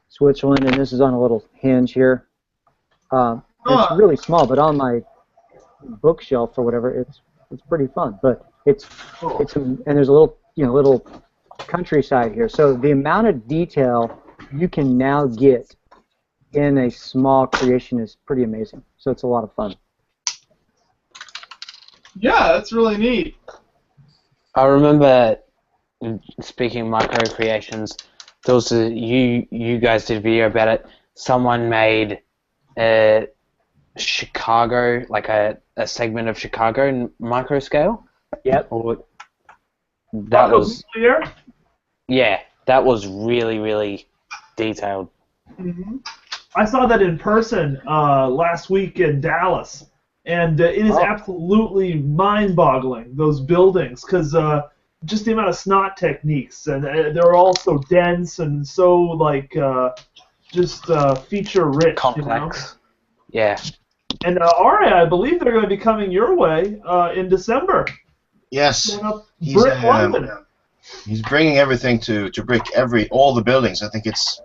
Switzerland, and this is on a little hinge here. It's really small, but on my bookshelf or whatever, it's pretty fun. But and there's a little countryside here. So the amount of detail you can now get in a small creation is pretty amazing. So it's a lot of fun.
Yeah, that's really neat.
I remember, speaking of micro creations, there was you guys did a video about it. Someone made Chicago, like a segment of Chicago in micro scale.
Yep.
That was that was really, really detailed.
Mm-hmm. I saw that in person last week in Dallas, and it is absolutely mind-boggling, those buildings, because just the amount of snot techniques, and they're all so dense and so like just feature-rich.
Complex. Yeah.
And Aria, I believe they're going to be coming your way in December.
Yes.
Brick London.
He's bringing everything to Brick, all the buildings. I think it's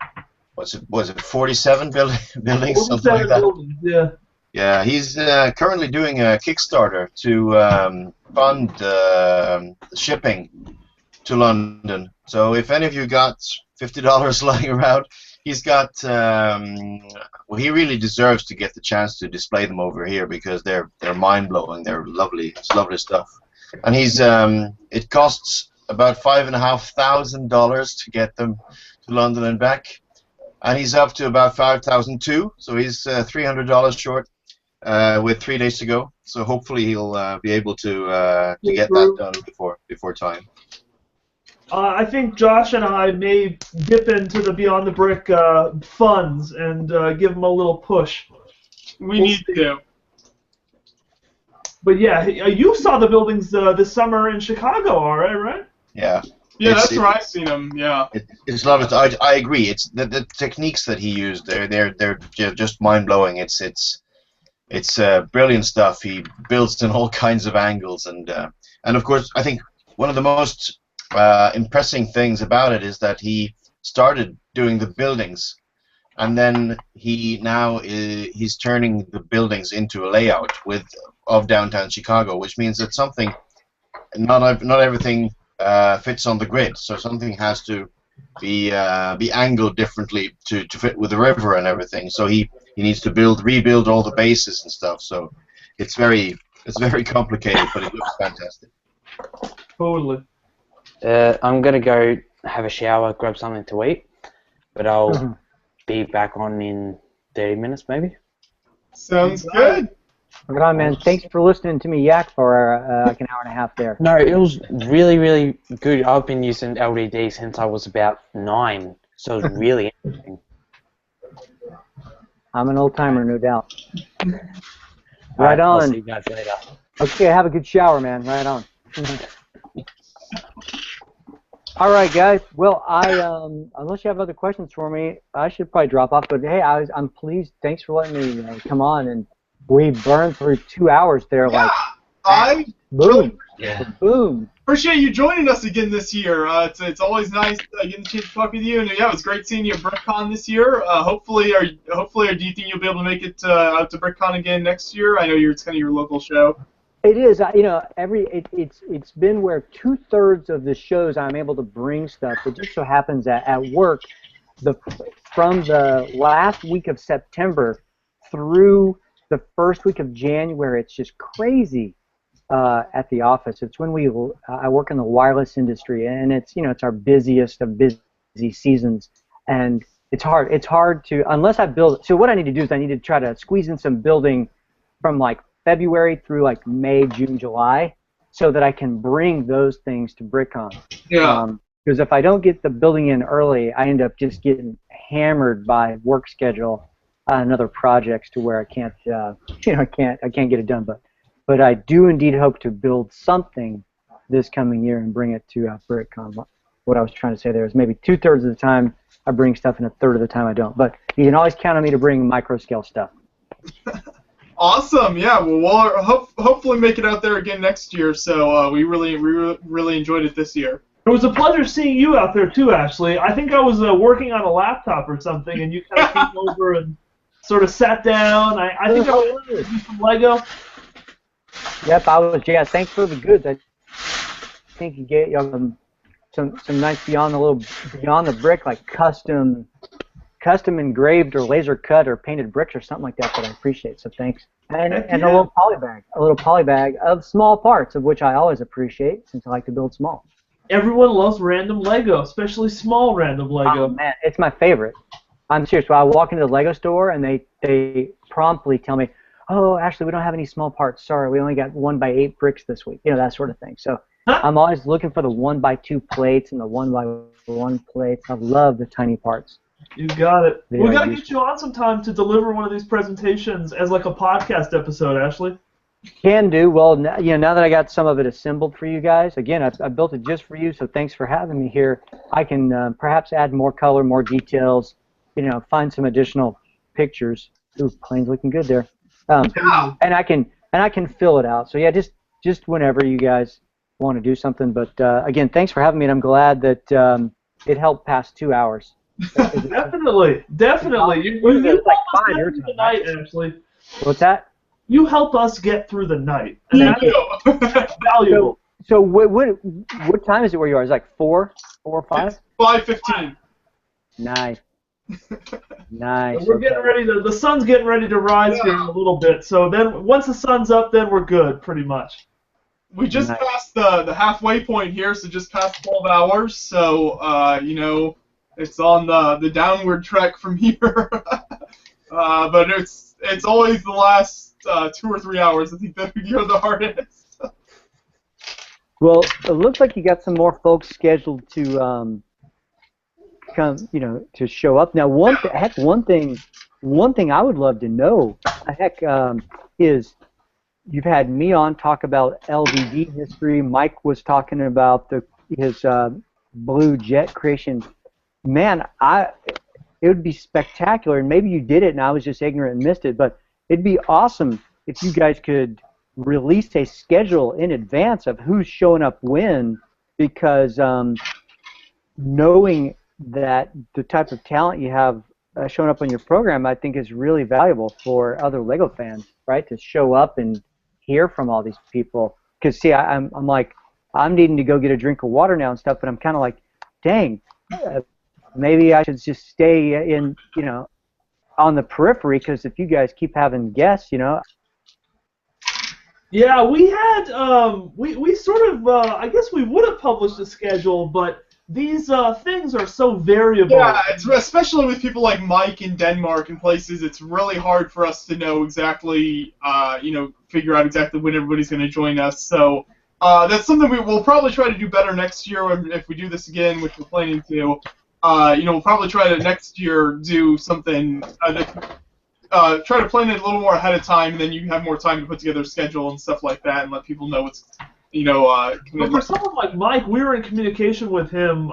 was it 47 buildings,
47
something like that.
buildings, yeah.
Yeah, he's currently doing a Kickstarter to fund shipping to London. So if any of you got $50 lying around, he's got. Well, he really deserves to get the chance to display them over here because they're mind blowing. They're lovely. It's lovely stuff. And he's it costs about $5,500 to get them to London and back, and he's up to about $5,200. So he's $300 short with 3 days to go. So hopefully he'll be able to get that done before time.
I think Josh and I may dip into the Beyond the Brick funds and give them a little push.
We need to.
But yeah, you saw the buildings this summer in Chicago, all right?
Yeah.
Yeah, that's where I've seen them. Yeah.
It's lovely. I agree. It's the techniques that he used. They're just mind blowing. It's brilliant stuff. He builds in all kinds of angles, and of course, I think one of the most impressive things about it is that he started doing the buildings, and then he's turning the buildings into a layout of downtown Chicago, which means that something not everything fits on the grid, so something has to be angled differently to fit with the river and everything. So he needs to rebuild all the bases and stuff. So it's very complicated, but it looks fantastic.
Totally.
I'm gonna go have a shower, grab something to eat, but I'll be back on in 30 minutes maybe.
Sounds good.
Right on, man. Thanks for listening to me yak for like an hour and a half there.
No, it was really, really good. I've been using LDD since I was about 9, so it was really interesting.
I'm an old timer, no doubt. Right on.
I'll see you guys later.
Okay, have a good shower, man. Right on. All right, guys. Well, unless you have other questions for me, I should probably drop off. But hey, I'm pleased. Thanks for letting me come on, and we burned through 2 hours there.
Yeah,
Boom.
Yeah.
Boom.
Appreciate you joining us again this year. It's always nice getting a chance to talk with you, and yeah, it was great seeing you at BrickCon this year. Hopefully, do you think you'll be able to make it out to BrickCon again next year? I know it's kind of your local show.
It is, it's been where 2/3 of the shows I'm able to bring stuff. It just so happens that at work, from the last week of September through the first week of January, it's just crazy at the office. It's when I work in the wireless industry, and it's our busiest of busy seasons, and it's hard. It's hard to, unless I build. So what I need to do is I need to try to squeeze in some building from like February through like May, June, July, so that I can bring those things to BrickCon.
Yeah.
Because if I don't get the building in early, I end up just getting hammered by work schedule and other projects to where I can't, I can't get it done. But I do indeed hope to build something this coming year and bring it to BrickCon. What I was trying to say there is maybe 2/3 of the time I bring stuff and 1/3 of the time I don't. But you can always count on me to bring micro scale stuff.
Awesome. Yeah. Well, we'll hopefully make it out there again next year. So we really enjoyed it this year.
It was a pleasure seeing you out there too, Ashley. I think I was working on a laptop or something, and you kind of came over and sort of sat down. I think I was do some Lego.
Yep, I was. Yeah, thanks for the goods. I think you get some nice beyond the brick, like custom engraved or laser cut or painted bricks or something like that I appreciate. So thanks. And a little poly bag of small parts, of which I always appreciate since I like to build small.
Everyone loves random Lego, especially small random Lego.
Oh man, it's my favorite. I'm serious. When I walk into the Lego store and they promptly tell me, "Oh, Ashley, we don't have any small parts. Sorry, we only got 1x8 bricks this week." That sort of thing. So I'm always looking for the 1x2 plates and the 1x1 plates. I love the tiny parts.
You got it. We got to get you on sometime to deliver one of these presentations as like a podcast episode, Ashley.
Can do. Well, now that I got some of it assembled for you guys, again, I built it just for you, so thanks for having me here. I can perhaps add more color, more details, find some additional pictures. Ooh, plane's looking good there. And I can fill it out. So yeah, just whenever you guys want to do something. But again, thanks for having me, and I'm glad that it helped pass 2 hours.
Definitely. You help us get through the night, Ashley.
What's that?
You help us get through the night. And that's valuable.
So what time is it where you are? Is it like 4 or 5?
5:15.
Nice. Nice.
And we're getting ready the sun's getting ready to rise here in a little bit. So then once the sun's up, then we're good, pretty much.
We just passed the halfway point here, so just past 12 hours. So it's on the downward trek from here. But it's always the last 2 or 3 hours I think that you're the hardest.
Well, it looks like you got some more folks scheduled to come, to show up. Now, one thing I would love to know, is you've had me on talk about LDD history. Mike was talking about his blue jet creation. Man, it would be spectacular, and maybe you did it and I was just ignorant and missed it, but it'd be awesome if you guys could release a schedule in advance of who's showing up when, because knowing that the type of talent you have showing up on your program, I think is really valuable for other LEGO fans, right? To show up and hear from all these people. Because see, I'm like, I'm needing to go get a drink of water now and stuff, but I'm kind of like, dang, maybe I should just stay in, on the periphery, because if you guys keep having guests,
Yeah, we had, we sort of, I guess we would have published a schedule, but these things are so variable.
Yeah, it's, especially with people like Mike in Denmark and places, it's really hard for us to know exactly, figure out exactly when everybody's going to join us. So that's something we'll probably try to do better next year if we do this again, which we're planning to. We'll probably try to next year do something try to plan it a little more ahead of time, and then you have more time to put together a schedule and stuff like that, and let people know what's,
But for someone like Mike, we were in communication with him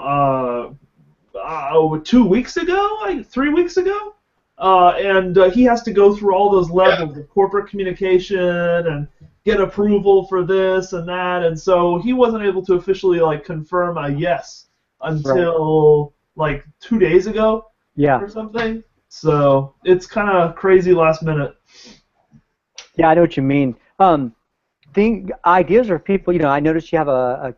2 weeks ago, 3 weeks ago, and he has to go through all those levels of corporate communication and get approval for this and that, and so he wasn't able to officially confirm a yes until 2 days ago, or something. So it's kind of crazy last minute.
Yeah, I know what you mean. Ideas are people. I noticed you have a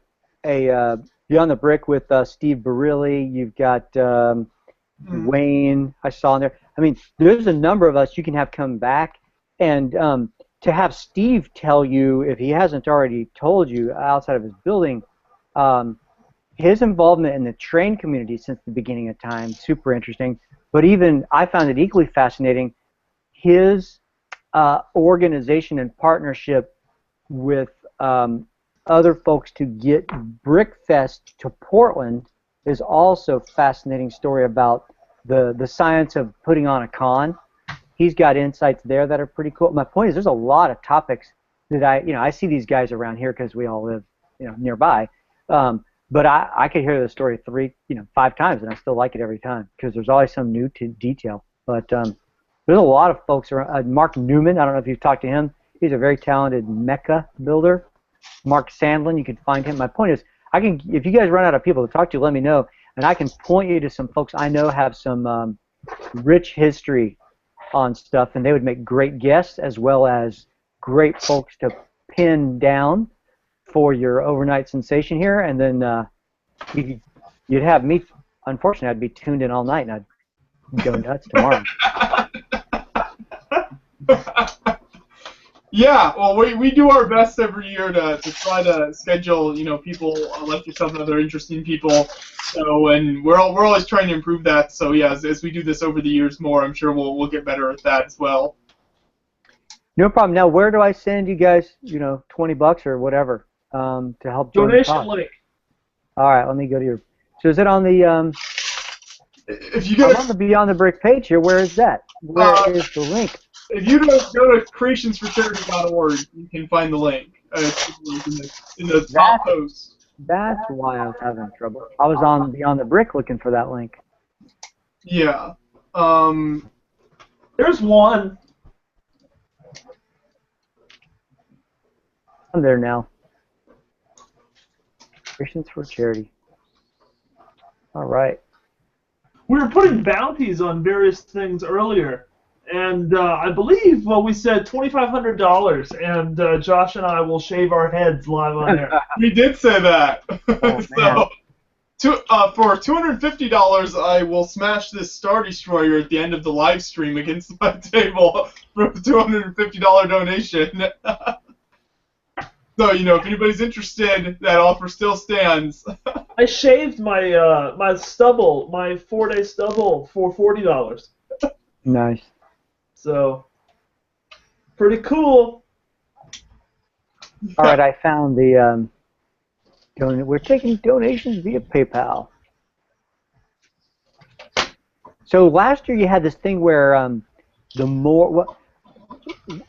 Beyond the Brick with Steve Barilli. You've got Wayne. I saw in there. I mean, there's a number of us you can have come back, and to have Steve tell you, if he hasn't already told you outside of his building, his involvement in the train community since the beginning of time, super interesting. But even I found it equally fascinating, his organization and partnership with other folks to get BrickFest to Portland is also a fascinating story about the science of putting on a con. He's got insights there that are pretty cool. My point is, there's a lot of topics that I see these guys around here because we all live nearby. But I could hear the story 5 times, and I still like it every time because there's always some new detail. But there's a lot of folks around. Mark Newman, I don't know if you've talked to him. He's a very talented mecha builder. Mark Sandlin, you can find him. My point is, if you guys run out of people to talk to, let me know, and I can point you to some folks I know have some rich history on stuff, and they would make great guests as well as great folks to pin down for your overnight sensation here, and then you'd have me. Unfortunately, I'd be tuned in all night, and I'd go nuts tomorrow.
Yeah, well, we do our best every year to try to schedule, people like yourself and other interesting people. So, and we're always trying to improve that. So, yeah, as we do this over the years more, I'm sure we'll get better at that as well.
No problem. Now, where do I send you guys, $20 or whatever, to help join
donation
the cause?
link?
All right, let me go to your. So is it on the?
If you go
I'm on the Beyond the Brick page here. Where is that? Where is the link?
If you go to creationsforcharity.org, you can find the link. It's in the top post.
That's why I was having trouble. I was on Beyond the Brick looking for that link.
Yeah.
There's one.
I'm there now. Creations for Charity. All right.
We were putting bounties on various things earlier, and I believe we said $2,500, and Josh and I will shave our heads live on air.
We did say that.
Oh,
For $250, I will smash this Star Destroyer at the end of the live stream against my table for a $250 donation. So, if anybody's interested, that offer still stands.
I shaved my my stubble, my 4-day stubble, for $40.
Nice.
So, pretty cool.
All right, I found the. We're taking donations via PayPal. So last year you had this thing where the more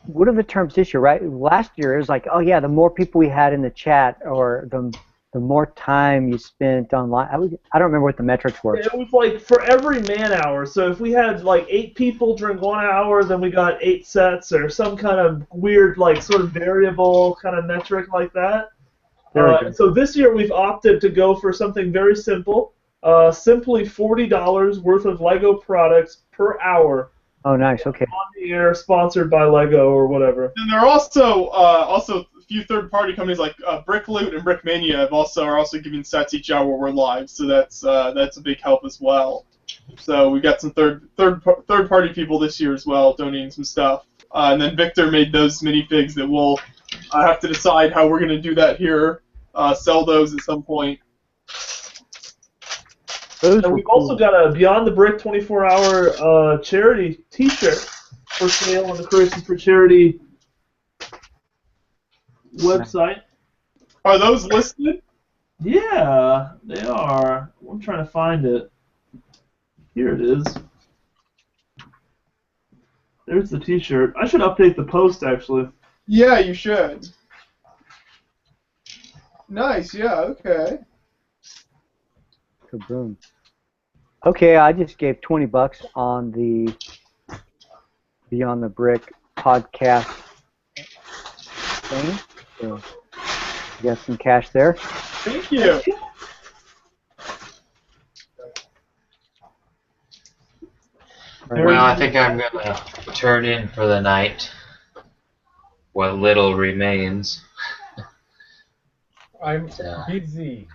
what are the terms this year, right? Last year it was like, oh yeah, the more people we had in the chat, or the more time you spent online. I don't remember what the metrics were.
It was like for every man hour. So if we had like 8 people during 1 hour, then we got 8 sets, or some kind of weird sort of variable kind of metric like that. So this year we've opted to go for something very simple. Simply $40 worth of Lego products per hour.
Oh, nice. Okay.
On the air, sponsored by Lego or whatever.
And there are also few third-party companies like BrickLoot and BrickMania are also giving sets each hour we're live, so that's a big help as well. So we got some third-party people this year as well donating some stuff, and then Victor made those minifigs that we'll have to decide how we're going to do that here. Sell those at some point.
And we've also got a Beyond the Brick 24-hour charity T-shirt for sale on the Creations for Charity website.
Are those listed?
Yeah, they are. I'm trying to find it. Here it is. There's the T-shirt. I should update the post, actually.
Yeah, you should. Nice, yeah, okay.
Kaboom. Okay, I just gave $20 on the Beyond the Brick podcast thing. So you got some cash there.
Thank you.
Well, I think I'm gonna turn in for the night. What little remains.
I'm busy.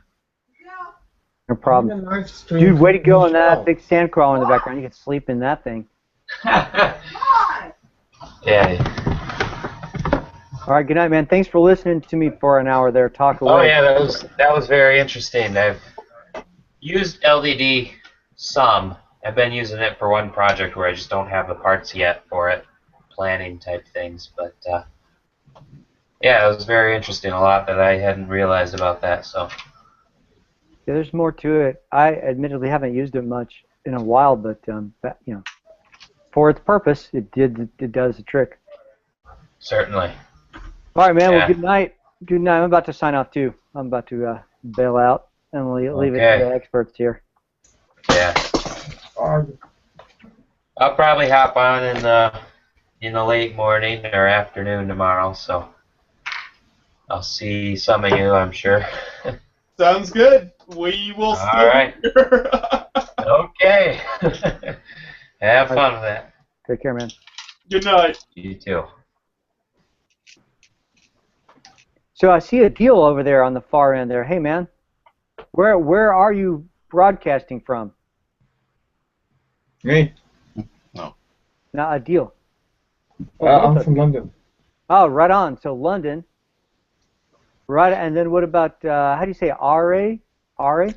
No problem. Dude, way to go on that big sand crawler in the background. You could sleep in that thing.
Yeah.
All right, good night, man. Thanks for listening to me for an hour there. Talk away.
Oh yeah, that was very interesting. I've used LDD some. I've been using it for one project where I just don't have the parts yet for it, planning type things. But yeah, it was very interesting. A lot that I hadn't realized about that. So.
Yeah, there's more to it. I admittedly haven't used it much in a while, but you know, for its purpose, it does the trick.
Certainly.
All right, man.
Yeah.
Well, good night. Good night. I'm about to sign off too. I'm about to bail out and leave it to the experts here.
Yeah. I'll probably hop on in the late morning or afternoon tomorrow, so I'll see some of you, I'm sure.
Sounds good. We will still
All right.
be here.
Okay. Have fun with that.
Take care, man.
Good night.
You too.
So I see a deal over there on the far end there. Hey, man, where are you broadcasting from?
Me?
No.
Not a deal.
I'm from London.
Oh, right on. So London. Right, and then what about, how do you say, Ara? Ara?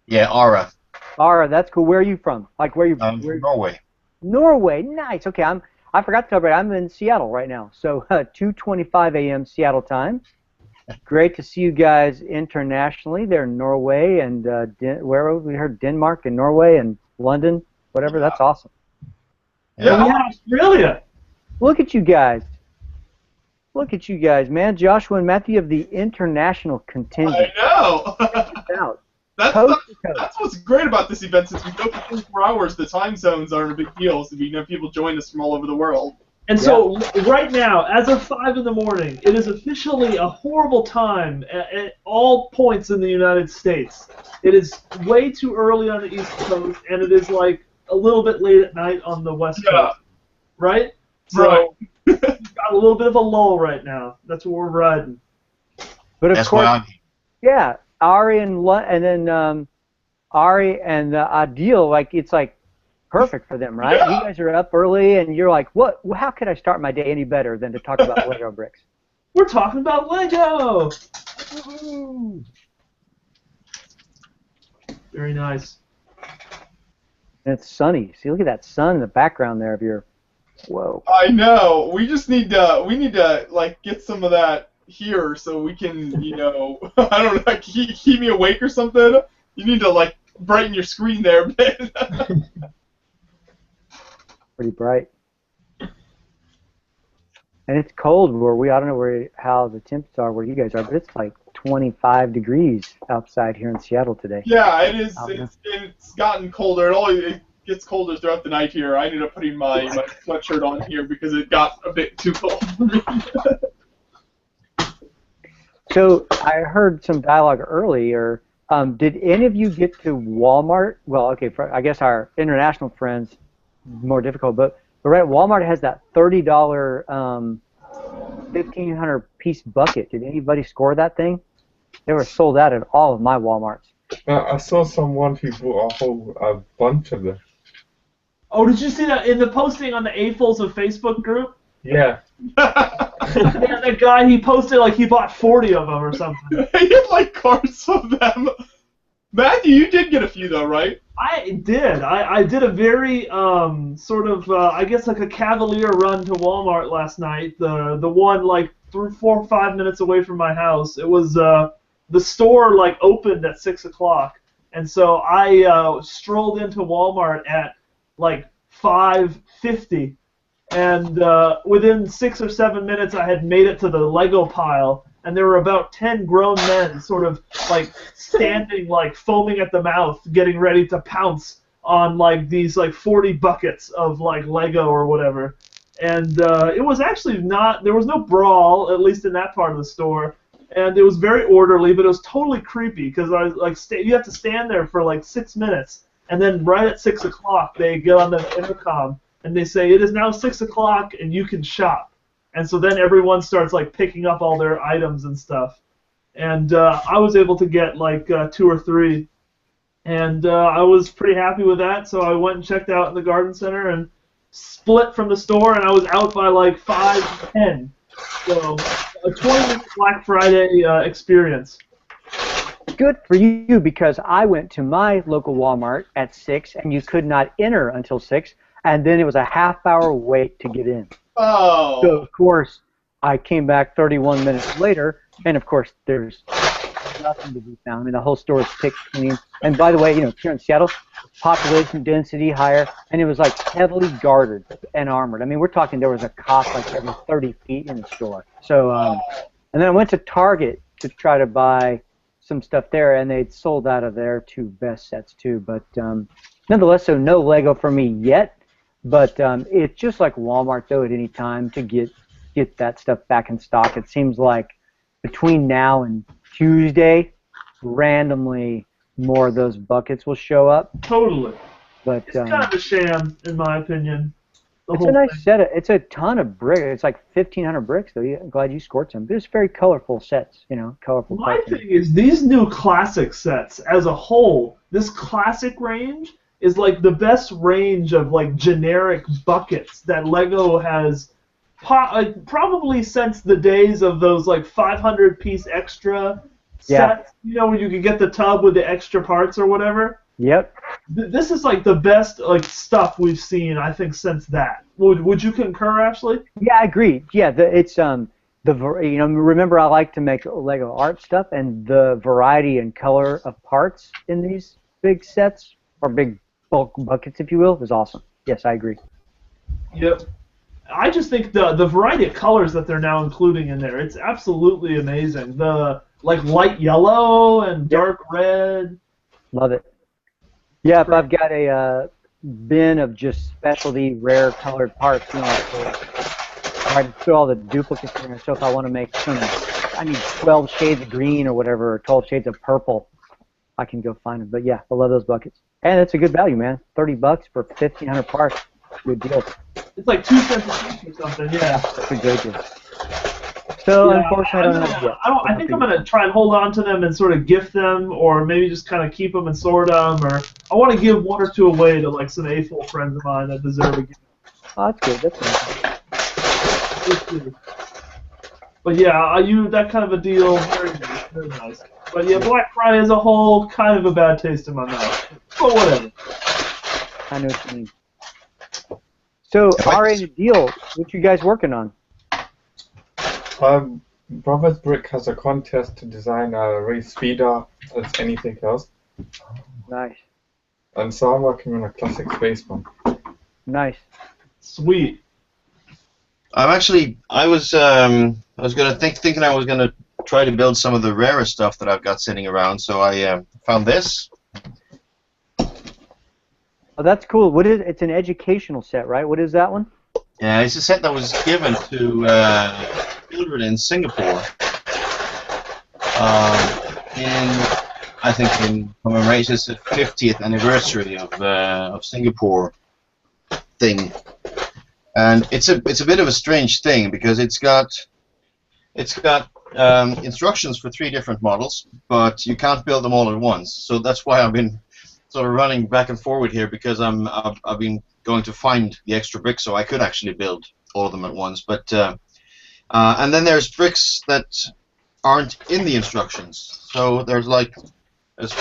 Yeah, Ara.
Ara, that's cool. Where are you from? Like, where are you?
Norway.
Norway, nice. Okay, I forgot to tell you, I'm in Seattle right now. So 2:25 a.m. Seattle time. Great to see you guys internationally. They're in Norway and where we heard Denmark and Norway and London, whatever. That's awesome.
Yeah, Australia.
Look at you guys. Look at you guys, man. Joshua and Matthew of the international contingent.
I know. That's what's great about this event. Since we go for 24 hours, the time zones aren't a big deal. So we have people join us from all over the world.
And so, right now, as of 5 in the morning, it is officially a horrible time at all points in the United States. It is way too early on the East Coast, and it is like a little bit late at night on the West Coast. Right? So, we've got a little bit of a lull right now. That's what we're riding.
But of course, yeah, Ari and then Ari and Adil, like it's like perfect for them, right? You guys are up early, and you're like, what? How could I start my day any better than to talk about Lego bricks?
We're talking about Lego. Very nice.
And it's sunny. See, look at that sun in the background there of your. Whoa.
I know. We just need to like get some of that here so we can, you know, I don't know, like, keep me awake or something. You need to like brighten your screen there a bit.
Pretty bright. And it's cold where I don't know how the temps are where you guys are, but it's like 25 degrees outside here in Seattle today.
Yeah, it is. It's gotten colder. It gets colder throughout the night here. I ended up putting my sweatshirt on here because it got a bit too cold for me.
So I heard some dialogue earlier. Did any of you get to Walmart? Well, okay, I guess our international friends, more difficult, but right, Walmart has that $30 1,500 piece bucket. Did anybody score that thing? They were sold out at all of my Walmarts.
I saw someone who bought a bunch of them.
Oh, did you see that in the posting on the AFOLs of Facebook group?
Yeah.
Yeah, that guy, he posted like he bought 40 of them or something.
He had like carts of them. Matthew, you did get a few though, right?
I did. I did a very sort of I guess like a cavalier run to Walmart last night. The one like 4 or 5 minutes away from my house. It was the store like opened at 6 o'clock, and so I strolled into Walmart at like 5:50, and within 6 or 7 minutes I had made it to the Lego pile. And there were about 10 grown men sort of like standing like foaming at the mouth getting ready to pounce on like these like 40 buckets of like Lego or whatever. And it was actually not, there was no brawl, at least in that part of the store. And it was very orderly, but it was totally creepy because I was like, you have to stand there for like 6 minutes. And then right at 6 o'clock they get on the intercom and they say, it is now 6 o'clock and you can shop. And so then everyone starts like picking up all their items and stuff. And I was able to get like 2 or 3. And I was pretty happy with that, so I went and checked out in the garden center and split from the store, and I was out by like 5:10. So a 20-minute Black Friday experience.
Good for you, because I went to my local Walmart at 6, and you could not enter until 6, and then it was a half-hour wait to get in.
Oh.
So, of course, I came back 31 minutes later, and, of course, there's nothing to be found. I mean, the whole store is picked clean. And, by the way, you know, here in Seattle, population density higher, and it was, like, heavily guarded and armored. I mean, we're talking there was a cop, like, every 30 feet in the store. So, and then I went to Target to try to buy some stuff there, and they'd sold out of their 2 best sets, too. But, nonetheless, so no Lego for me yet. But it's just like Walmart, though, at any time to get that stuff back in stock. It seems like between now and Tuesday, randomly more of those buckets will show up.
Totally.
But
it's kind of a sham, in my opinion.
It's a nice set. It's a ton of bricks. It's like 1,500 bricks, though. I'm glad you scored some. There's very colorful sets, you know, colorful.
My thing is, these new classic sets, as a whole, this classic range is like the best range of like generic buckets that Lego has probably since the days of those like 500-piece extra sets, you know, where you could get the tub with the extra parts or whatever.
Yep.
This is like the best like stuff we've seen, I think, since that. Would you concur, Ashley?
Yeah, I agree. Yeah, it's you know, remember I like to make Lego art stuff, and the variety and color of parts in these big sets or big bulk buckets, if you will, is awesome. Yes, I agree.
Yep. I just think the variety of colors that they're now including in there, it's absolutely amazing. The like light yellow and dark red.
Love it. Yeah, if I've got a bin of just specialty rare colored parts, you know, I can put all the duplicates in there. So if I want to make I need 12 shades of green or whatever, or 12 shades of purple, I can go find them. But yeah, I love those buckets. And it's a good value, man. $30 for 1,500 parts. Good deal.
It's like 2 cents a piece or something. Yeah.
That's a great deal. So
yeah,
unfortunately, I don't have it yet.
I think I'm gonna try and hold on to them and sort of gift them, or maybe just kind of keep them and sort them, or I want to give 1 or 2 away to like some AFOL friends of mine that deserve a gift.
Oh, that's good. That's nice.
But yeah, that kind of a deal, very nice, very nice. But yeah, Black Friday as a whole, kind of a bad taste in my mouth. But whatever.
I know what you mean. So, R-rated deal, what you guys working on?
Brothers Brick has a contest to design a race speeder as anything else.
Nice.
And so I'm working on a classic space one.
Nice.
Sweet.
I was thinking I was gonna try to build some of the rarer stuff that I've got sitting around. So I found this.
Oh, that's cool. What is? It's an educational set, right? What is that one?
Yeah, it's a set that was given to children in Singapore. I think in commemoration of the 50th anniversary of Singapore thing. And it's a bit of a strange thing because it's got It's got instructions for 3 different models, but you can't build them all at once. So that's why I've been sort of running back and forward here, because I've been going to find the extra bricks so I could actually build all of them at once. But and then there's bricks that aren't in the instructions. So there's 4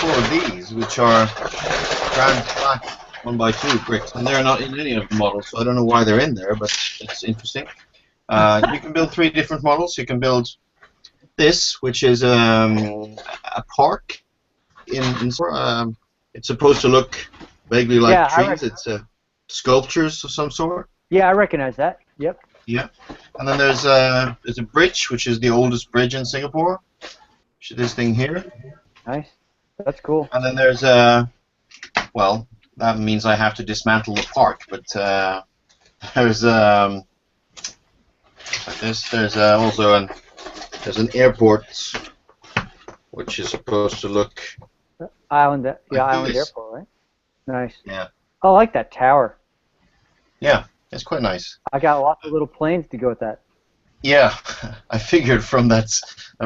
of these, which are grand black 1x2 bricks, and they're not in any of the models. So I don't know why they're in there, but it's interesting. You can build 3 different models. You can build this, which is a park it's supposed to look vaguely like trees. It's sculptures of some sort.
Yeah, I recognize that. Yep.
Yeah. And then there's a bridge, which is the oldest bridge in Singapore. Which is this thing here.
Nice. That's cool.
And then there's well, that means I have to dismantle the park, but there's like this. There's also there's an airport, which is supposed to look
Island
this.
Airport, right? Nice.
Yeah.
I like that tower.
Yeah, it's quite nice.
I got lots of little planes to go with that.
Yeah, I figured from that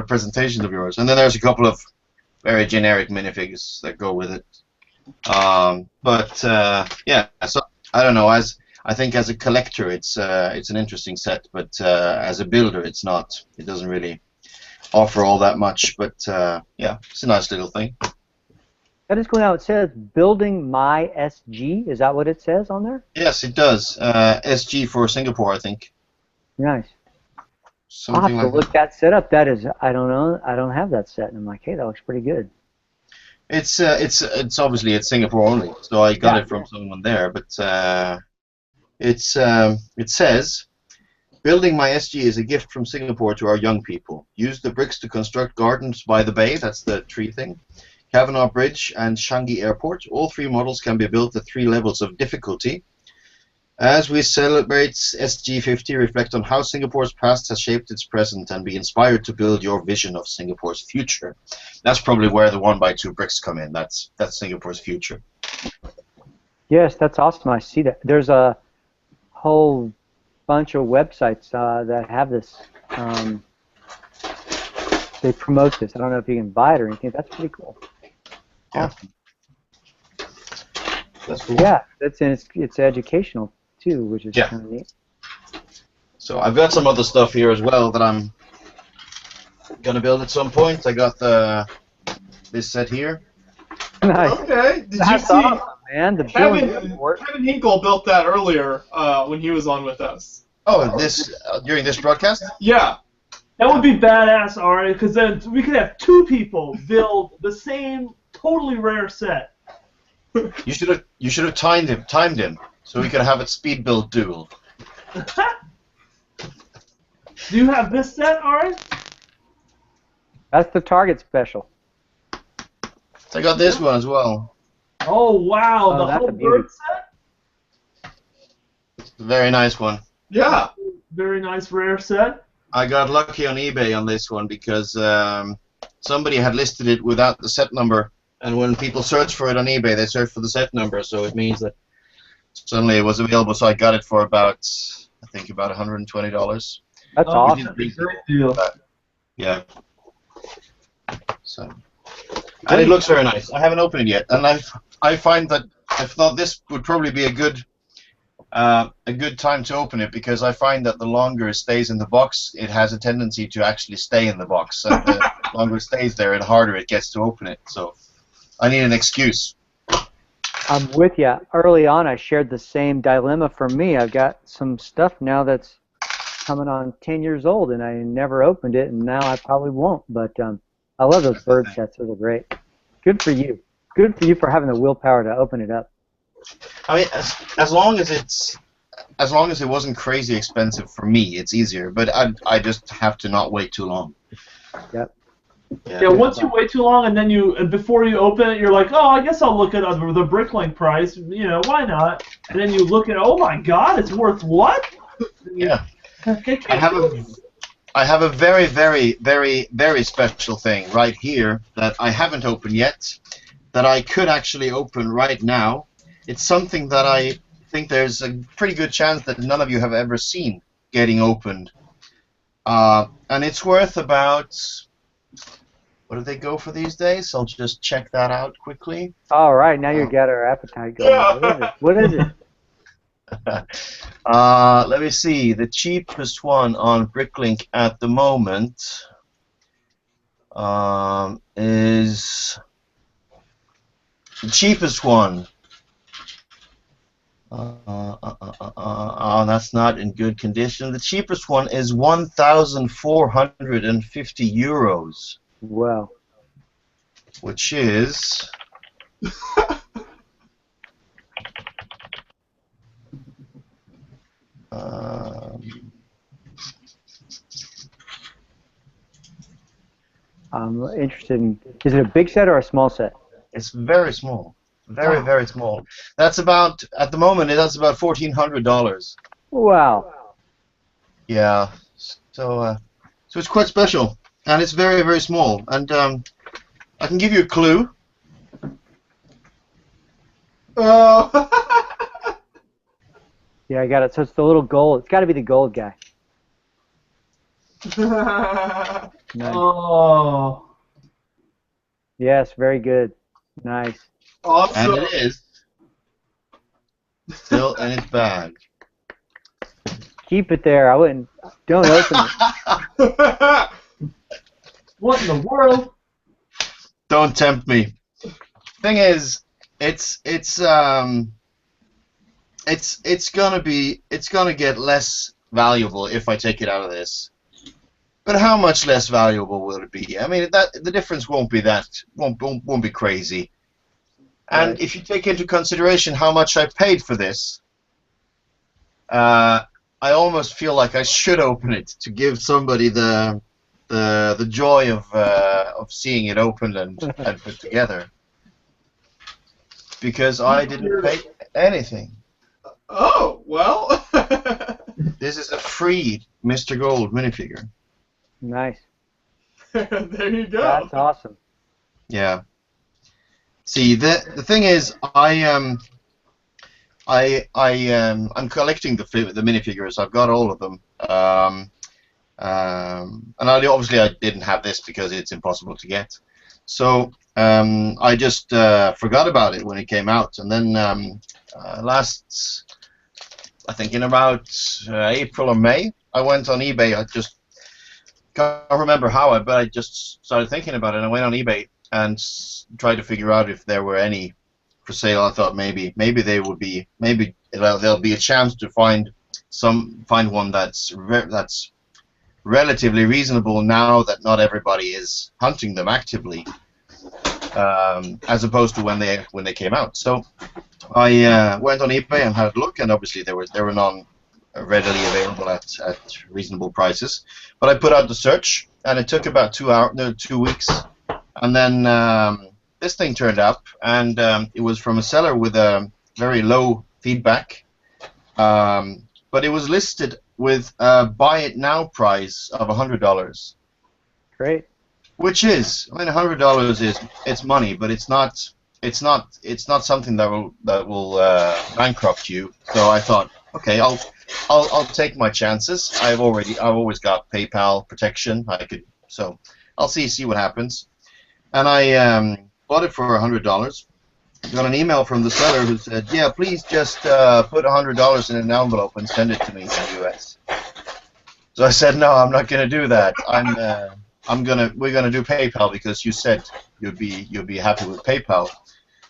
presentation of yours. And then there's a couple of very generic minifigures that go with it. Yeah, so I don't know. I think as a collector, it's an interesting set, but as a builder, it's not. It doesn't really offer all that much. But yeah, it's a nice little thing.
That is cool. Now it says building my SG. Is that what it says on there?
Yes, it does. SG for Singapore, I think.
Nice.
Something
I'll have to
like
look that set up. That is, I don't know. I don't have that set, and I'm like, hey, that looks pretty good.
It's obviously it's Singapore only, so I got it from someone there. But it says, building my SG is a gift from Singapore to our young people. Use the bricks to construct gardens by the bay. That's the tree thing. Cavanagh Bridge and Changi Airport. All 3 models can be built at 3 levels of difficulty. As we celebrate SG50, reflect on how Singapore's past has shaped its present and be inspired to build your vision of Singapore's future. That's probably where the 1x2 bricks come in. That's Singapore's future.
Yes, that's awesome. I see that. There's a whole bunch of websites that have this. They promote this. I don't know if you can buy it or anything. That's pretty cool.
Yeah. That's cool.
Yeah, it's educational too, which is kind of neat.
So I've got some other stuff here as well that I'm gonna build at some point. I got this set here.
Nice.
Okay. Did you
That's
see?
awesome, man. The
Kevin Hinkle built that earlier when he was on with us.
Oh, this during this broadcast?
Yeah.
That would be badass, Ari, because then we could have 2 people build the same totally rare set.
You should have timed him so we could have a speed build duel.
Do you have this set, Ari?
That's the Target special.
I got this one as well.
Oh wow,
Oh,
the
that's
whole
a beauty.
bird set?
It's a very nice one.
Yeah.
Very nice rare set.
I got lucky on eBay on this one because somebody had listed it without the set number, and when people search for it on eBay, they search for the set number, so it means that suddenly it was available, so I got it for about, I think, about $120.
That's awesome.
Great deal.
Yeah. So, and it looks very nice. I haven't opened it yet, and I find that I thought this would probably be a good time to open it, because I find that the longer it stays in the box, it has a tendency to actually stay in the box. And the longer it stays there, the harder it gets to open it. So I need an excuse.
I'm with you. Early on, I shared the same dilemma for me. I've got some stuff now that's coming on 10 years old, and I never opened it, and now I probably won't. But I love those bird sets. Those are great. Good for you. Good for you for having the willpower to open it up.
I mean, as long as it wasn't crazy expensive for me, it's easier. But I just have to not wait too long.
Yep.
Yeah, once you wait too long and then before you open it, you're like, oh, I guess I'll look at the Bricklink price. You know, why not? And then you look at, oh my God, it's worth what?
Yeah. I have a very, very, very, very special thing right here that I haven't opened yet, that I could actually open right now. It's something that I think there's a pretty good chance that none of you have ever seen getting opened. And it's worth about, what do they go for these days? I'll just check that out quickly.
All right, now you got our appetite going. What is it?
Let me see. The cheapest one on Bricklink at the moment is the cheapest one. Oh, that's not in good condition. The cheapest one is 1,450 euros.
Wow.
Which is
I'm interested in. Is it a big set or a small set?
it's very small. Very small. That's about, at the moment, that's about $1,400.
Wow.
Yeah. So it's quite special, and it's very small. And I can give you a clue.
Oh.
Yeah, I got it. So it's the little gold. It's got to be the gold guy. Nice.
Oh.
Yes, very good. Nice.
Awesome.
And it is still in its bag.
Keep it there. I wouldn't. Don't open it.
What in the world?
Don't tempt me. Thing is, it's gonna get less valuable if I take it out of this. But how much less valuable will it be? I mean, the difference won't be crazy. And
Right.
if you take into consideration how much I paid for this, I almost feel like I should open it to give somebody the joy of seeing it opened and put together. Because I didn't pay anything.
Oh, well.
This is a free Mr. Gold minifigure.
Nice.
There you go.
That's awesome.
Yeah. See, the thing is, I'm collecting the minifigures. I've got all of them. And obviously I didn't have this because it's impossible to get. So I just forgot about it when it came out, and then I think in about April or May, I went on eBay. I just can't remember how, but I just started thinking about it. I went on eBay and tried to figure out if there were any for sale. I thought maybe they would be, maybe there'll be a chance to find one that's relatively reasonable now that not everybody is hunting them actively, as opposed to when they came out. So I went on eBay and had a look, and obviously they were none readily available at reasonable prices. But I put out the search, and it took about 2 weeks, and then this thing turned up, and it was from a seller with a very low feedback, but it was listed with a buy it now price of $100.
Great.
Which is, I mean, $100 it's money, but it's not something that will bankrupt you. So I thought, okay, I'll take my chances. I've always got PayPal protection. So I'll see what happens. And I bought it for $100. Got an email from the seller who said, yeah, please just put $100 in an envelope and send it to me in the US. So I said, no, I'm not going to do that. We're gonna do PayPal because you said you'd be happy with PayPal.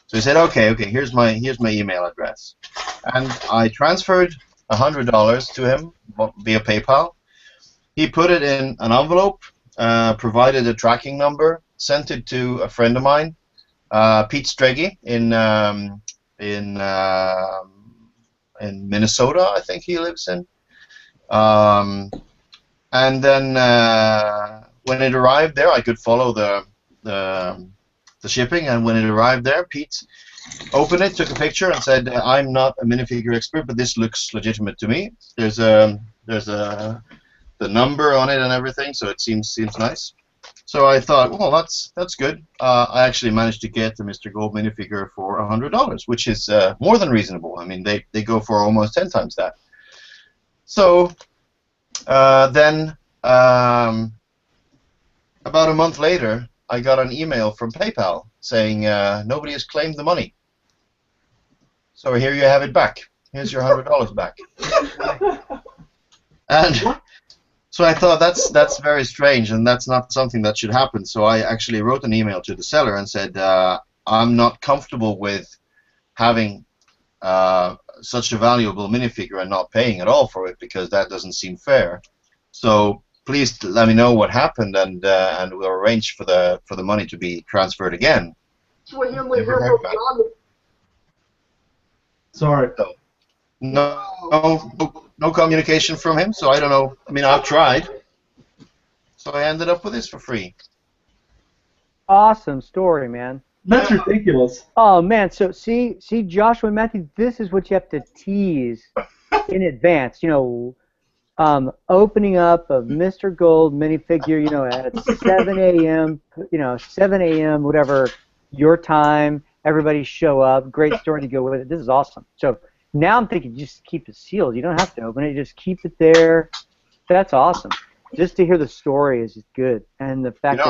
So he said, okay, here's my email address, and I transferred $100 to him via PayPal. He put it in an envelope, provided a tracking number, sent it to a friend of mine, Pete Streggy in Minnesota, I think he lives in. And then when it arrived there, I could follow the shipping. And when it arrived there, Pete opened it, took a picture, and said, "I'm not a minifigure expert, but this looks legitimate to me. There's the number on it and everything, so it seems nice." So I thought, well, that's good. I actually managed to get the Mr. Gold minifigure for $100, which is more than reasonable. I mean, they go for almost 10 times that. So then about a month later, I got an email from PayPal saying nobody has claimed the money. So here you have it back. Here's your $100 back. And so I thought that's very strange, and that's not something that should happen. So I actually wrote an email to the seller and said, I'm not comfortable with having such a valuable minifigure and not paying at all for it, because that doesn't seem fair. So please let me know what happened, and we'll arrange for the money to be transferred again.
Sorry.
No communication from him, so I don't know. I mean, I've tried. So I ended up with this for free.
Awesome story, man.
That's ridiculous.
Oh man, so see, Joshua and Matthew, this is what you have to tease in advance. You know, opening up of Mr. Gold minifigure, you know, at 7 a.m., 7 a.m., whatever, your time, everybody show up, great story to go with it. This is awesome. So now I'm thinking just keep it sealed. You don't have to open it, just keep it there. That's awesome. Just to hear the story is good. And the fact that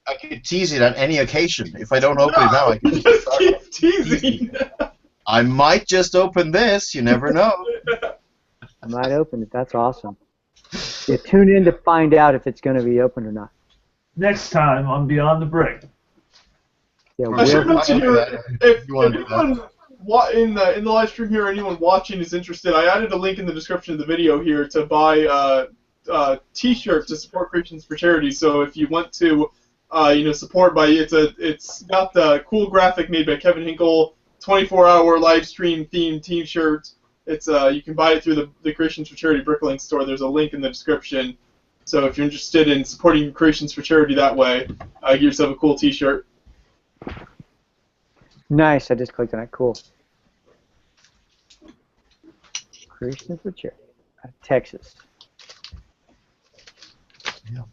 I could tease it at any occasion. If I don't open it now, I can just
keep teasing.
I might just open this. You never know.
I might open it. That's awesome. Yeah, tune in to find out if it's going to be open or not.
Next time on Beyond the Brick.
Yeah,
I should mention here, if anyone in the live stream here, anyone watching is interested, I added a link in the description of the video here to buy T-shirt to support Creations for Charity. So if you want to, support by it's got the cool graphic made by Kevin Hinkle, 24-hour live stream themed T-shirt. It's you can buy it through the Creations for Charity Bricklink store. There's a link in the description. So if you're interested in supporting Creations for Charity that way, get yourself a cool T-shirt.
Nice. I just clicked on it. Cool. Creations for Charity, Texas.
Yeah.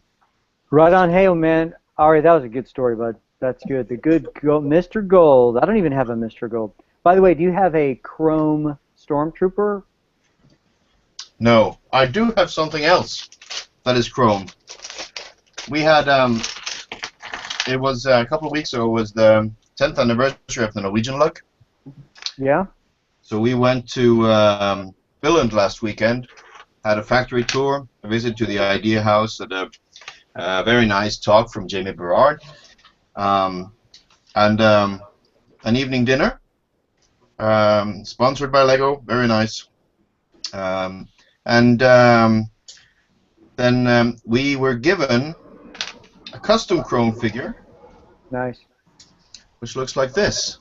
Right on, Hale, man. All right, that was a good story, bud. That's good. The good Mr. Gold. I don't even have a Mr. Gold. By the way, do you have a Chrome Stormtrooper?
No, I do have something else that is Chrome. We had it was a couple of weeks ago. Was the 10th anniversary of the Norwegian lug.
Yeah.
So we went to Billund last weekend. Had a factory tour, a visit to the Idea House, at a very nice talk from Jamie Berard, and an evening dinner, sponsored by Lego, very nice. Then we were given a custom Chrome figure.
Nice.
Which looks like this.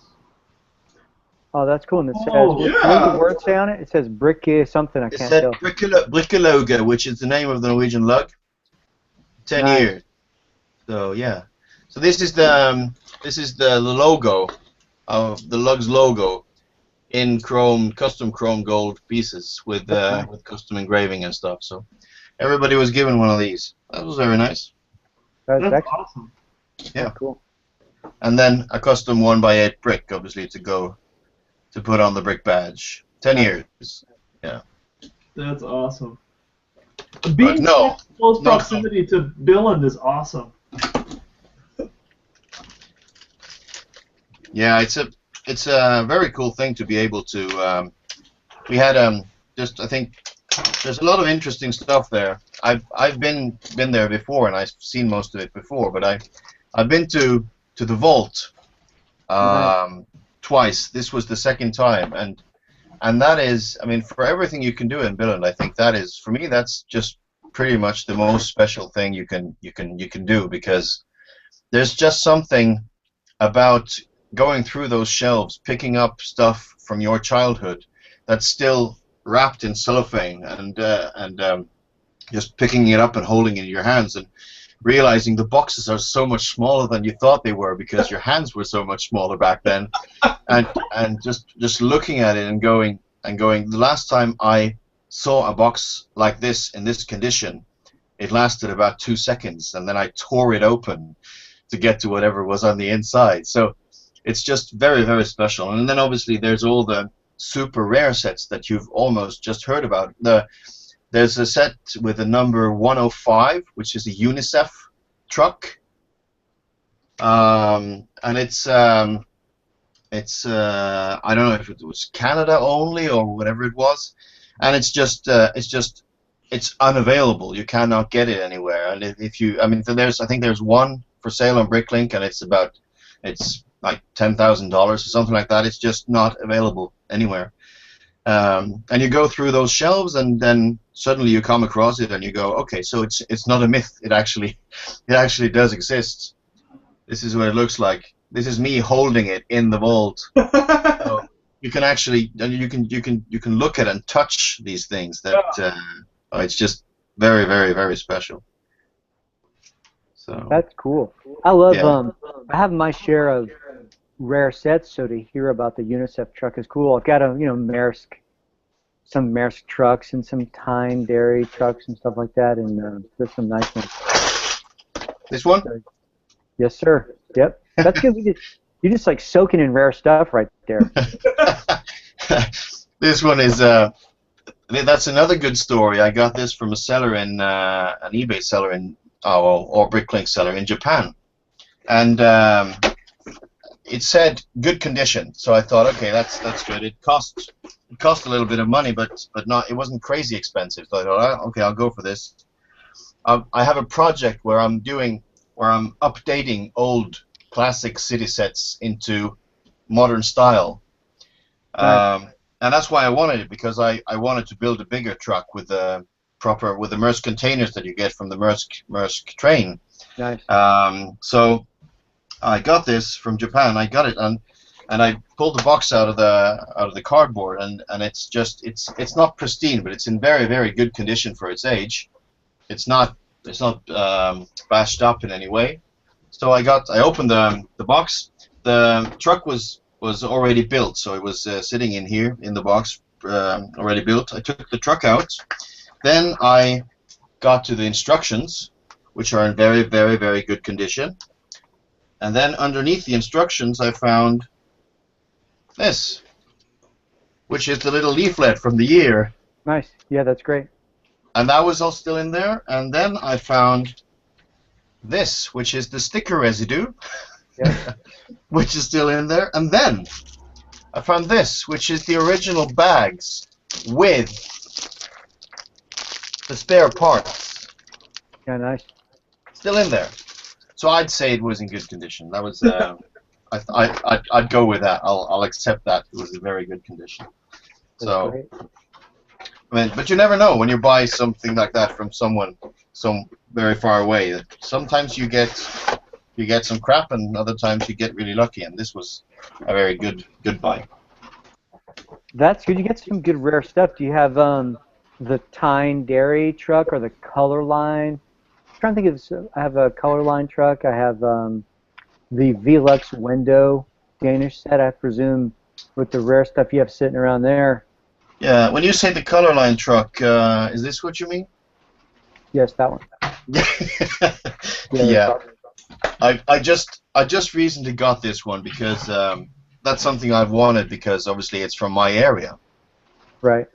Oh, that's cool. And it says, what does the word say on it? It says brick something. I can't tell.
It said Brickaloga, which is the name of the Norwegian lug. 10 years. So yeah. So this is the logo of the lug's logo in Chrome, custom Chrome gold pieces with custom engraving and stuff. So everybody was given one of these. That was very nice.
That's awesome.
Yeah.
Cool.
And then a custom 1x8 brick, obviously, to put on the brick badge. 10 years. Yeah.
That's awesome. Being in close proximity to Billund is awesome.
Yeah, it's a very cool thing to be able to. We had I think there's a lot of interesting stuff there. I've been there before, and I've seen most of it before, but I've been to the vault twice. This was the second time, and that is, I mean, for everything you can do in Billund, I think that is, for me, that's just pretty much the most special thing you can do, because there's just something about going through those shelves, picking up stuff from your childhood that's still wrapped in cellophane, and just picking it up and holding it in your hands and realizing the boxes are so much smaller than you thought they were, because your hands were so much smaller back then, and just looking at it and going, the last time I saw a box like this in this condition, it lasted about 2 seconds, and then I tore it open to get to whatever was on the inside. So it's just very, very special. And then obviously there's all the super rare sets that you've almost just heard about. The there's a set with the number 105, which is a UNICEF truck, and it's I don't know if it was Canada only or whatever it was, and it's unavailable. You cannot get it anywhere. And if you, I think there's one for sale on BrickLink, and it's like $10,000 or something like that. It's just not available anywhere. And you go through those shelves, and then suddenly you come across it, and you go, okay, so it's not a myth. It actually does exist. This is what it looks like. This is me holding it in the vault. So you can actually, you can look at and touch these things. That it's just very, very, very special. So
that's cool. I love. I have my share of rare sets, so to hear about the UNICEF truck is cool. I've got some Maersk trucks and some Tyne dairy trucks and stuff like that, and there's some nice ones.
This one?
Yes, sir. Yep. That's good. You're just like soaking in rare stuff right there.
This one is that's another good story. I got this from a seller in an eBay seller or BrickLink seller in Japan, and it said good condition. So I thought, okay, that's good. It cost a little bit of money, but not. It wasn't crazy expensive. So I thought, okay, I'll go for this. I have a project where I'm updating old classic city sets into modern style.
Right.
And that's why I wanted it, because I wanted to build a bigger truck with the Maersk containers that you get from the Maersk train.
Nice.
So I got this from Japan. I got it, and I pulled the box out of the cardboard, and it's not pristine, but it's in very, very good condition for its age. It's not bashed up in any way. So I opened the box. The truck was already built, so it was sitting in here in the box, already built. I took the truck out. Then I got to the instructions, which are in very, very, very good condition. And then underneath the instructions, I found this, which is the little leaflet from the year.
Nice. Yeah, that's great.
And that was all still in there. And then I found this, which is the sticker residue,
yeah.
which is still in there. And then I found this, which is the original bags with the spare parts.
Yeah, nice.
Still in there. So I'd say it was in good condition. That was I'd go with that. I'll accept that. It was in very good condition. So
great.
I mean, but you never know when you buy something like that from someone very far away. Sometimes you get some crap, and other times you get really lucky. And this was a very good buy.
That's good. You get some good rare stuff. Do you have the Tyne dairy truck or the Color Line? I'm trying to think of this. I have a Color Line truck. I have the Velux window Danish set. I presume with the rare stuff you have sitting around there.
Yeah. When you say the Color Line truck, is this what you mean?
Yes, that one.
Yeah. I just recently got this one because that's something I've wanted, because obviously it's from my area.
Right.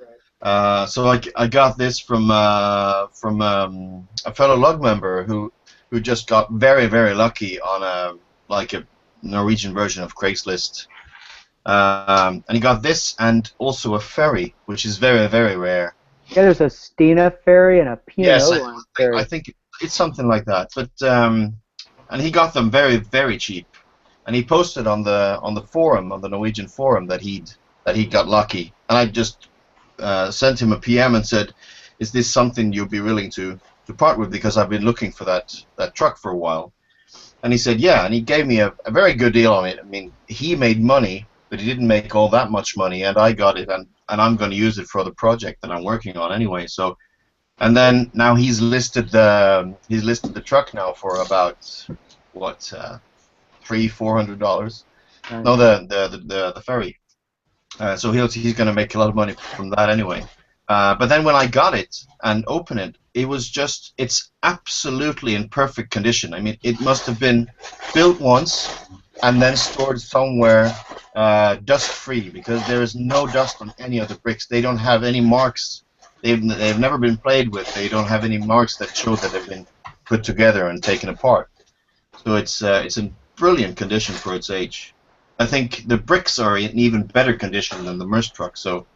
So I got this from a fellow log member who just got very, very lucky on a Norwegian version of Craigslist, and he got this and also a ferry, which is very, very rare.
Yeah, there's a Stina ferry and a P&O
Yes,
line ferry.
I think it's something like that. But and he got them very, very cheap, and he posted on the forum, on the Norwegian forum, that he got lucky, and I just sent him a PM and said, "Is this something you'd be willing to part with? Because I've been looking for that truck for a while." And he said, "Yeah," and he gave me a very good deal on it. I mean, he made money, but he didn't make all that much money, and I got it, and I'm going to use it for the project that I'm working on anyway. So, and then now he's listed the truck now for about what $300-400. No, the ferry. So he's going to make a lot of money from that anyway. But then when I got it and opened it, it's absolutely in perfect condition. I mean, it must have been built once and then stored somewhere dust-free, because there is no dust on any of the bricks. They don't have any marks they've never been played with. They don't have any marks that show that they've been put together and taken apart. So it's in brilliant condition for its age. I think the bricks are in even better condition than the Merce truck. So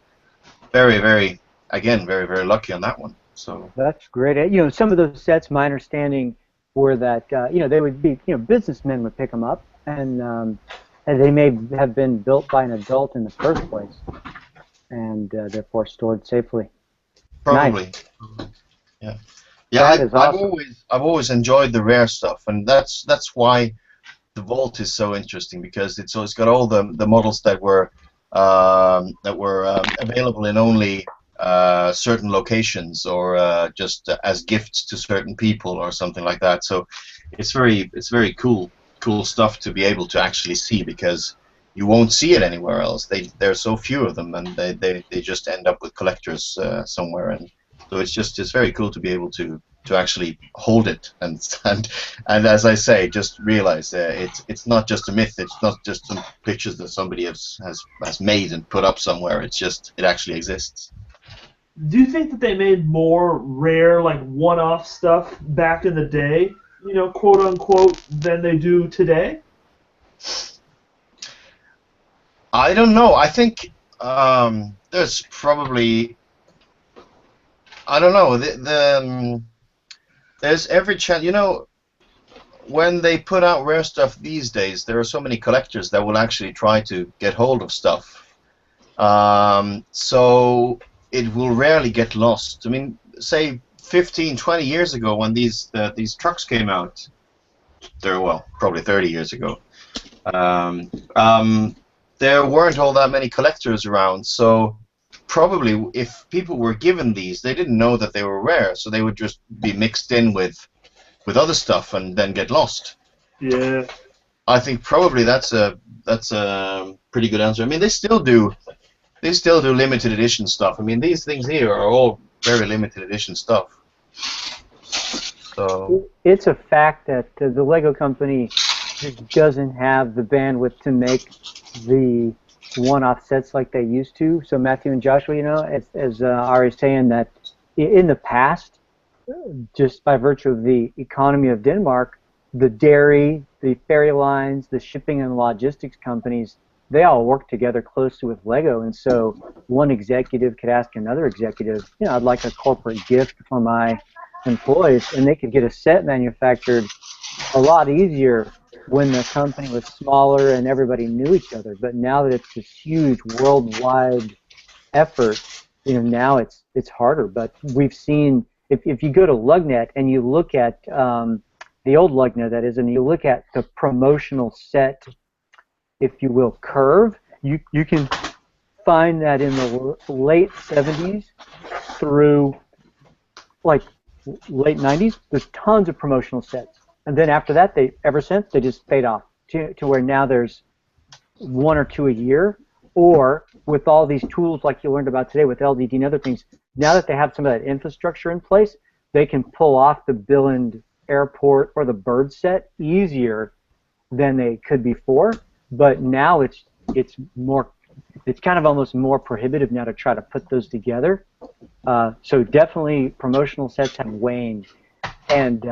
very, very, again, very, very lucky on that one. So
that's great. You know, some of those sets, my understanding were that you know, they would be, you know, businessmen would pick them up, and they may have been built by an adult in the first place, and therefore stored safely.
probably,
Nice.
yeah. Yeah,
That is awesome.
I've always enjoyed the rare stuff, and that's why the Vault is so interesting, because it's got all the models that were available in only certain locations, or just as gifts to certain people or something like that. So it's very cool stuff to be able to actually see, because you won't see it anywhere else. There are so few of them, and they just end up with collectors somewhere, and so it's very cool to be able to actually hold it, and as I say, just realize it's not just a myth. It's not just some pictures that somebody has made and put up somewhere. It's just, it actually exists.
Do you think that they made more rare, like one-off stuff back in the day, you know, quote unquote, than they do today?
I don't know. I think there's probably, I don't know. There's every chance. You know, when they put out rare stuff these days, there are so many collectors that will actually try to get hold of stuff. So it will rarely get lost. I mean, say 15, 20 years ago, when these trucks came out, well, probably 30 years ago, there weren't all that many collectors around, so probably if people were given these, they didn't know that they were rare, so they would just be mixed in with other stuff and then get lost.
Yeah.
I think probably that's a pretty good answer. I mean, they still do limited edition stuff. I mean, these things here are all very limited edition stuff. So
It's a fact that the Lego company just doesn't have the bandwidth to make the one-off sets like they used to. So Matthew and Joshua, you know, as Ari's saying, that in the past, just by virtue of the economy of Denmark, the dairy, the ferry lines, the shipping and logistics companies, they all work together closely with Lego, and so one executive could ask another executive, you know, I'd like a corporate gift for my employees, and they could get a set manufactured a lot easier when the company was smaller and everybody knew each other. But now that it's this huge worldwide effort, you know, now it's harder. But we've seen, if you go to Lugnet and you look at the old Lugnet, that is, and you look at the promotional set, if you will, curve, you can find that in the late 70s through like late 90s, there's tons of promotional sets. And then after that, ever since, they just fade off to where now there's one or two a year, or with all these tools like you learned about today with LDD and other things, now that they have some of that infrastructure in place, they can pull off the Billund Airport or the Bird set easier than they could before. But now it's kind of almost more prohibitive now to try to put those together. So definitely promotional sets have waned. And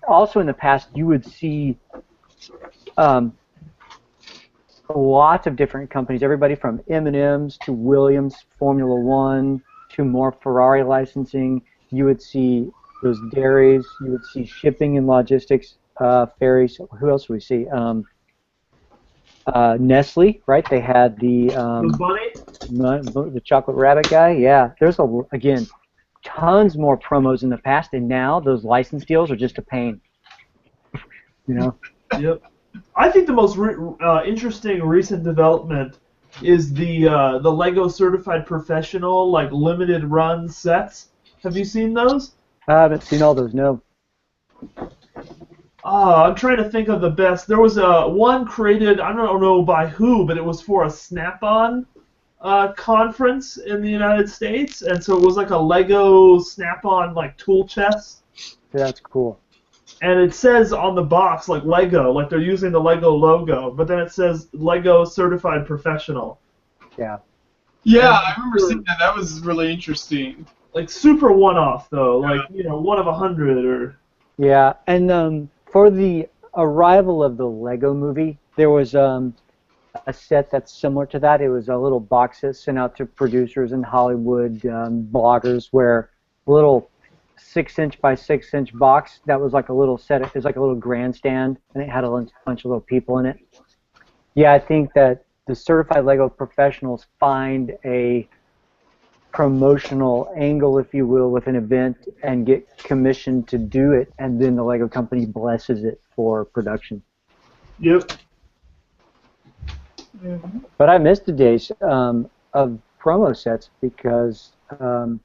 also in the past, you would see lots of different companies, everybody from M&M's to Williams, Formula One, to more Ferrari licensing. You would see those dairies. You would see shipping and logistics, ferries. Who else would we see? Nestle, right? They had the chocolate rabbit guy. Yeah, there's again tons more promos in the past, and now those license deals are just a pain. You know.
Yep. I think the most interesting recent development is the Lego Certified Professional, like limited run sets. Have you seen those?
I haven't seen all those. No.
I'm trying to think of the best. There was one created, I don't know by who, but it was for a Snap-on conference in the United States, and so it was like a Lego Snap-on like tool chest.
That's cool.
And it says on the box like Lego, like they're using the Lego logo, but then it says Lego Certified Professional.
Yeah.
Yeah, I remember seeing that. That was really interesting.
Like super one-off though, like one of 100 or.
Yeah, and for the arrival of the Lego Movie, there was a set that's similar to that. It was a little box set sent out to producers and Hollywood bloggers, where a little 6-inch by 6-inch box that was like a little set. It was like a little grandstand, and it had a bunch of little people in it. Yeah, I think that the certified Lego professionals find a promotional angle, if you will, with an event and get commissioned to do it, and then the Lego company blesses it for production.
Yep.
But I miss the days of promo sets because it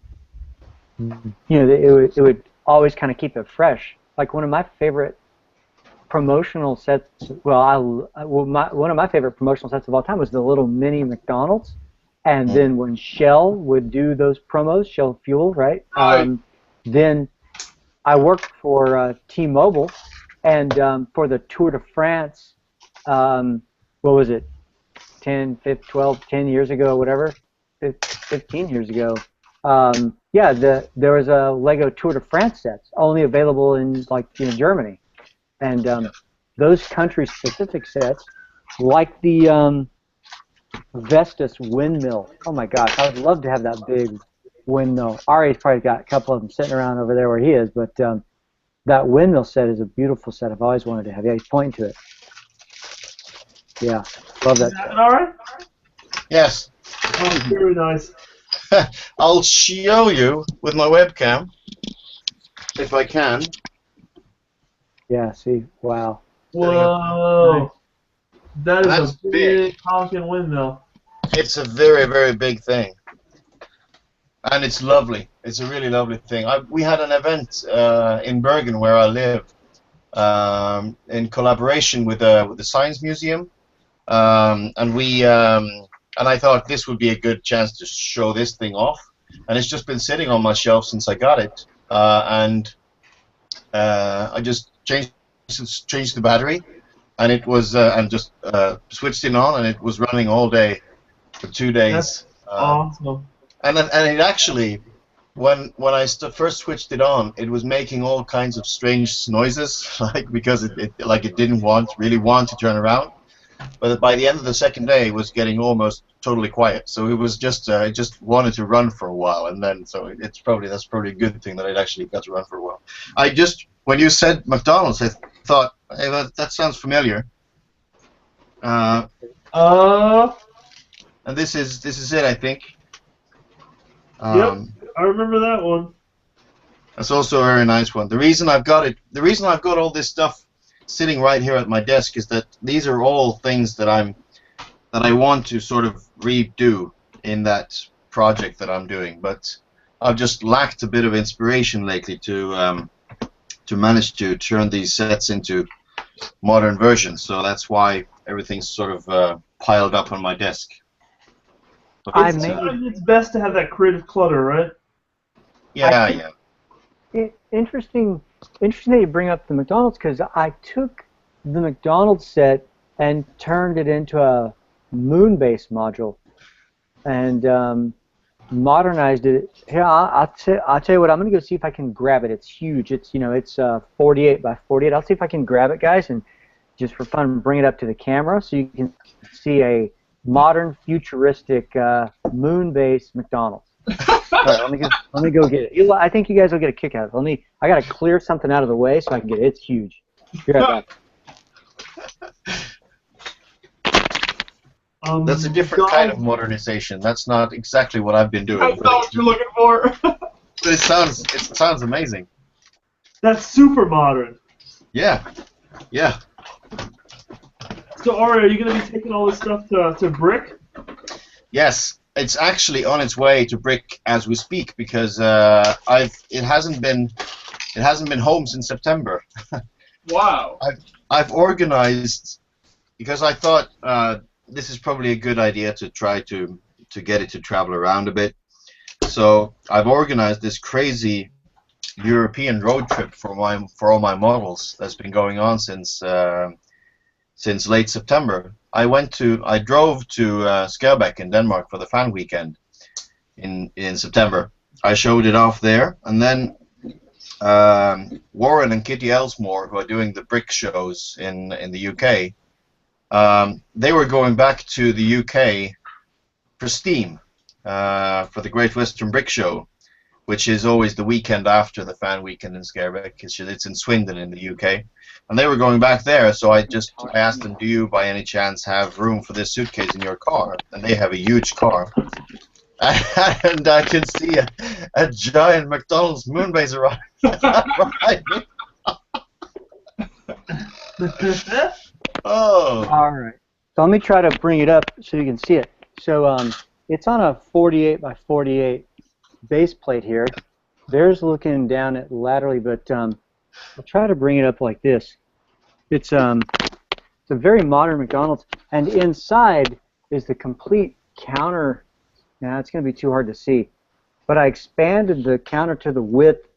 would always kind of keep it fresh. Like one of my favorite promotional sets, one of my favorite promotional sets of all time was the little mini McDonald's. And then when Shell would do those promos, Shell Fuel, right? Then I worked for T-Mobile, and for the Tour de France, what was it, 10 years ago, whatever, 15 years ago. There was a Lego Tour de France sets, only available in Germany. And those country-specific sets, like the Vestas windmill. Oh my gosh, I would love to have that big windmill. Ari's probably got a couple of them sitting around over there where he is, but that windmill set is a beautiful set. I've always wanted to have. Yeah, he's pointing to it. Yeah, love that set.
All right.
Yes.
Oh, very nice.
I'll show you with my webcam, if I can.
Yeah, see, wow.
Whoa. That is
That's
a big honking windmill.
It's a very, very big thing. And it's lovely. It's a really lovely thing. We had an event in Bergen, where I live, in collaboration with the Science Museum. And I thought this would be a good chance to show this thing off. And it's just been sitting on my shelf since I got it. I just changed the battery. And it was, and just switched it on, and it was running all day for 2 days.
That's awesome.
And it actually, when I first switched it on, it was making all kinds of strange noises, because it didn't really want to turn around. But by the end of the second day, it was getting almost totally quiet. So it was just, it just wanted to run for a while, and then that's probably a good thing that it actually got to run for a while. When you said McDonald's, I thought, hey, that sounds familiar. And this is it, I think.
Yep, I remember that one.
That's also a very nice one. The reason I've got all this stuff sitting right here at my desk is that these are all things that I want to sort of redo in that project that I'm doing, but I've just lacked a bit of inspiration lately to manage to turn these sets into modern versions. So that's why everything's sort of piled up on my desk.
It's best to have that creative clutter, right?
Yeah.
Interesting that you bring up the McDonald's, because I took the McDonald's set and turned it into a moon-based module and modernized it. Here, I'll tell you what. I'm gonna go see if I can grab it. It's huge. It's 48 by 48. I'll see if I can grab it, guys, and just for fun, bring it up to the camera so you can see a modern, futuristic, moon-based McDonald's. All right, let me go get it. I think you guys will get a kick out of it. I gotta clear something out of the way so I can get it. It's huge. Be right back.
That's a different kind of modernization. That's not exactly what I've been doing.
That's not what you're looking for.
But it sounds amazing.
That's super modern.
Yeah.
So, Ari, are you going to be taking all this stuff to Brick?
Yes, it's actually on its way to Brick as we speak, because it hasn't been home since September.
Wow.
I've organized, because I thought this is probably a good idea to try to get it to travel around a bit. So I've organized this crazy European road trip for all my models that's been going on since since late September. I drove to Skærbæk in Denmark for the fan weekend in September. I showed it off there, and then Warren and Kitty Elsmore, who are doing the brick shows in the UK, they were going back to the UK for Steam, for the Great Western Brick Show, which is always the weekend after the fan weekend in Skærbæk. It's in Swindon in the UK. And they were going back there, so I asked them, do you by any chance have room for this suitcase in your car? And they have a huge car. And I can see a giant McDonald's Moonbase arrive. Oh.
All right. So let me try to bring it up so you can see it. So it's on a 48 by 48 base plate here. There's looking down at laterally, but I'll try to bring it up like this. It's a very modern McDonald's, and inside is the complete counter. Now it's going to be too hard to see, but I expanded the counter to the width,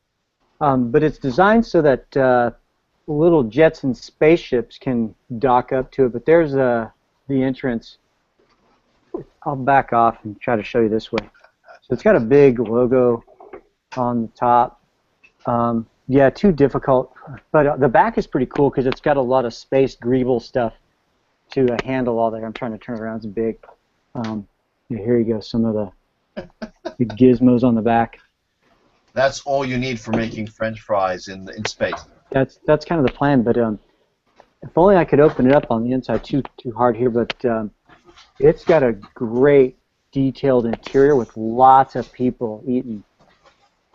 but it's designed so that little jets and spaceships can dock up to it. But there's the entrance. I'll back off and try to show you this way. So it's got a big logo on the top. Yeah, too difficult, but the back is pretty cool because it's got a lot of space greeble stuff to handle all that. I'm trying to turn it around. It's big. Here you go. Some of the gizmos on the back.
That's all you need for making French fries in space.
That's kind of the plan. But if only I could open it up on the inside. Too hard here, but it's got a great detailed interior with lots of people eating.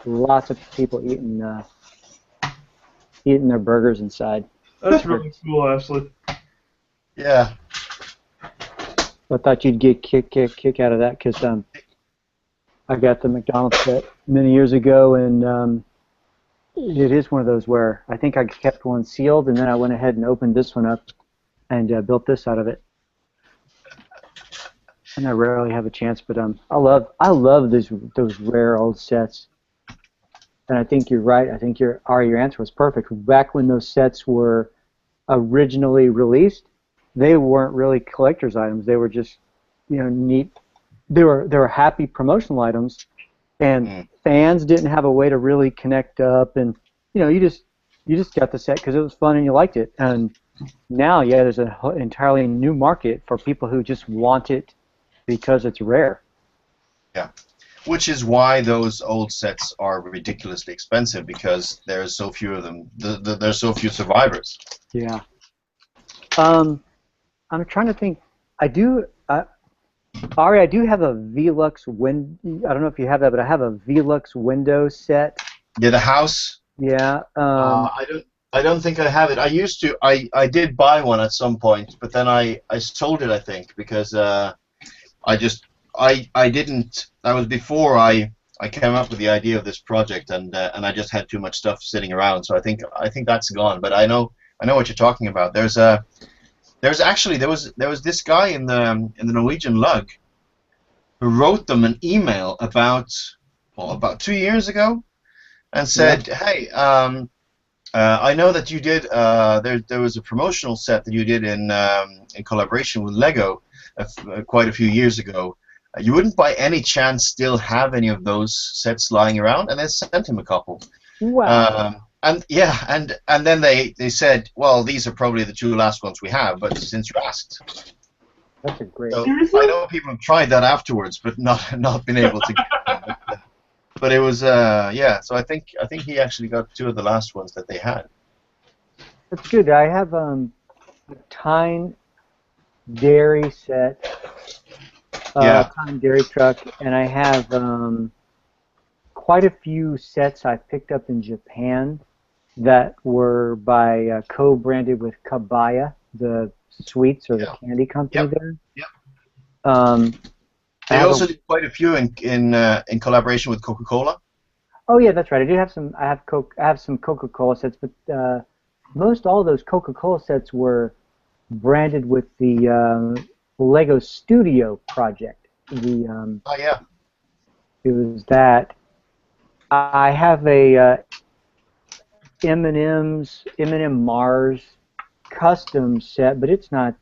Lots of people eating their burgers inside.
That's really cool, Ashley.
Yeah.
I thought you'd get kick out of that because I got the McDonald's set many years ago, and it is one of those where I think I kept one sealed, and then I went ahead and opened this one up and built this out of it. And I rarely have a chance, but I love those rare old sets. And I think you're right. I think your answer was perfect. Back when those sets were originally released, they weren't really collector's items. They were just, neat. They were happy promotional items, and fans didn't have a way to really connect up. And you just got the set because it was fun and you liked it. And now, yeah, there's an entirely new market for people who just want it because it's rare.
Yeah. Which is why those old sets are ridiculously expensive, because there's so few of them. There's so few survivors.
Yeah. I'm trying to think. Ari, I do have a Velux I don't know if you have that, but I have a Velux window set.
Yeah, the house.
Yeah.
I don't think I have it. I used to. I did buy one at some point, but then I sold it, I think, because I didn't. That was before I came up with the idea of this project, and I just had too much stuff sitting around. So I think that's gone. But I know what you're talking about. There was this guy in the Norwegian Lug who wrote them an email about 2 years ago, and said, "Hey, I know that you did. There was a promotional set that you did in collaboration with Lego quite a few years ago. You wouldn't by any chance still have any of those sets lying around?" And they sent him a couple.
Wow.
And then they said, "Well, these are probably the 2 last ones we have, but since you asked."
That's a great.
So I know people have tried that afterwards, but not been able to get them. But it was yeah. So I think he actually got 2 of the last ones that they had.
That's good. I have a Tyne dairy set. Tyne dairy truck, and I have quite a few sets I picked up in Japan that were by co-branded with Kabaya, the sweets or the candy company there.
Yep. They also did quite a few in collaboration with Coca-Cola.
Oh yeah, that's right. I do have some. I have some Coca-Cola sets, but most all of those Coca-Cola sets were branded with the Lego Studio project.
Oh yeah.
It was that. I have a M&M Mars custom set, but it's not.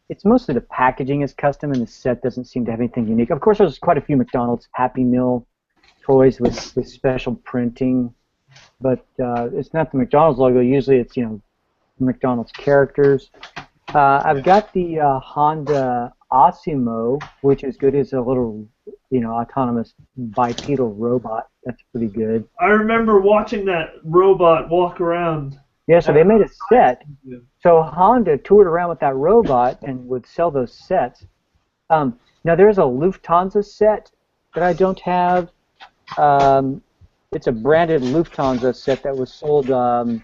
It's mostly the packaging is custom, and the set doesn't seem to have anything unique. Of course, there's quite a few McDonald's Happy Meal toys with special printing, but it's not the McDonald's logo. Usually, it's McDonald's characters. I've got the Honda Osimo, which is good. It's a little, autonomous bipedal robot. That's pretty good.
I remember watching that robot walk around.
Yeah, so they made a set. So Honda toured around with that robot and would sell those sets. Now there's a Lufthansa set that I don't have. It's a branded Lufthansa set that was sold on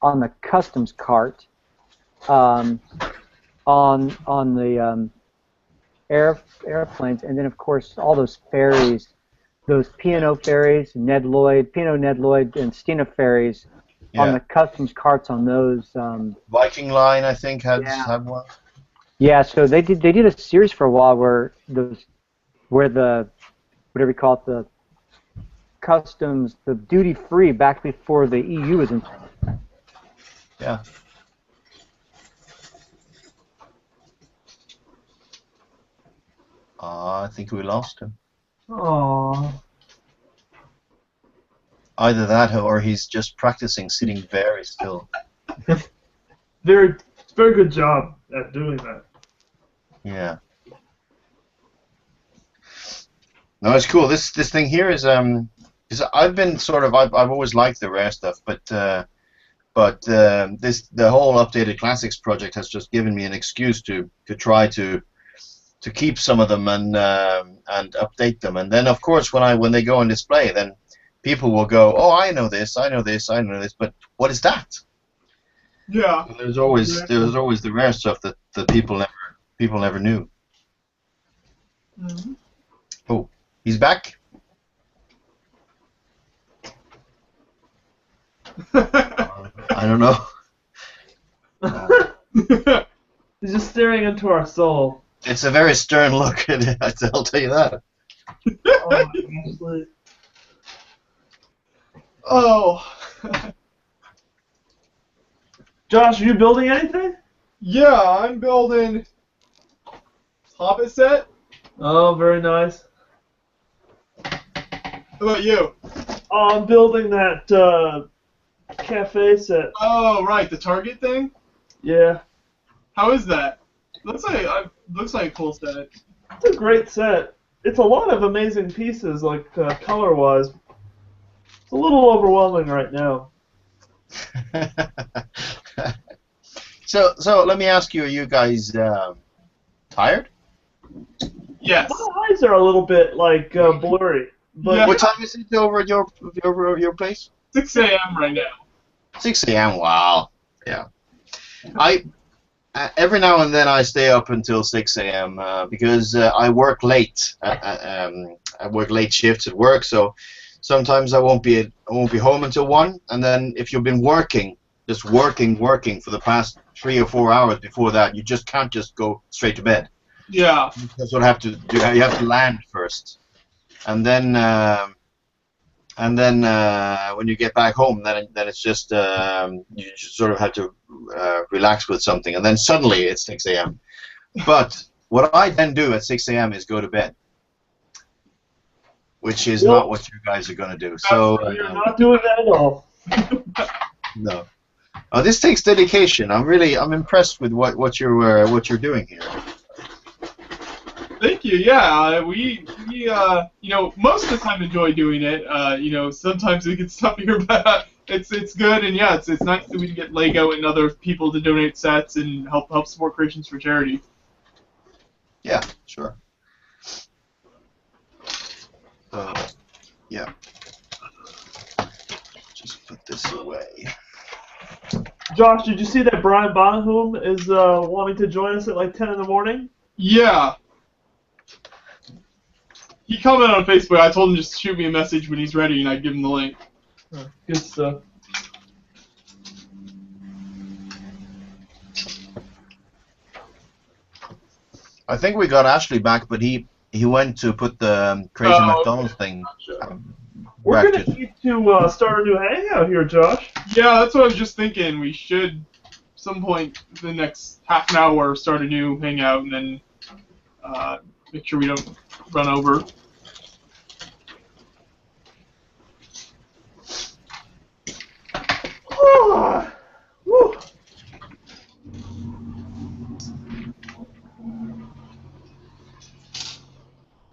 the customs cart on the airplanes, and then of course all those ferries, those P&O ferries, P&O Ned Lloyd, and Stena ferries.
Yeah.
On the customs carts on those.
Viking Line, I think, had one.
Yeah, so they did a series for a while where the whatever you call it, the customs, the duty free back before the EU was in.
Yeah. I think we lost him.
Aww.
Either that, or he's just practicing sitting very still.
Very good job at doing that.
Yeah. No, it's cool. This thing here is I've been sort of I've always liked the rare stuff, but the whole updated classics project has just given me an excuse to try to keep some of them and update them, and then of course when they go on display, then people will go, oh, I know this, but what is that?
Yeah.
And there's always the rare stuff that people never knew.
Mm-hmm.
Oh, he's back. I don't know.
He's just staring into our soul.
It's a very stern look. I'll tell you that.
Oh.
Josh, are you building anything?
Yeah, I'm building Hobbit set.
Oh, very nice.
How about you?
Oh, I'm building that cafe set.
Oh, right, the Target thing?
Yeah.
How is that? Looks like a cool set.
It's a great set. It's a lot of amazing pieces, like color-wise. It's a little overwhelming right now.
So let me ask you: are you guys tired?
Yes.
My eyes are a little bit blurry. But
yeah. What time is it over at your place?
6 a.m. right now.
6 a.m. Wow. Yeah. Every now and then I stay up until 6 a.m. Because I work late. I work late shifts at work, so sometimes I won't be home until 1. And then if you've been working for the past 3 or 4 hours before that, you just can't just go straight to bed.
Yeah.
That's what I have to do. You have to land first, and then when you get back home, then it's just you just sort of have to relax with something, and then suddenly it's 6 a.m. But what I then do at 6 a.m. is go to bed, which is not what you guys are going to do. So
you're not doing that at all.
No. Oh, this takes dedication. I'm impressed with what you're doing here.
Thank you. Yeah, we most of the time enjoy doing it. Sometimes it gets tougher, but it's good, and yeah, it's nice that we can get Lego and other people to donate sets and help support Creations for Charity.
Yeah, sure. Yeah. Just put this away.
Josh, did you see that Brian Bonahum is wanting to join us at like 10 in the morning?
Yeah. He commented on Facebook. I told him just to shoot me a message when he's ready, and I'd give him the link.
Oh, good stuff.
I think we got Ashley back, but he went to put the crazy McDonald's thing.
We're going to need to start a new hangout here, Josh.
Yeah, that's what I was just thinking. We should some point the next half an hour start a new hangout and then make sure we don't run over.
Woo.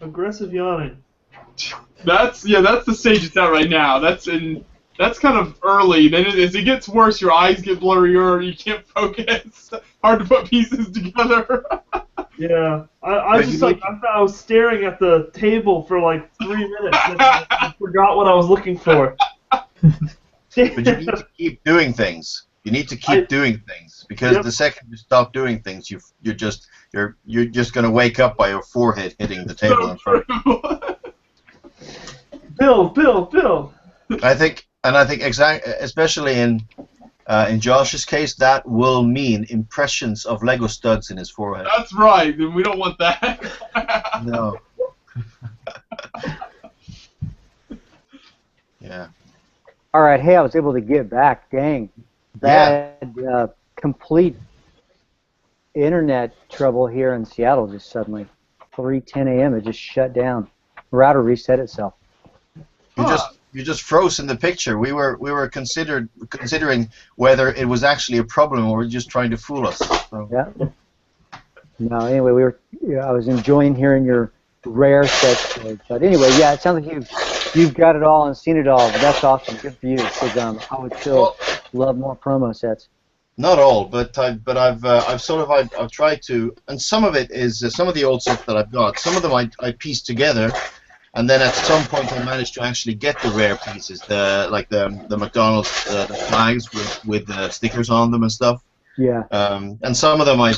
Aggressive yawning.
That's the stage it's at right now. That's kind of early. Then as it gets worse, your eyes get blurrier. You can't focus. Hard to put pieces together.
Yeah, I was staring at the table for like 3 minutes and I forgot what I was looking for.
But you need to keep doing things. You need to keep doing things because the second you stop doing things, you're just gonna wake up by your forehead hitting the table in front of you.
Bill.
I think especially in Josh's case, that will mean impressions of Lego studs in his forehead.
That's right, and we don't want that.
No. Yeah.
All right, hey, I was able to get back. Dang, bad, complete internet trouble here in Seattle. Just suddenly, 3:10 a.m. it just shut down. Router reset itself.
You just froze in the picture. We were considering whether it was actually a problem or just trying to fool us. So.
Yeah. No, anyway, I was enjoying hearing your rare sets. But anyway, yeah, it sounds like you've got it all and seen it all. But that's awesome. Good for you. Because I would still love more promo sets.
Not all, but I've tried to, and some of it is some of the old stuff that I've got. Some of them I pieced together. And then at some point I managed to actually get the rare pieces, the McDonald's the flags with the stickers on them and stuff.
Yeah.
And some of them like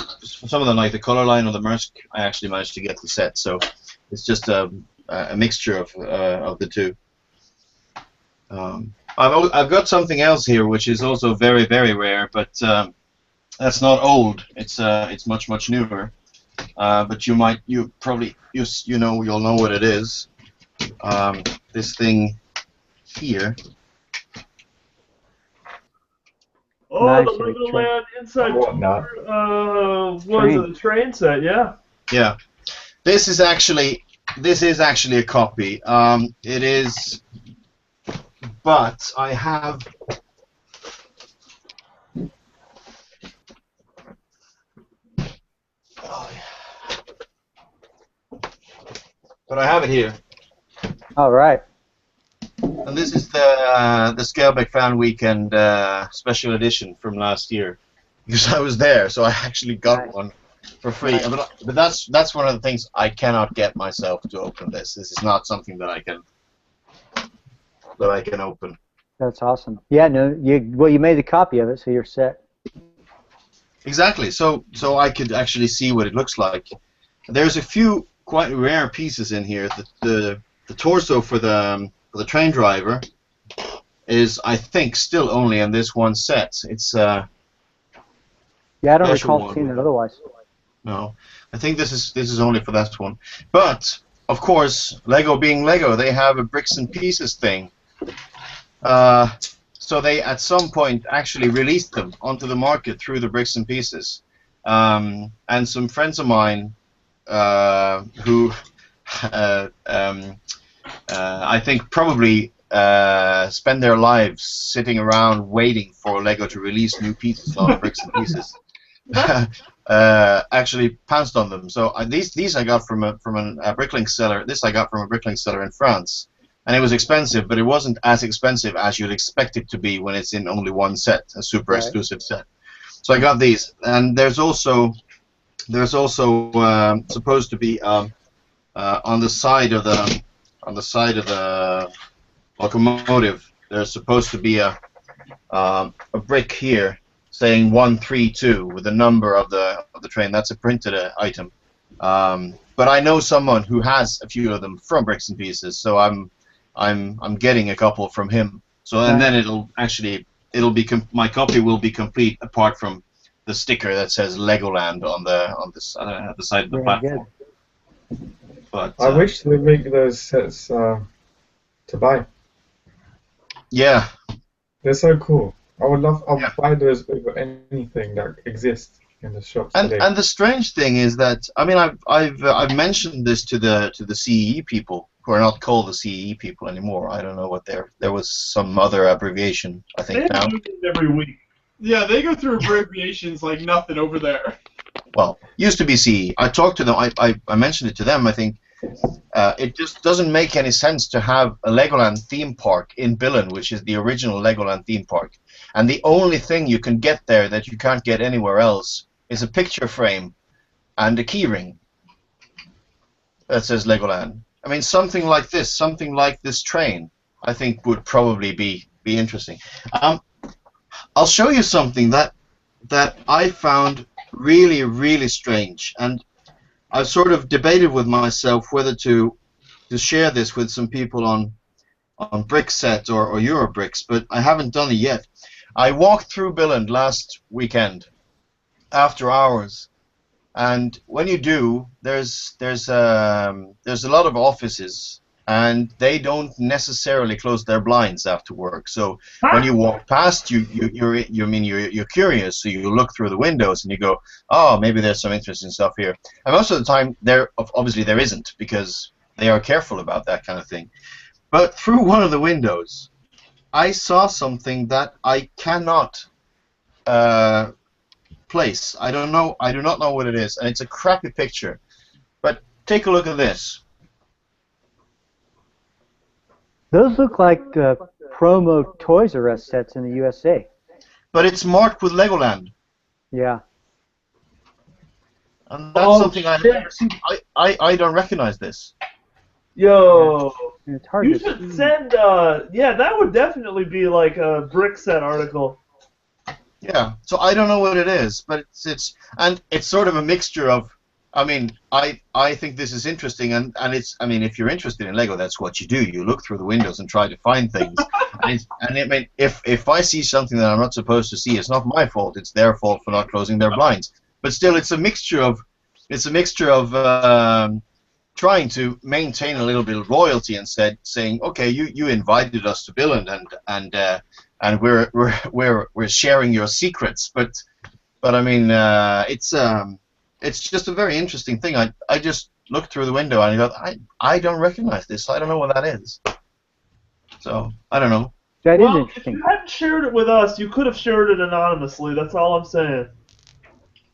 the color line or the Maersk, I actually managed to get the set. So it's just a mixture of the two. I've got something else here which is also very, very rare, but that's not old. It's much newer. But you'll know what it is. This thing here.
Oh,
Nice,
the Legoland Inside Tour, what is it, the train set, yeah.
Yeah. This is actually a copy. It is, but I have. But I have it here.
All right.
And this is the Scaleback Fan Weekend special edition from last year, because I was there, so I actually got one for free. But that's one of the things I cannot get myself to open this. This is not something that I can open.
That's awesome. Yeah, no, you made the copy of it, so you're set.
Exactly. So I could actually see what it looks like. There's a few quite rare pieces in here. The torso for the train driver is, I think, still only in this one set. It's
yeah, I don't recall seeing it otherwise.
No, I think this is only for that one. But of course, Lego being Lego, they have a bricks and pieces thing. So they at some point actually released them onto the market through the bricks and pieces. And some friends of mine who I think probably spend their lives sitting around waiting for Lego to release new pieces on bricks and pieces. Actually pounced on them. So these I got from a Bricklink seller. This I got from a Bricklink seller in France, and it was expensive, but it wasn't as expensive as you'd expect it to be when it's in only one set, a super exclusive set. So I got these, and there's also supposed to be on the side of the locomotive. There's supposed to be a brick here saying 132 with the number of the train. That's a printed item. But I know someone who has a few of them from Bricks and Pieces, so I'm getting a couple from him. So and then my copy will be complete apart from the sticker that says Legoland on the side of the platform. But
I wish they make those sets to buy.
Yeah.
They're so cool. I would love. I would buy those over anything that exists in the shops today.
And the strange thing is that, I mean, I've mentioned this to the CEE people, who are not called the CEE people anymore. I don't know what there was some other abbreviation, I think,
They
now.
do it every week.
Yeah, they go through abbreviations like nothing over there.
Well, used to be CEE. I talked to them. I mentioned it to them. I think it just doesn't make any sense to have a Legoland theme park in Billund, which is the original Legoland theme park, and the only thing you can get there that you can't get anywhere else is a picture frame and a keyring that says Legoland. I mean, something like this train, I think would probably be interesting. I'll show you something that I found really strange, and I've sort of debated with myself whether to share this with some people on BrickSet or Eurobricks, but I haven't done it yet. I walked through Billund last weekend after hours, and when you do, there's a lot of offices, and they don't necessarily close their blinds after work. So when you walk past, you're curious, so you look through the windows and you go, oh, maybe there's some interesting stuff here. And most of the time, obviously there isn't, because they are careful about that kind of thing. But through one of the windows, I saw something that I cannot place. I do not know what it is, and it's a crappy picture. But take a look at this.
Those look like promo Toys R Us sets in the USA.
But it's marked with Legoland.
Yeah.
And that's something I've never seen. I don't recognize this.
Yo,
it's hard
you
to
should
see.
send. Yeah, that would definitely be like a BrickSet article.
Yeah. So I don't know what it is, but it's sort of a mixture of. I mean, I think this is interesting, and it's. I mean, if you're interested in Lego, that's what you do. You look through the windows and try to find things. and I mean, if I see something that I'm not supposed to see, it's not my fault. It's their fault for not closing their blinds. But still, it's a mixture of. Trying to maintain a little bit of loyalty and saying, okay, you invited us to Billund and we're sharing your secrets, but I mean it's just a very interesting thing. I just looked through the window and I thought I don't recognize this. I don't know what that is. So I don't know.
That
well,
is interesting.
If you hadn't shared it with us, you could have shared it anonymously. That's all I'm saying.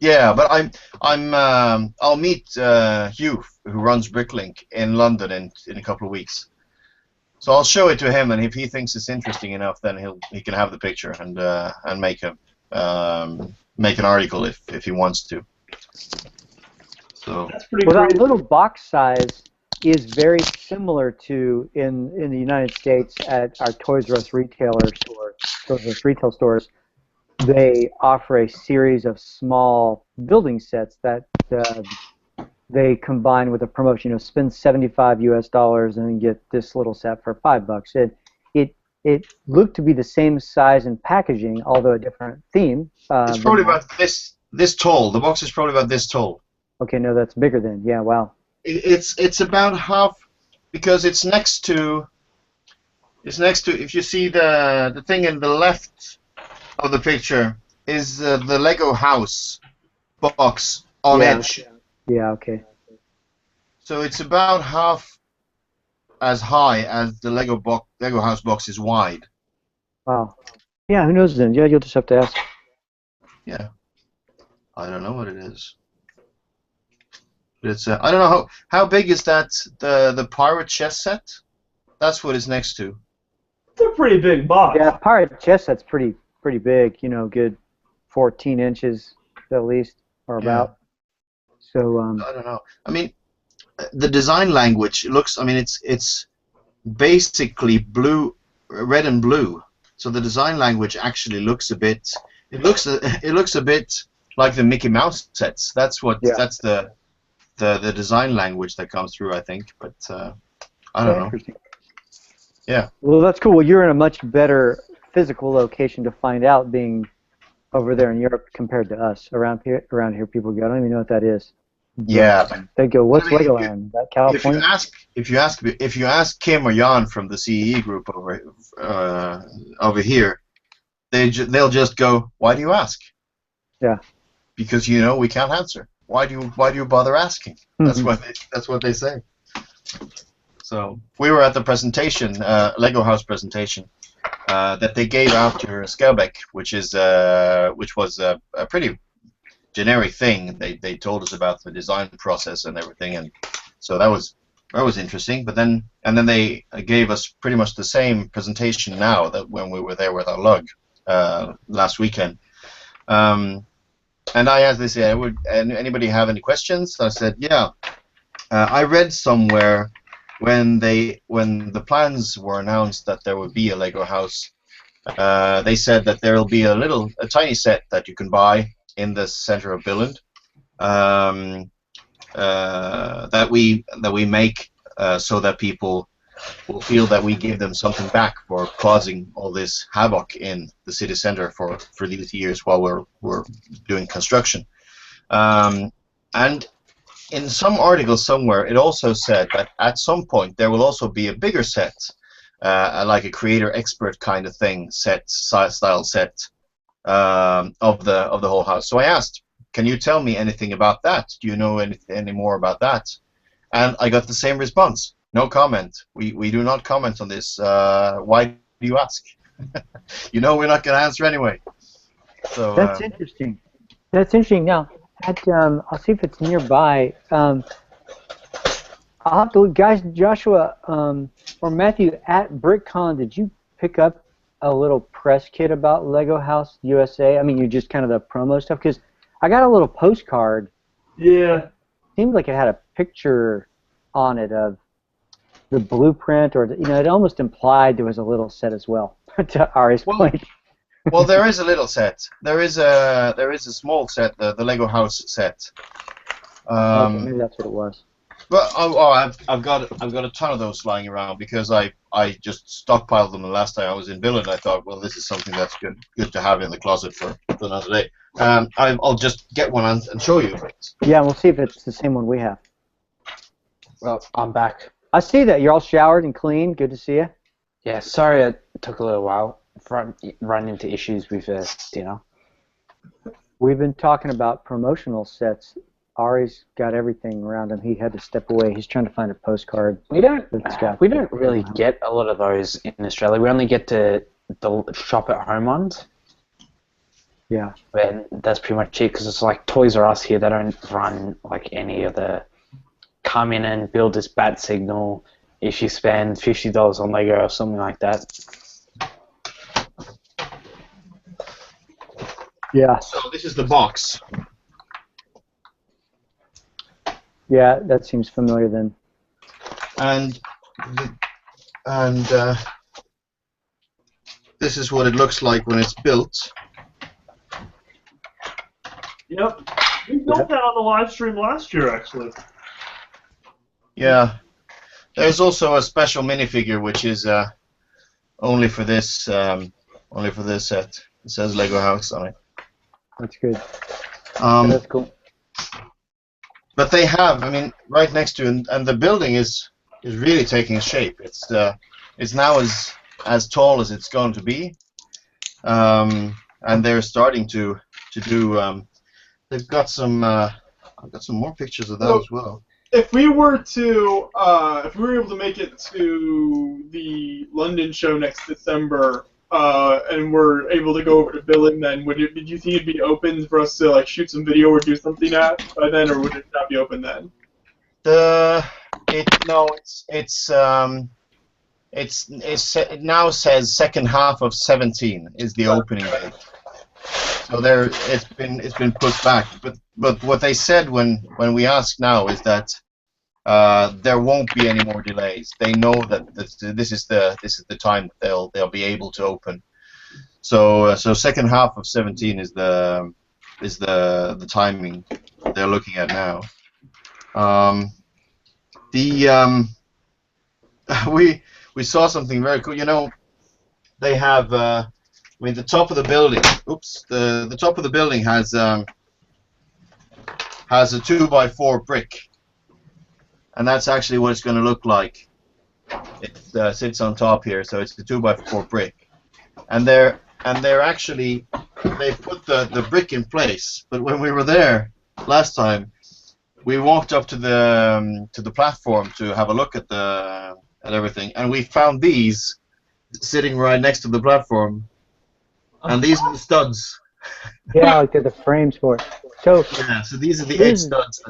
Yeah, but I'll meet Hugh, who runs Bricklink in London in a couple of weeks. So I'll show it to him, and if he thinks it's interesting enough, then he can have the picture and make an article if he wants to. So
that's pretty
well,
crazy.
that little box size is very similar to in the United States at our Toys R Us retail stores. They offer a series of small building sets that they combine with a promotion. Spend $75 US and get this little set for $5. It looked to be the same size and packaging, although a different theme.
It's probably about this tall. The box is probably about this tall.
Okay, no, that's bigger then. Yeah, wow.
It's about half, because it's next to. If you see the thing in the left of the picture is the Lego house box on edge.
Yeah, okay.
So it's about half as high as the Lego house box is wide.
Wow. Yeah, who knows then? Yeah, you'll just have to ask.
Yeah. I don't know what it is. But it's I don't know how big is that the pirate chess set? That's what it's next to.
It's a pretty big box.
Yeah, pirate chess set's pretty big, good 14 inches at least, or about. So
I don't know. I mean, the design language looks. I mean, it's basically blue, red and blue. So the design language actually looks a bit. It looks a bit like the Mickey Mouse sets. That's what. Yeah. That's the design language that comes through, I think. But I don't know. Yeah.
Well, that's cool. Well, you're in a much better physical location to find out, being over there in Europe compared to us. Around here people go, I don't even know what that is.
Yeah.
They go, what's Legoland? That California?
If you ask Kim or Jan from the CEE group over here, they'll just go, "Why do you ask?"
Yeah.
Because we can't answer. Why do you bother asking? That's what they say. So we were at the presentation, Lego House presentation, that they gave out to Skelbeck, which was a pretty generic thing. They told us about the design process and everything, and so that was interesting. But then they gave us pretty much the same presentation now that when we were there with our lug last weekend. And I asked, they said, "Would anybody have any questions?" I said, "Yeah." I read somewhere when the plans were announced that there would be a Lego house, they said that there will be a tiny set that you can buy in the center of Billund, that we make so that people will feel that we give them something back for causing all this havoc in the city center for these years while we're doing construction. And in some article somewhere, it also said that at some point there will also be a bigger set, like a creator expert kind of thing, style set of the whole house. So I asked, "Can you tell me anything about that? Do you know any more about that?" And I got the same response. "No comment. We do not comment on this. Why do you ask?" We're not going to answer anyway. So
that's interesting. That's interesting. Now, I'll see if it's nearby. I'll have to look. Guys, Joshua or Matthew, at BrickCon, did you pick up a little press kit about Lego House USA? I mean, you just kind of the promo stuff? Because I got a little postcard.
Yeah.
Seemed like it had a picture on it of the blueprint, or it almost implied there was a little set as well. To Ari's point.
Well, there is a little set. There is a small set, the Lego House set.
Okay, maybe that's what it was.
But I've got a ton of those flying around because I just stockpiled them the last time I was in Billund. I thought, well, this is something that's good to have in the closet for another day. I'll just get one and show you.
Yeah, we'll see if it's the same one we have.
Well, I'm back.
I see that. You're all showered and clean. Good to see you.
Yeah, sorry it took a little while. Run into issues with dinner.
We've been talking about promotional sets. Ari's got everything around him. He had to step away. He's trying to find a postcard.
We don't really get a lot of those in Australia. We only get the shop at home ones.
Yeah.
And that's pretty much it, because it's like Toys R Us here. They don't run like any of the come in and build this bat signal if you spend $50 on Lego or something like that.
Yeah.
So this is the box.
Yeah, that seems familiar then.
And this is what it looks like when it's built.
Yep. We built that on the live stream last year, actually.
Yeah. There's also a special minifigure which is only for this set. It says Lego House on it.
That's good.
That's
cool.
But they have, right next to it, and the building is really taking shape. It's now as tall as it's going to be, and they're starting to do. They've got some. I've got some more pictures of that as well.
If we were able to make it to the London show next December, and we're able to go over to Billund, then do you think it'd be open for us to shoot some video or do something by then, or would it not be open then?
It now says second half of 2017 is the opening date. So it's been put back. But what they said when we asked now is that there won't be any more delays. They know that this is the time they'll be able to open. So second half of 2017 is the timing they're looking at now. We saw something very cool. They have the top of the building. Oops, the top of the building has a 2x4 brick. And that's actually what it's going to look like. It sits on top here, so it's the 2x4 brick. And and they put the brick in place. But when we were there last time, we walked up to the platform to have a look at everything, and we found these sitting right next to the platform, and these are the studs.
Yeah, like they're the frames for it. So
yeah, so these are the 8 studs.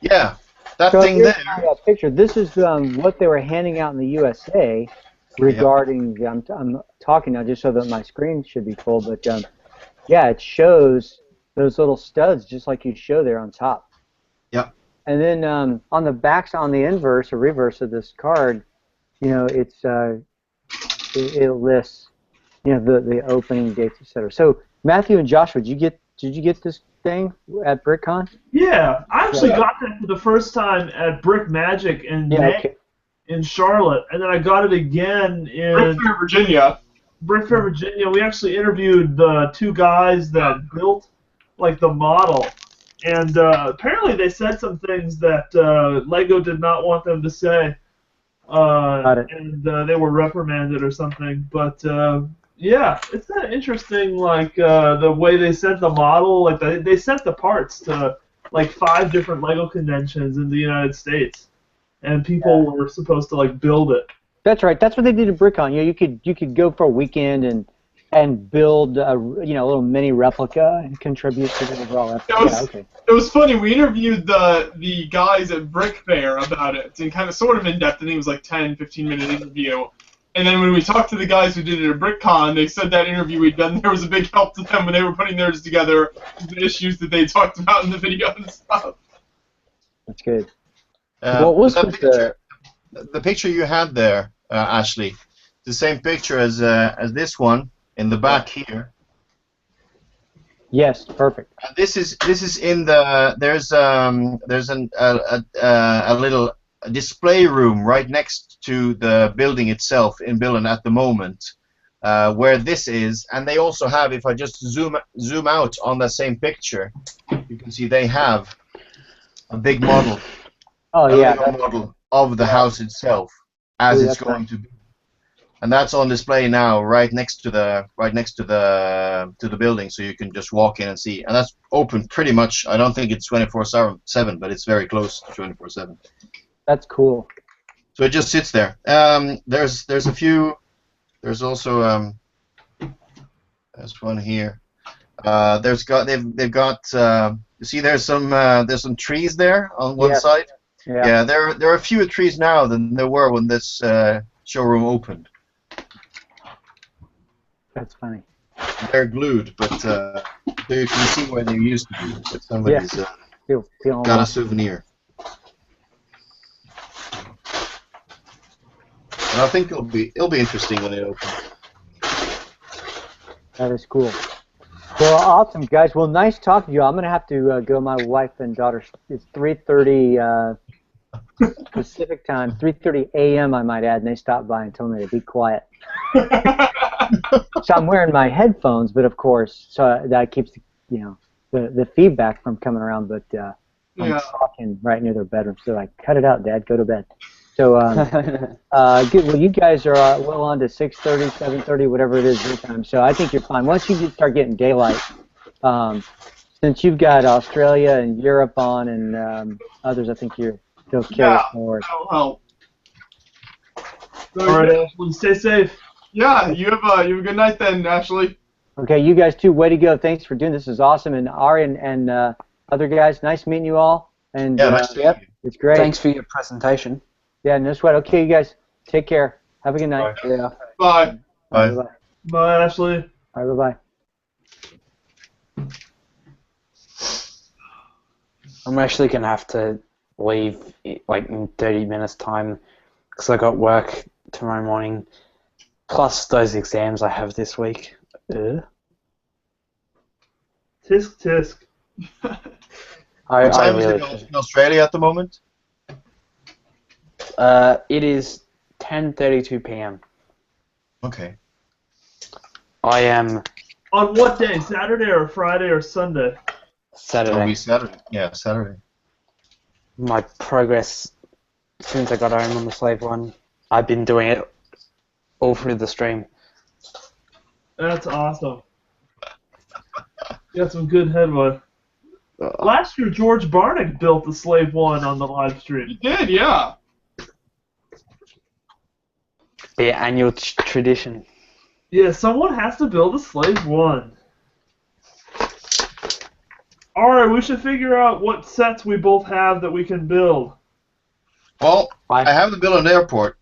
Yeah, that
so
thing
here's
there.
that picture. This is what they were handing out in the USA regarding. I'm talking now just so that my screen should be full, but yeah, it shows those little studs just like you show there on top.
Yep.
And then on the backs, on the inverse or reverse of this card, you know, it lists, you know, the opening dates, etc. So Matthew and Joshua, did you get this thing at BrickCon?
Yeah, I actually got that for the first time at Brick Magic in May in Charlotte, and then I got it again in
Brick Fair, Virginia.
Brick Fair, Virginia. We actually interviewed the 2 guys that built like the model, and apparently they said some things that Lego did not want them to say, and they were reprimanded or something. But yeah, it's kind of interesting, like the way they sent the model. Like they sent the parts to like 5 different Lego conventions in the United States, and people were supposed to like build it.
That's right. That's what they did at BrickCon. You know, you could go for a weekend and build a little mini replica and contribute to the overall effort.
It was funny. We interviewed the guys at Brick Fair about it, and kind of sort of in depth. I think it was like 10-15-minute interview. And then when we talked to the guys who did it at BrickCon, they said that interview we'd done there was a big help to them when they were putting theirs together, the issues that they talked about in the video and stuff.
That's good.
What was the picture you had there, Ashley? The same picture as this one in the back here.
Yes, perfect.
This is in the there's a little display room right next to the building itself in Billund at the moment, where this is, and they also have, if I just zoom out on that same picture, you can see they have a big model.
Oh yeah,
a model of the house itself as it's going to be, and that's on display now right next to the building, so you can just walk in and see, and that's open pretty much. I don't think it's 24/7, but it's very close to 24/7.
That's cool.
So it just sits there. There's a few. There's also there's one here. They've got. You see, there's some trees there on one side. Yeah. There are fewer trees now than there were when this showroom opened.
That's funny.
They're glued, but so you can see where they used to be. But somebody's got a souvenir. And I think it'll be interesting when it opens.
That is cool. Well, awesome, guys. Well, nice talking to you. I'm gonna have to go. My wife and daughter. It's 3:30 Pacific time, 3:30 a.m. I might add, and they stopped by and told me to be quiet. So I'm wearing my headphones, but of course, so that keeps the feedback from coming around. But I'm talking right near their bedroom, so like, cut it out, Dad. Go to bed. So good. Well, you guys are well on to 6:30, 7:30, whatever it is your time. So I think you're fine. Once you start getting daylight, since you've got Australia and Europe on and others, I think they'll carry forward.
That'll help. So,
all right, Ashley, stay safe.
Yeah, you have a good night then, Ashley.
Okay, you guys too. Way to go. Thanks for doing this. This is awesome. And Ari and other guys, nice meeting you all. And
nice to meet you.
It's great.
Thanks for your presentation.
Yeah, no sweat. Okay, you guys, take care. Have a good night.
Bye.
Yeah.
Bye.
Bye.
Bye.
Bye, Ashley.
All right, bye-bye.
I'm actually going to have to leave like in 30 minutes time because I got work tomorrow morning, plus those exams I have this week.
Tisk tisk.
What time is it in Australia at the moment?
It is 10:32 p.m.
Okay.
I am...
On what day? Saturday or Friday or Sunday?
Saturday.
It'll be Saturday. Yeah, Saturday.
My progress since I got home on the slave one, I've been doing it all through the stream.
That's awesome. Got some good headway. Last year, George Barnick built the Slave 1 on the live stream.
He did, yeah.
The annual tradition.
Yeah, someone has to build a Slave 1. Alright, we should figure out what sets we both have that we can build.
Well, I have the bill in the airport.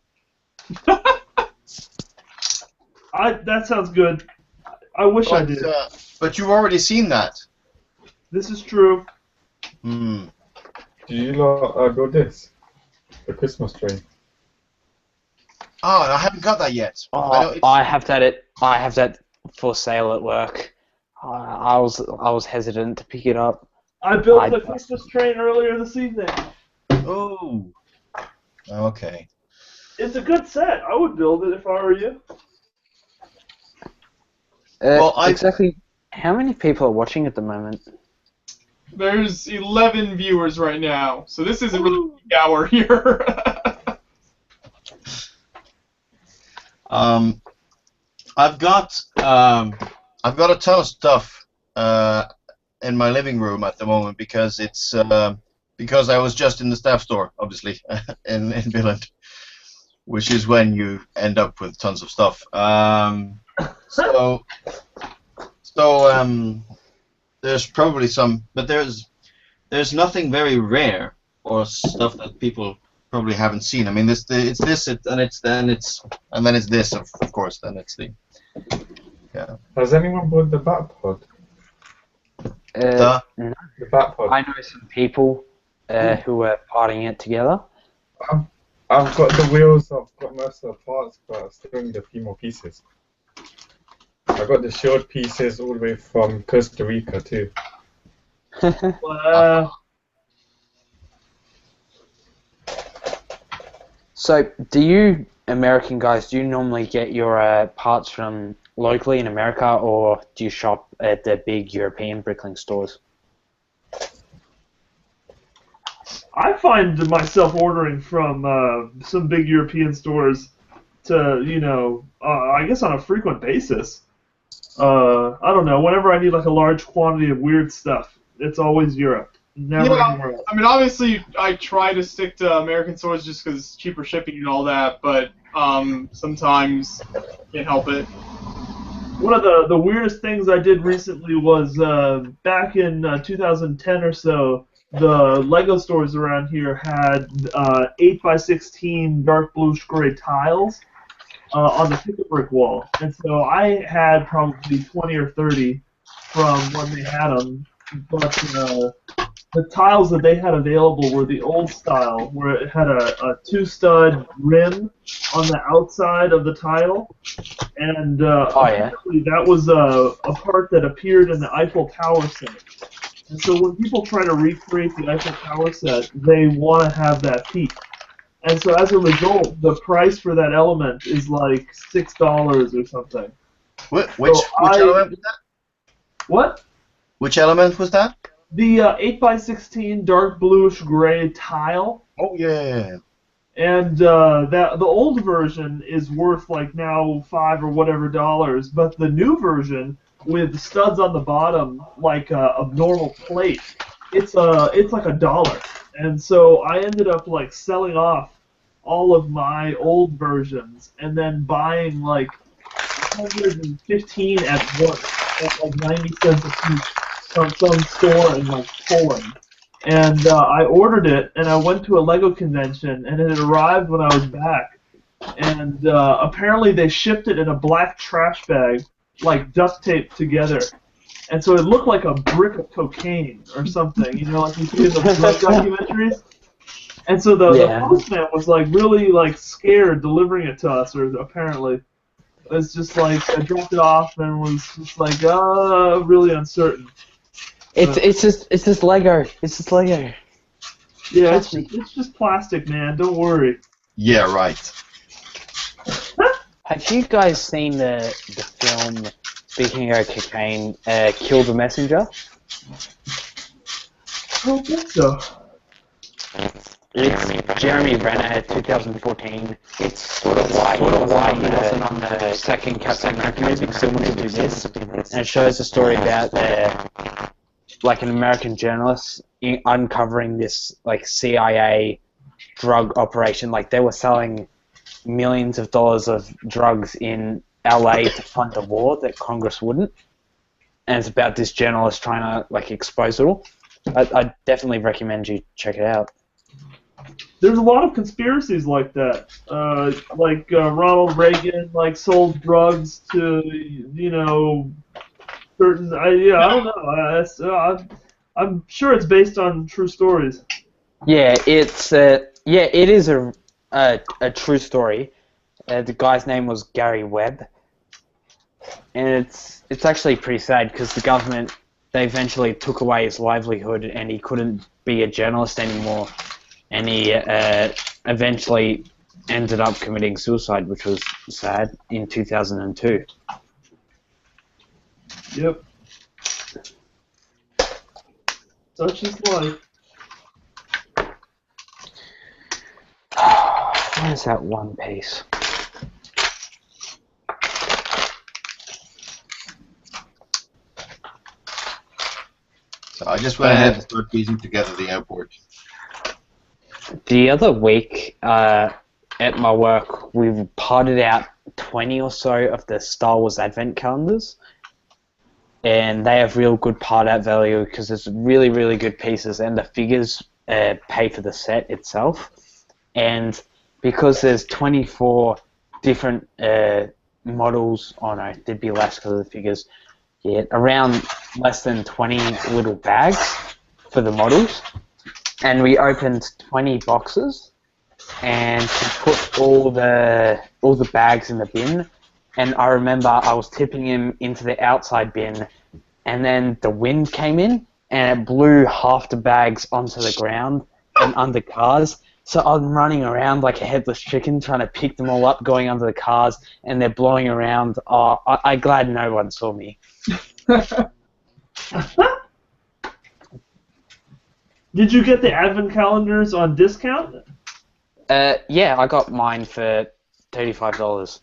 That sounds good. I wish I did.
But you've already seen that.
This is true.
Do you lot build this? The Christmas tree?
Oh, I haven't got that yet.
I have that for sale at work. I was hesitant to pick it up.
I built the Christmas train earlier this evening.
Oh. Okay.
It's a good set. I would build it if I were you.
Exactly. How many people are watching at the moment?
There's 11 viewers right now, so this isn't really peak hour here.
I've got a ton of stuff in my living room at the moment because it's because I was just in the staff store, obviously, in Billund, which is when you end up with tons of stuff. So there's probably some, but there's nothing very rare or stuff that people probably haven't seen. I mean, it's this, and then it's this, of course. Then it's the
Has anyone bought the Batpod?
No.
The Batpod.
I know some people who are parting it together.
I've got the wheels. I've got most of the parts, but I still need a few more pieces. I got the shield pieces all the way from Costa Rica too.
Wow.
So, do you American guys, do you normally get your parts from locally in America, or do you shop at the big European Bricklink stores?
I find myself ordering from some big European stores to, I guess on a frequent basis. I don't know, whenever I need like a large quantity of weird stuff, it's always Europe. Never anywhere else.
I mean, obviously, I try to stick to American stores just because it's cheaper shipping and all that, but sometimes can't help it.
One of the weirdest things I did recently was back in 2010 or so, the Lego stores around here had 8x16 dark bluish gray tiles on the picket brick wall, and so I had probably 20 or 30 from when they had them, but the tiles that they had available were the old style, where it had a two-stud rim on the outside of the tile, and apparently that was a part that appeared in the Eiffel Tower set. And so when people try to recreate the Eiffel Tower set, they want to have that piece. And so as a result, the price for that element is like $6 or something.
Which element was that?
What?
Which element was that?
The 8x16 dark bluish gray tile.
Oh yeah.
And the old version is worth like now $5 or whatever dollars, but the new version with studs on the bottom like a normal plate, it's like $1. And so I ended up like selling off all of my old versions and then buying like 115 at once at like 90 cents a piece from some store in like Poland. And I ordered it, and I went to a Lego convention, and it had arrived when I was back. And apparently they shipped it in a black trash bag, like duct taped together. And so it looked like a brick of cocaine or something, like you see in the drug documentaries. And so the postman was like really like scared delivering it to us, or apparently. It's just like I dropped it off and was just like really uncertain.
It's just Lego. It's just Lego.
Yeah, it's just plastic, man. Don't worry.
Yeah, right.
Have you guys seen the film, speaking of cocaine, Kill the Messenger?
I don't think so.
It's Jeremy Renner, 2014. It's sort of why he wasn't on the second Captain America movie, because he wanted to do this. And it shows a story about like an American journalist uncovering this like CIA drug operation. Like they were selling millions of dollars of drugs in LA to fund the war that Congress wouldn't. And it's about this journalist trying to like expose it all. I definitely recommend you check it out.
There's a lot of conspiracies like that. Ronald Reagan like sold drugs to certain. I don't know. I'm sure it's based on true stories.
Yeah, it is a true story. The guy's name was Gary Webb, and it's actually pretty sad because the government, they eventually took away his livelihood and he couldn't be a journalist anymore. And he eventually ended up committing suicide, which was sad, in 2002.
Yep. Such is life.
Where's that one piece?
So I just went ahead and started piecing together the airport.
The other week at my work, we parted out 20 or so of the Star Wars Advent calendars. And they have real good part out value because it's really, really good pieces, and the figures pay for the set itself. And because there's 24 different models, oh no, there'd be less because of the figures, yeah, around less than 20 little bags for the models. And we opened 20 boxes and put all the bags in the bin. And I remember I was tipping him into the outside bin, and then the wind came in and it blew half the bags onto the ground and under cars. So I'm running around like a headless chicken trying to pick them all up, going under the cars, and they're blowing around. Oh, I'm glad no one saw me.
Did you get the advent calendars on discount?
Yeah, I got mine for $35.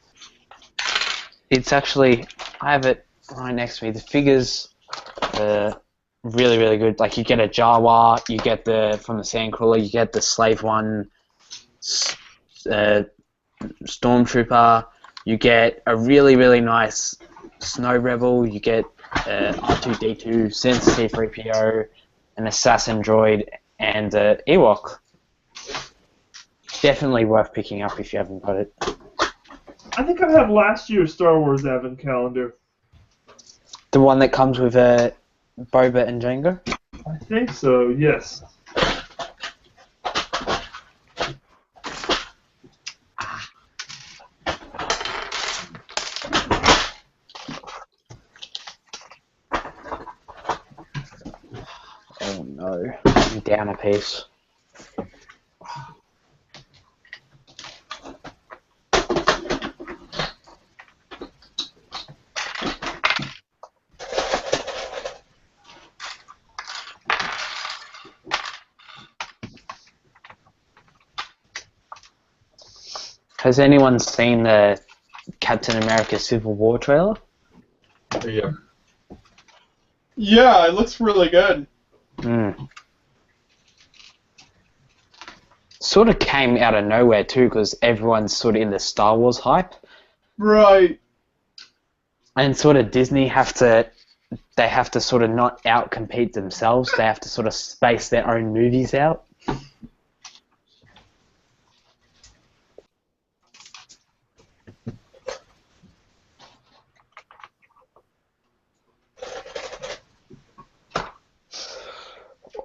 It's actually, I have it right next to me. The figures are really, really good. Like you get a Jawa, you get from the Sandcrawler, you get the Slave One Stormtrooper, you get a really, really nice Snow Rebel, you get R2-D2, Sensor C-3PO, an Assassin Droid, and Ewok. Definitely worth picking up if you haven't got it.
I think I have last year's Star Wars Advent calendar.
The one that comes with Boba and Jango?
I think so, yes.
Oh no, I'm down a piece. Has anyone seen the Captain America Civil War trailer?
Yeah.
Yeah, it looks really good.
Sort of came out of nowhere too, because everyone's sort of in the Star Wars hype.
Right.
And sort of Disney have to sort of not out-compete themselves. They have to sort of space their own movies out.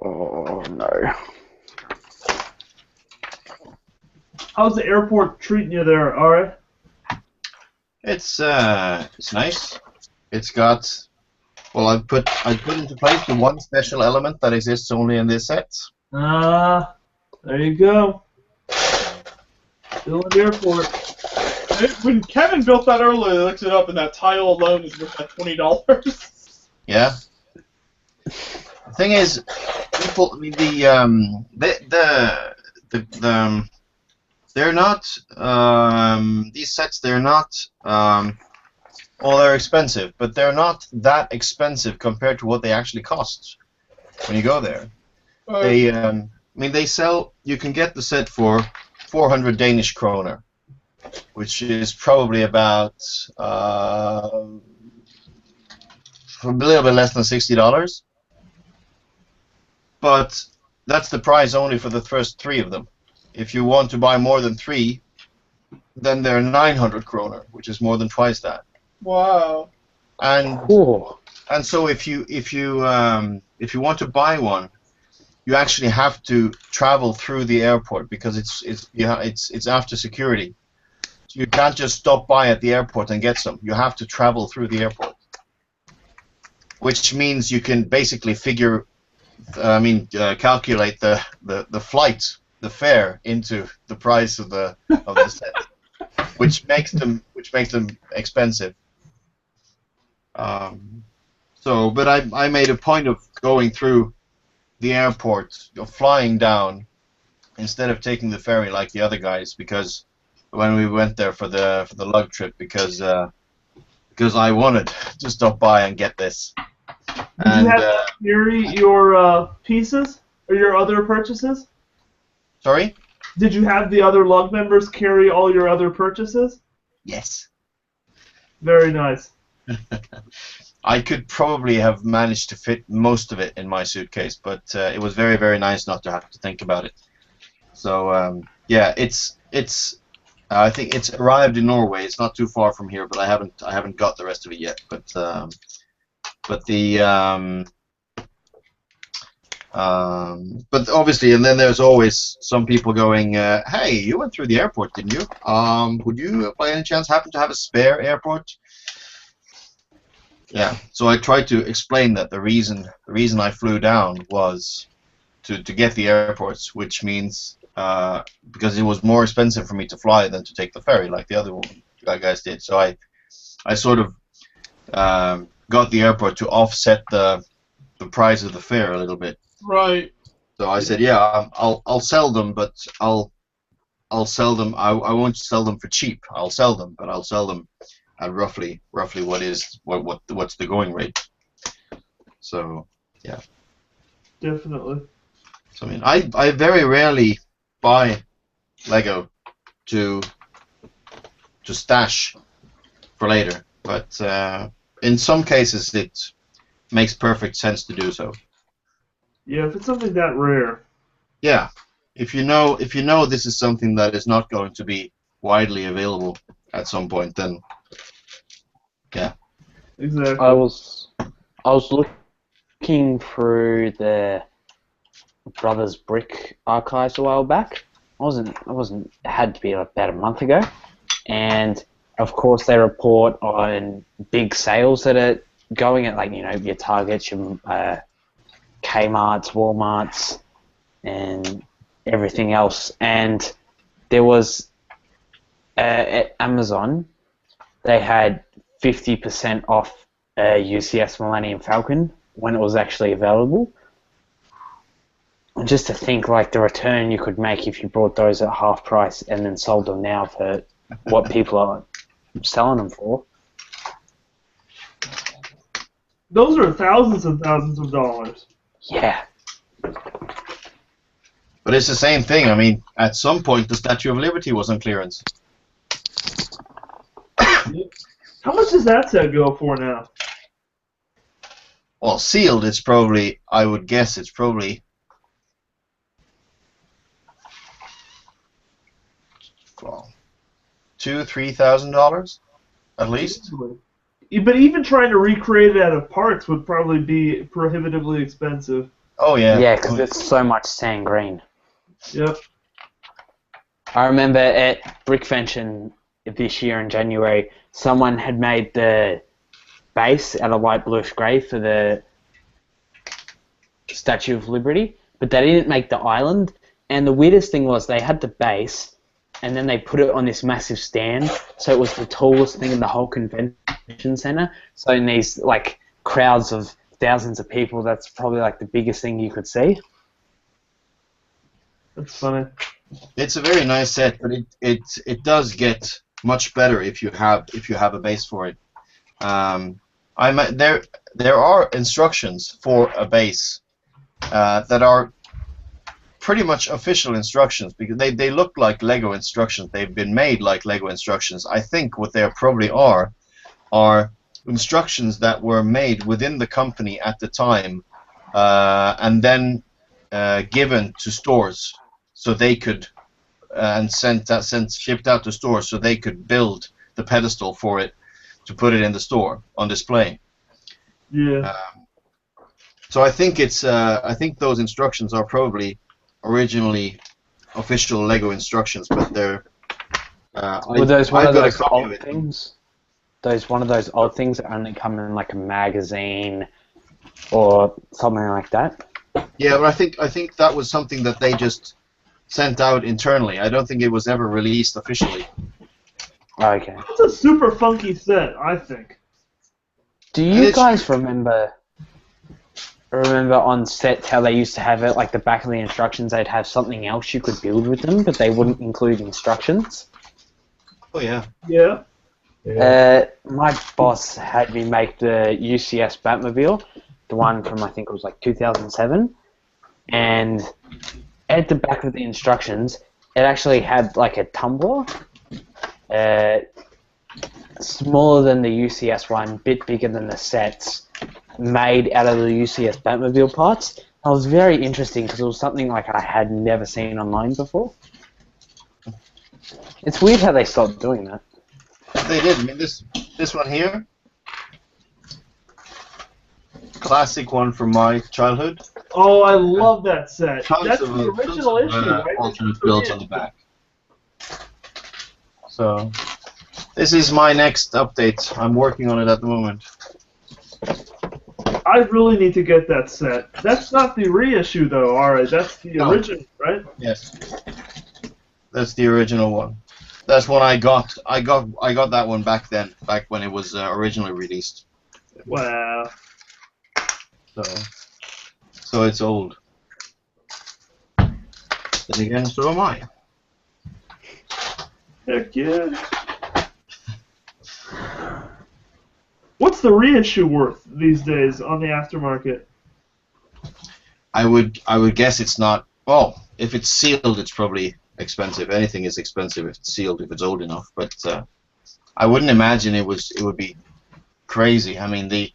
Oh no.
How's the airport treating you there, Ari?
It's nice. It's got, well, I put into place the one special element that exists only in this set.
There you go. Still in the airport.
When Kevin built that earlier, I looked it up, and that tile alone is worth like $20.
Yeah. The thing is, people, I mean, the they're not these sets. They're not well, they're expensive, but they're not that expensive compared to what they actually cost when you go there. They, I mean, they sell. You can get the set for 400 Danish kroner, which is probably about a little bit less than $60. But that's the price only for the first 3 of them. If you want to buy more than 3, then they're 900 kroner, which is more than twice that.
Wow.
And so if you want to buy one, you actually have to travel through the airport because it's after security. So you can't just stop by at the airport and get some. You have to travel through the airport, which means you can basically calculate the flight, the fare into the price of the set, which makes them expensive. But I made a point of going through the airport, flying down, instead of taking the ferry like the other guys, because when we went there for the lug trip, because I wanted to stop by and get this.
Did you have to carry your pieces or your other purchases?
Sorry?
Did you have the other lug members carry all your other purchases?
Yes.
Very nice.
I could probably have managed to fit most of it in my suitcase, but it was very, very nice not to have to think about it. So yeah, it's I think it's arrived in Norway. It's not too far from here, but I haven't got the rest of it yet. But obviously, and then there's always some people going, "Hey, you went through the airport, didn't you? Would you, by any chance, happen to have a spare airport?" Yeah. So I tried to explain that the reason I flew down was to get the airports, which means because it was more expensive for me to fly than to take the ferry, like the other guys did. So I sort of got the airport to offset the price of the fare a little bit.
Right.
So I said, yeah, I'll sell them, but I'll sell them. I won't sell them for cheap. I'll sell them, but I'll sell them at roughly what's the going rate. So yeah.
Definitely.
So I mean, I very rarely buy Lego to stash for later, but in some cases it makes perfect sense to do so.
Yeah, if it's something that rare.
Yeah, if you know this is something that is not going to be widely available at some point, then yeah.
Exactly.
I was looking through the Brothers Brick archives a while back. It had to be about a month ago, and of course they report on big sales that are going at, like, you know, your Targets, your Kmart's, Walmart's, and everything else. And there was at Amazon, they had 50% off UCS Millennium Falcon when it was actually available. And just to think, like, the return you could make if you bought those at half price and then sold them now for what people are selling them for.
Those are thousands and thousands of dollars.
Yeah.
But it's the same thing. I mean, at some point the Statue of Liberty was on clearance.
How much does that set go for now?
Well, sealed, it's probably, I would guess it's probably $2,000-3,000 at least.
But even trying to recreate it out of parts would probably be prohibitively expensive.
Oh yeah.
Yeah, because it's so much sand green.
Yep.
I remember at Brickvention this year in January, someone had made the base out of light bluish grey for the Statue of Liberty, but they didn't make the island. And the weirdest thing was they had the base, and then they put it on this massive stand, so it was the tallest thing in the whole convention center. So in these, like, crowds of thousands of people, that's probably like the biggest thing you could see.
That's funny.
It's a very nice set, but it does get much better if you have a base for it. There are instructions for a base that are pretty much official instructions, because they look like Lego instructions. They've been made like Lego instructions. I think what they probably are instructions that were made within the company at the time, and then given to stores so they could and shipped out to stores so they could build the pedestal for it to put it in the store on display.
Yeah.
So I think I think those instructions are probably originally official Lego instructions, but they're.
Were those one of
I've got a
those
copy of
old
it.
things? One of those old things that only come in like a magazine or something like that?
Yeah, but I think that was something that they just sent out internally. I don't think it was ever released officially.
Okay.
It's a super funky set, I think.
Do you guys remember on set how they used to have it, like the back of the instructions, they'd have something else you could build with them, but they wouldn't include instructions?
Oh, yeah.
Yeah.
My boss had me make the UCS Batmobile, the one from I think it was like 2007, and at the back of the instructions, it actually had like a tumbler, smaller than the UCS one, bit bigger than the sets, made out of the UCS Batmobile parts. It was very interesting because it was something like I had never seen online before. It's weird how they stopped doing that.
They did. I mean, this one here, classic one from my childhood.
Oh, I love that set.
Tons
That's
of,
the original issue, right?
alternate builds on the back. So, this is my next update. I'm working on it at the moment.
I really need to get that set. That's not the reissue, though. All right, that's the original, right?
Yes. That's the original one. That's one I got. I got that one back then, back when it was originally released.
Wow.
So it's old. Then again, so am I.
Heck yeah. What's the reissue worth these days on the aftermarket?
I would guess it's not. Well, if it's sealed, it's probably expensive. Anything is expensive if it's sealed, if it's old enough. But I wouldn't imagine it would be crazy. I mean, there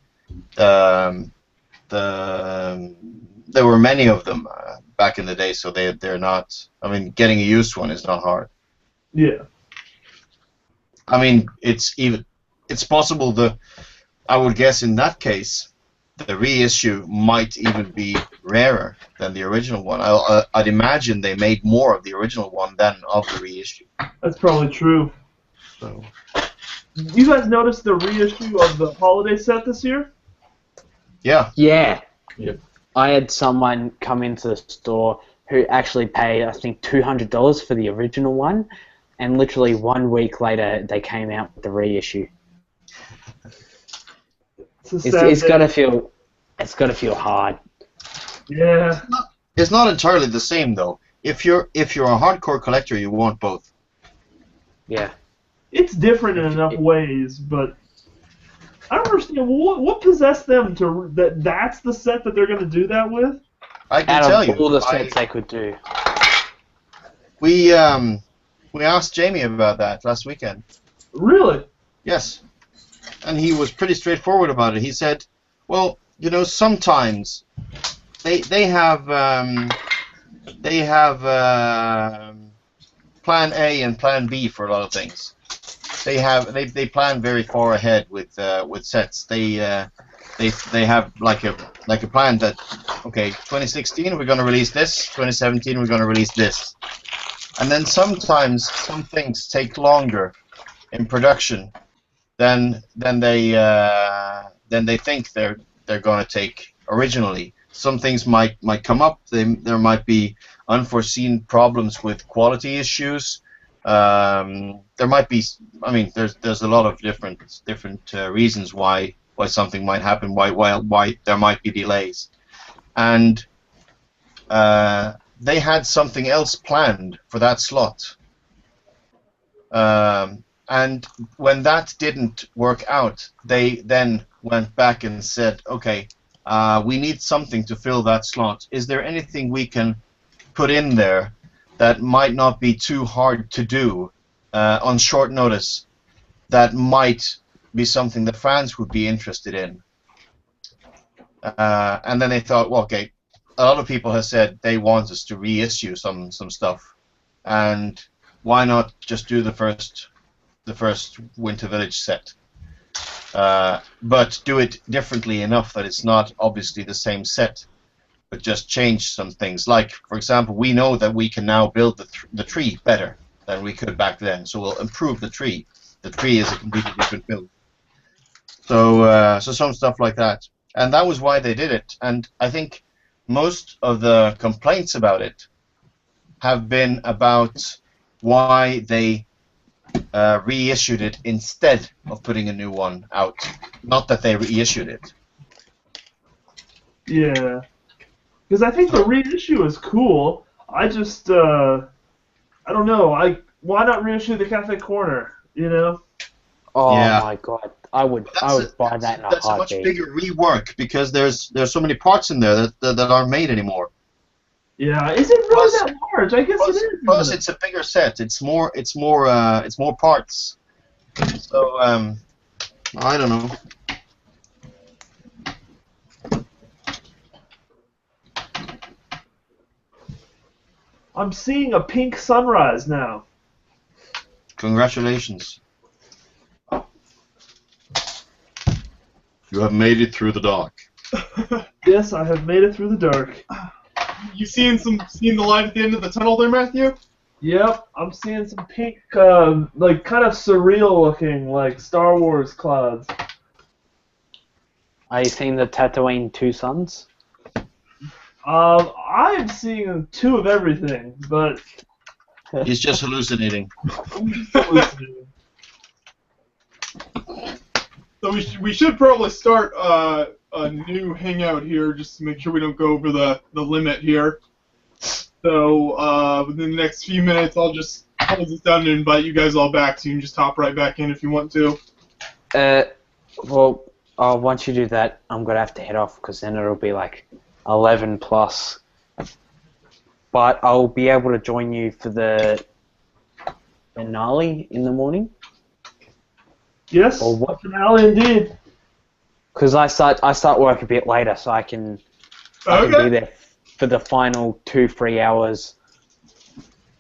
were many of them back in the day, so they're not. I mean, getting a used one is not hard.
Yeah.
I mean, it's possible. I would guess in that case, the reissue might even be rarer than the original one. I'd imagine they made more of the original one than of the reissue.
That's probably true.
So.
You guys noticed the reissue of the holiday set this year?
Yeah.
Yeah.
Yep.
I had someone come into the store who actually paid, I think, $200 for the original one, and literally 1 week later they came out with the reissue. It's gotta feel hard.
Yeah.
It's not entirely the same though. If you're a hardcore collector, you want both.
Yeah.
It's different in enough ways, but I don't understand what possessed them to that's the set that they're going to do that with.
I can tell you.
All the sets they could do.
We asked Jamie about that last weekend.
Really?
Yes. And he was pretty straightforward about it. He said, "Well, you know, sometimes they have plan A and plan B for a lot of things. They plan very far ahead with sets. They have like a plan that, okay, 2016 we're going to release this, 2017 we're going to release this, and then sometimes some things take longer in production than they think they're going to take originally. Some things might come up. There might be unforeseen problems with quality issues. There might be. I mean, there's a lot of different reasons why something might happen. Why there might be delays, and they had something else planned for that slot. And when that didn't work out, they then went back and said, okay, we need something to fill that slot. Is there anything we can put in there that might not be too hard to do on short notice, that might be something the fans would be interested in? And then they thought, well, okay, a lot of people have said they want us to reissue some stuff, and why not just do the first Winter Village set, but do it differently enough that it's not obviously the same set, but just change some things. Like, for example, we know that we can now build the tree better than we could back then, so we'll improve the tree. The tree is a completely different build. So, so some stuff like that, and that was why they did it. And I think most of the complaints about it have been about why they reissued it instead of putting a new one out. Not that they reissued it.
Yeah. Because I think the reissue is cool. I just, I don't know. Why not reissue the Cafe Corner? You know?
Oh
Yeah.
my god, I would buy that in a
That's a much
heartbeat.
bigger rework because there's so many parts in there that aren't made anymore.
Yeah, is it really that large? I guess it is.
Plus, it's a bigger set. It's more parts. So I don't know.
I'm seeing a pink sunrise now.
Congratulations. You have made it through the dark.
Yes, I have made it through the dark.
You seeing the light at the end of the tunnel there, Matthew?
Yep, I'm seeing some pink, like kind of surreal looking, like Star Wars clouds.
Are you seeing the Tatooine Two Suns?
I'm seeing two of everything, but
He's just hallucinating.
So we should probably start a new hangout here just to make sure we don't go over the limit here. So within the next few minutes, I'll just close this down and invite you guys all back, so you can just hop right back in if you want to.
Well, once you do that, I'm gonna have to head off because then it'll be like 11 plus. But I'll be able to join you for the finale in the morning.
Yes,
or what?
Finale indeed.
Because I start work a bit later, so I can be there for the final 2-3 hours.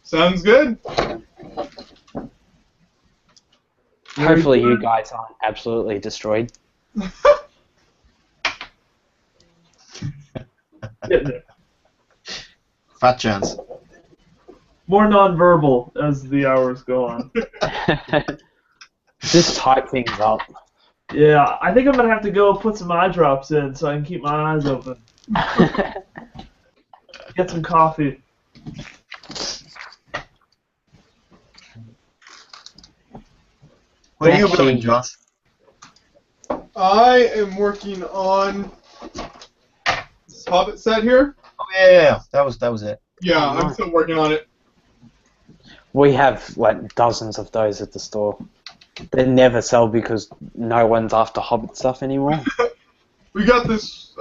Sounds good.
Hopefully you guys aren't absolutely destroyed.
Fat chance.
More non-verbal as the hours go on.
Just type things up.
Yeah, I think I'm gonna have to go put some eye drops in so I can keep my eyes open. Get some coffee.
What are you doing, Josh?
I am working on this Hobbit set here.
Oh yeah, that was it.
Yeah, I'm still working on it.
We have like dozens of those at the store. They never sell because no one's after Hobbit stuff anymore.
We got this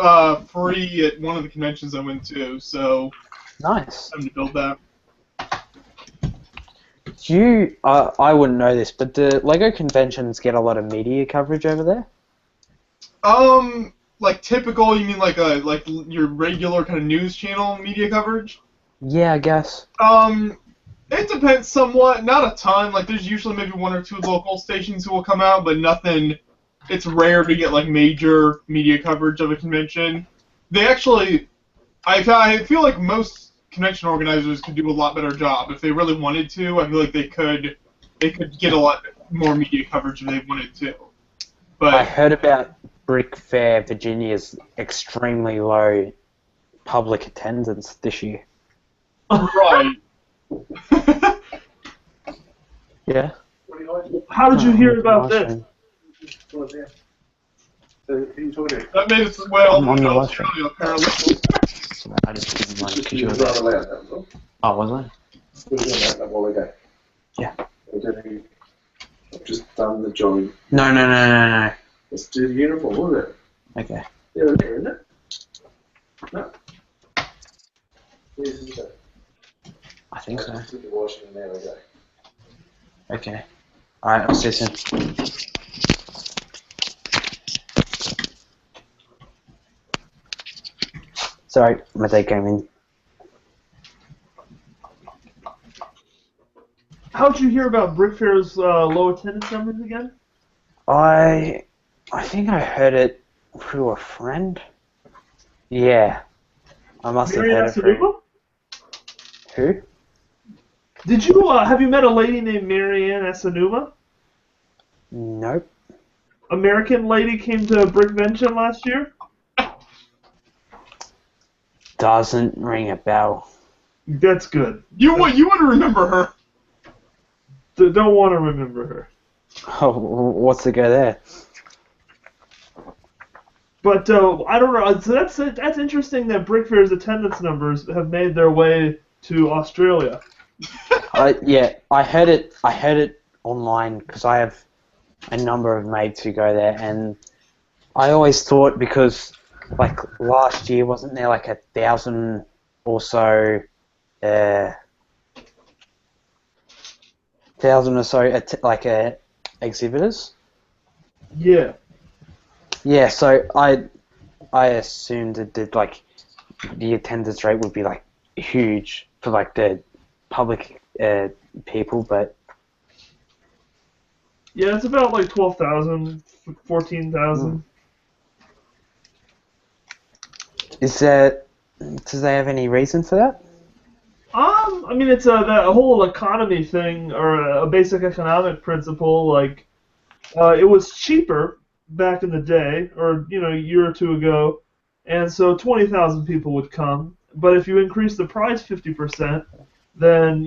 free at one of the conventions I went to, so
nice.
Time to build that.
Do you? I wouldn't know this, but do LEGO conventions get a lot of media coverage over there?
Like typical, you mean like your regular kind of news channel media coverage?
Yeah, I guess.
It depends somewhat. Not a ton. Like there's usually maybe one or two local stations who will come out, but nothing. It's rare to get like major media coverage of a convention. They actually, I feel like most convention organizers could do a lot better job if they really wanted to. I feel like they could get a lot more media coverage if they wanted to. But
I heard about Brick Fair, Virginia's extremely low public attendance this year.
Right.
Yeah.
How did you hear about this?
That made its way all the way to Australia, apparently.
I just didn't mind
Just
because you were
on
there.
the layout, that was all.
Oh, was I?
Just that while ago.
Yeah.
I've just done the join.
No.
Let's do the uniform, wasn't it?
Okay.
Yeah, there, isn't it? No. Yes, is it?
I think so.
Just did the washing and there we go.
Okay. Alright, I'll see you soon. Sorry, my day came in.
How'd you hear about BrickFair's low attendance numbers again?
I think I heard it through a friend. Yeah. I must have
Marianne
heard it through...
Asanuba?
Who?
Did you, have you met a lady named Marianne Asanuba?
Nope.
American lady came to Brickvention last year?
Doesn't ring a bell.
That's good.
You want to remember her.
Don't want to remember her.
Oh, what's the go there?
But I don't know. So that's interesting that BrickFair's attendance numbers have made their way to Australia.
Yeah, I heard it online because I have a number of mates who go there, and I always thought because like last year wasn't there like 1,000 or so, 1,000 or so exhibitors.
Yeah.
Yeah, so I assumed that like the attendance rate would be like huge for like the public people, but
Yeah, it's about like 12,000, 14,000.
does they have any reason for that?
I mean, it's that whole economy thing, or a basic economic principle. Like, it was cheaper back in the day, or a year or two ago, and so 20,000 people would come. But if you increase the price 50%, then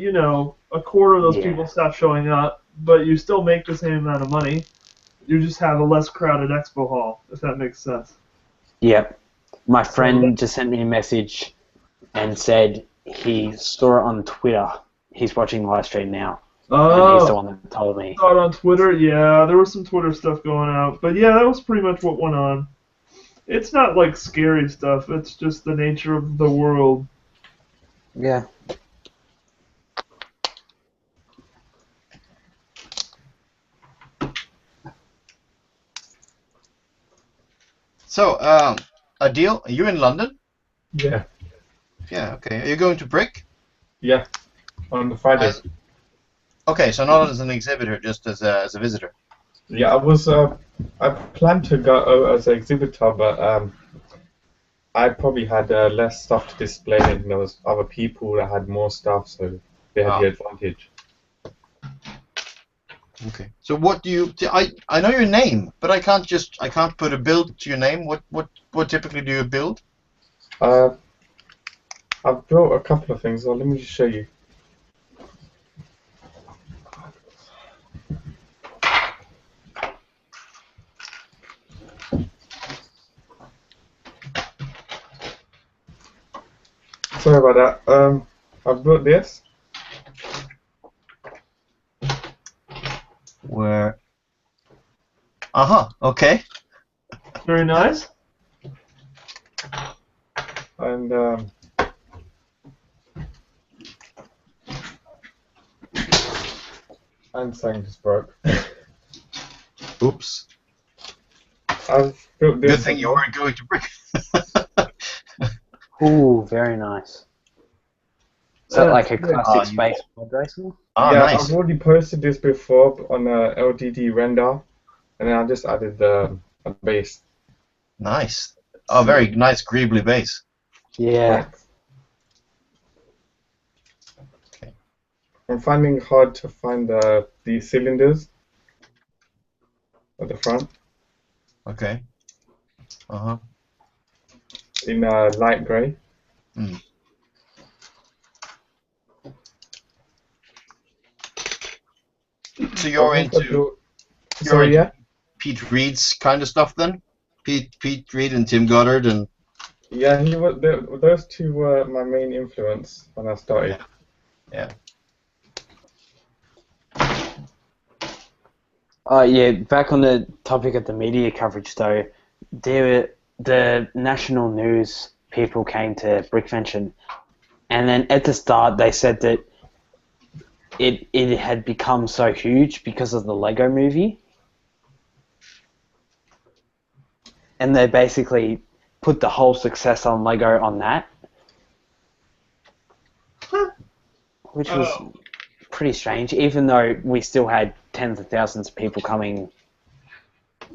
a quarter of those people stop showing up, but you still make the same amount of money. You just have a less crowded expo hall, if that makes sense.
Yep. My friend just sent me a message and said he saw it on Twitter. He's watching the live stream now.
Oh.
And he's the one that told me.
Saw it on Twitter. Yeah, there was some Twitter stuff going out, but yeah, that was pretty much what went on. It's not like scary stuff. It's just the nature of the world.
Yeah.
So, Adil, are you in London?
Yeah.
Yeah, okay. Are you going to Brick?
Yeah, on the Friday.
Okay, so not as an exhibitor, just as a visitor.
Yeah, I planned to go as an exhibitor, but I probably had less stuff to display, and there was other people that had more stuff, so they had the advantage.
Okay. So what do you? I know your name, but I can't put a build to your name. What typically do you build?
I've built a couple of things. Let me just show you. Sorry about that. I've built this.
Where? Okay.
Very nice.
And something just broke.
Oops.
I've built this.
Good thing you weren't going to Brick.
Ooh, very nice. Is that like a classic space pod racing?
Oh,
yeah,
nice.
I've already posted this before on a LDD render, and then I just added a base.
Nice. Oh, very nice, greebly base.
Yeah.
Okay.
I'm finding it hard to find the cylinders at the front.
Okay.
In light grey.
Mm. So you're into
yeah?
Pete Reed's kind of stuff then? Pete Reed and Tim Goddard and
Yeah, those two were my main influence when I started.
Yeah.
Yeah, back on the topic of the media coverage though, the national news people came to Brickvention, and then at the start they said that it had become so huge because of the Lego movie, and they basically put the whole success on Lego on that, which was pretty strange, even though we still had tens of thousands of people coming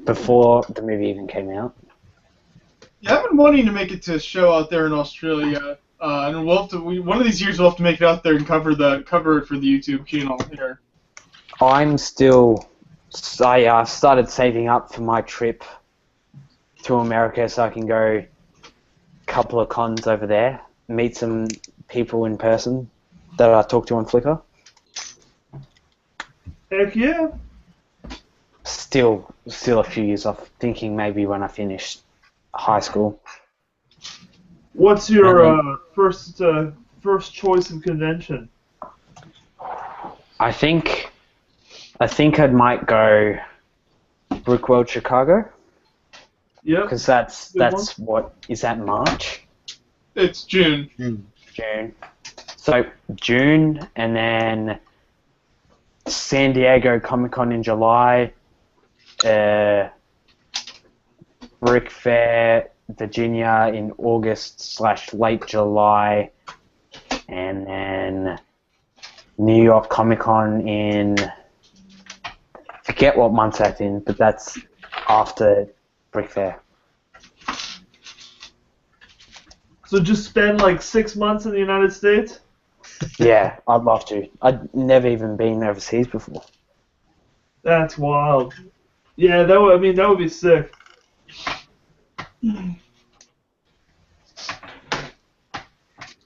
before the movie even came out.
Yeah, I've been wanting to make it to a show out there in Australia, and we'll have to. One of these years we'll have to make it out there and cover it for the YouTube channel here.
I started saving up for my trip to America so I can go a couple of cons over there, meet some people in person that I talk to on Flickr.
Heck yeah.
Still a few years off, thinking maybe when I finish high school.
What's your first choice of convention?
I think I might go Brickworld Chicago.
Yeah.
Because that's what is that March?
It's June.
June. So June, and then San Diego Comic-Con in July. Brick Fair, Virginia in August/late July, and then New York Comic-Con in, forget what month that's in, but that's after Brick Fair.
So just spend like 6 months in the United States?
Yeah, I'd love to. I'd never even been overseas before.
That's wild. Yeah, that would be sick.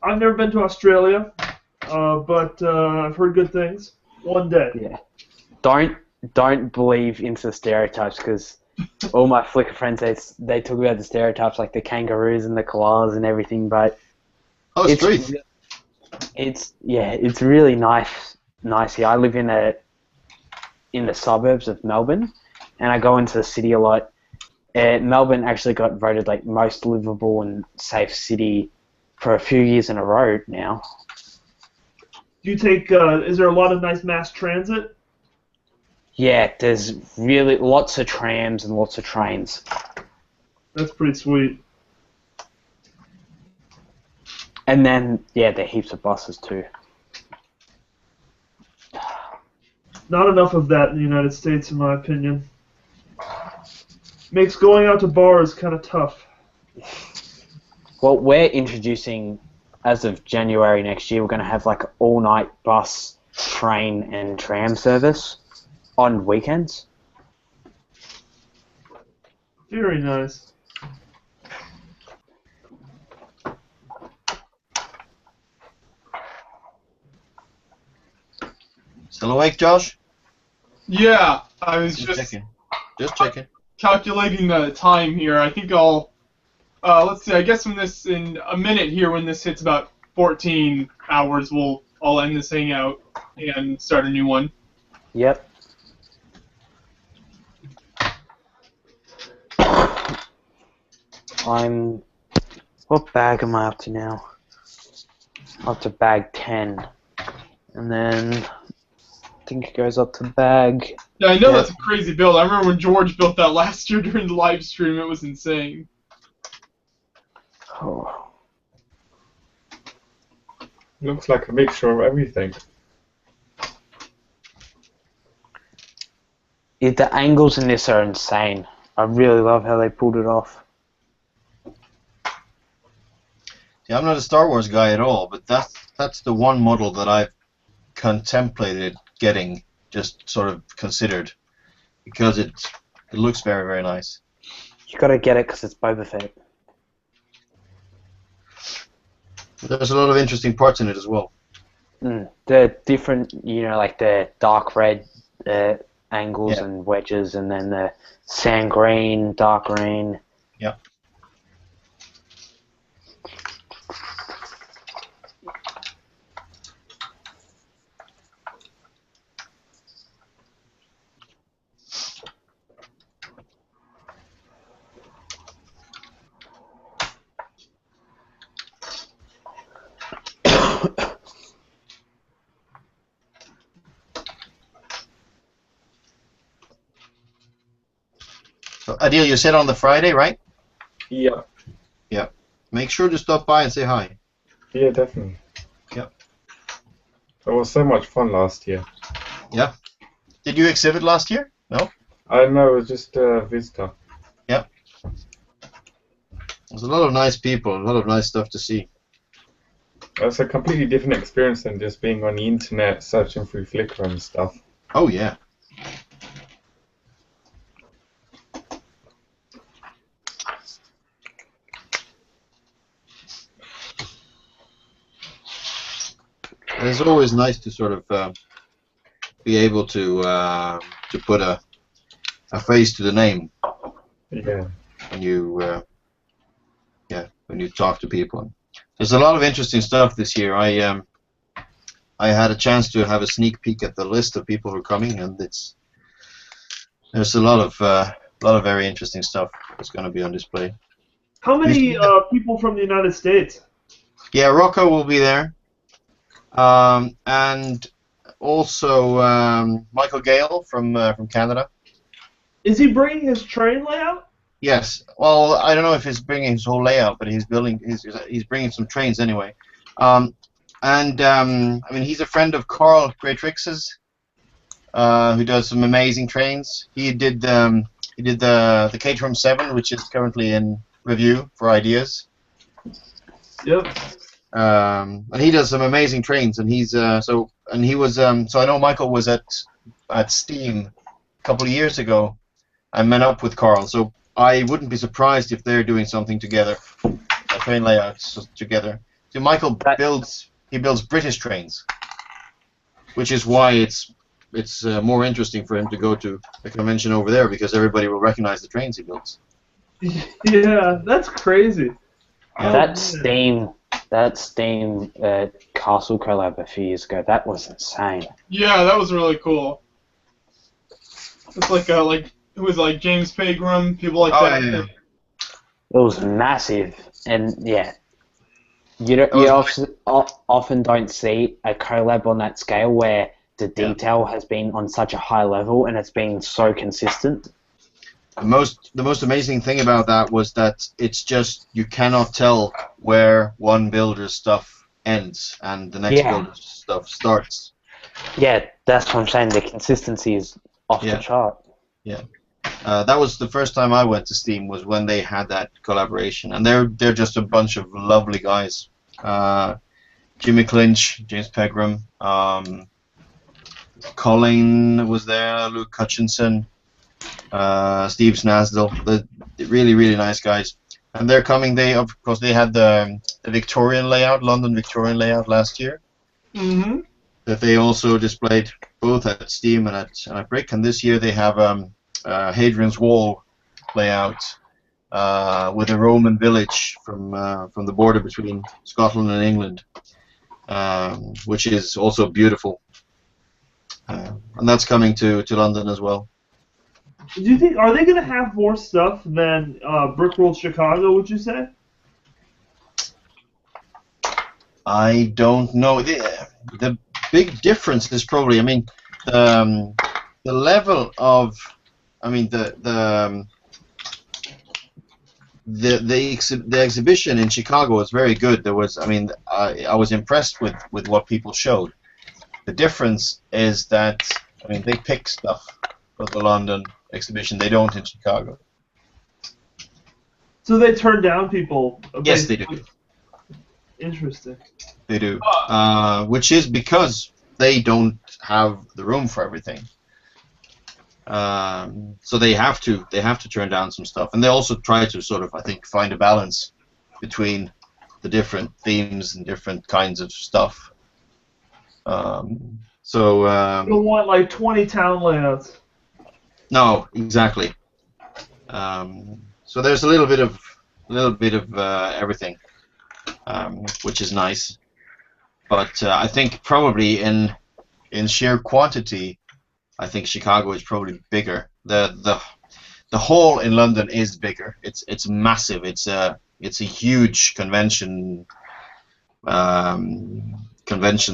I've never been to Australia, but I've heard good things. One day.
Yeah. Don't believe into the stereotypes, because all my Flickr friends, they talk about the stereotypes like the kangaroos and the koalas and everything, but it's really nice here. I live in the suburbs of Melbourne, and I go into the city a lot. Melbourne actually got voted like most livable and safe city for a few years in a row now.
Do you take? Is there a lot of nice mass transit?
Yeah, there's really lots of trams and lots of trains.
That's pretty sweet.
And then, yeah, there are heaps of buses too.
Not enough of that in the United States, in my opinion. Makes going out to bars kind of tough.
Well, we're introducing, as of January next year, we're going to have like all-night bus, train, and tram service on weekends.
Very nice.
Still awake, Josh?
Yeah, I was just
checking.
Calculating the time here. I think I'll. Let's see. I guess in a minute here, when this hits about 14 hours, I'll end this hangout and start a new one.
Yep. What bag am I up to now? Up to bag 10. And then I think it goes up to bag...
Yeah, I know that's a crazy build. I remember when George built that last year during the live stream. It was insane.
Oh. Looks like a mixture of everything.
The angles in this are insane. I really love how they pulled it off.
See, I'm not a Star Wars guy at all, but that's the one model that I've contemplated getting, just sort of considered, because it looks very, very nice.
You gotta get it because it's Boba Fett.
There's a lot of interesting parts in it as well.
The different, like the dark red angles and wedges, and then the sand green, dark green.
Yeah. Adil, you said on the Friday, right?
Yeah.
Yeah. Make sure to stop by and say hi.
Yeah, definitely.
Yep.
It was so much fun last year.
Yeah. Did you exhibit last year? No?
I know, it was just a visitor.
Yep. There's a lot of nice people, a lot of nice stuff to see.
It's a completely different experience than just being on the internet searching through Flickr and stuff.
Oh, yeah. It's always nice to sort of be able to put a face to the name.
Yeah.
When you when you talk to people. There's a lot of interesting stuff this year. I had a chance to have a sneak peek at the list of people who are coming, and there's a lot of very interesting stuff that's going to be on display.
How many people from the United States?
Yeah, Rocco will be there. And also Michael Gale from Canada.
Is he bringing his train layout?
Yes. Well, I don't know if he's bringing his whole layout, but he's bringing some trains anyway. I mean, he's a friend of Carl Greatrix's, who does some amazing trains. He did the Caterham 7, which is currently in review for ideas.
Yep.
And he does some amazing trains, and he's so I know Michael was at Steam a couple of years ago. I met up with Carl, so I wouldn't be surprised if they're doing something together, train layouts together. So Michael builds British trains, which is why it's more interesting for him to go to a convention over there, because everybody will recognize the trains he builds.
Yeah, that's crazy.
That Steam Castle collab a few years ago, that was insane.
Yeah, that was really cool. It's like it was like James Pegram, people like that.
Yeah.
It was massive, and yeah, you often don't see a collab on that scale where the detail has been on such a high level and it's been so consistent.
The most amazing thing about that was that it's just you cannot tell where one builder's stuff ends and the next builder's stuff starts.
Yeah, that's what I'm saying. The consistency is off the chart.
Yeah. That was the first time I went to Steam, was when they had that collaboration, and they're just a bunch of lovely guys. Jimmy Clinch, James Pegram, Colin was there, Luke Hutchinson, Steve Snasdell. They're really, really nice guys, and they're coming. They had the Victorian layout, London Victorian layout last year.
Mm-hmm.
That they also displayed both at Steam and at Brick, and this year they have Hadrian's Wall layout with a Roman village from the border between Scotland and England, which is also beautiful, and that's coming to London as well.
Do you think are they going to have more stuff than Brick World Chicago? Would you say?
I don't know. The big difference is probably, I mean, the level of, I mean, the exhibition in Chicago was very good. There was, I mean, I was impressed with what people showed. The difference is that, I mean, they pick stuff for the London exhibition. They don't in Chicago.
So they turn down people.
Yes, they do.
Interesting.
They do, which is because they don't have the room for everything. So they have to turn down some stuff, and they also try to sort of, I think, find a balance between the different themes and different kinds of stuff.
You don't want like 20 town layouts.
No, exactly. So there's a little bit of everything, which is nice. But I think probably in sheer quantity, I think Chicago is probably bigger. The hall in London is bigger. It's massive. It's a huge convention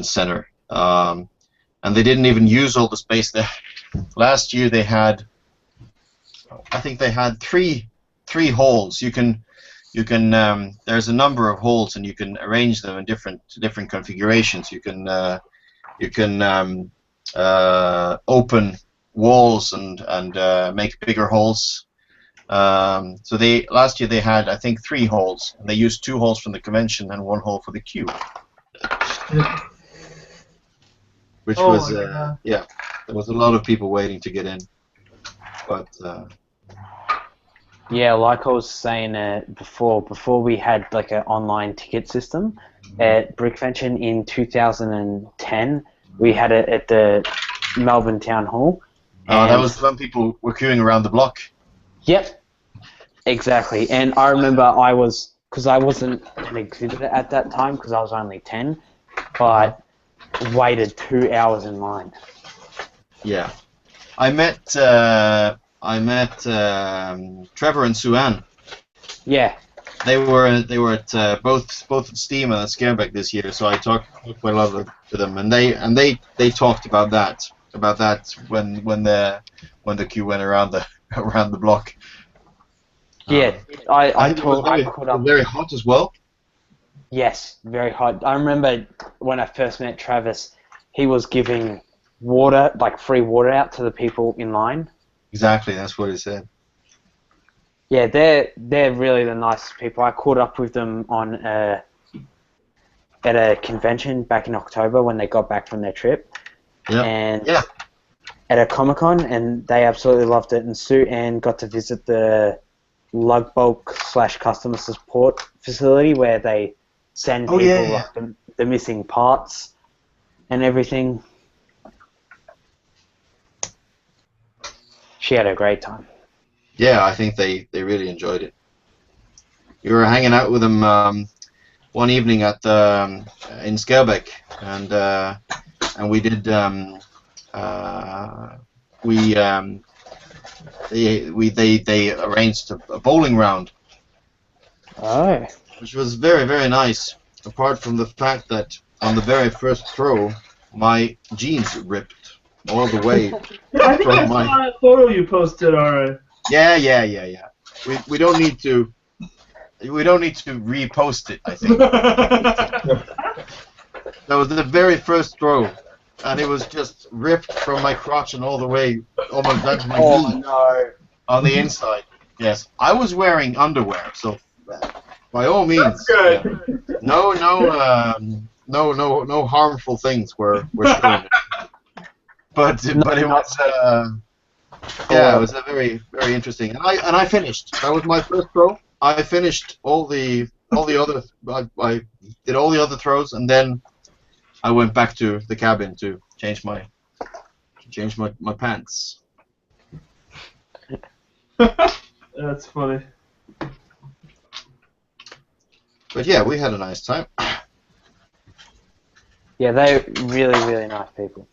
center, and they didn't even use all the space there. Last year they had I think they had three holes. You can there's a number of holes, and you can arrange them in different configurations. You can open walls and make bigger holes. So last year they had, I think, 3 holes, and they used 2 holes from the convention and 1 hole for the queue. Which was yeah, there was a lot of people waiting to get in, but
yeah, like I was saying before we had like an online ticket system at Brickvention in 2010. We had it at the Melbourne Town Hall.
Oh, that was when people were queuing around the block.
Yep, exactly. And I remember because I wasn't an exhibitor at that time because I was only 10, but waited 2 hours in line.
Yeah, I met Trevor and Sue-Ann.
Yeah.
They were at both at Steam and at Scareback this year, so I talked quite a lot to them, and they talked about that when the queue went around the block.
Yeah, I caught up.
Very hot as well.
Yes, very hot. I remember when I first met Travis, he was giving water, like free water, out to the people in line.
Exactly, that's what he said.
Yeah, they're really the nicest people. I caught up with them at a convention back in October when they got back from their trip.
Yeah.
And at a Comic-Con, and they absolutely loved it. And Sue-Ann got to visit the lug bulk / customer support facility where they send people like the missing parts and everything. She had a great time.
Yeah, I think they really enjoyed it. You were hanging out with them one evening in Skelbeck, and we did they arranged a bowling round.
Oh.
Which was very, very nice. Apart from the fact that on the very first throw, my jeans ripped all the way.
I think I saw that photo you posted, alright.
Yeah. We don't need to repost it, I think. That was the very first throw, and it was just ripped from my crotch and all the way almost down to my knee.
No.
On the inside. Yes, I was wearing underwear, so by all means.
That's good.
No harmful things were shown. But it was it was a very, very interesting. And I finished. That was my first throw. I finished all the other. I did all the other throws, and then I went back to the cabin to change my pants.
That's funny.
But yeah, we had a nice time.
Yeah, they're really, really nice people.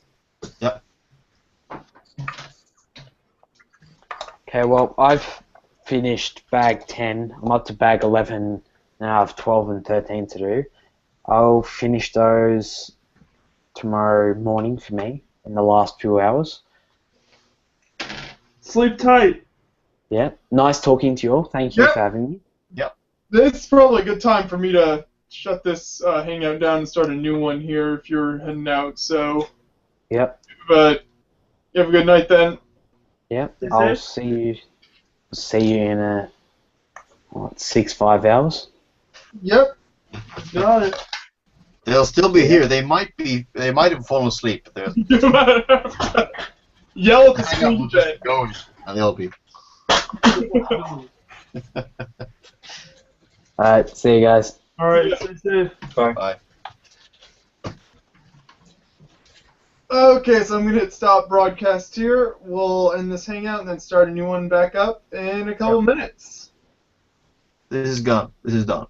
Yep.
Okay, well, I've finished bag 10. I'm up to bag 11. Now I have 12 and 13 to do. I'll finish those tomorrow morning for me in the last few hours.
Sleep tight.
Yeah, nice talking to you all. Thank you for having me.
Yep.
This is probably a good time for me to shut this hangout down and start a new one here if you're heading out. So.
Yep.
But you have a good night then.
Yep. I'll see you in 6-5 hours.
Yep. Got it.
They'll still be here. They might have fallen asleep. But
yell at the screen, Jay.
Going, and they'll be.
Alright, see you guys.
Alright, stay safe.
Bye. Bye.
Okay, so I'm going to hit stop broadcast here. We'll end this hangout and then start a new one back up in a couple minutes.
This is gone. This is done.